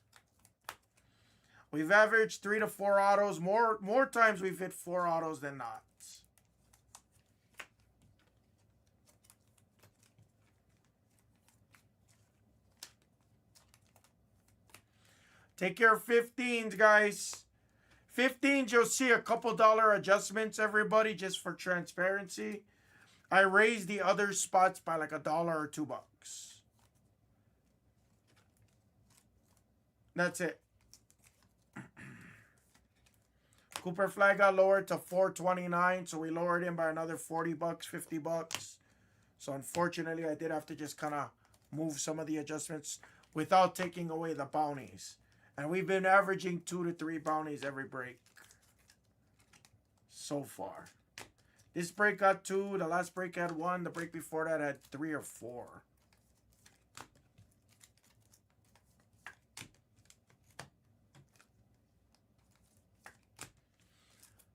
A: We've averaged 3 to 4 autos. More times we've hit 4 autos than not. Take your 15s, guys. 15s, you'll see a couple dollar adjustments, everybody, just for transparency. I raised the other spots by like $1 or $2. That's it. Cooper Flag got lowered to $4.29, so we lowered him by another $40, $50. So unfortunately, I did have to just kind of move some of the adjustments without taking away the bounties. And we've been averaging 2 to 3 bounties every break so far. This break got 2. The last break had 1. The break before that had 3 or 4.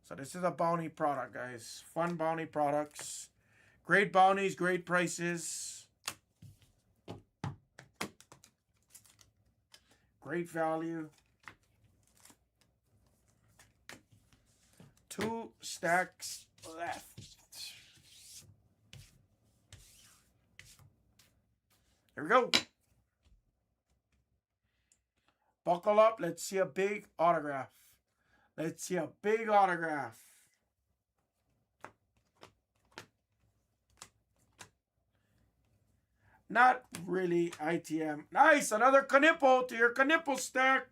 A: So this is a bounty product, guys. Fun bounty products. Great bounties, great prices. Great value. 2 stacks left. Here we go. Buckle up. Let's see a big autograph. Let's see a big autograph. Not really ITM. Nice. Another Knipple to your Knipple stack.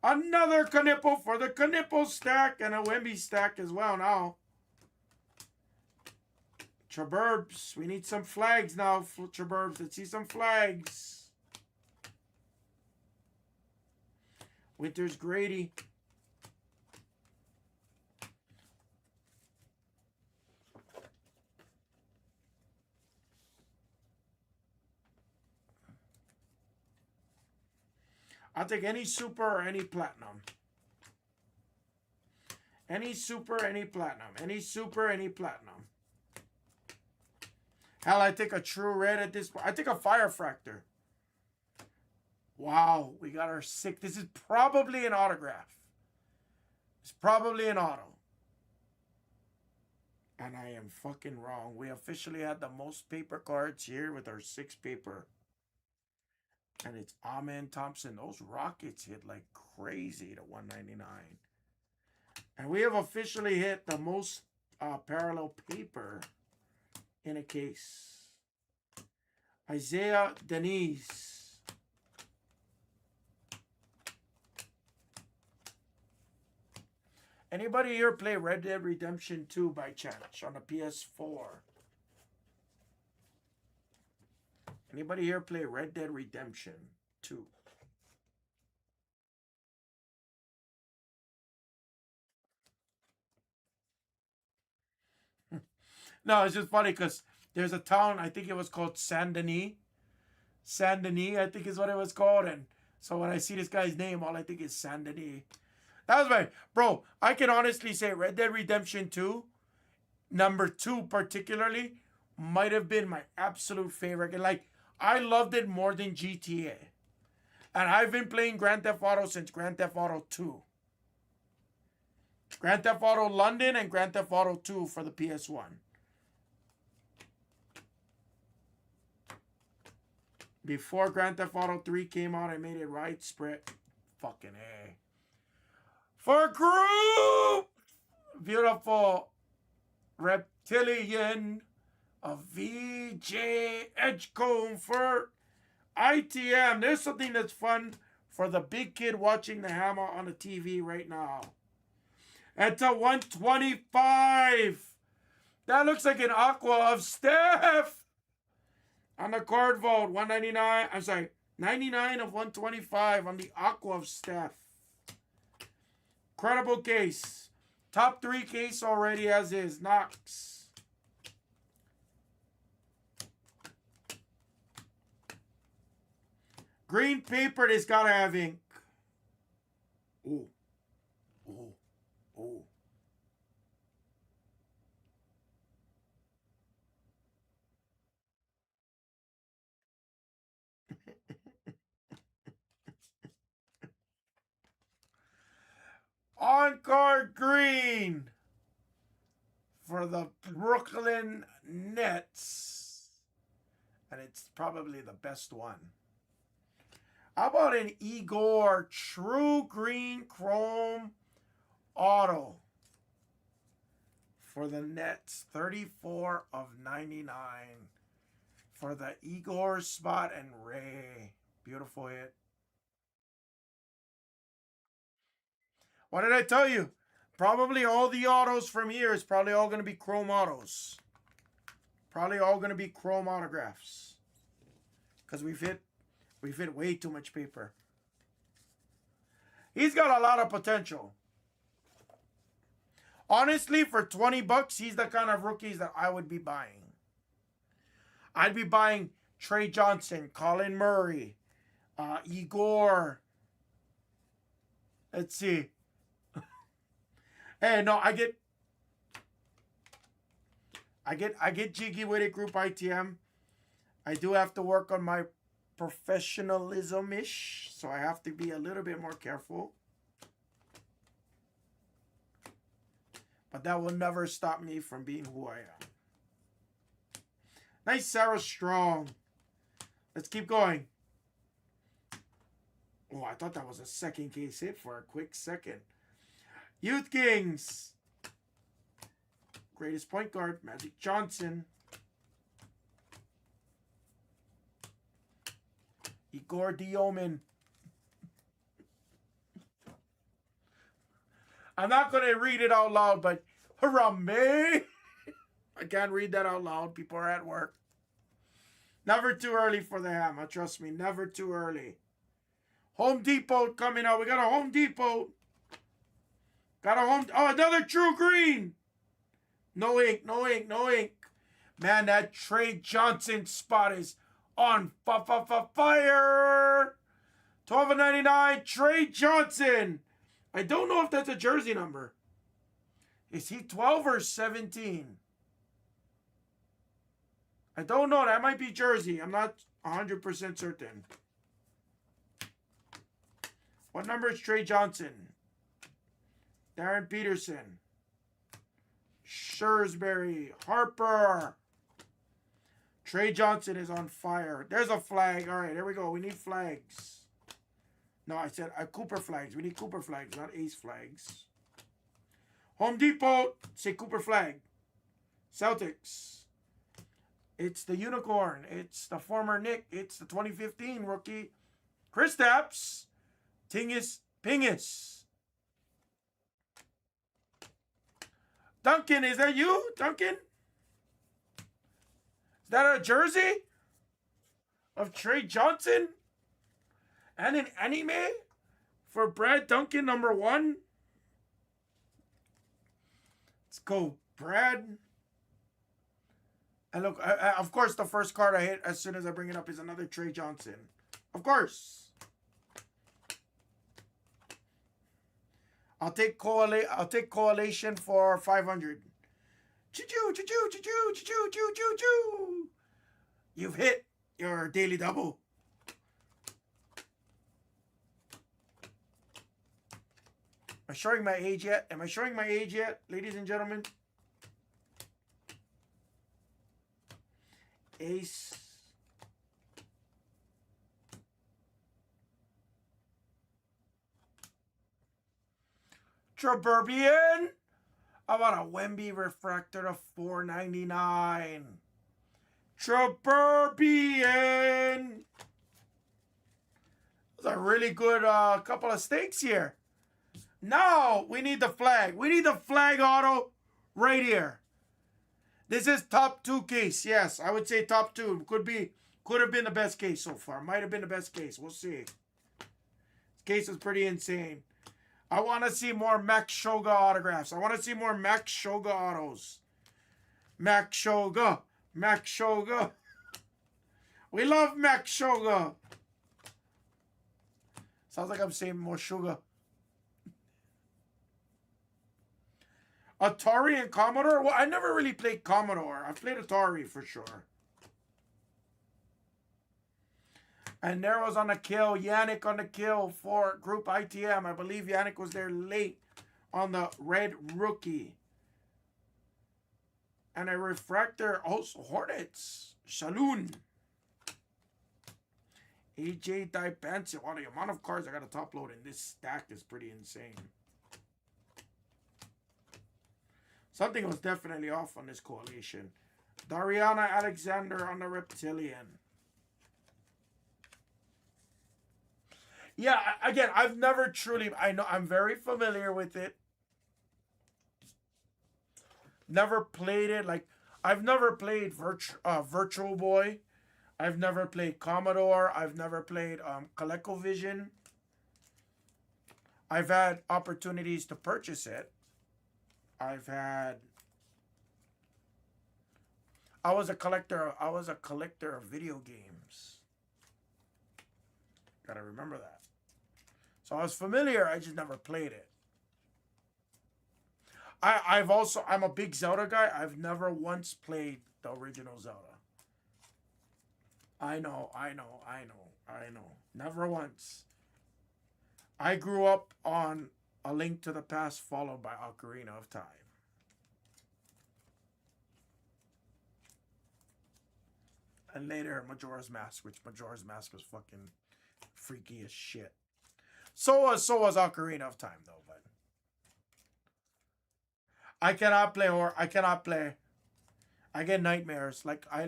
A: Another Knipple for the Knipple stack and a Wemby stack as well now. Traburbs. We need some flags now for Traburbs. Let's see some flags. Winters Grady. I'll take any super or any platinum. Any super, any platinum. Any super, any platinum. Hell, I take a true red at this point. I take a fire fractor. Wow, we got our sick. This is probably an autograph. It's probably an auto. And I am fucking wrong. We officially had the most paper cards here with our 6 paper. And it's Amen Thompson. Those Rockets hit like crazy to 199. And we have officially hit the most parallel paper in a case. Isaiah Denise. Anybody here play Red Dead Redemption 2 by chance on the PS4? Anybody here play Red Dead Redemption 2? No, it's just funny because there's a town, I think it was called Saint Denis. Saint Denis, I think is what it was called. And so when I see this guy's name, all I think is Saint Denis. That was my, bro, I can honestly say Red Dead Redemption 2, number 2 particularly, might have been my absolute favorite. And like, I loved it more than GTA. And I've been playing Grand Theft Auto since Grand Theft Auto 2. Grand Theft Auto London and Grand Theft Auto 2 for the PS1. Before Grand Theft Auto 3 came out, I made it widespread. Fucking A. For group! Beautiful reptilian of VJ Edgecombe for ITM. There's something that's fun for the big kid watching the hammer on the TV right now. And to 125. That looks like an aqua of Steph. On the card vault, 199. I'm sorry, 99 of 125 on the aqua of Steph. Incredible case. Top 3 case already as is. Knox. Green paper, it's gotta have ink. Ooh. Ooh. Ooh. On-card green for the Brooklyn Nets. And it's probably the best one. How about an Igor True Green Chrome Auto for the Nets? 34 of 99 for the Igor spot and Ray. Beautiful hit. What did I tell you? Probably all the autos from here is probably all going to be chrome autos. Probably all going to be chrome autographs. Because we've hit way too much paper. He's got a lot of potential. Honestly, for 20 bucks, he's the kind of rookies that I would be buying. I'd be buying Trey Johnson, Colin Murray, Igor. Let's see. Hey, no, I get jiggy with it, Group ITM. I do have to work on my professionalism-ish, so I have to be a little bit more careful. But that will never stop me from being who I am. Nice Sarah Strong. Let's keep going. Oh, I thought that was a second case hit for a quick second. Youth Kings. Greatest point guard, Magic Johnson. Igor Bowman. I'm not going to read it out loud, but Harambe. I can't read that out loud. People are at work. Never too early for the hammer. Trust me, never too early. Home Depot coming out. We got a Home Depot. Oh, another True Green. No ink, no ink, no ink. Man, that Trey Johnson spot is on fire. 12.99, Trey Johnson. I don't know if that's a jersey number. Is he 12 or 17? I don't know. That might be jersey. I'm not 100% certain. What number is Trey Johnson? Darren Peterson. Shrewsbury. Harper. Trey Johnson is on fire. There's a flag. All right, there we go. We need flags. No, I said Cooper flags. We need Cooper flags, not Ace flags. Home Depot. Say Cooper flag. Celtics. It's the unicorn. It's the former Nick. It's the 2015 rookie. Kristaps. Tingus Pingus. Duncan, is that you, Duncan? Is that a jersey of Trey Johnson? And an anime for Brad Duncan, number 1? Let's go, Brad. And look, of course, the first card I hit as soon as I bring it up is another Trey Johnson. Of course. I'll take Coalition for 500. Choo-choo, choo-choo, choo-choo, choo-choo, choo-choo, choo-choo. You've hit your daily double. Am I showing my age yet? Am I showing my age yet, ladies and gentlemen? Ace. Traburbian. How about a Wemby refractor to 4.99? Traburbian. That's a really good couple of stakes here. Now we need the flag. We need the flag auto right here. This is top 2 case. Yes, I would say top 2. Could have been the best case so far. Might have been the best case. We'll see. This case is pretty insane. I want to see more Max Shoga autographs. I want to see more Max Shoga autos. Max Shoga. Max Shoga. We love Max Shoga. Sounds like I'm saying more sugar. Atari and Commodore? Well, I never really played Commodore. I played Atari for sure. And Nero's on the kill. Yannick on the kill for Group ITM. I believe Yannick was there late on the red rookie. And a refractor. Also Hornets. Saloon. AJ Dipensa. Wow, the amount of cards I got to top load in this stack is pretty insane. Something was definitely off on this coalition. Dariana Alexander on the Reptilian. Yeah, again, I've never truly... I know I'm very familiar with it. Never played it. Like, I've never played Virtual Boy. I've never played Commodore. I've never played ColecoVision. I've had opportunities to purchase it. I was a collector of video games. Gotta remember that. So I was familiar, I just never played it. I'm a big Zelda guy. I've never once played the original Zelda. I know. Never once. I grew up on A Link to the Past followed by Ocarina of Time. And later, Majora's Mask, which Majora's Mask was fucking freaky as shit. So was Ocarina of Time, though, but I cannot play I get nightmares. Like I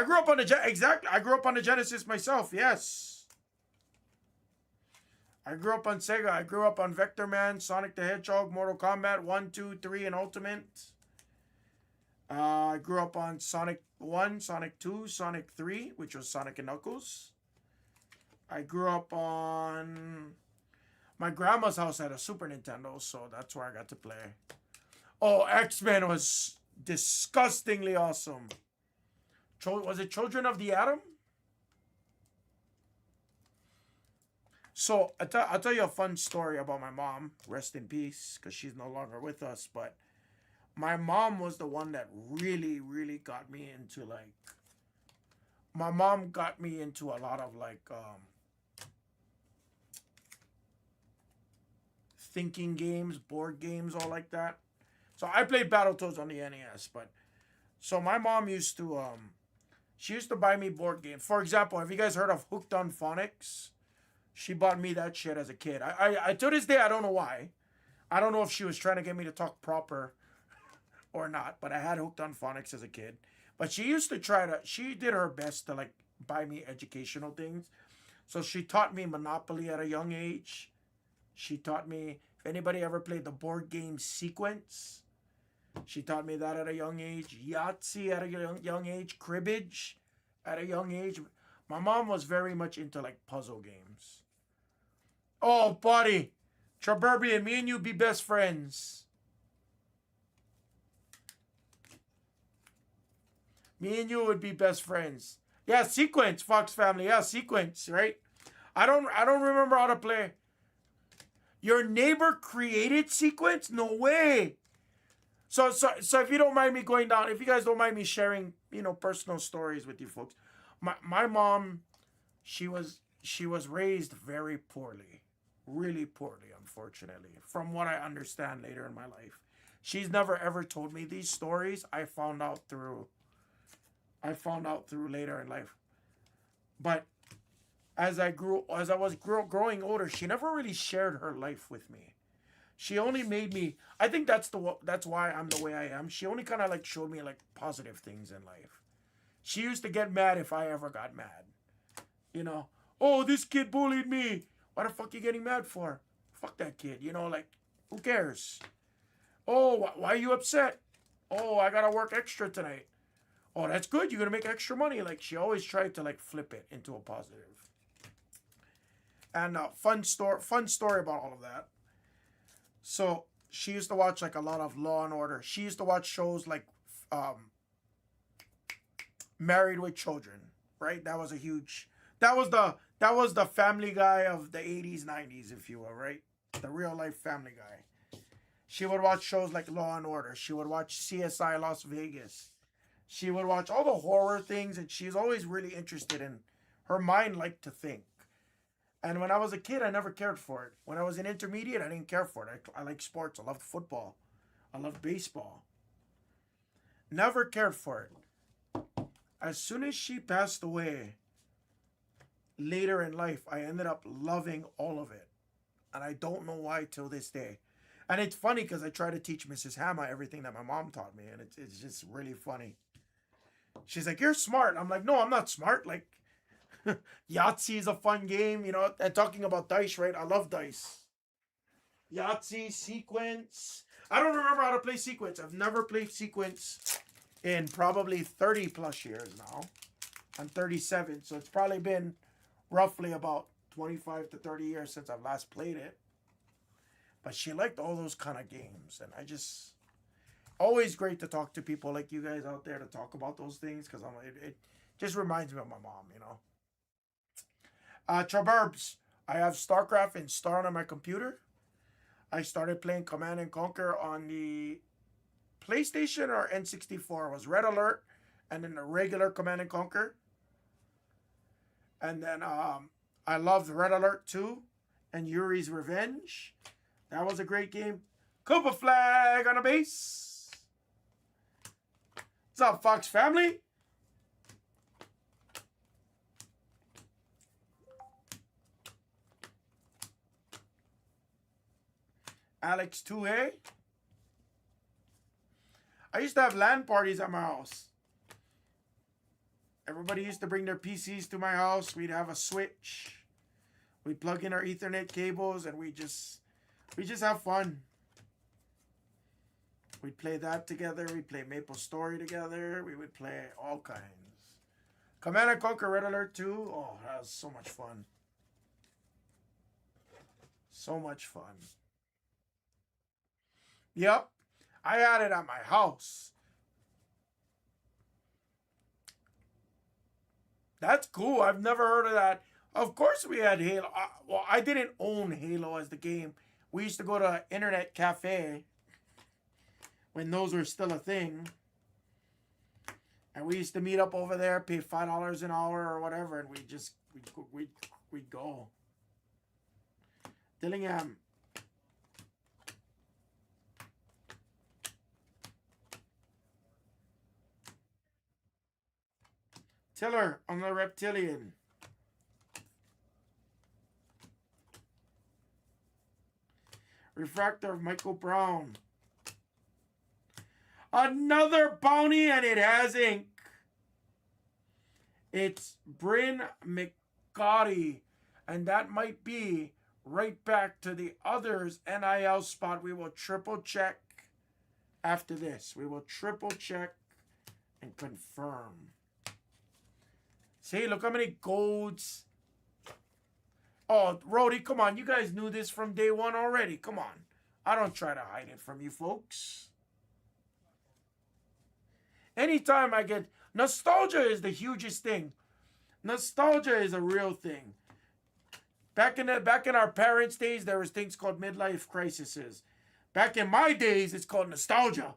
A: grew up on the Genesis myself, yes. I grew up on Sega. I grew up on Vector Man, Sonic the Hedgehog, Mortal Kombat 1, 2, 3, and Ultimate. I grew up on Sonic 1, Sonic 2, Sonic 3, which was Sonic and Knuckles. I grew up on... My grandma's house had a Super Nintendo, so that's where I got to play. Oh, X-Men was disgustingly awesome. Was it Children of the Atom? So, I'll tell you a fun story about my mom. Rest in peace, because she's no longer with us. But my mom was the one that really, really got me into, like... My mom got me into a lot of, like, thinking games, board games, all like that. So, I played Battletoads on the NES, but... So, my mom used to, she used to buy me board games. For example, have you guys heard of Hooked on Phonics? She bought me that shit as a kid. I to this day, I don't know why. I don't know if she was trying to get me to talk proper or not, but I had Hooked on Phonics as a kid. But she used to she did her best to, like, buy me educational things. So she taught me Monopoly at a young age. She taught me, if anybody ever played the board game Sequence, she taught me that at a young age. Yahtzee at a young age. Cribbage at a young age. My mom was very much into, like, puzzle games. Oh, buddy. Traburbian, me and you be best friends. Me and you would be best friends. Yeah, Sequence, Fox Family. Yeah, Sequence, right? I don't remember how to play. Your neighbor created Sequence? No way. So if you don't mind me going down, if you guys don't mind me sharing, personal stories with you folks. My mom, she was raised very poorly, really poorly, unfortunately, from what I understand later in my life. She's never ever told me these stories. I found out through later in life. But as I was growing older, she never really shared her life with me. She only made me. I think that's why I'm the way I am. She only kind of like showed me like positive things in life. She used to get mad if I ever got mad. You know, oh, this kid bullied me. Why the fuck you getting mad for? Fuck that kid. Like, who cares? Oh, why are you upset? Oh, I gotta work extra tonight. Oh, that's good. You're gonna make extra money. Like, she always tried to like flip it into a positive. And fun story about all of that. So she used to watch like a lot of Law and Order. She used to watch shows like um, Married with Children. Right? That was the Family Guy of the 80s, 90s, if you will. Right? The real life Family Guy. She would watch shows like Law and Order. She would watch CSI Las Vegas. She would watch all the horror things, and she's always really interested in. Her mind liked to think. And when I was a kid, I never cared for it. When I was in intermediate, I didn't care for it. I like sports. I loved football. I loved baseball. Never cared for it. As soon as she passed away, later in life, I ended up loving all of it. And I don't know why till this day. And it's funny because I try to teach Mrs. Hama everything that my mom taught me. And it's just really funny. She's like, you're smart. I'm like, no, I'm not smart. Like, Yahtzee is a fun game, and talking about dice, right? I love dice. Yahtzee, sequence. I don't remember how to play sequence. I've never played sequence in probably 30 plus years now. I'm 37, so it's probably been roughly about 25 to 30 years since I've last played it. But she liked all those kind of games, and always great to talk to people like you guys out there to talk about those things, because it just reminds me of my mom. Traburbs. I have StarCraft installed on my computer. I started playing Command and Conquer on the PlayStation or N64. It was Red Alert, and then the regular Command and Conquer. And then I loved Red Alert 2 and Yuri's Revenge. That was a great game. Cooper flag on a base. What's up, Fox family? Alex 2A. I used to have LAN parties at my house. Everybody used to bring their PCs to my house. We'd have a switch. We'd plug in our Ethernet cables, and we just have fun. We'd play that together. We'd play Maple Story together. We would play all kinds. Command & Conquer Red Alert 2. Oh, that was so much fun. So much fun. Yep. I had it at my house. That's cool. I've never heard of that. Of course we had Halo. Well, I didn't own Halo as the game. We used to go to Internet Cafe when those were still a thing. And we used to meet up over there, pay $5 an hour or whatever, and we'd go. Dillingham. Tiller on the Reptilian. Refractor of Michael Brown. Another bounty, and it has ink. It's Bryn McGotty. And that might be right back to the others NIL spot. We will triple check after this. We will triple check and confirm. See, look how many golds. Oh, Rody, come on. You guys knew this from day one already. Come on. I don't try to hide it from you folks. Anytime I get... Nostalgia is the hugest thing. Nostalgia is a real thing. Back in our parents' days, there was things called midlife crises. Back in my days, it's called nostalgia.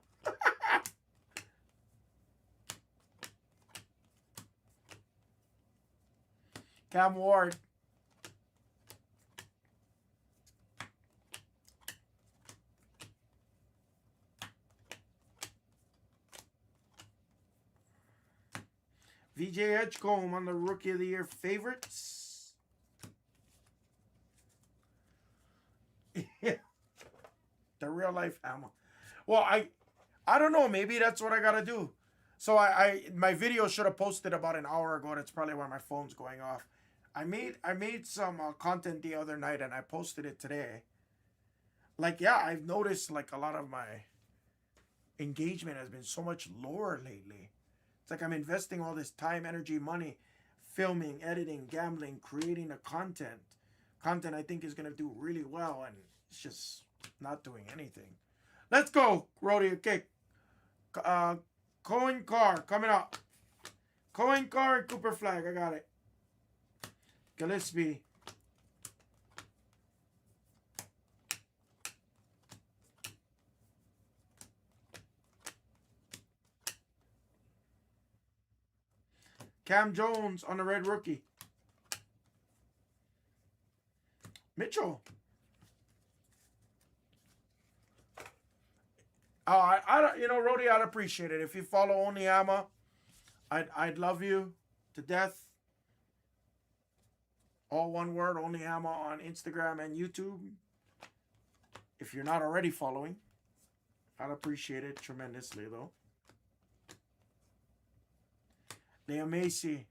A: Cam Ward. VJ Edgecombe on the Rookie of the Year favorites. Yeah. The real life hammer. Well, I don't know. Maybe that's what I gotta do. So my video should have posted about an hour ago. That's probably why my phone's going off. I made some content the other night and I posted it today. Like, yeah, I've noticed like a lot of my engagement has been so much lower lately. It's like I'm investing all this time, energy, money, filming, editing, gambling, creating the content. Content I think is gonna do really well, and it's just not doing anything. Let's go, Rody. Okay. Cohen Carr coming up. Cohen Carr and Cooper Flag. I got it. Gillespie. Cam Jones on the red rookie. Mitchell. Oh, I don't, you know, Rody, I'd appreciate it if you follow Oniyama. I'd love you to death. All one word, Oniyama on Instagram and YouTube. If you're not already following, I'd appreciate it tremendously, though. Liam Macy.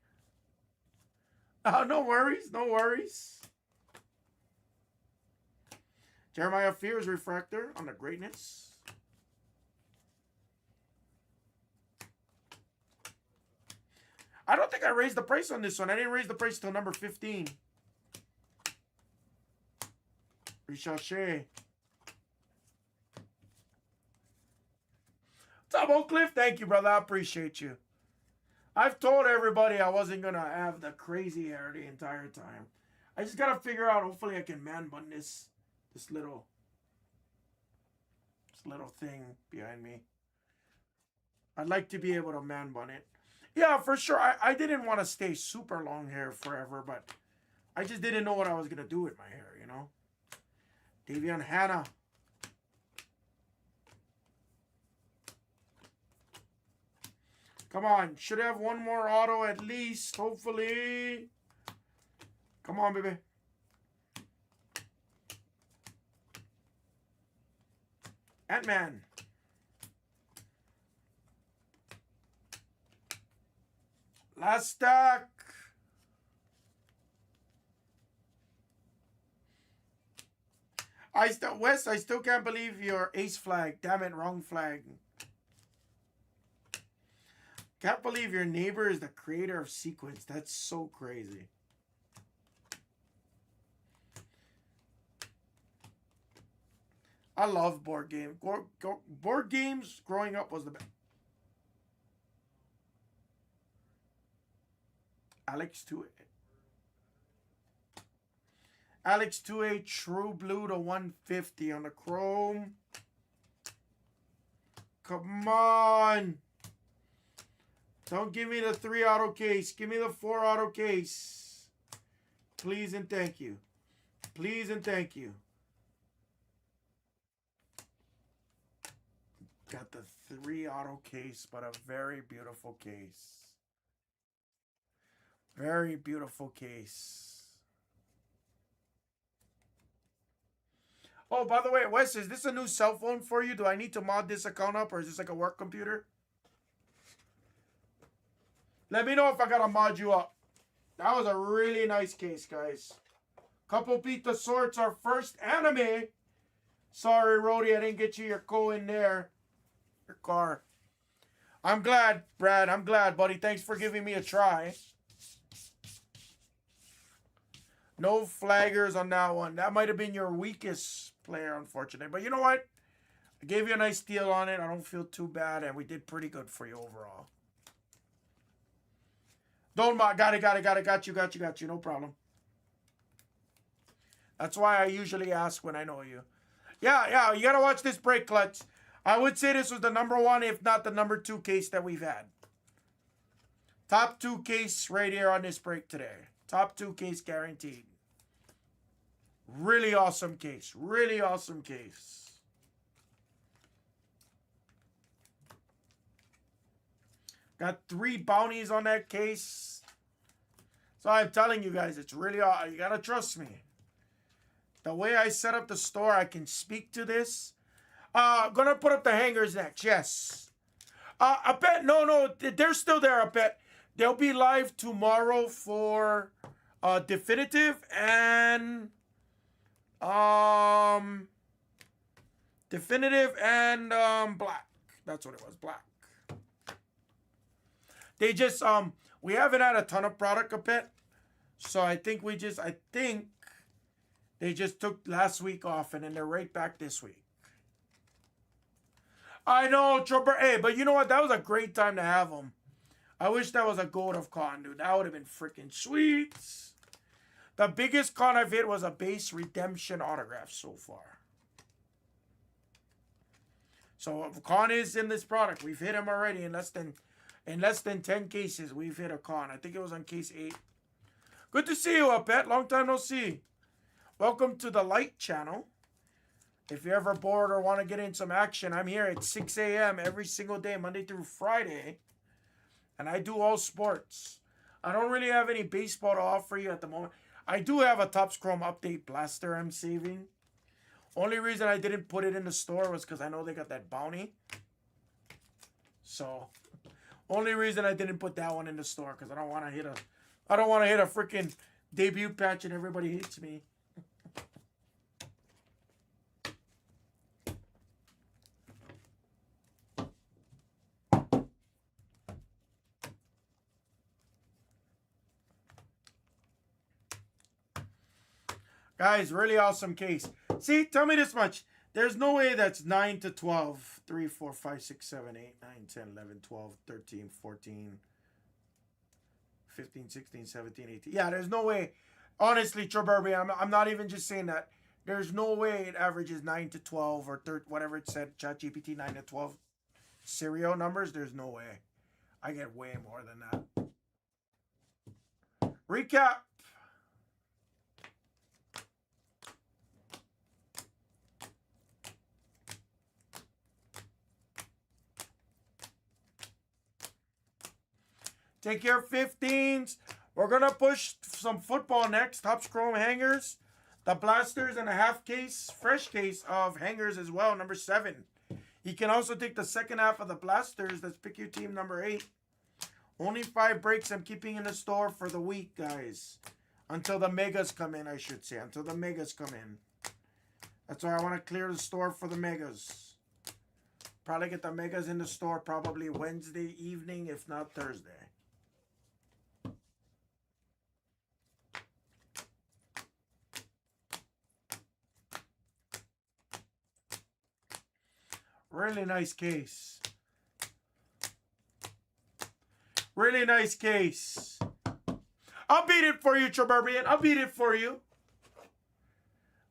A: Oh, no worries, no worries. Jeremiah Fears refractor on the greatness. I don't think I raised the price on this one. I didn't raise the price till number 15. Richard. What's up, Oak Cliff? Thank you, brother. I appreciate you. I've told everybody I wasn't going to have the crazy hair the entire time. I just got to figure out, hopefully I can man bun this little thing behind me. I'd like to be able to man bun it. Yeah, for sure. I didn't want to stay super long hair forever, but I just didn't know what I was going to do with my hair, you know? Davion Hannah. Come on. Should have one more auto at least, hopefully. Come on, baby. Ant-Man. Last stack. Wes, I still can't believe your ace flag. Damn it, wrong flag. Can't believe your neighbor is the creator of Sequence. That's so crazy. I love board games. Board games growing up was the best. Alex 2A. Alex 2A True Blue to 150 on the Chrome. Come on. Don't give me the 3 auto case. Give me the 4 auto case. Please and thank you. Please and thank you. Got the 3 auto case, but a very beautiful case. Very beautiful case. Oh, by the way, Wes, is this a new cell phone for you? Do I need to mod this account up, or is this like a work computer? Let me know if I gotta mod you up. That was a really nice case, guys. Couple Pete of Sorts, our first anime. Sorry, Rody, I didn't get you your co in there. Your car. I'm glad, Brad. I'm glad, buddy. Thanks for giving me a try. No flaggers on that one. That might have been your weakest player, unfortunately. But you know what? I gave you a nice deal on it. I don't feel too bad, and we did pretty good for you overall. Don't mind. Got it. Got you. No problem. That's why I usually ask when I know you. Yeah. You got to watch this break, Clutch. I would say this was the number 1, if not the number 2 case that we've had. Top 2 case right here on this break today. Top 2 case guaranteed. Really awesome case. Really awesome case. Got 3 bounties on that case. So I'm telling you guys, it's really, you gotta trust me. The way I set up the store, I can speak to this. Gonna put up the hangers next, yes. I bet, no, they're still there, I bet. They'll be live tomorrow for definitive and black. That's what it was, black. They just we haven't had a ton of product a bit, so I think they just took last week off and then they're right back this week. I know, Trooper. Hey, but you know what? That was a great time to have them. I wish that was a goat of con, dude. That would have been freaking sweet. The biggest con I've hit was a base redemption autograph so far. So con is in this product. We've hit him already in less than 10 cases. We've hit a con. I think it was on case 8. Good to see you, Pet. Long time no see. Welcome to the Light channel. If you're ever bored or want to get in some action, I'm here at 6 a.m. every single day, Monday through Friday. And I do all sports. I don't really have any baseball to offer you at the moment. I do have a Topps Chrome Update Blaster I'm saving. Only reason I didn't put it in the store was because I know they got that bounty. So, only reason I didn't put that one in the store because I don't want to hit a freaking debut patch and everybody hates me. Guys, really awesome case. See, tell me this much. There's no way that's 9 to 12. 3, 4, 5, 6, 7, 8, 9, 10, 11, 12, 13, 14, 15, 16, 17, 18. Yeah, there's no way. Honestly, Treberby, I'm not even just saying that. There's no way it averages 9 to 12 or 13, whatever it said, ChatGPT 9 to 12 serial numbers. There's no way. I get way more than that. Recap. Take your 15s. We're going to push some football next. Topps Chrome hangers. The blasters and a half case, fresh case of hangers as well, number 7. You can also take the second half of the blasters. Let's pick your team, number 8. Only 5 breaks I'm keeping in the store for the week, guys. Until the megas come in, I should say. Until the megas come in. That's why I want to clear the store for the megas. Probably get the megas in the store probably Wednesday evening, if not Thursday. Really nice case. Really nice case. I'll beat it for you, Treberbian. I'll beat it for you.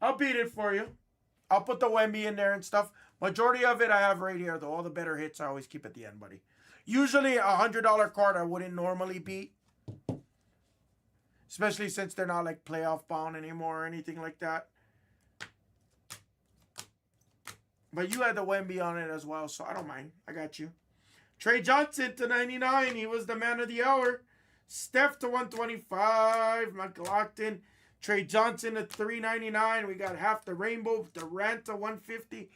A: I'll beat it for you. I'll put the Wemby in there and stuff. Majority of it I have right here, though. All the better hits I always keep at the end, buddy. Usually a $100 card I wouldn't normally beat. Especially since they're not like playoff bound anymore or anything like that. But you had the Wemby on it as well, so I don't mind. I got you. Trey Johnson to 99. He was the man of the hour. Steph to 125. McLaughlin. Trey Johnson to 399. We got half the rainbow. Durant to 150.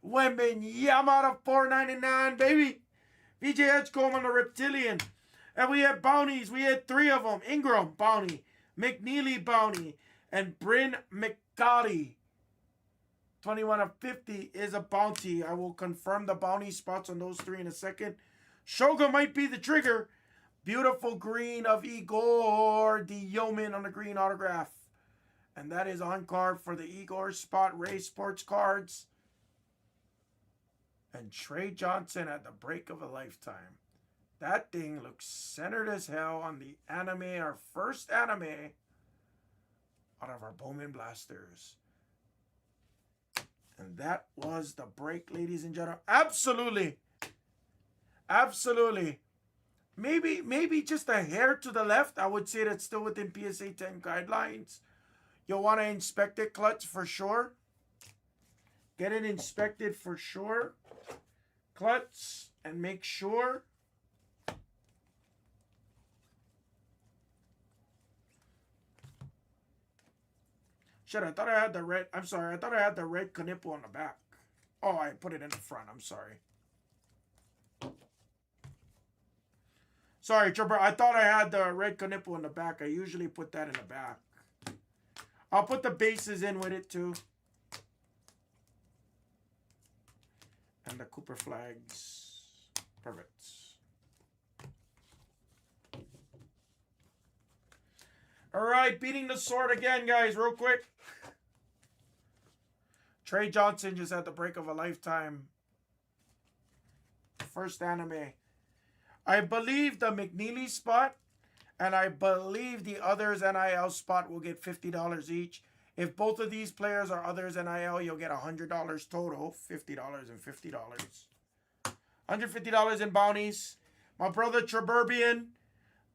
A: Wembanyama to 499, baby. VJ Edgecombe on the Reptilian. And we had bounties. We had 3 of them. Ingram bounty. McNeely bounty. And Bryn McGotty. 21 of 50 is a bounty. I will confirm the bounty spots on those 3 in a second. Shoga might be the trigger. Beautiful green of Igor the Yeoman on the green autograph. And that is on card for the Igor Spot Ray Sports Cards. And Trey Johnson at the break of a lifetime. That thing looks centered as hell on the anime, our first anime out of our Bowman Blasters. And that was the break, ladies and gentlemen. Absolutely. Absolutely. maybe just a hair to the left. I would say that's still within PSA 10 guidelines. You'll want to inspect it, Klutz, for sure. Get it inspected for sure, Klutz, and make sure. Shit, I thought I had the red. I'm sorry. I thought I had the red Knippel on the back. Oh, I put it in the front. I'm sorry. Sorry, Trevor. I thought I had the red Knippel in the back. I usually put that in the back. I'll put the bases in with it too. And the Cooper flags. Perfect. All right, beating the sword again, guys, real quick. Trey Johnson just had the break of a lifetime. First anime. I believe the McNeely spot and I believe the others NIL spot will get $50 each. If both of these players are others NIL, you'll get $100 total. $50 and $50. $150 in bounties. My brother Treberbian,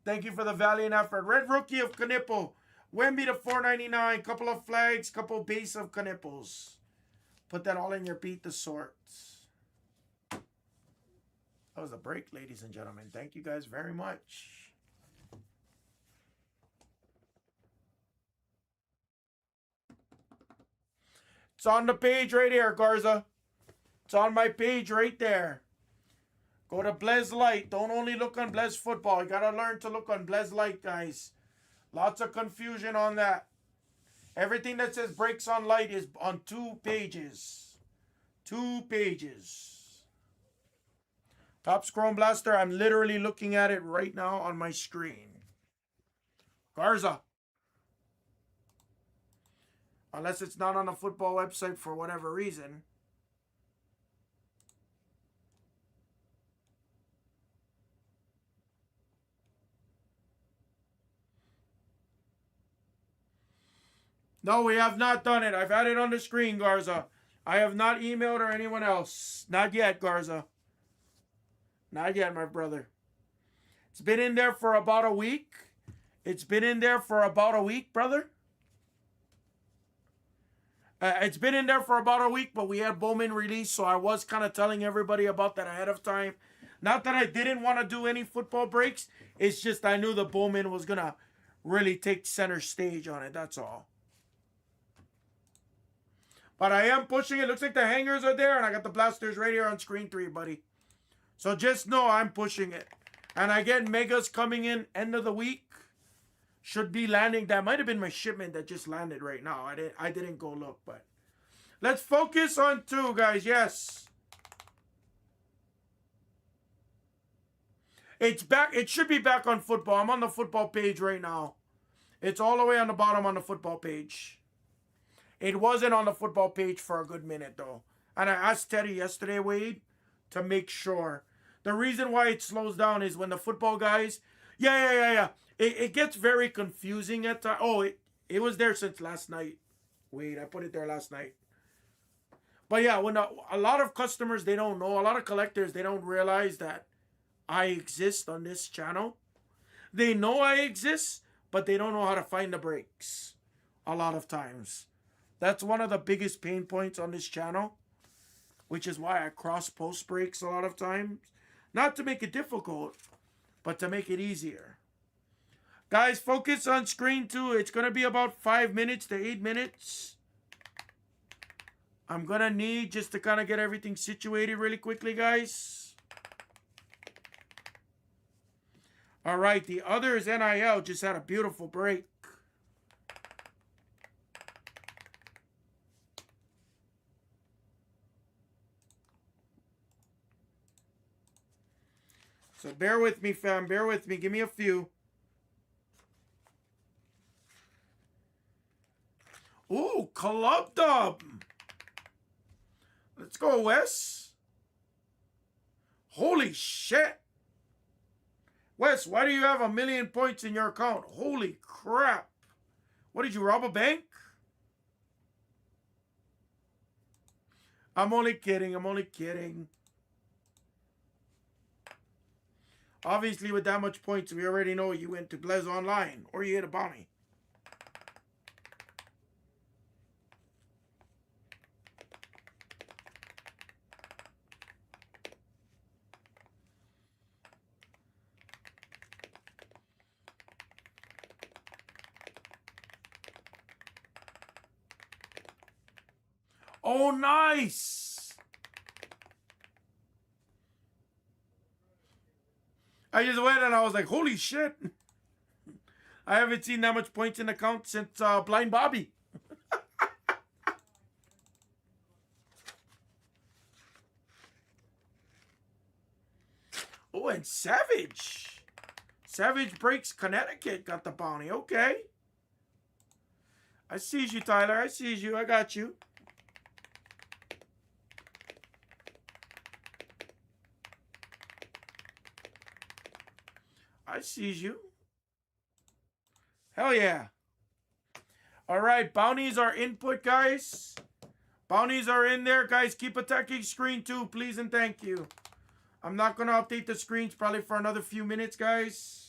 A: thank you for the valiant effort. Red Rookie of Knippel. Wemby to $4.99. Couple of flags. Couple base of Knippels. Put that all in your beat the sorts. That was a break, ladies and gentlemen. Thank you guys very much. It's on the page right here, Garza. It's on my page right there. Go to Blez Light. Don't only look on Blez Football. You got to learn to look on Blez Light, guys. Lots of confusion on that. Everything that says Breaks on Light is on 2 pages. 2 pages. Top Chrome Blaster. I'm literally looking at it right now on my screen. Garza. Unless it's not on the football website for whatever reason. No, we have not done it. I've had it on the screen, Garza. I have not emailed or anyone else. Not yet, Garza. Not yet, my brother. It's been in there for about a week. It's been in there for about a week, brother. It's been in there for about a week, but we had Bowman released, so I was kind of telling everybody about that ahead of time. Not that I didn't want to do any football breaks. It's just I knew the Bowman was going to really take center stage on it. That's all. But I am pushing it. Looks like the hangers are there, and I got the blasters right here on screen 3, buddy. So just know I'm pushing it. And I get megas coming in end of the week. Should be landing. That might have been my shipment that just landed right now. I didn't go look, but let's focus on 2, guys. Yes. It's back. It should be back on football. I'm on the football page right now. It's all the way on the bottom on the football page. It wasn't on the football page for a good minute, though. And I asked Teddy yesterday, Wade, to make sure. The reason why it slows down is when the football guys... Yeah. It gets very confusing at times. Oh, it was there since last night. Wait, I put it there last night. But yeah, when a lot of customers, they don't know. A lot of collectors, they don't realize that I exist on this channel. They know I exist, but they don't know how to find the breaks. A lot of times. That's one of the biggest pain points on this channel. Which is why I cross-post breaks a lot of times. Not to make it difficult, but to make it easier. Guys, focus on screen 2. It's going to be about 5 minutes to 8 minutes. I'm going to need just to kind of get everything situated really quickly, guys. All right, the others NIL just had a beautiful break. So bear with me, fam. Bear with me. Give me a few. Ooh, Club Dub. Let's go, Wes. Holy shit. Wes, why do you have 1 million points in your account? Holy crap. What, did you rob a bank? I'm only kidding. I'm only kidding. Obviously, with that much points, we already know you went to Blez Online or you hit a bounty. Oh, nice! I just went and I was like, holy shit. I haven't seen that much points in the account since Blind Bobby. Oh, and Savage. Savage breaks Connecticut. Got the bounty. Okay. I sees you, Tyler. I sees you. I got you. I sees you. Hell yeah. All right. Bounties are input, guys. Bounties are in there, guys. Keep attacking screen 2, please and thank you. I'm not going to update the screens probably for another few minutes, guys.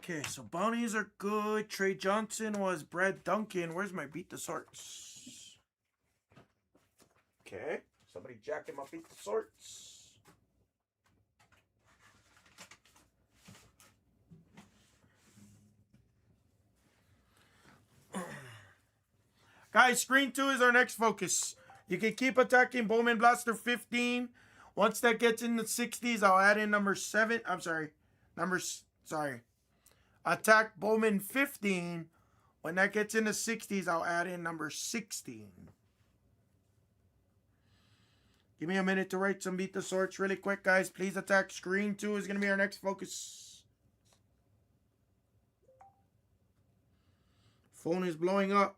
A: Okay, so bounties are good. Trey Johnson was Brad Duncan. Where's my beat the sorts? Okay, somebody jacking my beat the sorts. Guys, screen 2 is our next focus. You can keep attacking Bowman Blaster 15. Once that gets in the 60s, I'll add in number 7. I'm sorry. Attack Bowman 15. When that gets in the 60s, I'll add in number 16. Give me a minute to write some beat the sorts really quick, guys. Please attack screen 2 is going to be our next focus. Phone is blowing up.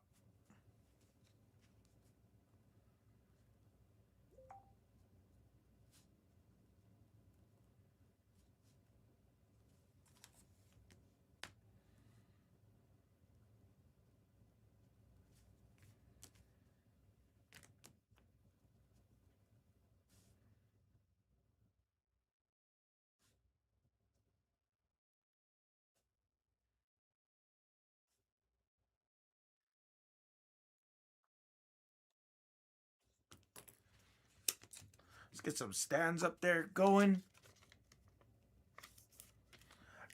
A: Let's get some stands up there going.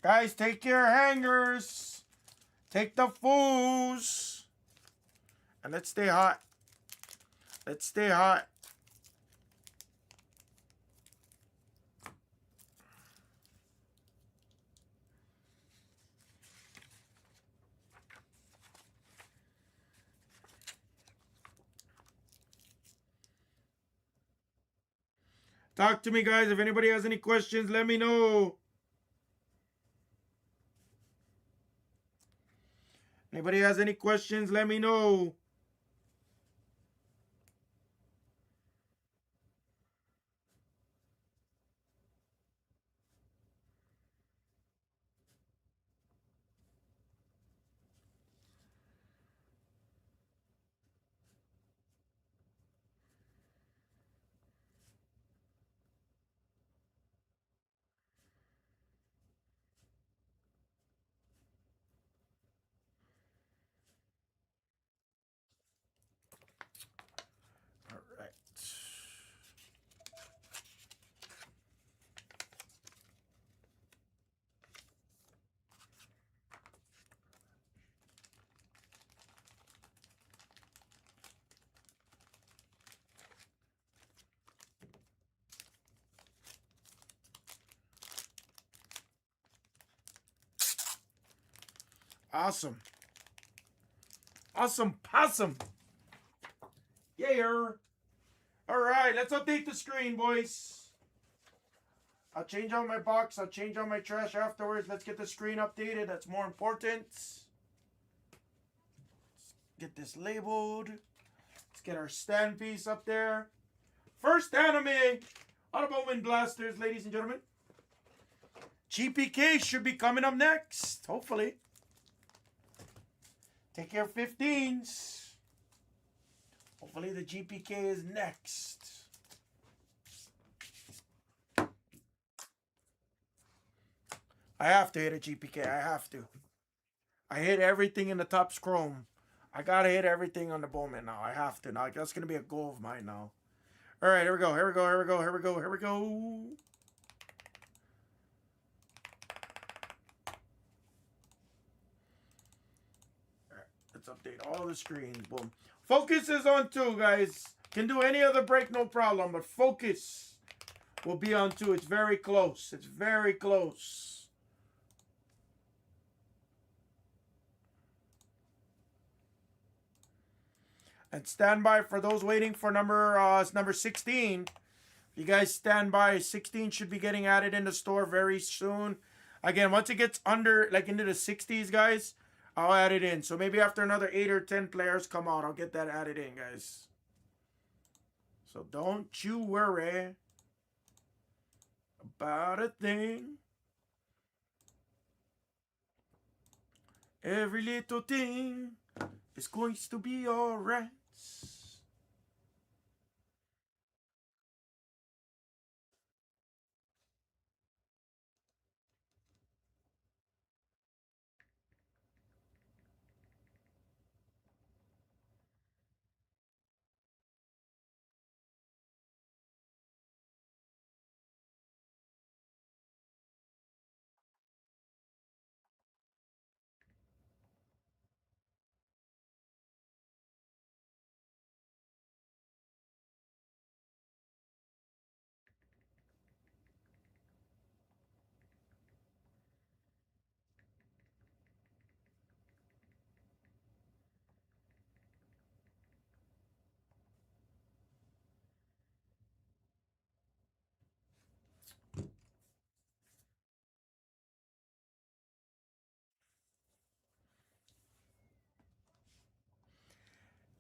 A: Guys, take your hangers. Take the foos. And let's stay hot. Let's stay hot. Talk to me, guys. If anybody has any questions, let me know. Anybody has any questions, let me know. Awesome. Awesome possum. Yeah. All right, let's update the screen, boys. I'll change out my box. I'll change out my trash afterwards. Let's get the screen updated. That's more important. Let's get this labeled. Let's get our stand piece up there. First anime out of Bowman Blasters, ladies and gentlemen. GPK should be coming up next, hopefully. Take care, 15s. Hopefully the GPK is next. I have to hit a GPK. I have to. I hit everything in the top Chrome. I gotta hit everything on the Bowman now. I have to. Now that's gonna be a goal of mine now. All right, here we go. Here we go. Here we go. Here we go. Here we go. All right, let's update all the screens. Boom. Focus is on 2, guys. Can do any other break, no problem. But focus will be on 2. It's very close. It's very close. And stand by for those waiting for number 16. You guys stand by. 16 should be getting added in the store very soon. Again, once it gets under, like into the 60s, guys, I'll add it in. So maybe after another 8 or 10 players come out, I'll get that added in, guys. So don't you worry about a thing. Every little thing is going to be alright.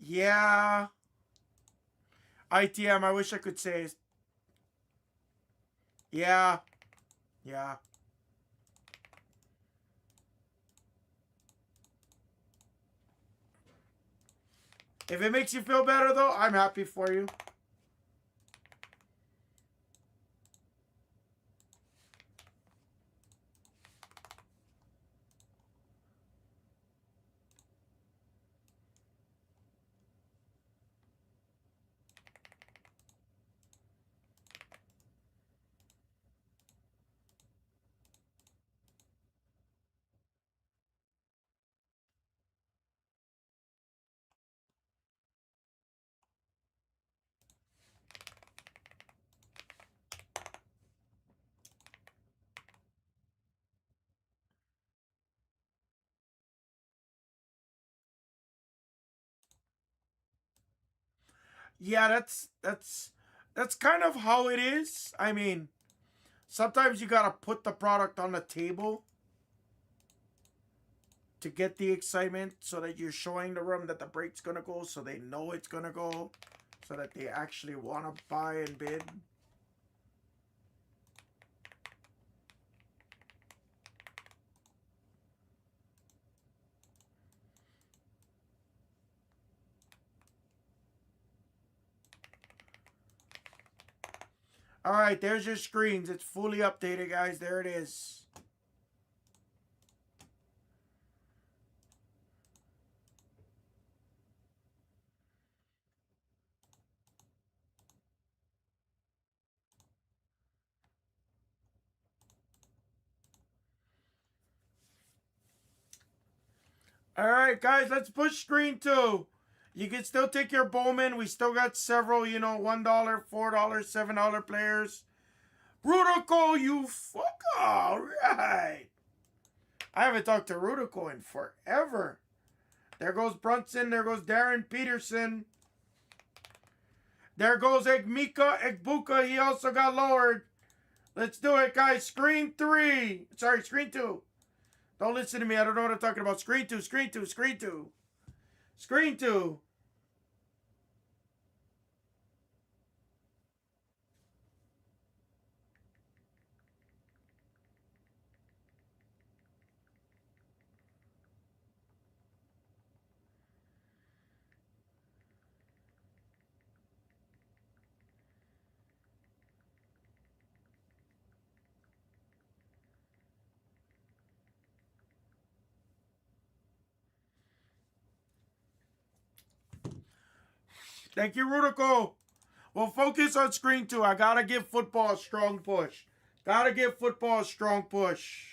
A: Yeah. ITM, I wish I could say. Yeah. Yeah. If it makes you feel better, though, I'm happy for you. Yeah, that's kind of how it is. I mean, sometimes you gotta put the product on the table to get the excitement, so that you're showing the room that the break's gonna go, so they know it's gonna go, so that they actually want to buy and bid. All right, there's your screens. It's fully updated, guys. There it is. All right, guys, let's push screen 2. You can still take your Bowman. We still got several, $1, $4, $7 players. Rudico, you fuck. All right. I haven't talked to Rudico in forever. There goes Brunson. There goes Darren Peterson. There goes Egbuka. He also got lowered. Let's do it, guys. Screen 3. Sorry, screen 2. Don't listen to me. I don't know what I'm talking about. Screen 2, screen 2, screen 2. Screen 2. Thank you, Rudico. We'll focus on screen 2. I gotta give football a strong push. Gotta give football a strong push.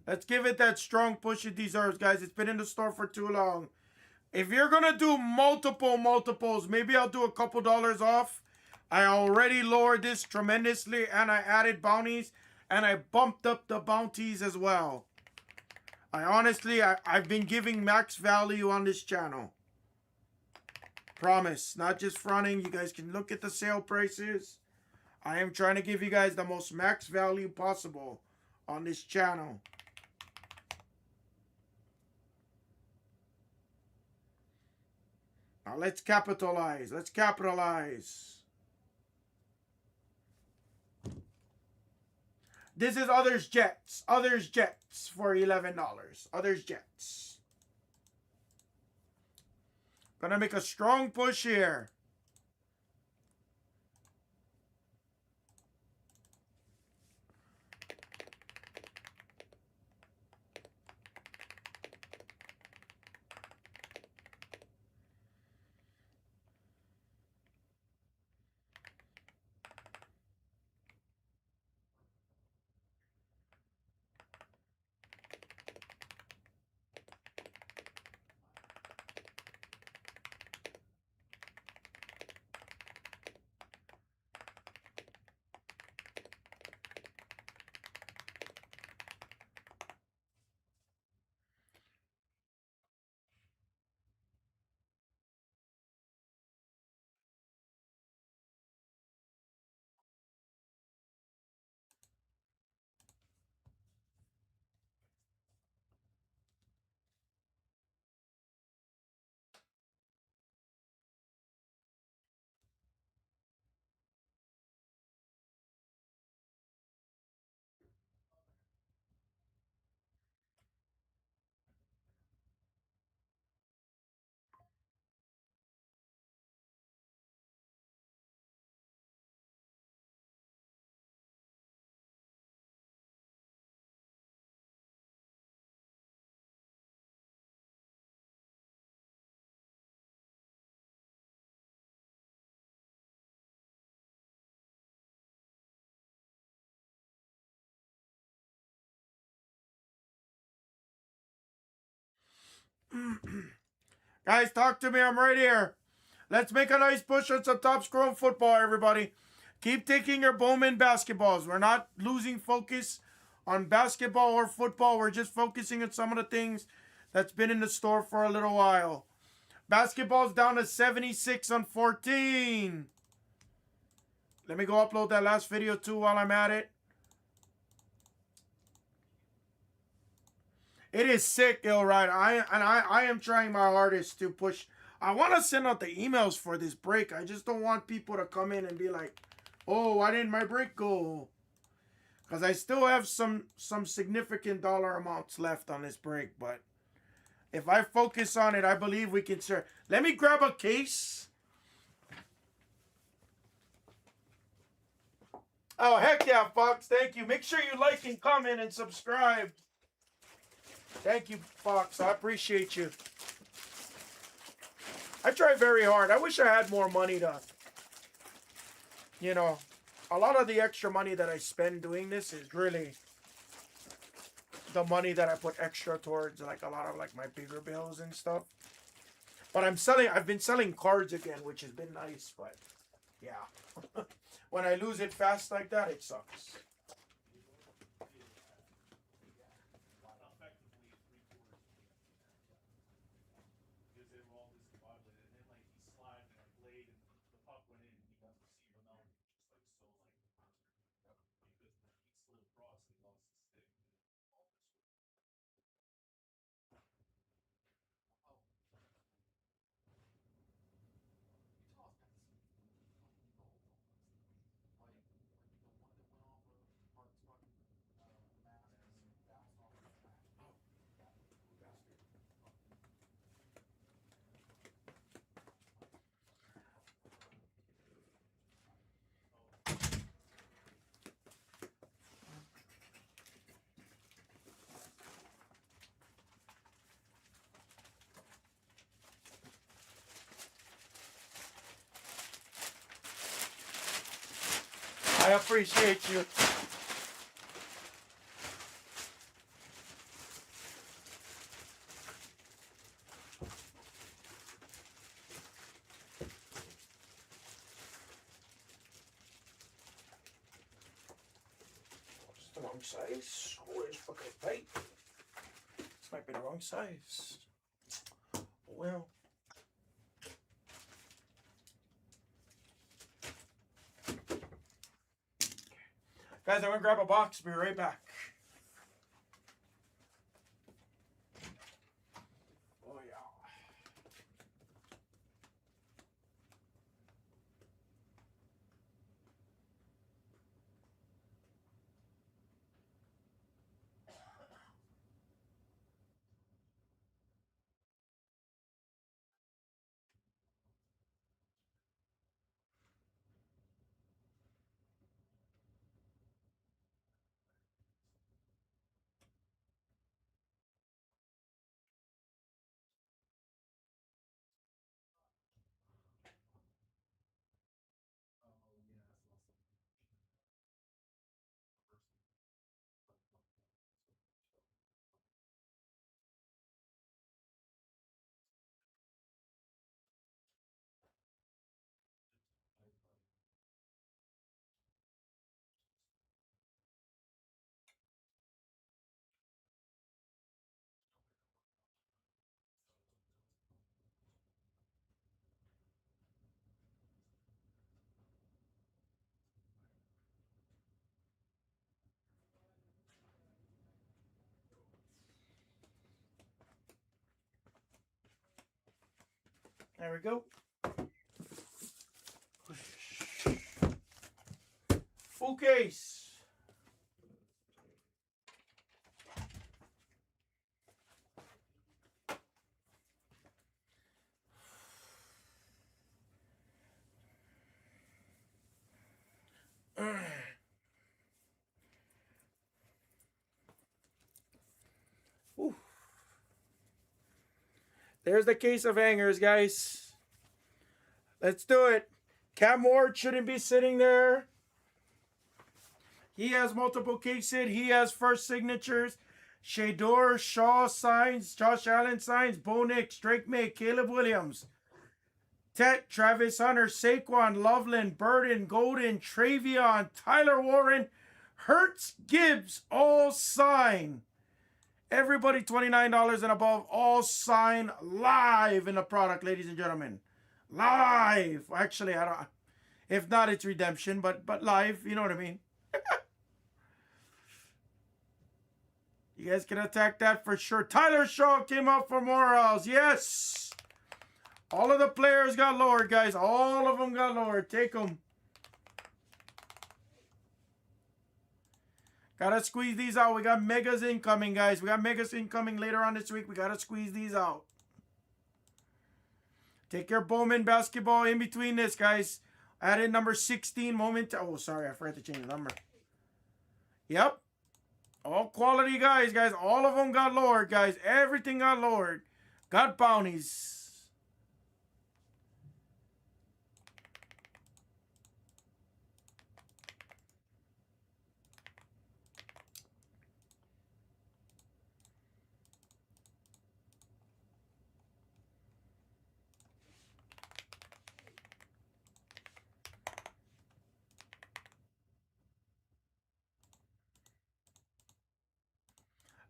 A: Let's give it that strong push it deserves, guys. It's been in the store for too long. If you're going to do multiples, maybe I'll do a couple dollars off. I already lowered this tremendously, and I added bounties, and I bumped up the bounties as well. I've been giving max value on this channel. Promise, not just fronting. You guys can look at the sale prices. I am trying to give you guys the most max value possible on this channel. Now let's capitalize. Let's capitalize. This is Others Jets. Others Jets for $11. Others Jets. Gonna make a strong push here. Guys, talk to me. I'm right here. Let's make a nice push on some top scoring football, everybody. Keep taking your Bowman basketballs. We're not losing focus on basketball or football. We're just focusing on some of the things that's been in the store for a little while. Basketball's down to 76 on 14. Let me go upload that last video too while I'm at it. It is sick, Illright. I am trying my hardest to push. I want to send out the emails for this break. I just don't want people to come in and be like, oh, why didn't my break go? Because I still have some significant dollar amounts left on this break. But if I focus on it, I believe we can share. Let me grab a case. Oh, heck yeah, Fox. Thank you. Make sure you like and comment and subscribe. Thank you, Fox. I appreciate you. I try very hard. I wish I had more money to, you know, a lot of the extra money that I spend doing this is really the money that I put extra towards like a lot of like my bigger bills and stuff. But I've been selling cards again, which has been nice, but yeah. When I lose it fast like that, it sucks. I appreciate you. It's the wrong size. Where's fucking right? This might be the wrong size. Well. Guys, I'm gonna grab a box. Be right back. Oh yeah. There we go. Full case. Ooh. There's the case of hangers, guys. Let's do it. Cam Ward shouldn't be sitting there. He has multiple cases. He has first signatures. Shador, Shaw signs. Josh Allen signs. Bo Nix, Drake May, Caleb Williams. Tet, Travis Hunter, Saquon, Loveland, Burden, Golden, Travion, Tyler Warren, Hertz, Gibbs, all sign. Everybody $29 and above, all sign live in the product, ladies and gentlemen. Live. Actually, I don't. If not, it's redemption, but live. You know what I mean. You guys can attack that for sure. Tyler Shaw came up for Morals. Yes. All of the players got lowered, guys. All of them got lowered. Take them. Gotta squeeze these out. We got megas incoming, guys. We got megas incoming later on this week. We gotta squeeze these out. Take your Bowman basketball in between this, guys. Add in number 16 moment. Oh, sorry. I forgot to change the number. Yep. All quality guys. All of them got lowered, guys. Everything got lowered. Got bounties.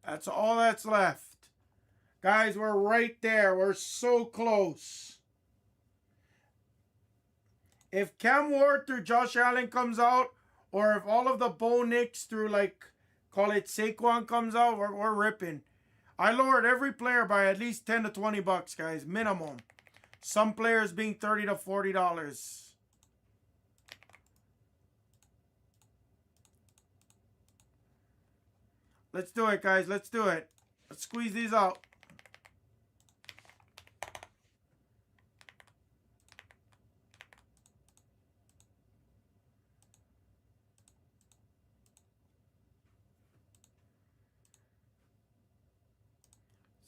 A: That's all that's left. Guys, we're right there. We're so close. If Cam Ward through Josh Allen comes out, or if all of the Bo Nix through, like, call it Saquon comes out, we're ripping. I lowered every player by at least 10 to 20 bucks, guys, minimum. Some players being $30 to $40. Let's do it, guys. Let's do it. Let's squeeze these out.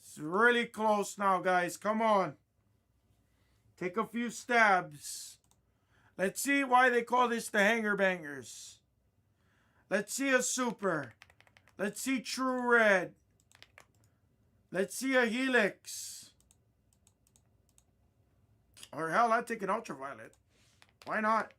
A: It's really close now, guys. Come on. Take a few stabs. Let's see why they call this the Hanger Bangers. Let's see a Super. Let's see True Red. Let's see a Helix. Or hell, I'd take an Ultraviolet. Why not?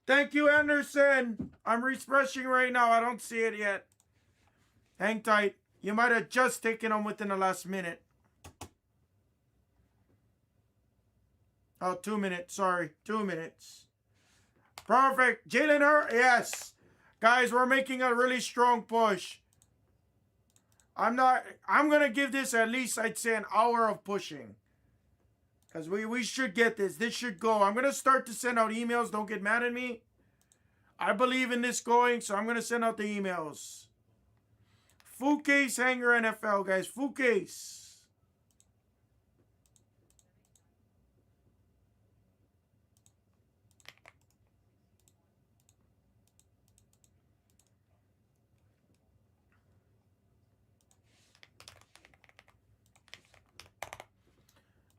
A: Thank you, Anderson. I'm refreshing right now. I don't see it yet. Hang tight. You might have just taken them within the last minute. Oh, 2 minutes. Sorry. 2 minutes. Perfect. Jalen Hurts. Yes. Guys, we're making a really strong push. I'm going to give this at least, I'd say, an hour of pushing. Because we should get this. This should go. I'm going to start to send out emails. Don't get mad at me. I believe in this going, so I'm going to send out the emails. Full case hanger NFL, guys. Full case.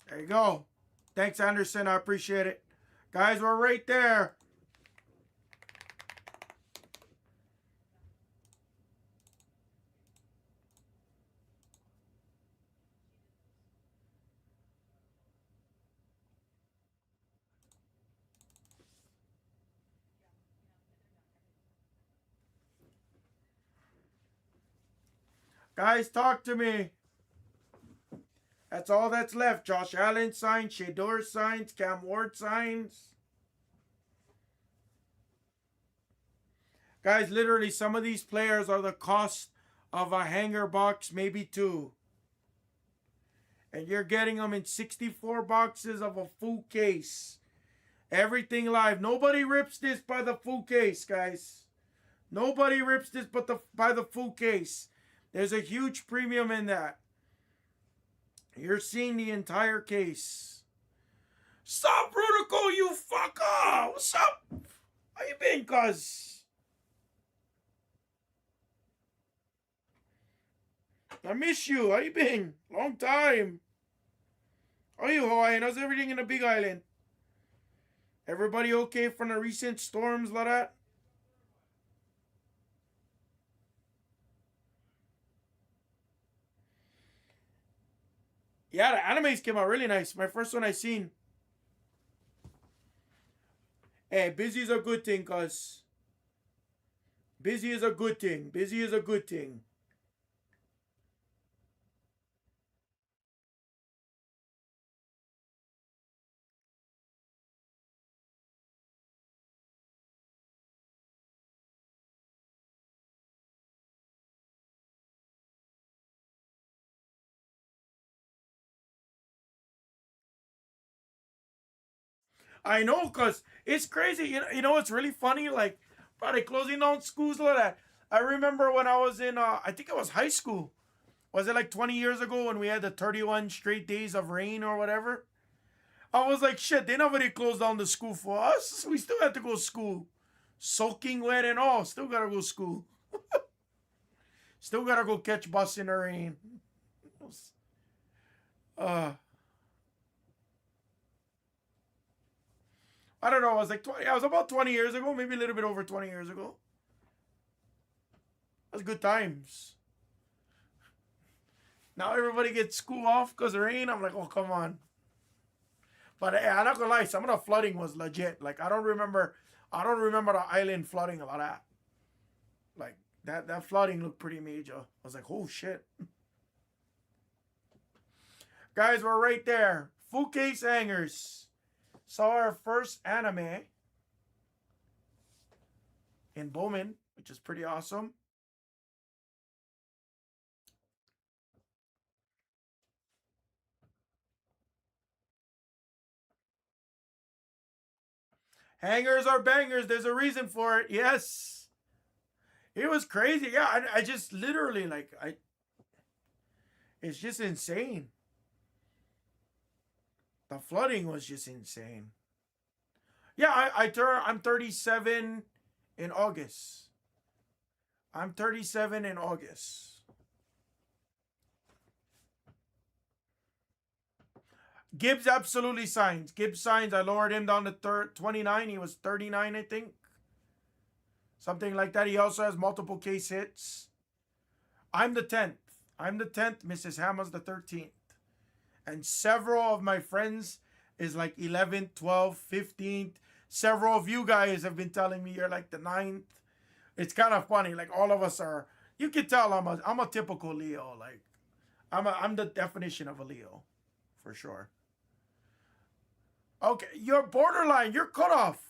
A: There you go. Thanks, Anderson. I appreciate it. Guys, we're right there. Guys, talk to me. That's all that's left. Josh Allen signs, Shedeur signs, Cam Ward signs. Guys, literally, some of these players are the cost of a hanger box, maybe two. And you're getting them in 64 boxes of a full case. Everything live. Nobody rips this by the full case, guys. Nobody rips this by the full case. There's a huge premium in that. You're seeing the entire case. Stop, Rudico, you fucker! What's up? How you been, cuz? I miss you. How you been? Long time. How are you, Hawaiian? How's everything in the Big Island? Everybody okay from the recent storms like that? Yeah, the animes came out really nice. My first one I seen. Hey, busy is a good thing, cuz. Busy is a good thing. Busy is a good thing. I know, cuz it's crazy. You know what's really funny? Like, probably closing down schools like that. I remember when I was in, I think it was high school. Was it like 20 years ago when we had the 31 straight days of rain or whatever? I was like, shit, they never closed down the school for us. We still had to go to school. Soaking wet and all. Still gotta go to school. Still gotta go catch bus in the rain. Uh, I don't know. I was like 20. I was about 20 years ago, maybe a little bit over 20 years ago. That's good times. Now everybody gets school off because of rain. I'm like, oh, come on. But hey, I'm not gonna lie, some of the flooding was legit. Like I don't remember the island flooding a lot of that. Like that flooding looked pretty major. I was like, oh shit. Guys, we're right there. Full case hangers. Saw our first anime in Bowman, which is pretty awesome. Hangers are bangers. There's a reason for it. Yes. It was crazy. Yeah, I just literally like I it's just insane. The flooding was just insane. Yeah, I'm 37 in August. I'm 37 in August. Gibbs absolutely signs. Gibbs signs. I lowered him down to 29. He was 39, I think. Something like that. He also has multiple case hits. I'm the 10th. I'm the 10th. Mrs. Hammer's the 13th. And several of my friends is like 11th, 12th, 15th. Several of you guys have been telling me you're like the 9th. It's kind of funny. Like all of us are. You can tell I'm a typical Leo. Like I'm the definition of a Leo, for sure. Okay, you're borderline. You're cutoff.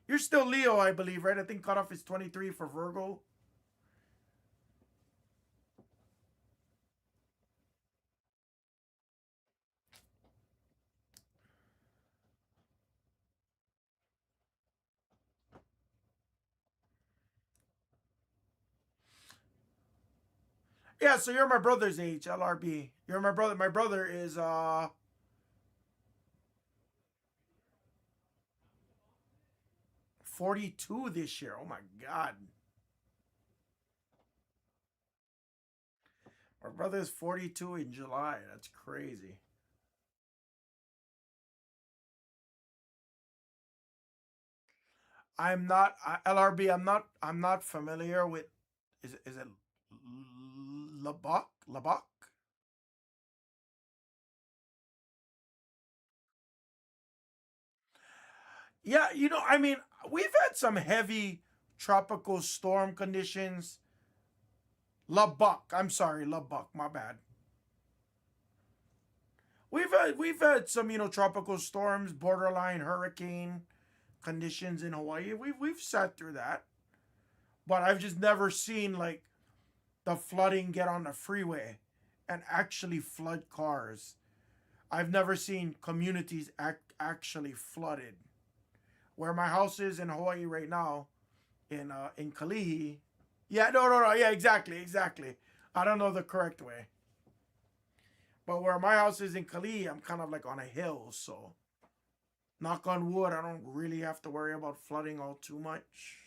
A: You're still Leo, I believe, right? I think cutoff is 23 for Virgo. Yeah, so you're my brother's age, LRB. You're my brother. My brother is 42 this year. Oh my god. My brother is 42 in July. That's crazy. I'm not LRB. I'm not familiar with. Is it Labak? Labak? Yeah, I mean, we've had some heavy tropical storm conditions. Labak. I'm sorry, Labak. My bad. We've had some tropical storms, borderline hurricane conditions in Hawaii. We've sat through that, but I've just never seen like the flooding get on the freeway and actually flood cars. I've never seen communities actually flooded. Where my house is in Hawaii right now, in Kalihi. Yeah, no. Yeah, exactly. I don't know the correct way, but where my house is in Kalihi, I'm kind of like on a hill, so knock on wood, I don't really have to worry about flooding all too much.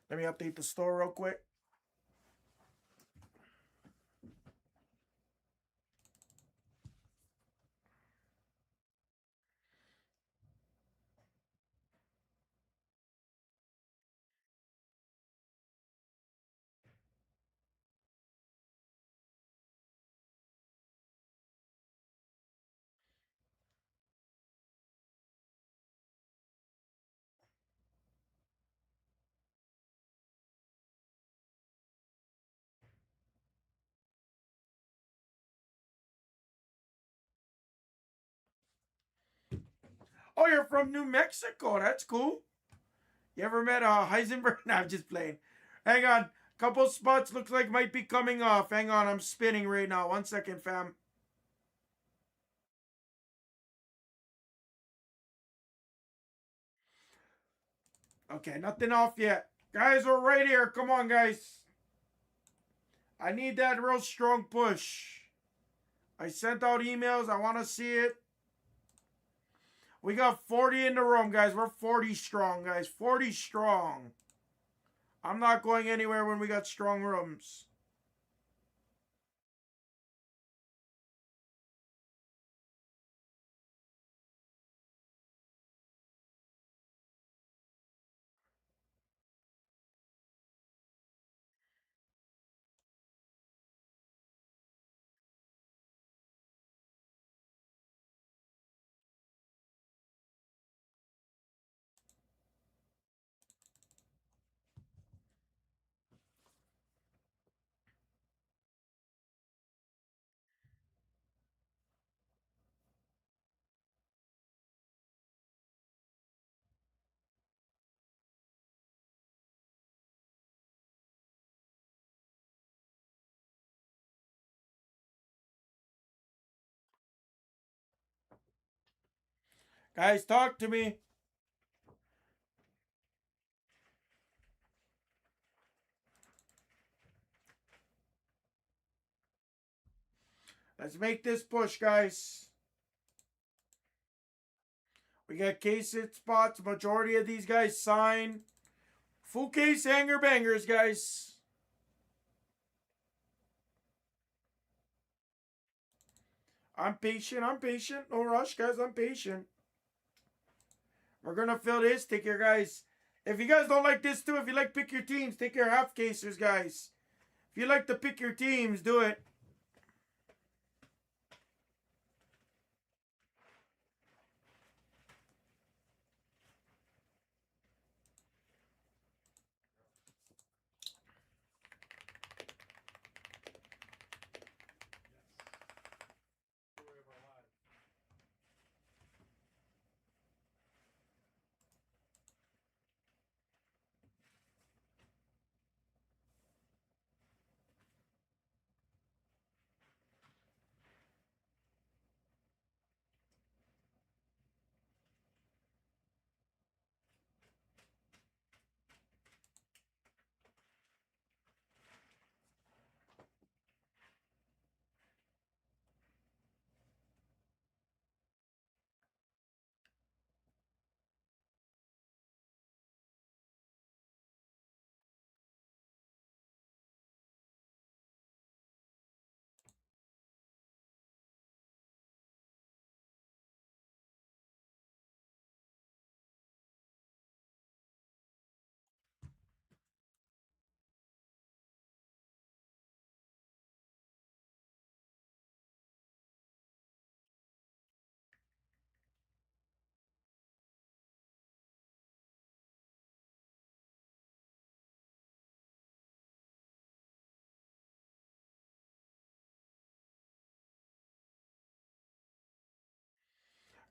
A: Let me update the store real quick. Oh, you're from New Mexico. That's cool. You ever met Heisenberg? No, I'm just playing. Hang on. Couple spots look like might be coming off. Hang on, I'm spinning right now. 1 second, fam. Okay, nothing off yet. Guys, we're right here. Come on, guys. I need that real strong push. I sent out emails. I want to see it. We got 40 in the room, guys. We're 40 strong, guys. 40 strong. I'm not going anywhere when we got strong rooms. Guys, talk to me. Let's make this push, guys. We got case hit spots. Majority of these guys sign. Full case hanger bangers, guys. I'm patient. I'm patient. No rush, guys. I'm patient. We're going to fill this. Take your guys. If you guys don't like this too, if you like pick your teams, take your half casers, guys. If you like to pick your teams, do it.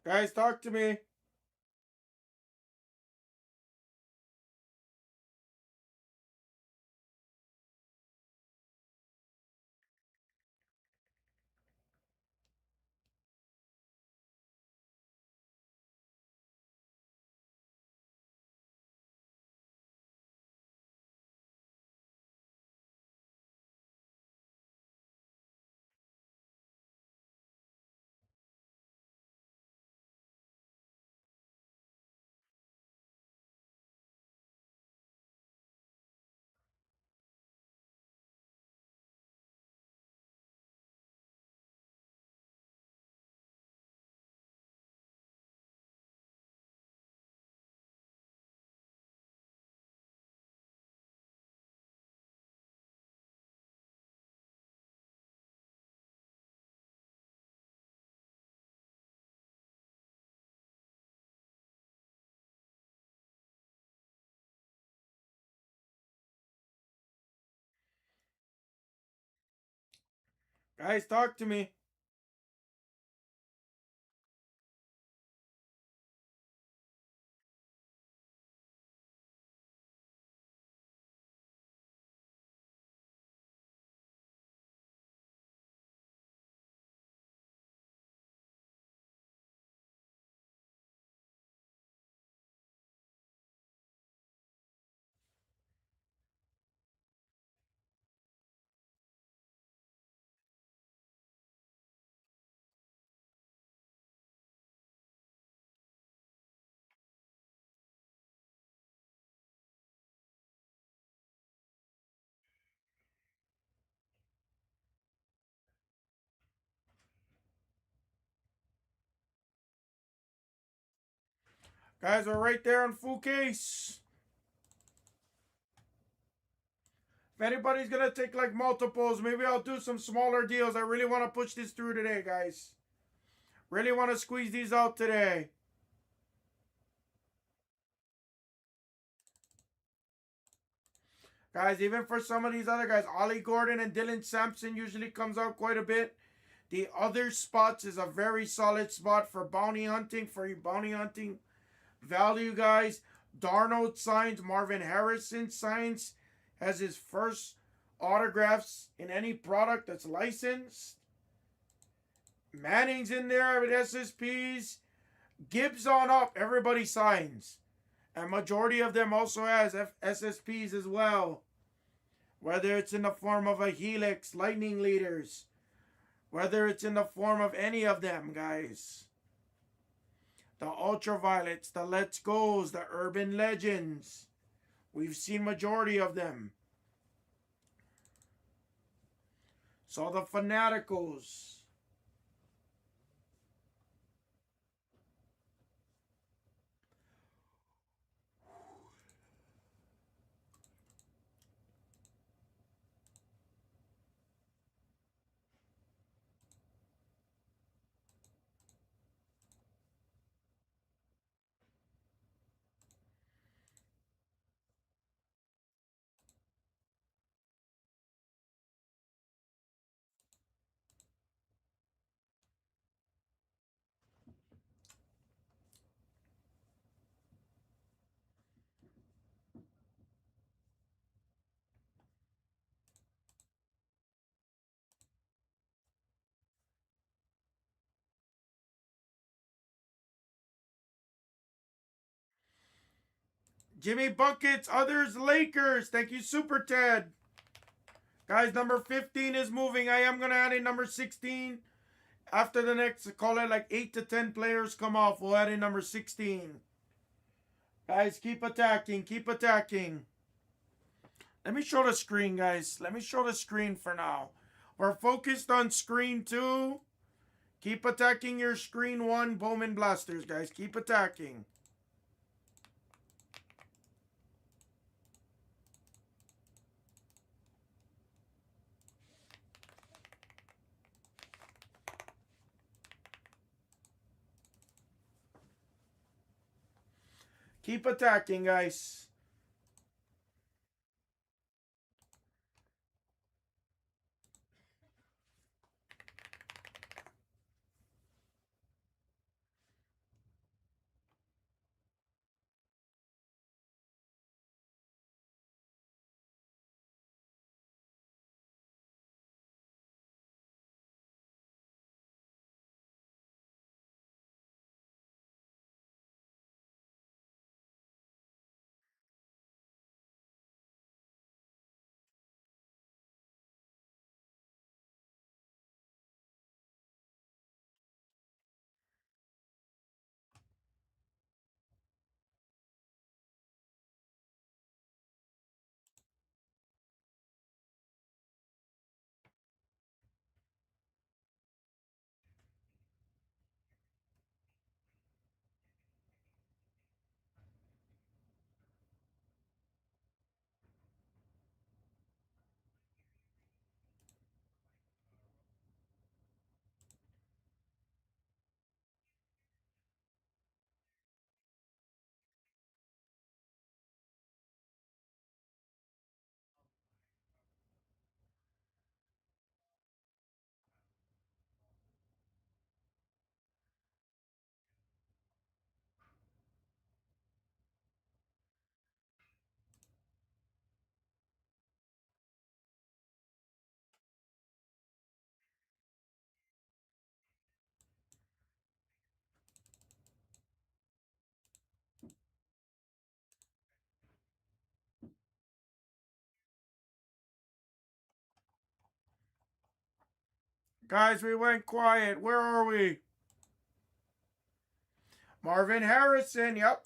A: Guys, talk to me. Guys, talk to me. Guys, we're right there on full case. If anybody's going to take like multiples, maybe I'll do some smaller deals. I really want to push this through today, guys. Really want to squeeze these out today. Guys, even for some of these other guys, Ollie Gordon and Dylan Sampson usually comes out quite a bit. The other spots is a very solid spot for bounty hunting, for your bounty hunting value, guys. Darnold signs, Marvin Harrison signs, has his first autographs in any product that's licensed. Manning's in there with SSPs. Gibbs on up, everybody signs. And majority of them also has SSPs as well. Whether it's in the form of a Helix, Lightning Leaders. Whether it's in the form of any of them, guys. The Ultraviolets, the Let's Go's, the Urban Legends. We've seen majority of them. So the Fanaticals. Jimmy Buckets, others Lakers. Thank you, Super Ted. Guys, number 15 is moving. I am going to add in number 16. After the next, call it like 8 to 10 players come off, we'll add in number 16. Guys, keep attacking. Keep attacking. Let me show the screen, guys. Let me show the screen for now. We're focused on screen 2. Keep attacking your screen 1 Bowman Blasters, guys. Keep attacking. Keep attacking, guys. Guys, we went quiet. Where are we? Marvin Harrison, yep.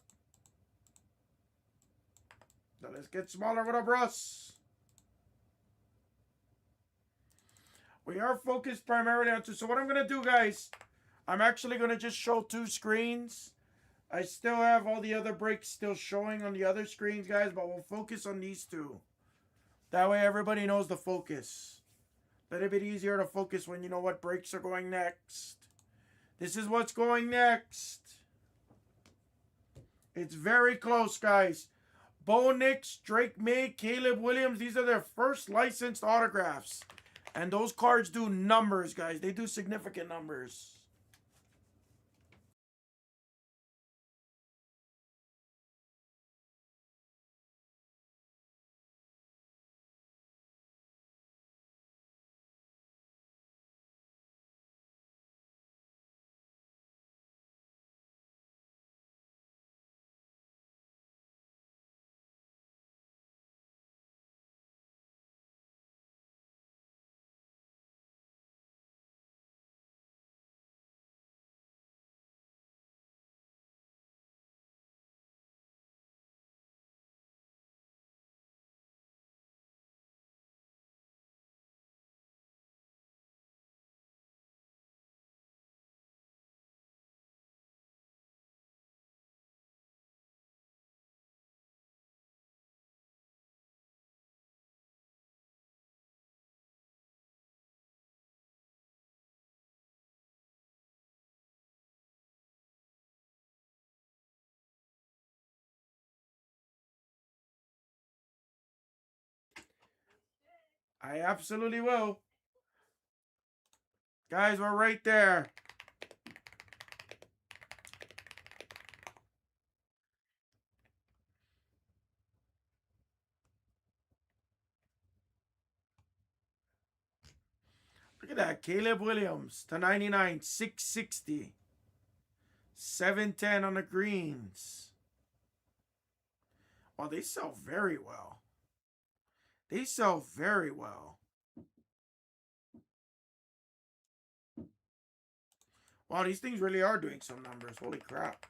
A: Now let's get smaller with a brush. We are focused primarily on two. So what I'm going to do, guys, I'm actually going to just show 2 screens. I still have all the other breaks still showing on the other screens, guys, but we'll focus on these two. That way everybody knows the focus. A little bit easier to focus when you know what breaks are going next. This is what's going next. It's very close, guys. Bo Nix, Drake May, Caleb Williams. These are their first licensed autographs. And those cards do numbers, guys. They do significant numbers. I absolutely will. Guys, we're right there. Look at that. Caleb Williams to 99, 660. 710 on the greens. Oh, they sell very well. They sell very well. Wow, these things really are doing some numbers. Holy crap.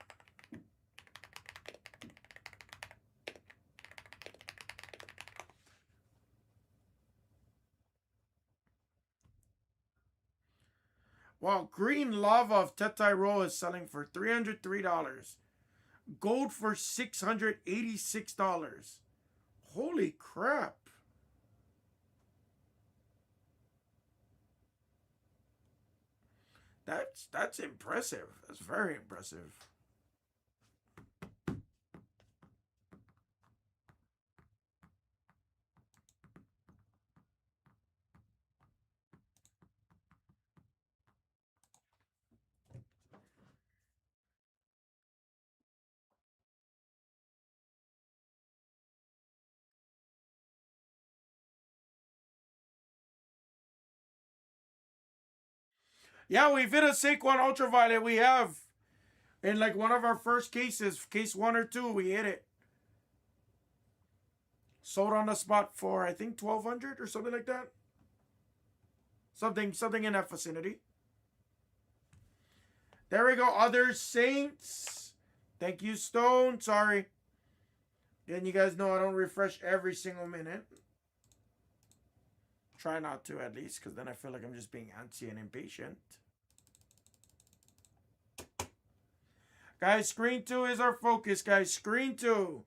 A: Wow, Green Lava of Tetai Roll is selling for $303. Gold for $686. Holy crap. That's impressive. That's very impressive. Yeah, we've hit a Saquon Ultraviolet. We have. In like one of our first cases, case 1 or 2, we hit it. Sold on the spot for, I think, $1,200 or something like that. Something in that vicinity. There we go. Other Saints. Thank you, Stone. Sorry. And you guys know I don't refresh every single minute. Try not to, at least, because then I feel like I'm just being antsy and impatient. Guys, screen 2 is our focus, guys. Screen 2.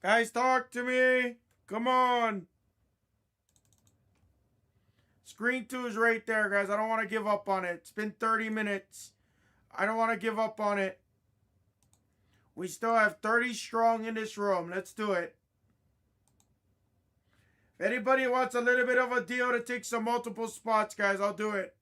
A: Guys, talk to me. Come on. Screen 2 is right there, guys. I don't want to give up on it. It's been 30 minutes. I don't want to give up on it. We still have 30 strong in this room. Let's do it. If anybody wants a little bit of a deal to take some multiple spots, guys, I'll do it.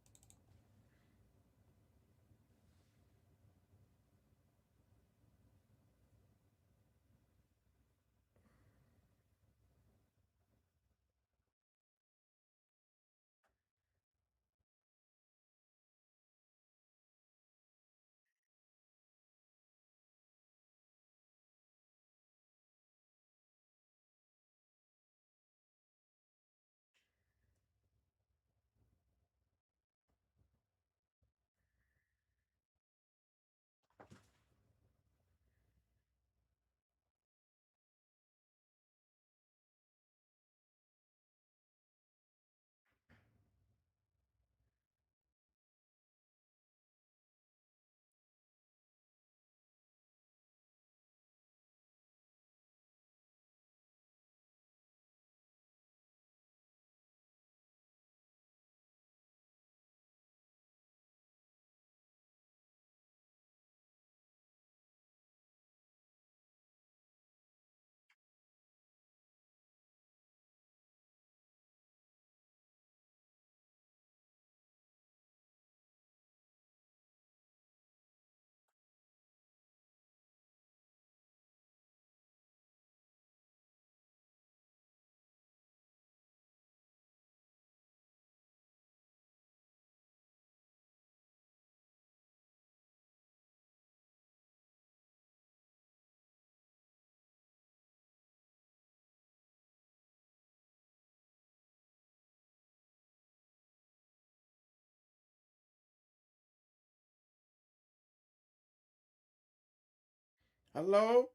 A: Hello?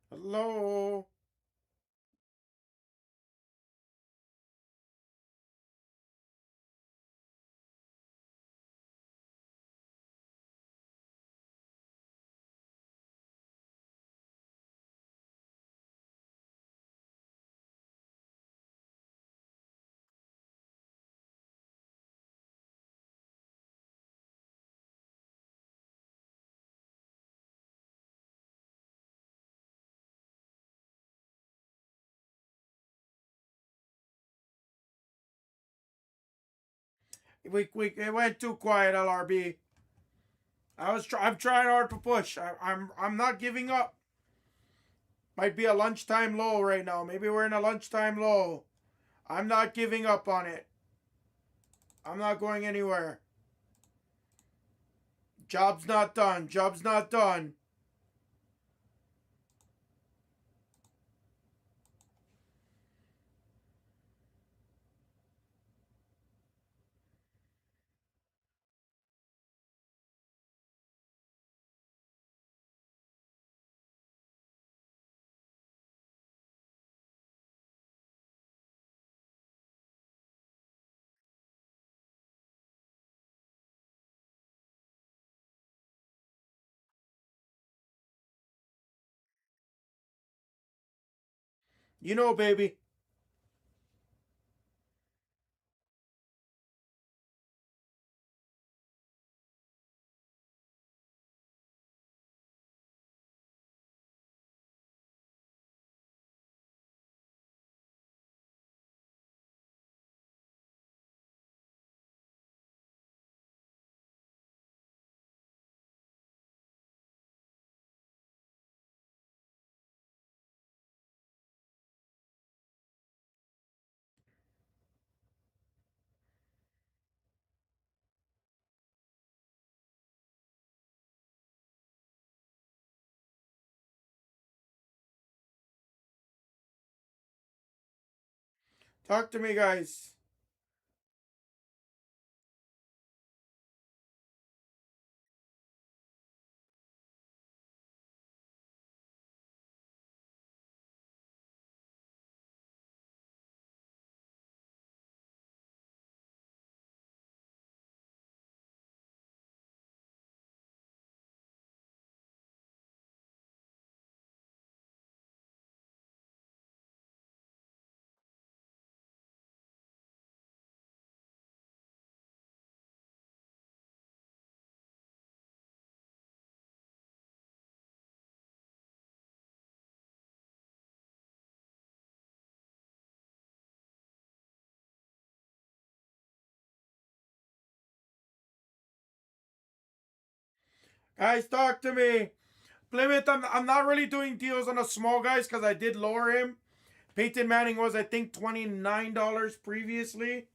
A: Hello? It went too quiet, LRB. I'm trying hard to push. I'm not giving up. Might be a lunchtime low right now. Maybe we're in a lunchtime low. I'm not giving up on it. I'm not going anywhere. Job's not done. Job's not done. You know, baby. Talk to me, guys. Guys, talk to me. Plymouth, I'm not really doing deals on the small guys because I did lower him. Peyton Manning was, I think, $29 previously.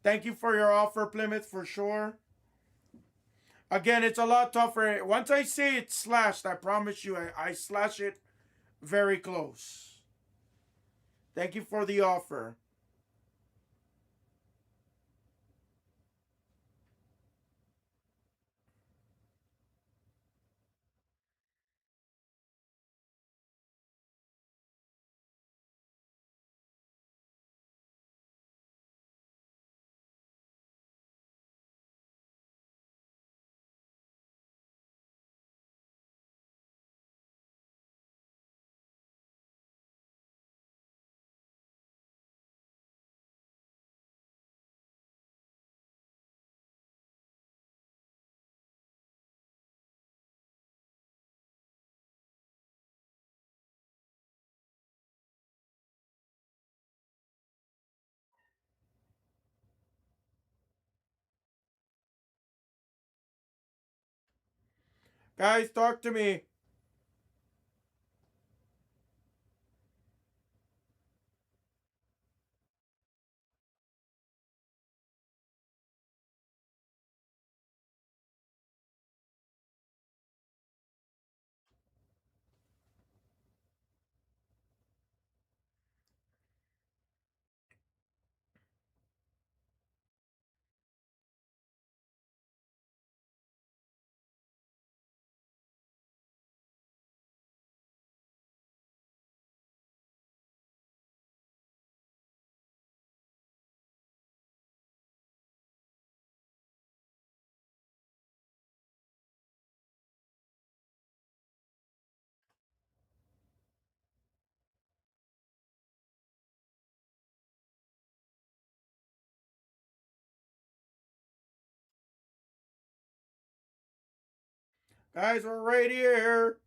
A: Thank you for your offer, Plymouth, for sure. Again, it's a lot tougher. Once I say it's slashed, I promise you, I slash it very close. Thank you for the offer. Guys, talk to me. Guys, we're right here.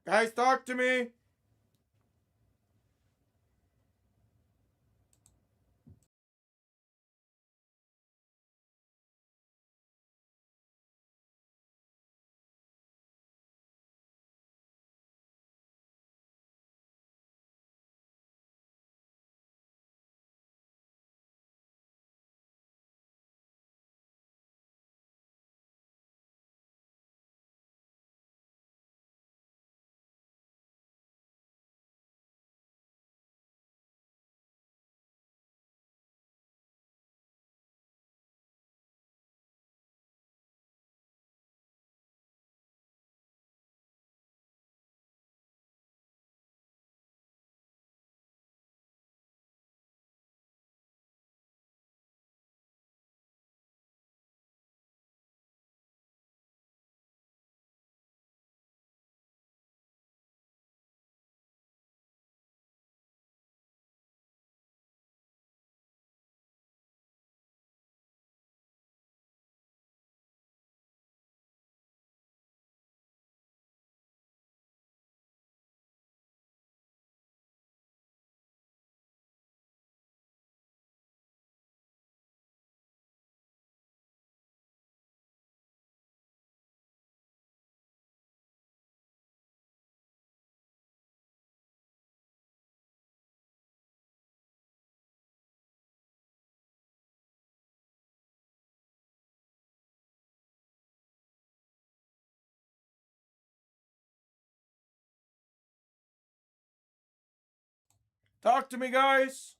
A: Guys, talk to me. Talk to me, guys.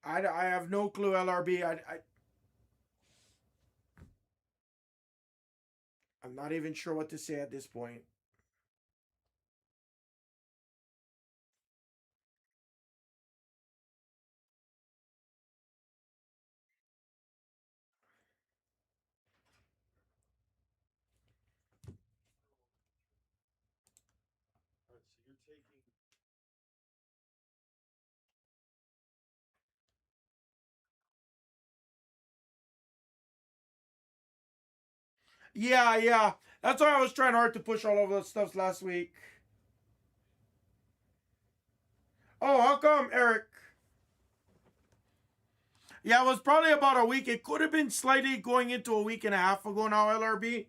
A: I have no clue, LRB. I'm not even sure what to say at this point. All right, so you're taking. Yeah, yeah. That's why I was trying hard to push all of those stuffs last week. Oh, how come, Eric? Yeah, it was probably about a week. It could have been slightly going into a week and a half ago now, LRB.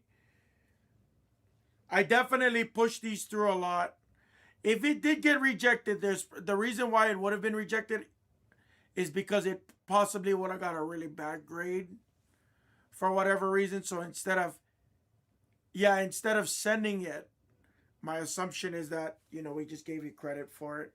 A: I definitely pushed these through a lot. If it did get rejected, there's the reason why it would have been rejected is because it possibly would have got a really bad grade for whatever reason. So instead of sending it, my assumption is that, we just gave you credit for it.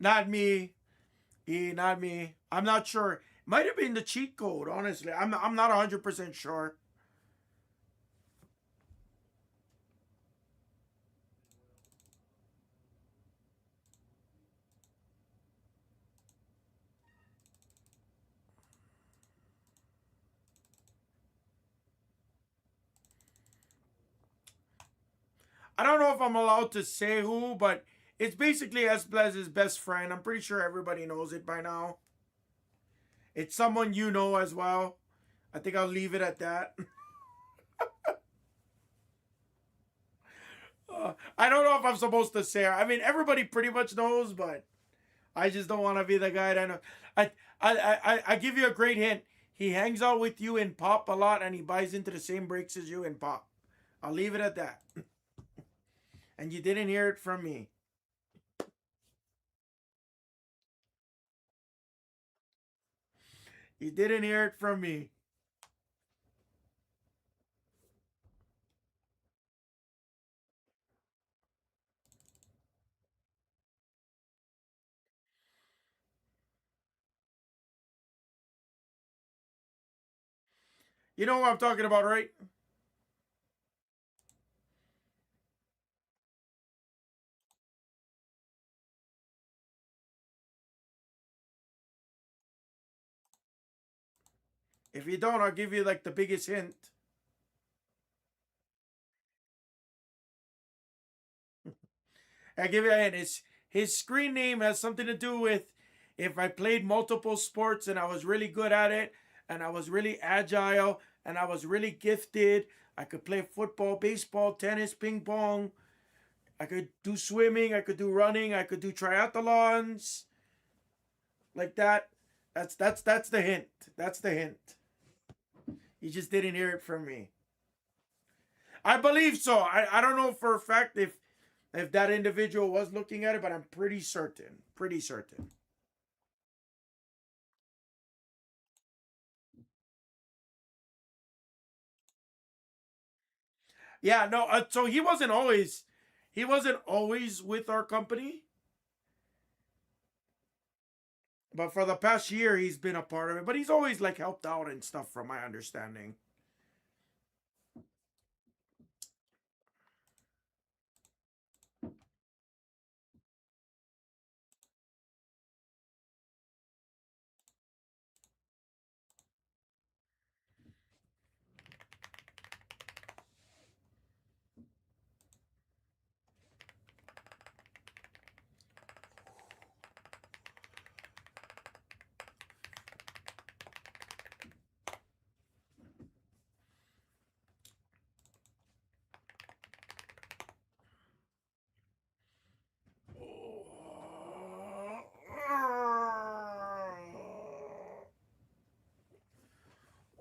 A: Not me. Not me. I'm not sure. Might have been the cheat code, honestly. I'm not 100% sure. I don't know if I'm allowed to say who, but it's basically S Blez's best friend. I'm pretty sure everybody knows it by now. It's someone you know as well. I think I'll leave it at that. I don't know if I'm supposed to say. I mean, everybody pretty much knows, but I just don't want to be the guy that know. I give you a great hint. He hangs out with you in Pop a lot, and he buys into the same breaks as you in Pop. I'll leave it at that. And you didn't hear it from me. You didn't hear it from me. You know what I'm talking about, right? If you don't, I'll give you like the biggest hint. I give you a hint. His screen name has something to do with if I played multiple sports and I was really good at it, and I was really agile, and I was really gifted. I could play football, baseball, tennis, ping pong. I could do swimming. I could do running. I could do triathlons, like that. That's the hint. That's the hint. You just didn't hear it from me. I believe so. I don't know for a fact if that individual was looking at it, but I'm pretty certain. Pretty certain. Yeah, no. So he wasn't always with our company, but for the past year he's been a part of it. But he's always like helped out and stuff, from my understanding.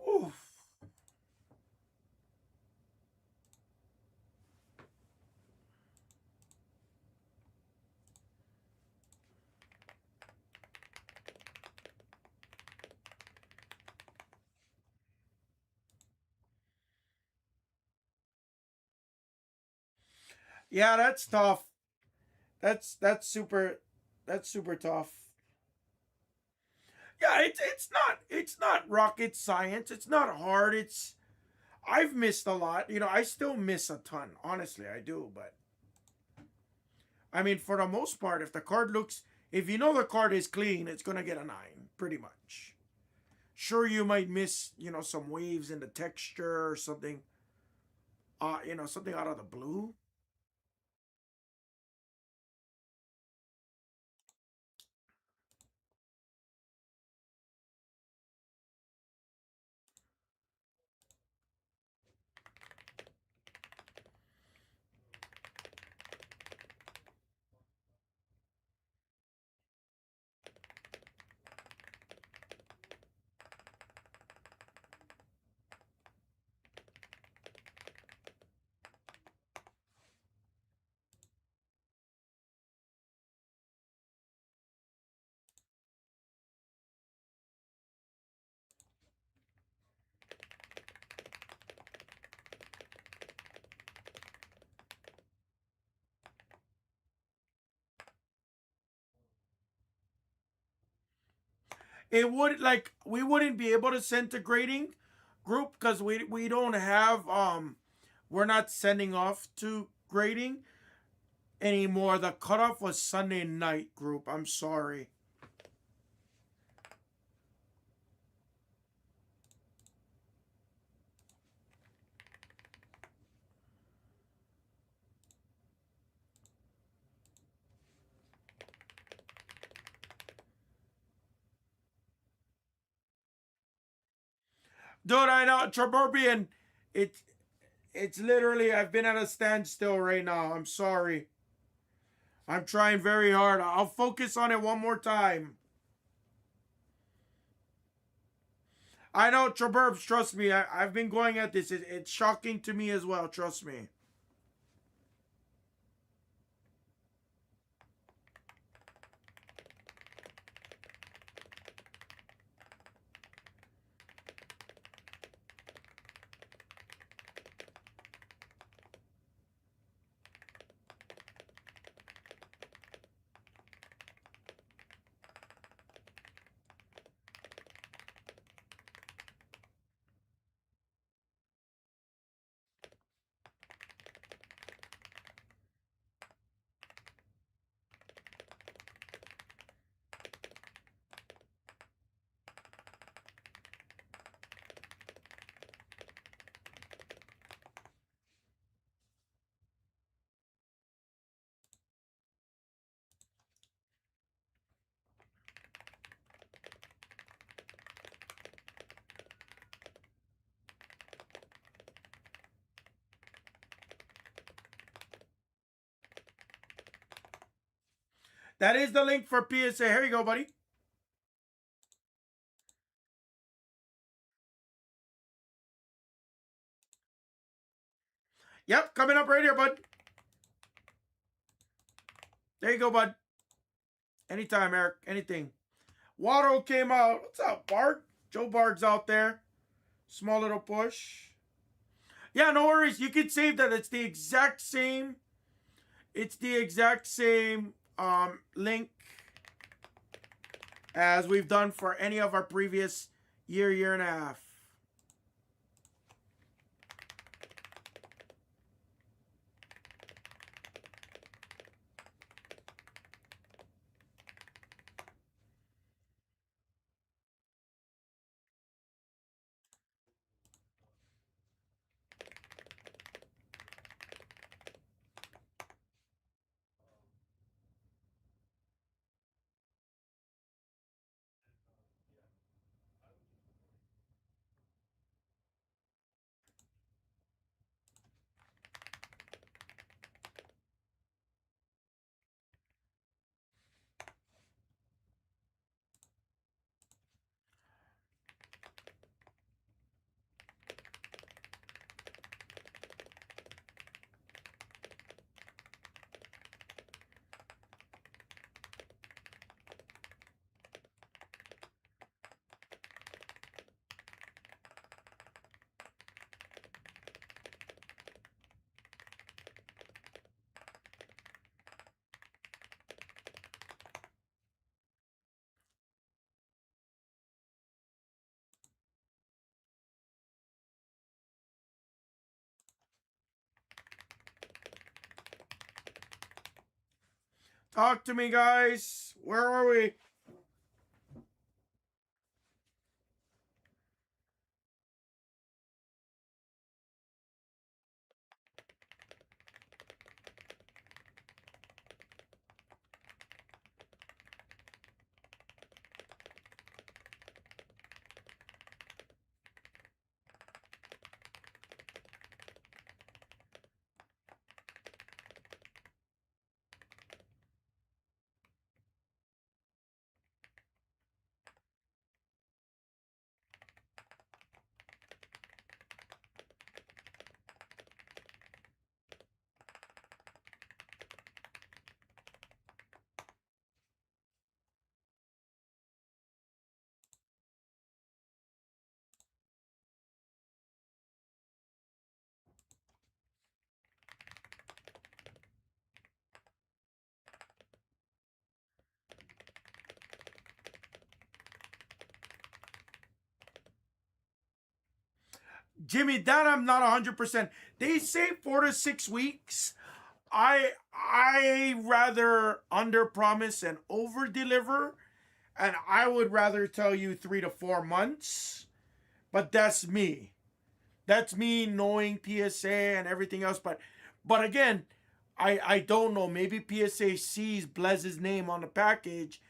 A: Oof. Yeah, that's tough. That's super tough. Yeah, it's not rocket science. It's not hard. I've missed a lot. I still miss a ton. Honestly, I do. But I mean, for the most part, if you know the card is clean, it's gonna get a 9, pretty much. Sure, you might miss, some waves in the texture or something. Something out of the blue. it would like we wouldn't be able to send to grading group because we don't have we're not sending off to grading anymore. The cutoff was Sunday night group. I'm sorry. Dude, I know Traburbian. It it's literally I've been at a standstill right now. I'm sorry. I'm trying very hard. I'll focus on it one more time. I know Traburbs, trust me. I've been going at this. It's shocking to me as well, trust me. That is the link for PSA. Here you go, buddy. Yep, coming up right here, bud. There you go, bud. Anytime, Eric. Anything. Waddle came out. What's up, Bart? Joe Bart's out there. Small little push. Yeah, no worries. You can save that. It's the exact same. It's the exact same link as we've done for any of our previous year and a half. Talk to me, guys. Where are we? Jimmy, that I'm not 100%. They say 4 to 6 weeks. I rather under promise and over deliver, and I would rather tell you 3 to 4 months. But that's me. That's me knowing PSA and everything else. But again, I don't know. Maybe PSA sees Blez's name on the package.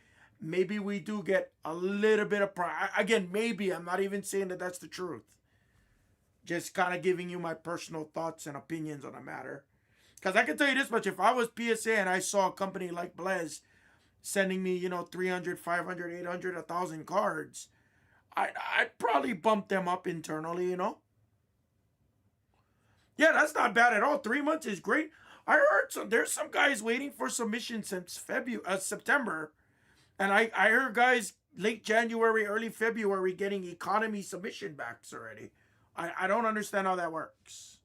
A: Maybe we do get a little bit of again, maybe. I'm not even saying that that's the truth. Just kind of giving you my personal thoughts and opinions on the matter. Because I can tell you this much. If I was PSA and I saw a company like Blez sending me, 300, 500, 800, 1,000 cards, I'd probably bump them up internally. Yeah, that's not bad at all. 3 months is great. I heard there's some guys waiting for submission since September. And I heard guys late January, early February getting economy submission backs already. I don't understand how that works.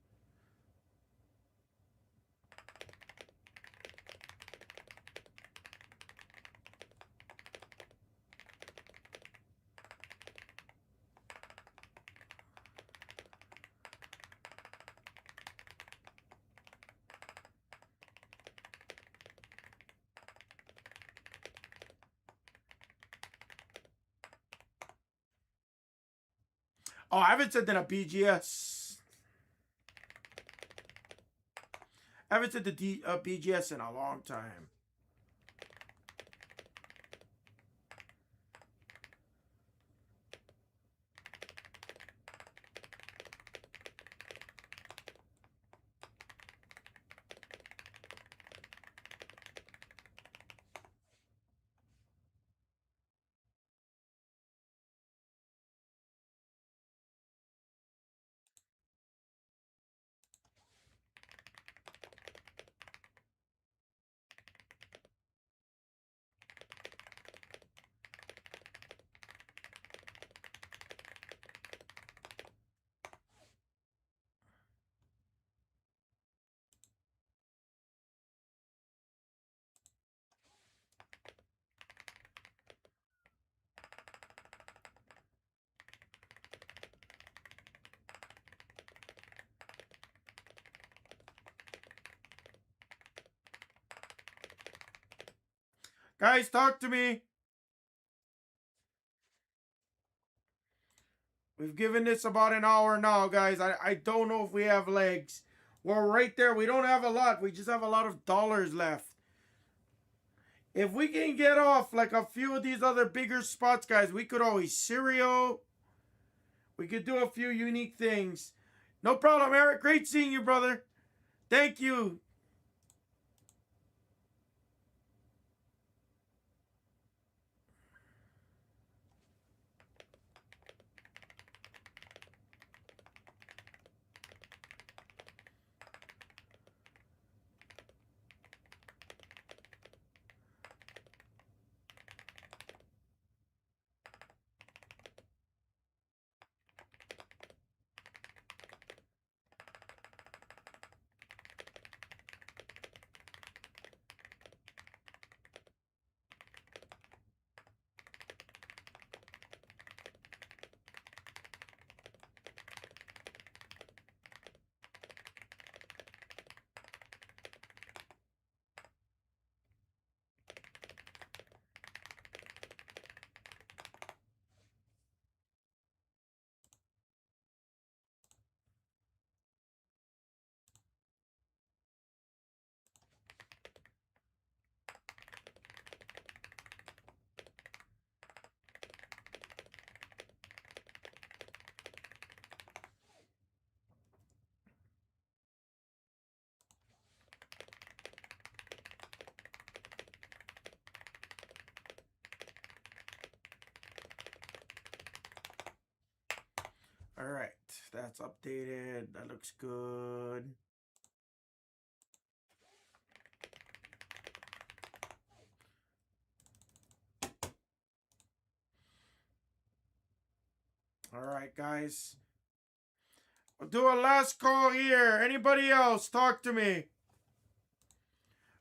A: Oh, I haven't sent in a BGS. I haven't sent a BGS in a long time. Guys, talk to me. We've given this about an hour now, guys. I don't know if we have legs. We're right there. We don't have a lot. We just have a lot of dollars left. If we can get off like a few of these other bigger spots, guys, we could always serial. We could do a few unique things. No problem, Eric. Great seeing you, brother. Thank you. All right, that's updated. That looks good. All right, guys. I'll do a last call here. Anybody else? Talk to me.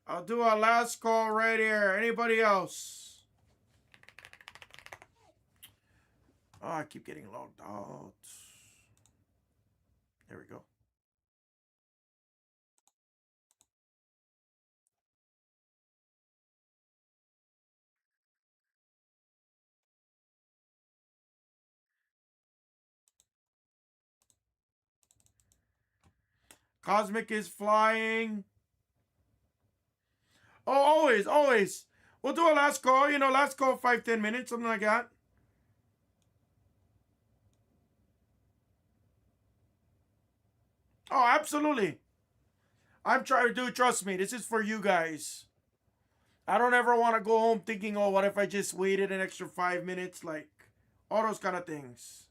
A: I'll do a last call right here. Anybody else? Oh, I keep getting logged out. There we go. Cosmic is flying. Oh, always, always. We'll do a last call. Last call 5-10 minutes, something like that. Oh, absolutely. I'm trying to do. Trust me, this is for you guys. I don't ever want to go home thinking, oh, what if I just waited an extra 5 minutes? Like, all those kind of things.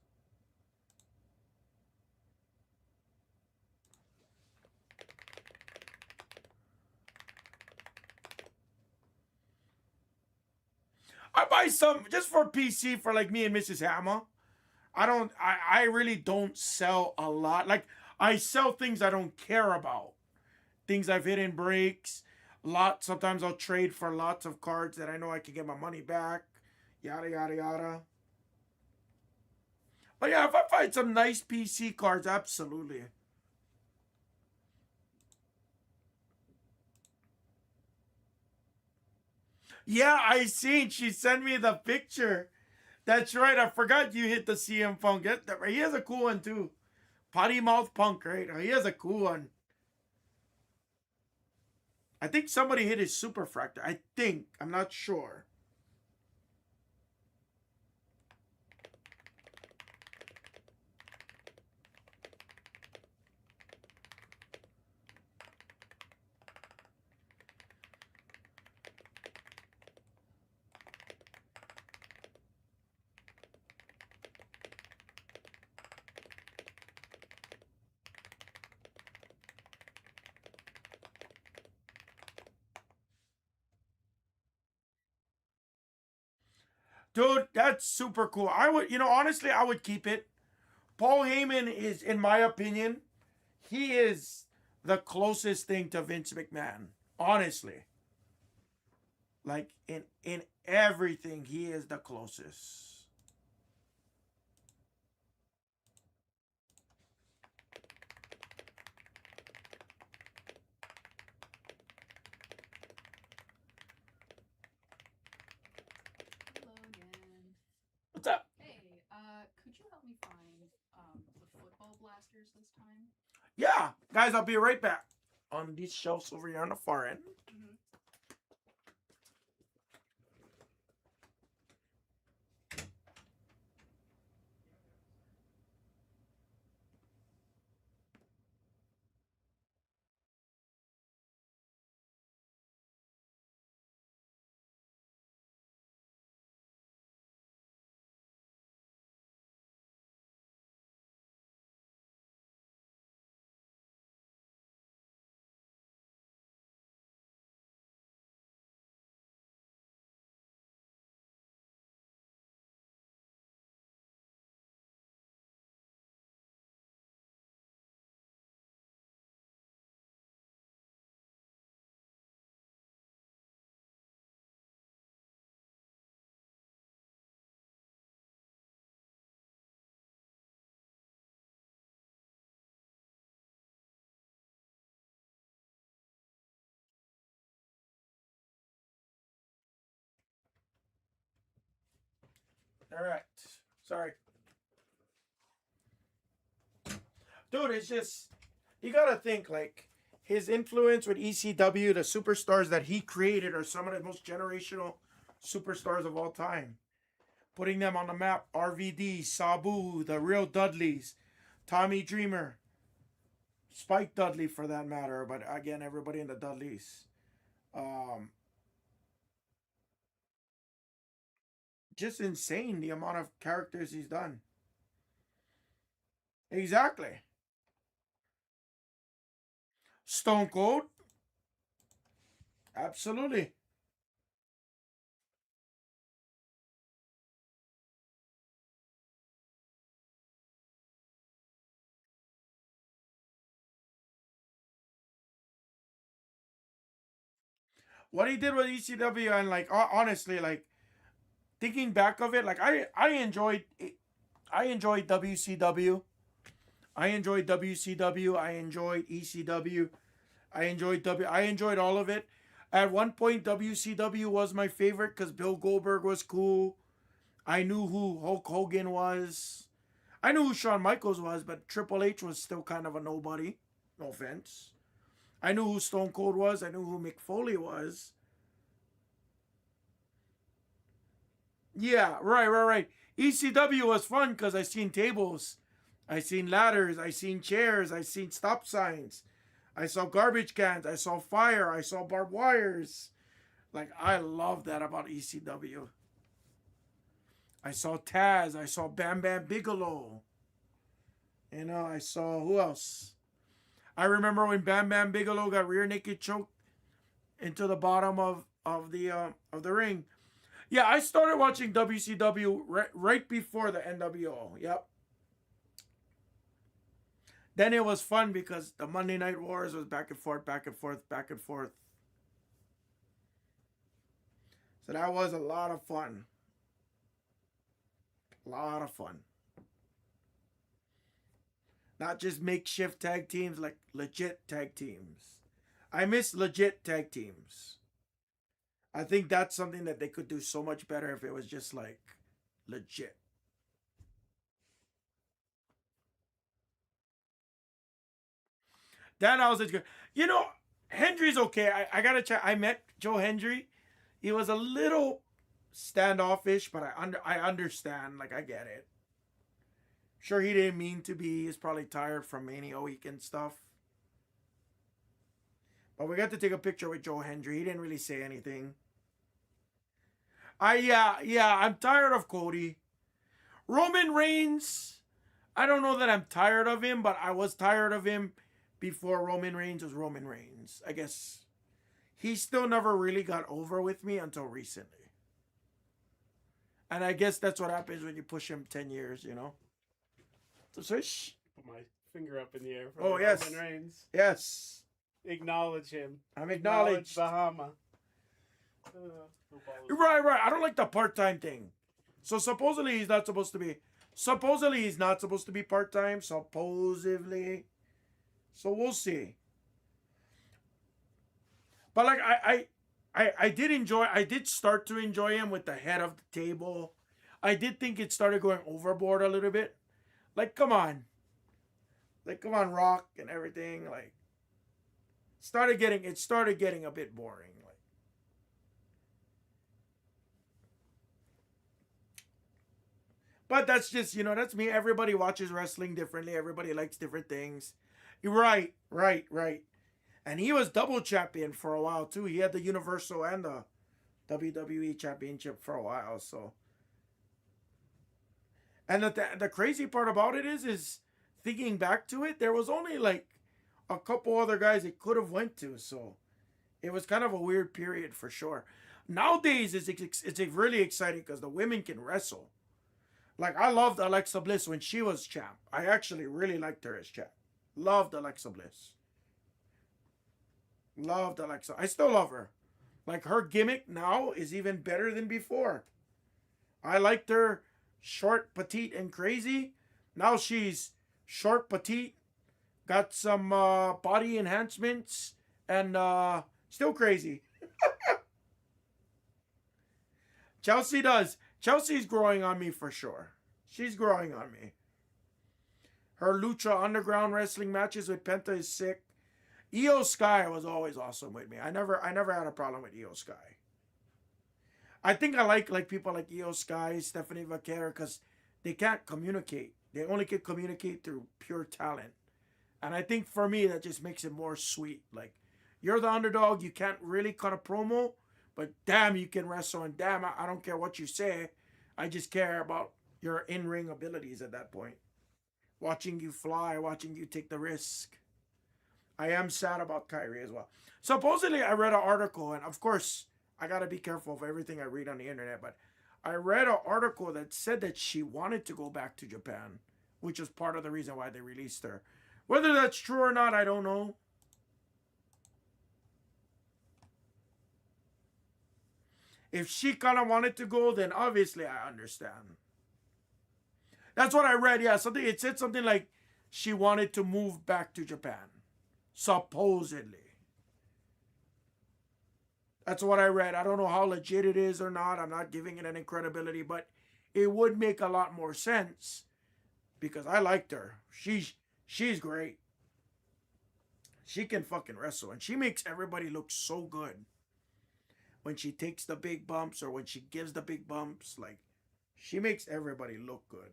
A: I buy some just for PC for like me and Mrs. Hammer. I really don't sell a lot. Like, I sell things I don't care about. Things I've hit in breaks. Sometimes I'll trade for lots of cards that I know I can get my money back. Yada yada yada. But yeah, if I find some nice PC cards, absolutely. Yeah, I seen. She sent me the picture. That's right. I forgot you hit the CM Punk. He has a cool one too. Potty Mouth Punk, right? He has a cool one. I think somebody hit his Super Fractor. I think. I'm not sure. Dude, that's super cool. I would, honestly, I would keep it. Paul Heyman is, in my opinion, he is the closest thing to Vince McMahon. Honestly. Like, in everything, he is the closest.
B: Hello again.
A: What's up?
B: Hey, could you help me find the football blasters this time?
A: Yeah, guys, I'll be right back. On these shelves over here on the far end. All right. Sorry. Dude, it's just, you gotta think, like, his influence with ECW, the superstars that he created are some of the most generational superstars of all time. Putting them on the map, RVD, Sabu, the real Dudleys, Tommy Dreamer, Spike Dudley for that matter, but again, everybody in the Dudleys. Um, just insane the amount of characters he's done. Exactly. Stone Cold, absolutely. What he did with ECW and like honestly, like thinking back of it, like I enjoyed WCW. I enjoyed WCW. I enjoyed ECW. I enjoyed all of it. At one point, WCW was my favorite because Bill Goldberg was cool. I knew who Hulk Hogan was. I knew who Shawn Michaels was, but Triple H was still kind of a nobody. No offense. I knew who Stone Cold was. I knew who Mick Foley was. Yeah, right. ECW was fun because I seen tables. I seen ladders. I seen chairs. I seen stop signs. I saw garbage cans. I saw fire. I saw barbed wires. Like, I love that about ECW. I saw Taz. I saw Bam Bam Bigelow. You know, I saw, who else? I remember when Bam Bam Bigelow got rear naked choked into the bottom of the ring. Yeah, I started watching WCW right before the NWO. Yep. Then it was fun because the Monday Night Wars was back and forth, back and forth, back and forth. So that was a lot of fun. A lot of fun. Not just makeshift tag teams, like legit tag teams. I miss legit tag teams. I think that's something that they could do so much better if it was just like legit. That I was good. You know, Hendry's okay. I gotta check. I met Joe Hendry. He was a little standoffish, but I understand. Like, I get it. Sure, he didn't mean to be. He's probably tired from Mania week and stuff. But we got to take a picture with Joe Hendry. He didn't really say anything. I'm tired of Cody. Roman Reigns, I don't know that I'm tired of him, but I was tired of him before Roman Reigns was Roman Reigns. I guess he still never really got over with me until recently. And I guess that's what happens when you push him 10 years, you know? So swish.
F: Put my finger up in the air for
A: Oh, yes.
F: Roman Reigns.
A: Yes.
F: Acknowledge him.
A: I'm acknowledged.
F: Bahama.
A: Right. I don't like the part-time thing. So supposedly he's not supposed to be part-time. Supposedly. So we'll see. But like I did start to enjoy him with the head of the table. I did think it started going overboard a little bit. Like, come on. Like, come on, Rock and everything. Like, it started getting a bit boring. Like, but that's just, that's me. Everybody watches wrestling differently. Everybody likes different things. Right. And he was double champion for a while too. He had the Universal and the WWE Championship for a while. So, and the crazy part about it is thinking back to it, there was only like a couple other guys it could have went to. So, it was kind of a weird period for sure. Nowadays, it's really exciting because the women can wrestle. Like, I loved Alexa Bliss when she was champ. I actually really liked her as champ. Loved Alexa Bliss. Loved Alexa. I still love her. Like, her gimmick now is even better than before. I liked her short, petite, and crazy. Now she's short, petite, got some body enhancements, and still crazy. Chelsea does. Chelsea's growing on me for sure. She's growing on me. Her Lucha Underground wrestling matches with Penta is sick. Io Sky was always awesome with me. I never had a problem with Io Sky. I think I like people like Io Sky, Stephanie Vaquera, because they can't communicate. They only can communicate through pure talent. And I think for me, that just makes it more sweet. Like, you're the underdog. You can't really cut a promo, but damn, you can wrestle. And damn, I don't care what you say. I just care about your in-ring abilities at that point. Watching you fly, watching you take the risk. I am sad about Kyrie as well. Supposedly, I read an article, and of course, I got to be careful of everything I read on the internet, but I read an article that said that she wanted to go back to Japan, which was part of the reason why they released her. Whether that's true or not, I don't know. If she kind of wanted to go, then obviously I understand. That's what I read. Yeah, it said something like she wanted to move back to Japan. Supposedly. That's what I read. I don't know how legit it is or not. I'm not giving it any credibility, but it would make a lot more sense because I liked her. She's great. She can fucking wrestle, and she makes everybody look so good. When she takes the big bumps or when she gives the big bumps, like, she makes everybody look good.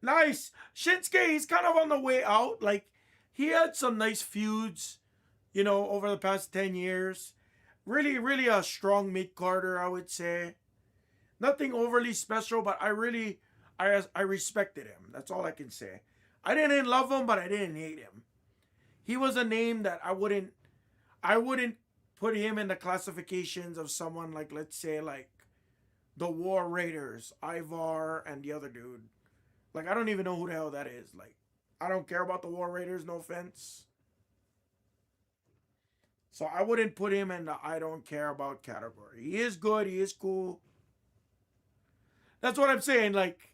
A: Nice. Shinsuke, he's kind of on the way out. Like, he had some nice feuds, you know, over the past 10 years. Really, really a strong mid-carder, I would say. Nothing overly special, but I respected him. That's all I can say. I didn't love him, but I didn't hate him. He was a name that I wouldn't put him in the classifications of someone like, let's say, like the War Raiders, Ivar and the other dude. Like, I don't even know who the hell that is. Like, I don't care about the War Raiders, no offense. So I wouldn't put him in the I don't care about category. He is good, he is cool. That's what I'm saying. Like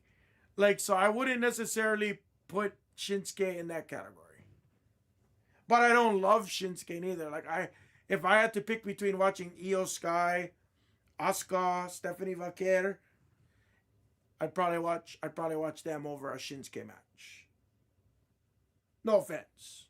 A: so I wouldn't necessarily put Shinsuke in that category. But I don't love Shinsuke neither. Like, if I had to pick between watching Io Sky, Asuka, Stephanie Vaquer, I'd probably watch them over a Shinsuke match. No offense.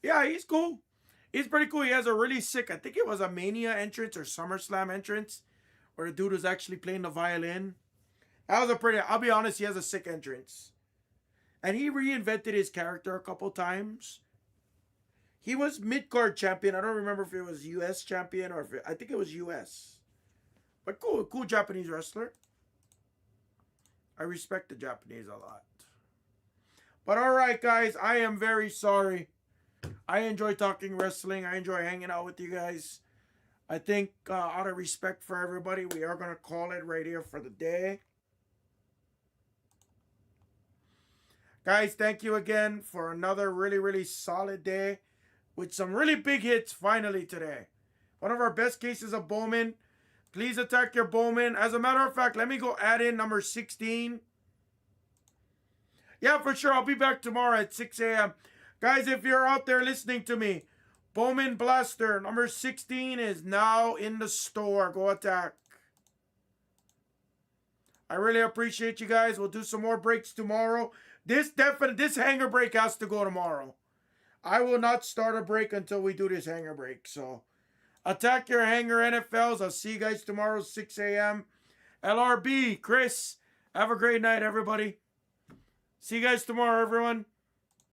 A: Yeah, he's cool. He's pretty cool. He has a really sick, I think it was a Mania entrance or SummerSlam entrance, where the dude was actually playing the violin. That was a pretty, I'll be honest, he has a sick entrance. And he reinvented his character a couple times. He was mid-card champion. I don't remember if it was US champion or if I think it was US. But cool Japanese wrestler. I respect the Japanese a lot. But alright, guys, I am very sorry. I enjoy talking wrestling. I enjoy hanging out with you guys. I think out of respect for everybody, we are going to call it right here for the day. Guys, thank you again for another really, really solid day with some really big hits finally today. One of our best cases of Bowman. Please attack your Bowman. As a matter of fact, let me go add in number 16. Yeah, for sure. I'll be back tomorrow at 6 a.m. Guys, if you're out there listening to me, Bowman Blaster number 16 is now in the store. Go attack. I really appreciate you guys. We'll do some more breaks tomorrow. This hanger break has to go tomorrow. I will not start a break until we do this hanger break. So, attack your hanger NFLs. I'll see you guys tomorrow, 6 a.m. LRB, Chris, have a great night, everybody. See you guys tomorrow, everyone.